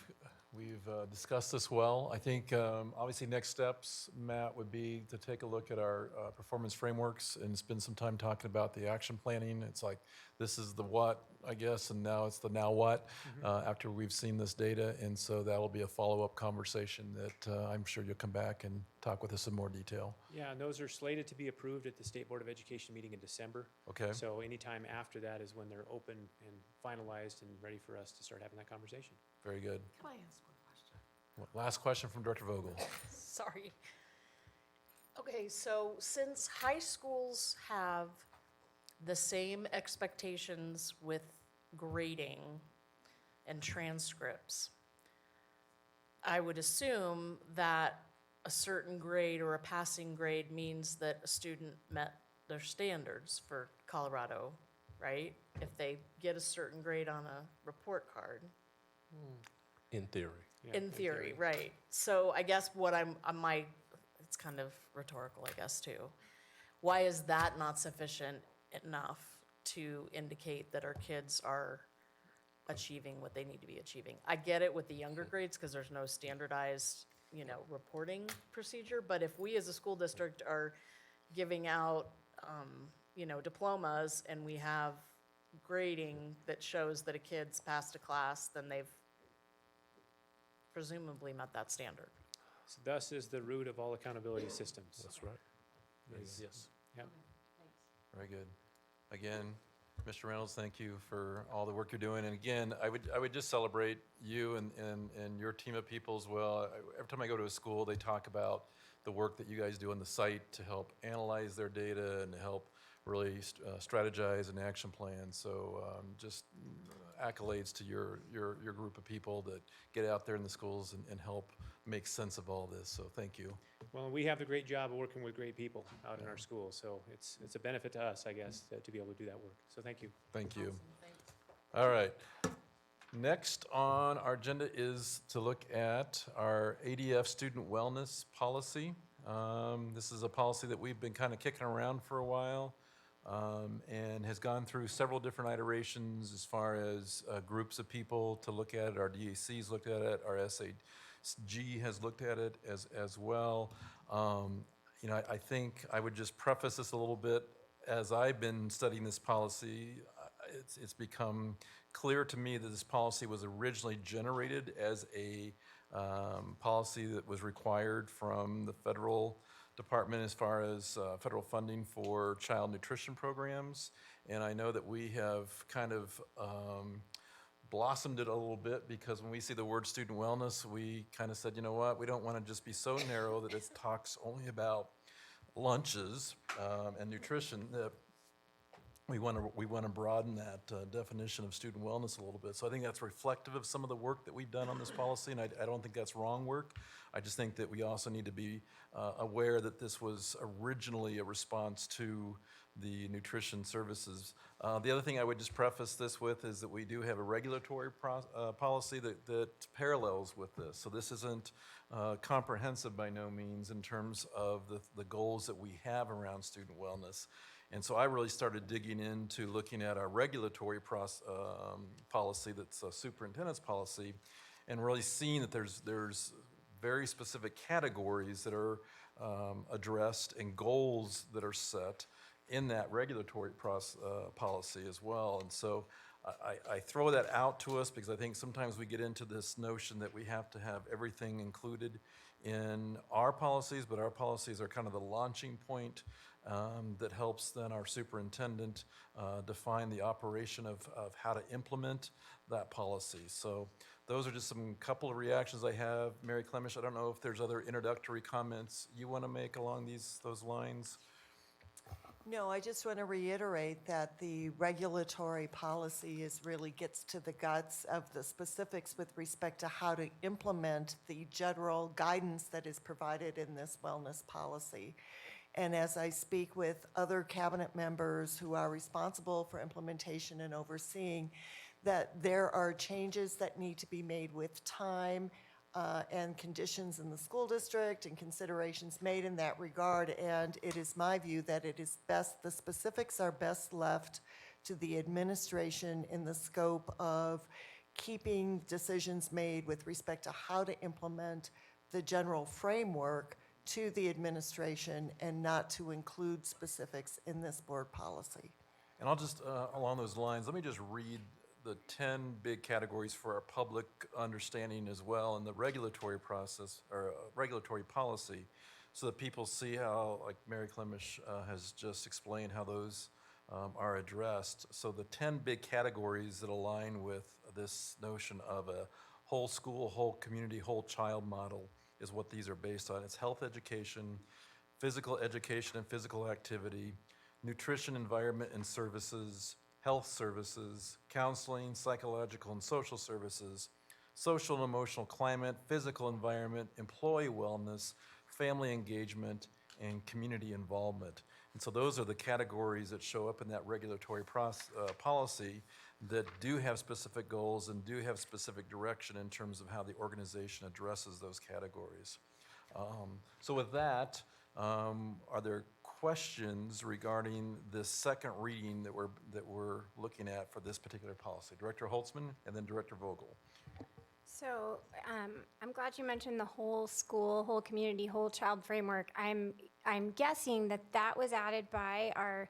discussed this well. I think obviously next steps, Matt, would be to take a look at our performance frameworks and spend some time talking about the action planning. It's like, this is the what, I guess, and now it's the now what, after we've seen this data. And so that'll be a follow-up conversation that I'm sure you'll come back and talk with us in more detail. Yeah, and those are slated to be approved at the State Board of Education meeting in December. Okay. So anytime after that is when they're open and finalized and ready for us to start having that conversation. Very good. Can I ask one question? Last question from Director Vogel. Sorry. Okay, so since high schools have the same expectations with grading and transcripts, I would assume that a certain grade or a passing grade means that a student met their standards for Colorado, right? If they get a certain grade on a report card. In theory. Yeah, In theory, right. So I guess what it's kind of rhetorical, I guess, too. Why is that not sufficient enough to indicate that our kids are achieving what they need to be achieving? I get it with the younger grades because there's no standardized, reporting procedure. But if we as a school district are giving out, diplomas and we have grading that shows that a kid's passed a class, then they've presumably met that standard. So thus is the root of all accountability systems. That's right. Yes. Yep. Very good. Again, Mr. Reynolds, thank you for all the work you're doing. And again, I would just celebrate you and your team of people as well. Every time I go to a school, they talk about the work that you guys do on the site to help analyze their data and to help really strategize an action plan. So just accolades to your group of people that get out there in the schools and help make sense of all this. So thank you. Well, we have the great job of working with great people out in our schools, so it's a benefit to us, I guess, to be able to do that work. So thank you. Thank you. All right. Next on our agenda is to look at our ADF student wellness policy. This is a policy that we've been kind of kicking around for a while. And has gone through several different iterations as far as groups of people to look at it. Our DAC's looked at it. Our SAG has looked at it as well. I think I would just preface this a little bit. As I've been studying this policy, it's become clear to me that this policy was originally generated as a policy that was required from the federal department as far as federal funding for child nutrition programs. And I know that we have kind of blossomed it a little bit because when we see the word student wellness, we kind of said, you know what, we don't want to just be so narrow that it talks only about lunches and nutrition. We want to broaden that definition of student wellness a little bit. So I think that's reflective of some of the work that we've done on this policy, and I don't think that's wrong work. I just think that we also need to be aware that this was originally a response to the nutrition services. The other thing I would just preface this with is that we do have a regulatory policy that parallels with this. So this isn't comprehensive by no means in terms of the goals that we have around student wellness. And so I really started digging into looking at our regulatory policy that's a superintendent's policy and really seeing that there's very specific categories that are addressed and goals that are set in that regulatory policy as well. And so I throw that out to us because I think sometimes we get into this notion that we have to have everything included in our policies, but our policies are kind of the launching point that helps then our superintendent define the operation of how to implement that policy. So those are just some couple of reactions I have. Mary Clemish, I don't know if there's other introductory comments you want to make along those lines. No, I just want to reiterate that the regulatory policy really gets to the guts of the specifics with respect to how to implement the general guidance that is provided in this wellness policy. And as I speak with other cabinet members who are responsible for implementation and overseeing, that there are changes that need to be made with time and conditions in the school district and considerations made in that regard. And it is my view that it is best, the specifics are best left to the administration in the scope of keeping decisions made with respect to how to implement the general framework to the administration and not to include specifics in this board policy. And I'll just, along those lines, let me just read the 10 big categories for our public understanding as well in the regulatory process, or regulatory policy, so that people see how, like Mary Clemish has just explained, how those are addressed. So the 10 big categories that align with this notion of a whole school, whole community, whole child model is what these are based on. It's health education, physical education and physical activity, nutrition, environment and services, health services, counseling, psychological and social services, social and emotional climate, physical environment, employee wellness, family engagement, and community involvement. And so those are the categories that show up in that regulatory policy that do have specific goals and do have specific direction in terms of how the organization addresses those categories. So with that, are there questions regarding this second reading that we're looking at for this particular policy? Director Holtzman and then Director Vogel. So I'm glad you mentioned the whole school, whole community, whole child framework. I'm guessing that that was added by our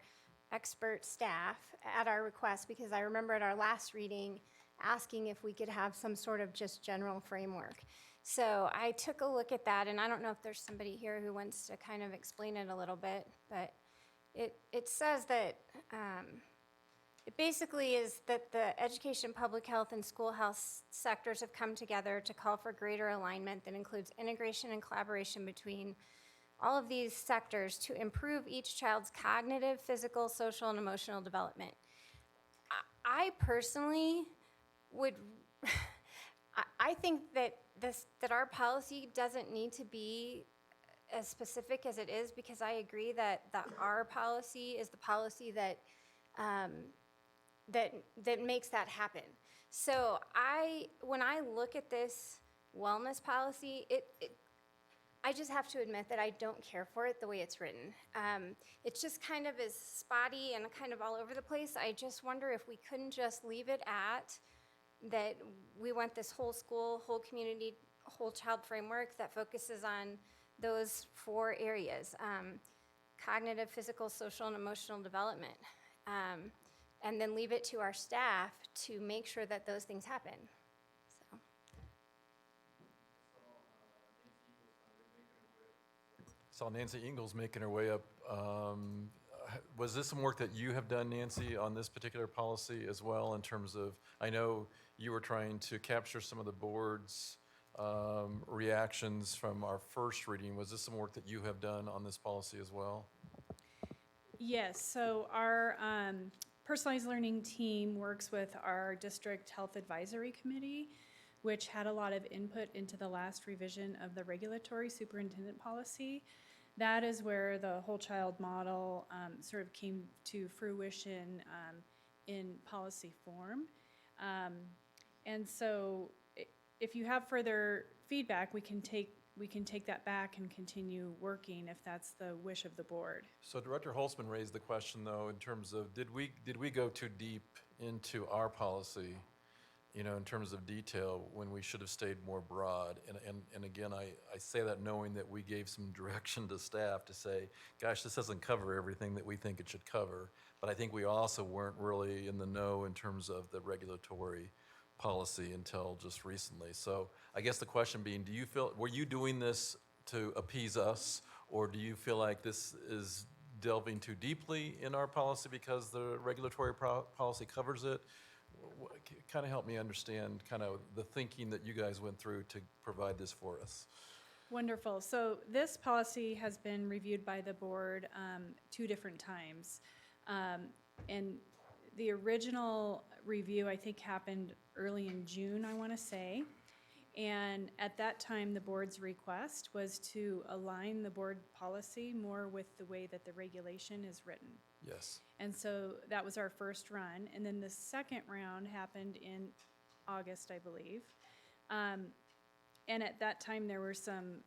expert staff at our request, because I remember at our last reading asking if we could have some sort of just general framework. So I took a look at that, and I don't know if there's somebody here who wants to kind of explain it a little bit, but it says that it basically is that the education, public health, and school health sectors have come together to call for greater alignment that includes integration and collaboration between all of these sectors to improve each child's cognitive, physical, social, and emotional development. I personally would, I think that that our policy doesn't need to be as specific as it is, because I agree that our policy is the policy that that makes that happen. So when I look at this wellness policy, I just have to admit that I don't care for it the way it's written. It just kind of is spotty and kind of all over the place. I just wonder if we couldn't just leave it at that we want this whole school, whole community, whole child framework that focuses on those 4 areas: cognitive, physical, social, and emotional development. And then leave it to our staff to make sure that those things happen. So. Saw Nancy Ingalls making her way up. Was this some work that you have done, Nancy, on this particular policy as well, in terms of, I know you were trying to capture some of the board's reactions from our first reading. Was this some work that you have done on this policy as well? Yes, so our personalized learning team works with our district health advisory committee, which had a lot of input into the last revision of the regulatory superintendent policy. That is where the whole child model sort of came to fruition in policy form. And so if you have further feedback, we can take that back and continue working if that's the wish of the board. So Director Holtzman raised the question, though, in terms of did we go too deep into our policy, in terms of detail, when we should have stayed more broad? And again, I say that knowing that we gave some direction to staff to say, gosh, this doesn't cover everything that we think it should cover. But I think we also weren't really in the know in terms of the regulatory policy until just recently. So I guess the question being, were you doing this to appease us, or do you feel like this is delving too deeply in our policy because the regulatory policy covers it? Kind of help me understand kind of the thinking that you guys went through to provide this for us. Wonderful. So this policy has been reviewed by the board 2 different times. And the original review, I think, happened early in June, I want to say. And at that time, the board's request was to align the board policy more with the way that the regulation is written. Yes. And so that was our first run. And then the second round happened in August, I believe. And at that time, there were some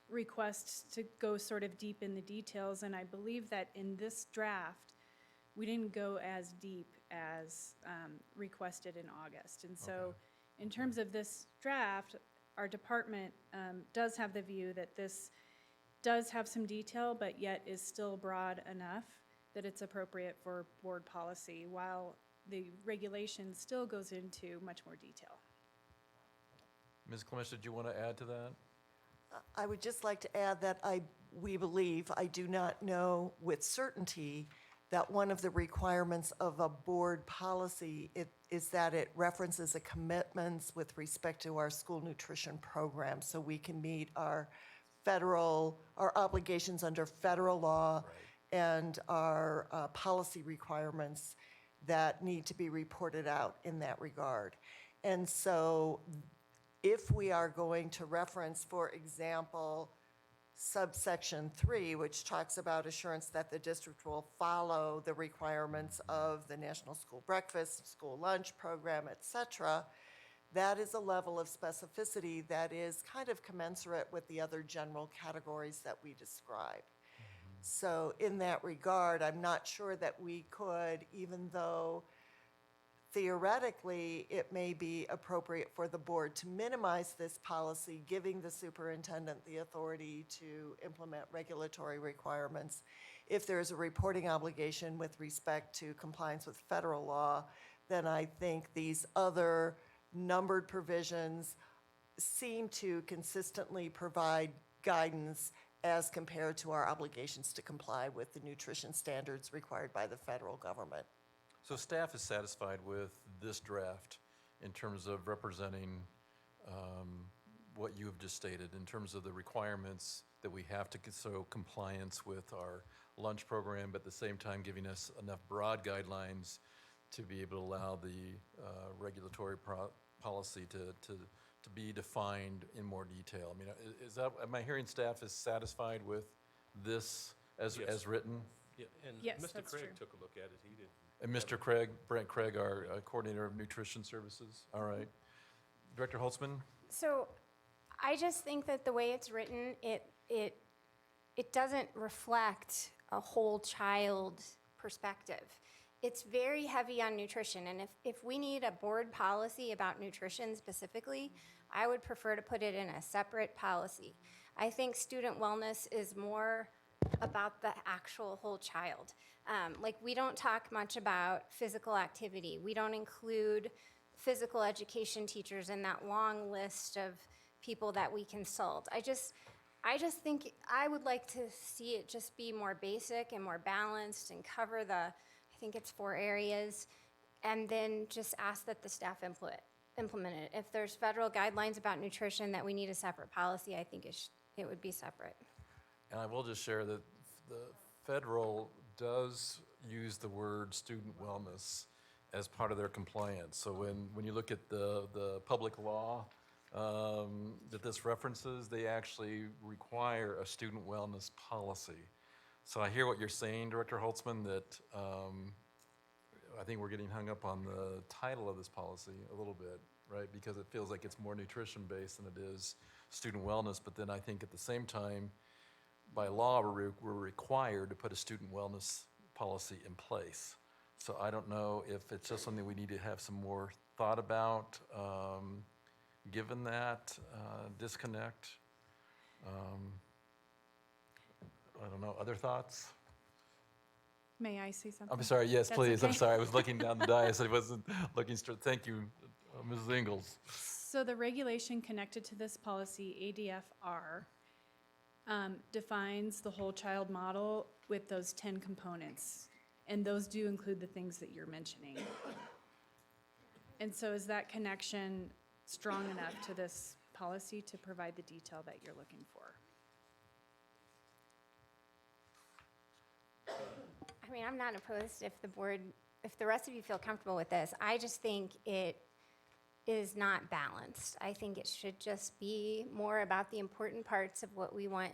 requests to go sort of deep in the details. And I believe that in this draft, we didn't go as deep as requested in August. And so in terms of this draft, our department does have the view that this does have some detail, but yet is still broad enough that it's appropriate for board policy, while the regulation still goes into much more detail. Ms. Clements, did you want to add to that? I would just like to add that we believe, I do not know with certainty, that one of the requirements of a board policy is that it references a commitments with respect to our school nutrition program, so we can meet our obligations under federal law and our policy requirements that need to be reported out in that regard. And so if we are going to reference, for example, subsection 3, which talks about assurance that the district will follow the requirements of the National School Breakfast, School Lunch Program, et cetera, that is a level of specificity that is kind of commensurate with the other general categories that we describe. So in that regard, I'm not sure that we could, even though theoretically it may be appropriate for the board to minimize this policy, giving the superintendent the authority to implement regulatory requirements. If there's a reporting obligation with respect to compliance with federal law, then I think these other numbered provisions seem to consistently provide guidance as compared to our obligations to comply with the nutrition standards required by the federal government. So staff is satisfied with this draft in terms of representing what you have just stated, in terms of the requirements that we have to show compliance with our lunch program, but at the same time giving us enough broad guidelines to be able to allow the regulatory policy to be defined in more detail. I mean, am I hearing staff is satisfied with this as written? Yeah, and Yes, Mr. that's Craig true. took a look at it. He didn't. And Mr. Craig, Brent Craig, our Coordinator of Nutrition Services. All right. Director Holtzman? So I just think that the way it's written, it doesn't reflect a whole child perspective. It's very heavy on nutrition, and if we need a board policy about nutrition specifically, I would prefer to put it in a separate policy. I think student wellness is more about the actual whole child. Like, we don't talk much about physical activity. We don't include physical education teachers in that long list of people that we consult. I just think I would like to see it just be more basic and more balanced and cover I think it's 4 areas, and then just ask that the staff implement it. If there's federal guidelines about nutrition that we need a separate policy, I think it would be separate. And I will just share that the federal does use the word student wellness as part of their compliance. So when you look at the public law that this references, they actually require a student wellness policy. So I hear what you're saying, Director Holtzman, that I think we're getting hung up on the title of this policy a little bit, right? Because it feels like it's more nutrition-based than it is student wellness. But then I think at the same time, by law, we're required to put a student wellness policy in place. So I don't know if it's just something we need to have some more thought about, given that disconnect. I don't know, other thoughts? May I say something? I'm sorry, yes, That's please, I'm okay. sorry, I was looking down the dais, I wasn't looking straight, thank you, Mrs. Ingalls. So the regulation connected to this policy, ADFR, defines the whole child model with those 10 components. And those do include the things that you're mentioning. And so is that connection strong enough to this policy to provide the detail that you're looking for. I mean, I'm not opposed if the rest of you feel comfortable with this. I just think it is not balanced. I think it should just be more about the important parts of what we want,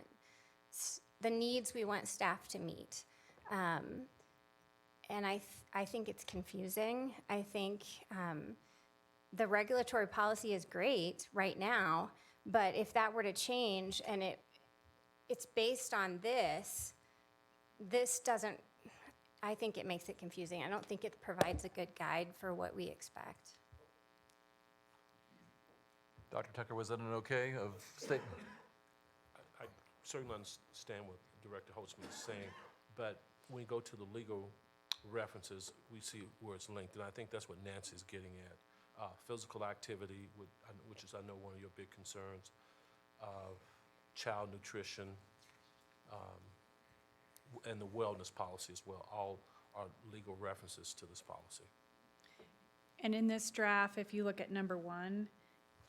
the needs we want staff to meet. And I think it's confusing. I think the regulatory policy is great right now, but if that were to change and it's based on this doesn't, I think it makes it confusing. I don't think it provides a good guide for what we expect. Dr. Tucker, was that an okay of statement? I certainly understand what Director Holtzman is saying, but when we go to the legal references, we see where it's linked, and I think that's what Nancy's getting at. Physical activity, which is, I know, one of your big concerns, child nutrition, and the wellness policy as well, all are legal references to this policy. And in this draft, if you look at number 1,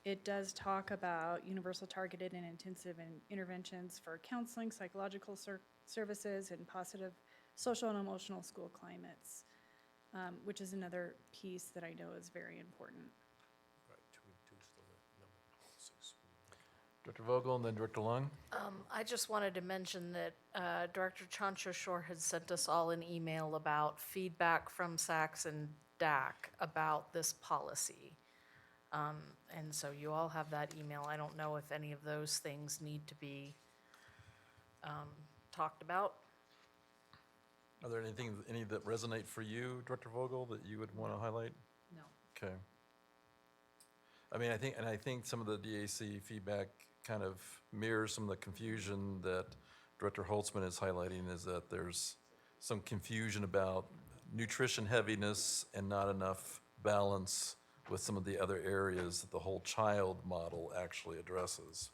it does talk about universal targeted and intensive interventions for counseling, psychological services, and positive social and emotional school climates, which is another piece that I know is very important. Right, to reduce the number of policies. Director Vogel and then Director Lung. I just wanted to mention that Director Chancho-Shore had sent us all an email about feedback from SACS and DAC about this policy. And so you all have that email. I don't know if any of those things need to be talked about. Are there any that resonate for you, Director Vogel, that you would want to highlight? No. Okay. I think some of the DAC feedback kind of mirrors some of the confusion that Director Holtzman is highlighting, is that there's some confusion about nutrition heaviness and not enough balance with some of the other areas that the whole child model actually addresses.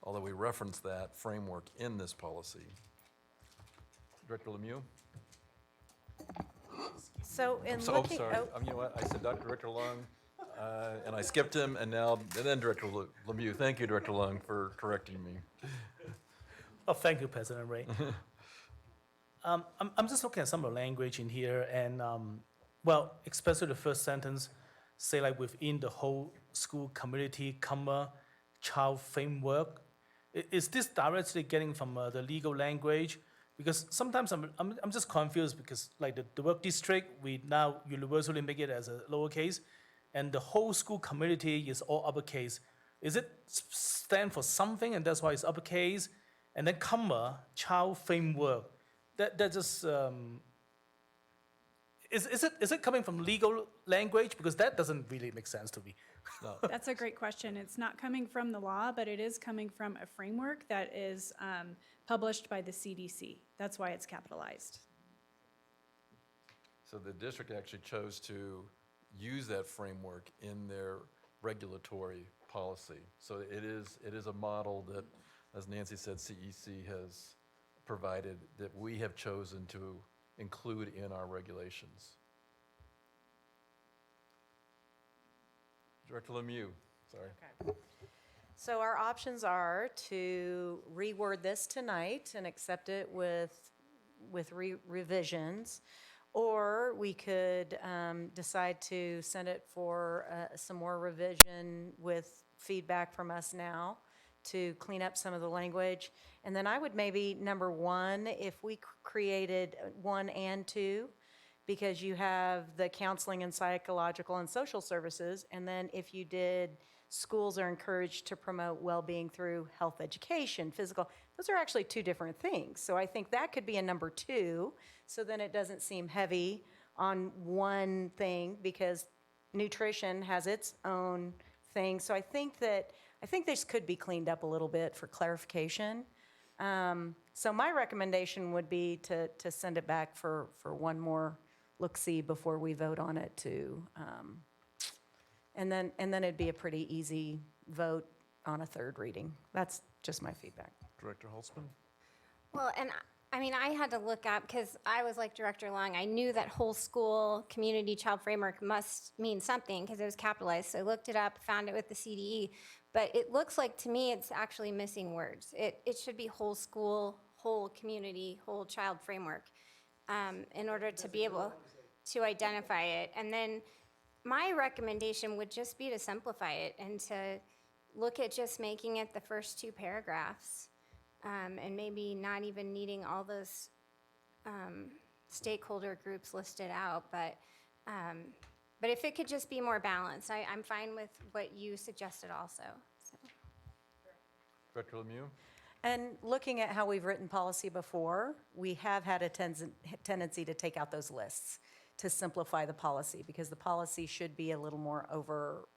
Although we reference that framework in this policy. Director Lemieux? So in Oh, looking, sorry. You know what? I said Director Lung, and I skipped him, and then Director Lemieux. Thank you, Director Lung, for correcting me. Oh, thank you, President Ray. I'm just looking at some of the language in here, and well, especially the first sentence, say like within the whole school community, child framework. Is this directly getting from the legal language? Because sometimes I'm just confused because like the work district, we now universally make it as a lowercase, and the whole school community is all uppercase. Is it stand for something and that's why it's uppercase? And then child framework. That just is it coming from legal language? Because that doesn't really make sense to me. No. That's a great question. It's not coming from the law, but it is coming from a framework that is published by the CDC. That's why it's capitalized. So the district actually chose to use that framework in their regulatory policy. So it is a model that, as Nancy said, CEC has provided, that we have chosen to include in our regulations. Director Lemieux, sorry. okay. So our options are to reword this tonight and accept it with revisions, or we could decide to send it for some more revision with feedback from us now to clean up some of the language. And then I would maybe, number 1, if we created 1 and 2, because you have the counseling and psychological and social services, and then if you did schools are encouraged to promote well-being through health education, physical, those are actually 2 different things. So I think that could be a number 2, so then it doesn't seem heavy on one thing, because nutrition has its own thing. So I think this could be cleaned up a little bit for clarification. So my recommendation would be to send it back for one more look-see before we vote on it too. And then it'd be a pretty easy vote on a 3rd reading. That's just my feedback. Director Holtzman? Well, and I mean, I had to look up because I was like Director Long. I knew that whole school community child framework must mean something because it was capitalized. So I looked it up, found it with the CDE. But it looks like to me it's actually missing words. It should be whole school, whole community, whole child framework in order to be able to identify it. And then my recommendation would just be to simplify it and to look at just making it the first 2 paragraphs. And maybe not even needing all those stakeholder groups listed out, but if it could just be more balanced, I'm fine with what you suggested also. So. Director Lemieux? And looking at how we've written policy before, we have had a tendency to take out those lists to simplify the policy, because the policy should be a little more over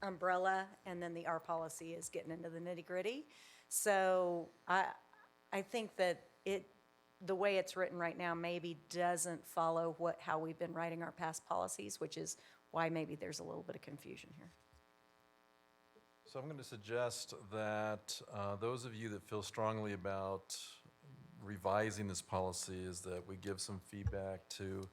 umbrella, and then the our policy is getting into the nitty-gritty. So I think that the way it's written right now maybe doesn't follow how we've been writing our past policies, which is why maybe there's a little bit of confusion here. So I'm going to suggest that those of you that feel strongly about revising this policy is that we give some feedback to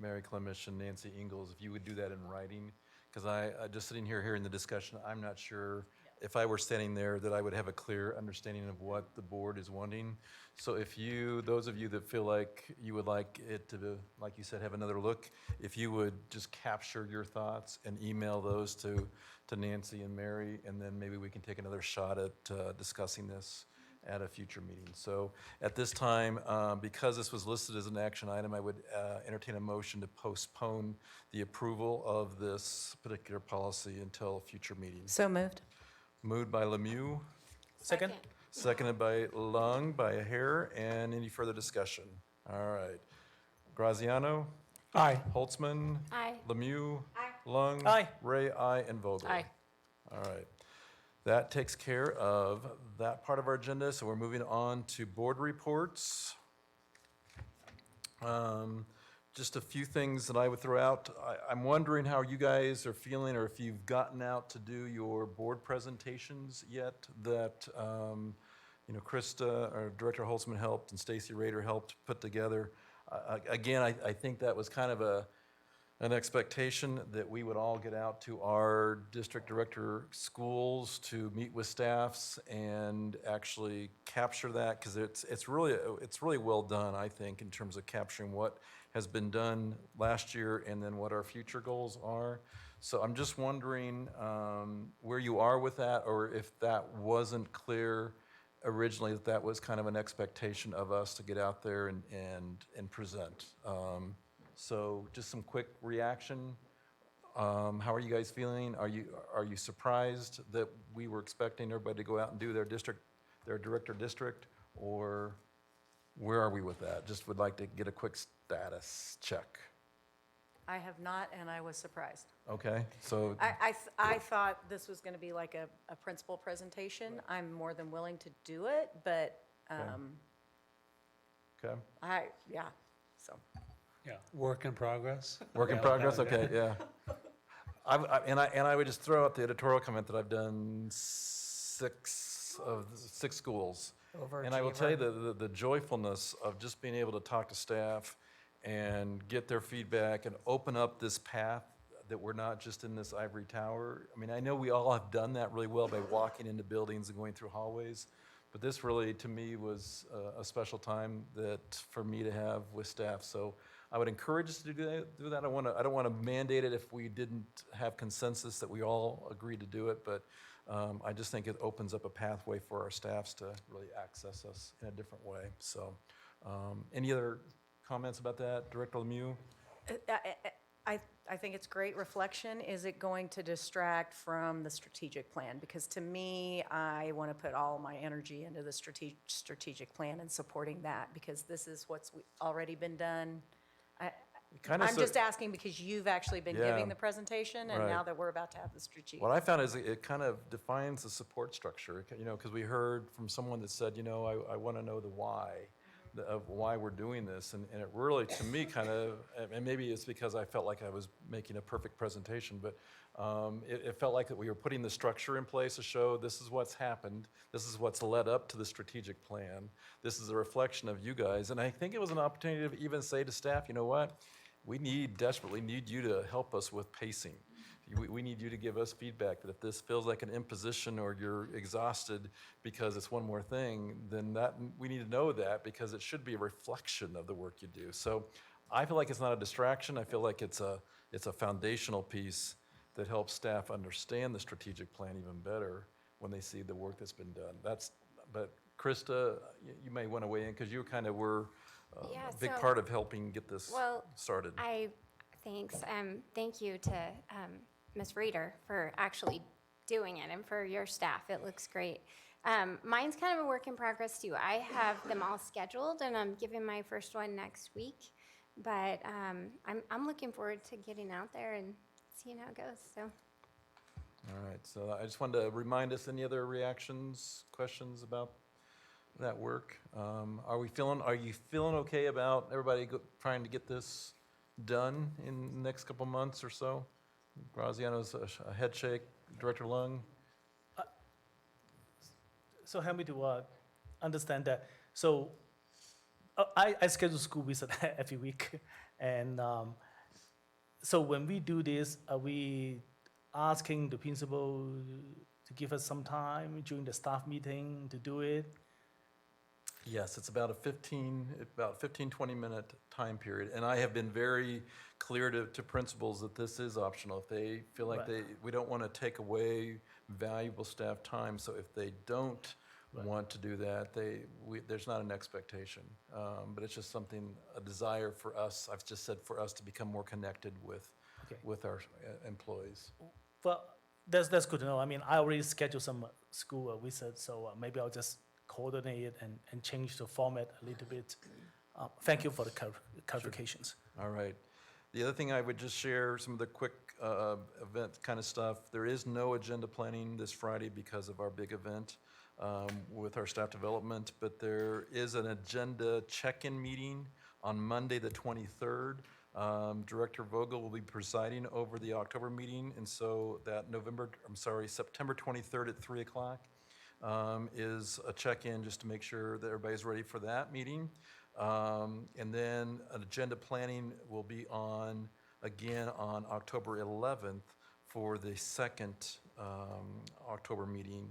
Mary Clemish and Nancy Ingalls, if you would do that in writing. Because I just sitting here hearing the discussion, I'm not sure if I were standing there that I would have a clear understanding of what the board is wanting. So if those of you that feel like you would like it to, like you said, have another look, if you would just capture your thoughts and email those to Nancy and Mary, and then maybe we can take another shot at discussing this at a future meeting. So at this time, because this was listed as an action item, I would entertain a motion to postpone the approval of this particular policy until a future meeting. So moved. Moved by Lemieux, Second? seconded by Lung, by a hair, and any further discussion? All right. Graziano? Aye. Holtzman? Aye. Lemieux? Lung? Aye. Ray, aye, and Vogel? Aye. All right. That takes care of that part of our agenda, so we're moving on to board reports. Just a few things that I would throw out. I'm wondering how you guys are feeling, or if you've gotten out to do your board presentations yet that Krista, or Director Holtzman helped, and Stacy Rader helped put together. Again, I think that was kind of an expectation that we would all get out to our district director schools to meet with staffs and actually capture that, because it's really well done, I think, in terms of capturing what has been done last year and then what our future goals are. So I'm just wondering where you are with that, or if that wasn't clear originally, that was kind of an expectation of us to get out there and present. So just some quick reaction. How are you guys feeling? Are you surprised that we were expecting everybody to go out and do their director district, or where are we with that? Just would like to get a quick status check. I have not, and I was surprised. Okay, so I thought this was going to be like a principal presentation. I'm more than willing to do it, but okay. So. Yeah, work in progress. Work in progress. Okay, yeah. I would just throw out the editorial comment that I've done 6 schools. And I will tell you the joyfulness of just being able to talk to staff and get their feedback and open up this path that we're not just in this ivory tower. I mean, I know we all have done that really well by walking into buildings and going through hallways, but this really, to me, was a special time for me to have with staff. So I would encourage us to do that. I don't want to mandate it if we didn't have consensus that we all agreed to do it, but I just think it opens up a pathway for our staffs to really access us in a different way. So any other comments about that, Director Lemieux? I think it's great reflection. Is it going to distract from the strategic plan? Because to me, I want to put all my energy into the strategic plan and supporting that, because this is what's already been done. I'm just asking because you've actually been giving the presentation, and now that we're about to have the strategic. What I found is it kind of defines the support structure, because we heard from someone that said, I want to know the why. of why we're doing this. And it really, to me, kind of, and maybe it's because I felt like I was making a perfect presentation, but it felt like that we were putting the structure in place to show this is what's happened, this is what's led up to the strategic plan, this is a reflection of you guys. And I think it was an opportunity to even say to staff, you know what, we desperately need you to help us with pacing. We need you to give us feedback that if this feels like an imposition or you're exhausted because it's one more thing, then we need to know that, because it should be a reflection of the work you do. So I feel like it's not a distraction. I feel like it's a foundational piece that helps staff understand the strategic plan even better when they see the work that's been done. But Krista, you may want to weigh in, because you kind of were a big part of helping get this started. Thanks. Thank you to Ms. Reeder for actually doing it, and for your staff. It looks great. Mine's kind of a work in progress too. I have them all scheduled, and I'm giving my first one next week. But I'm looking forward to getting out there and seeing how it goes. So. All right. So I just wanted to remind us, any other reactions, questions about that work? Are you feeling okay about everybody trying to get this done in the next couple months or so? Graziano's a head shake. Director Lung? So help me to understand that. So I schedule school visit every week. And so when we do this, are we asking the principal to give us some time during the staff meeting to do it? Yes, it's about a 15, 20-minute time period. And I have been very clear to principals that this is optional. If they feel like we don't want to take away valuable staff time. So if they don't want to do that, there's not an expectation. But it's just something, a desire for us, I've just said for us to become more connected with our employees. Well, that's good to know. I mean, I already scheduled some school visits, so maybe I'll just coordinate it and change the format a little bit. Thank you for the clarifications. All right. The other thing I would just share, some of the quick event kind of stuff. There is no agenda planning this Friday because of our big event with our staff development, but there is an agenda check-in meeting on Monday the 23rd. Director Vogel will be presiding over the October meeting, and so that September 23rd at 3 o'clock is a check-in just to make sure that everybody's ready for that meeting. And then an agenda planning will be again on October 11th for the second October meeting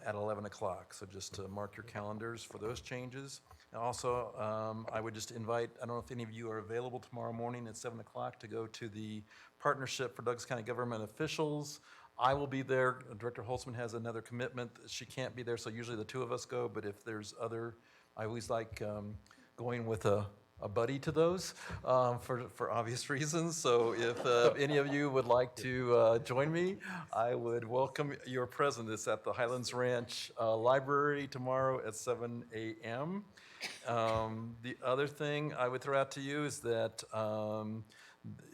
at 11 o'clock. So just to mark your calendars for those changes. And also, I would just invite, I don't know if any of you are available tomorrow morning at 7 o'clock to go to the Partnership for Douglas County Government Officials. I will be there. Director Holtzman has another commitment. She can't be there, so usually the two of us go. But if there's I always like going with a buddy to those for obvious reasons. So if any of you would like to join me, I would welcome your presence. It's at the Highlands Ranch Library tomorrow at 7 a.m. The other thing I would throw out to you is that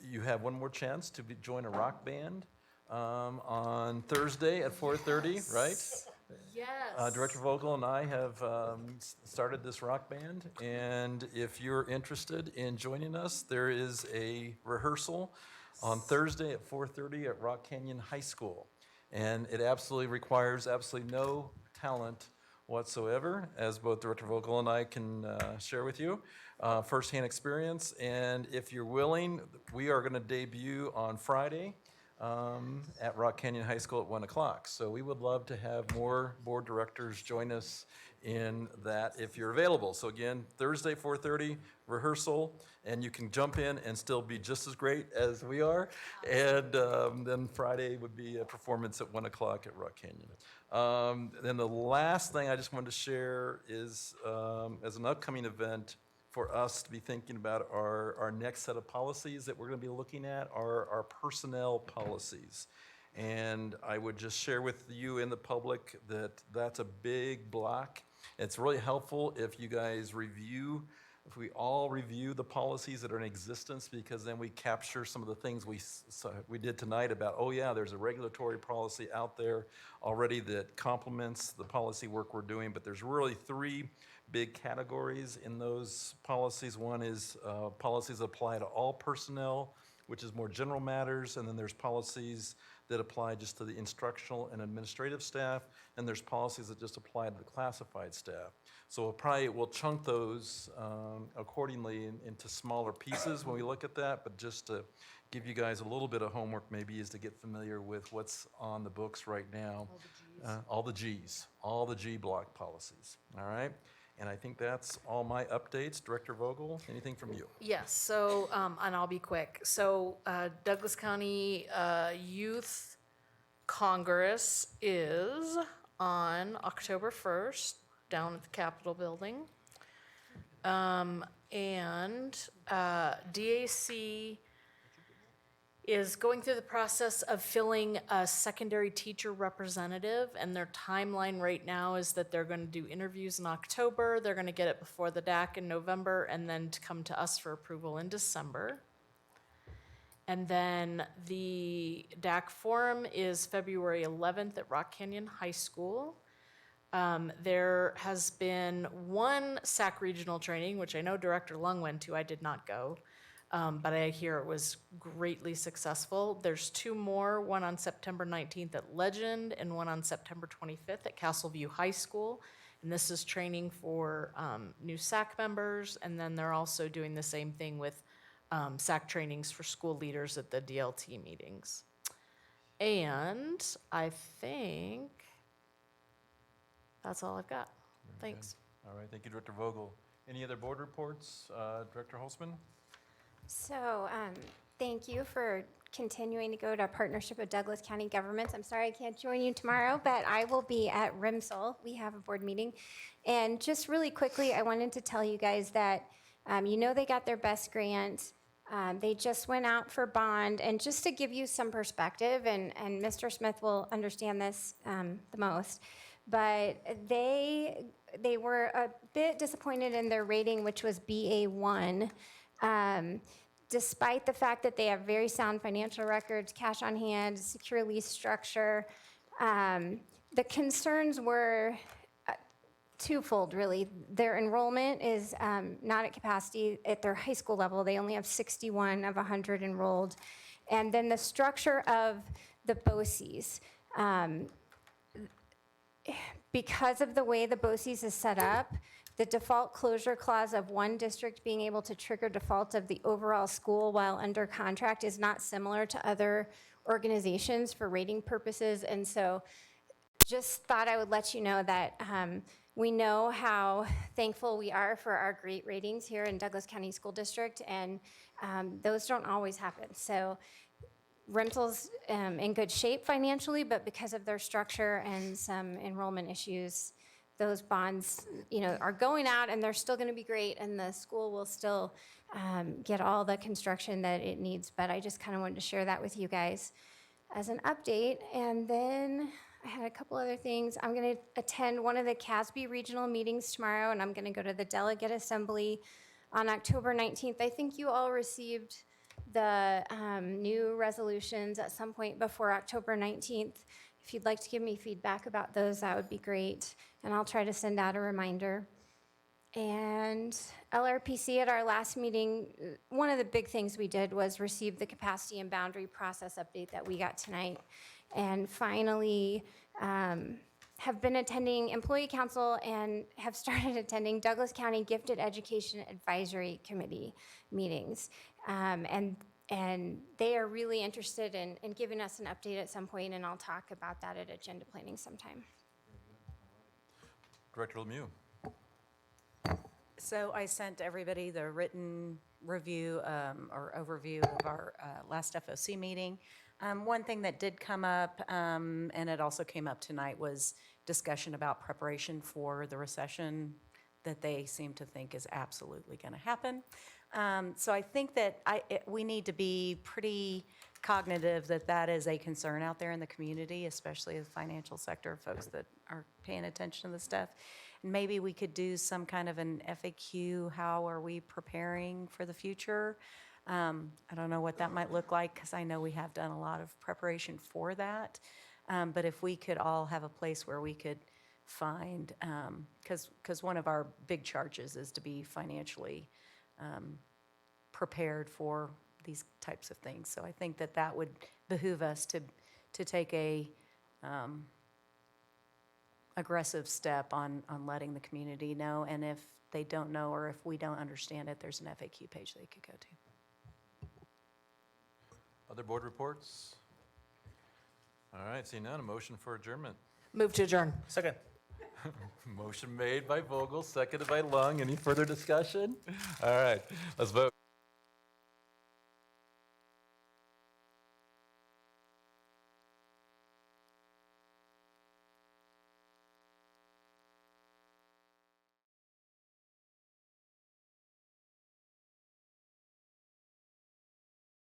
you have one more chance to join a rock band on Thursday at 4:30, right? Yes. Director Vogel and I have started this rock band, and if you're interested in joining us, there is a rehearsal on Thursday at 4:30 at Rock Canyon High School. And it absolutely requires no talent whatsoever, as both Director Vogel and I can share with you, firsthand experience. And if you're willing, we are going to debut on Friday at Rock Canyon High School at 1 o'clock. So we would love to have more board directors join us in that if you're available. So again, Thursday, 4:30, rehearsal, and you can jump in and still be just as great as we are. And then Friday would be a performance at 1 o'clock at Rock Canyon. Then the last thing I just wanted to share is, as an upcoming event, for us to be thinking about our next set of policies that we're going to be looking at are our personnel policies. And I would just share with you and the public that that's a big block. It's really helpful if you guys if we all review the policies that are in existence, because then we capture some of the things we did tonight about, oh yeah, there's a regulatory policy out there already that complements the policy work we're doing, but there's really three big categories in those policies. One is policies that apply to all personnel, which is more general matters, and then there's policies that apply just to the instructional and administrative staff, and there's policies that just apply to the classified staff. So we'll chunk those accordingly into smaller pieces when we look at that, but just to give you guys a little bit of homework maybe is to get familiar with what's on the books right now. All the Gs, all the G block policies, all right? And I think that's all my updates. Director Vogel, anything from you? Yes, so, and I'll be quick. So Douglas County Youth Congress is on October 1st down at the Capitol Building. And DAC is going through the process of filling a secondary teacher representative, and their timeline right now is that they're going to do interviews in October, they're going to get it before the DAC in November, and then to come to us for approval in December. And then the DAC forum is February 11th at Rock Canyon High School. There has been one SAC regional training, which I know Director Lung went to, I did not go. But I hear it was greatly successful. There's two more, one on September 19th at Legend and one on September 25th at Castleview High School. And this is training for new SAC members, and then they're also doing the same thing with SAC trainings for school leaders at the DLT meetings. And I think that's all I've got. Thanks. All right, thank you, Director Vogel. Any other board reports? Director Holzman? So, thank you for continuing to go to Partnership of Douglas County Governments. I'm sorry I can't join you tomorrow, but I will be at RIMSL. We have a board meeting. And just really quickly, I wanted to tell you guys that, they got their BEST grant. They just went out for bond. And just to give you some perspective, and Mr. Smith will understand this the most, but they were a bit disappointed in their rating, which was BA1. Despite the fact that they have very sound financial records, cash on hand, secure lease structure, the concerns were twofold, really. Their enrollment is not at capacity at their high school level. They only have 61 of 100 enrolled. And then the structure of the BOCES. Because of the way the BOCES is set up, the default closure clause of one district being able to trigger default of the overall school while under contract is not similar to other organizations for rating purposes. And so just thought I would let you know that we know how thankful we are for our great ratings here in Douglas County School District, and those don't always happen. So RIMSL's in good shape financially, but because of their structure and some enrollment issues, those bonds, are going out, and they're still going to be great, and the school will still get all the construction that it needs. But I just kind of wanted to share that with you guys as an update. And then I had a couple other things. I'm going to attend one of the CASB regional meetings tomorrow, and I'm going to go to the delegate assembly on October 19th. I think you all received the new resolutions at some point before October 19th. If you'd like to give me feedback about those, that would be great. And I'll try to send out a reminder. And LRPC at our last meeting, one of the big things we did was receive the capacity and boundary process update that we got tonight. And finally, have been attending Employee Council and have started attending Douglas County Gifted Education Advisory Committee meetings. And they are really interested in giving us an update at some point, and I'll talk about that at agenda planning sometime. Director Lemieux. So I sent everybody the written review or overview of our last FOC meeting. One thing that did come up, and it also came up tonight, was discussion about preparation for the recession that they seem to think is absolutely going to happen. So I think that we need to be pretty cognitive that that is a concern out there in the community, especially the financial sector, folks that are paying attention to this stuff. And maybe we could do some kind of an FAQ, how are we preparing for the future? I don't know what that might look like, because I know we have done a lot of preparation for that. But if we could all have a place where we could find, because one of our big charges is to be financially prepared for these types of things. So I think that that would behoove us to take a aggressive step on letting the community know. And if they don't know, or if we don't understand it, there's an FAQ page they could go to. Other board reports? All right, seeing none, a motion for adjournment. Move to adjourn. Second. Motion made by Vogel, seconded by Lung. Any further discussion? All right, let's vote.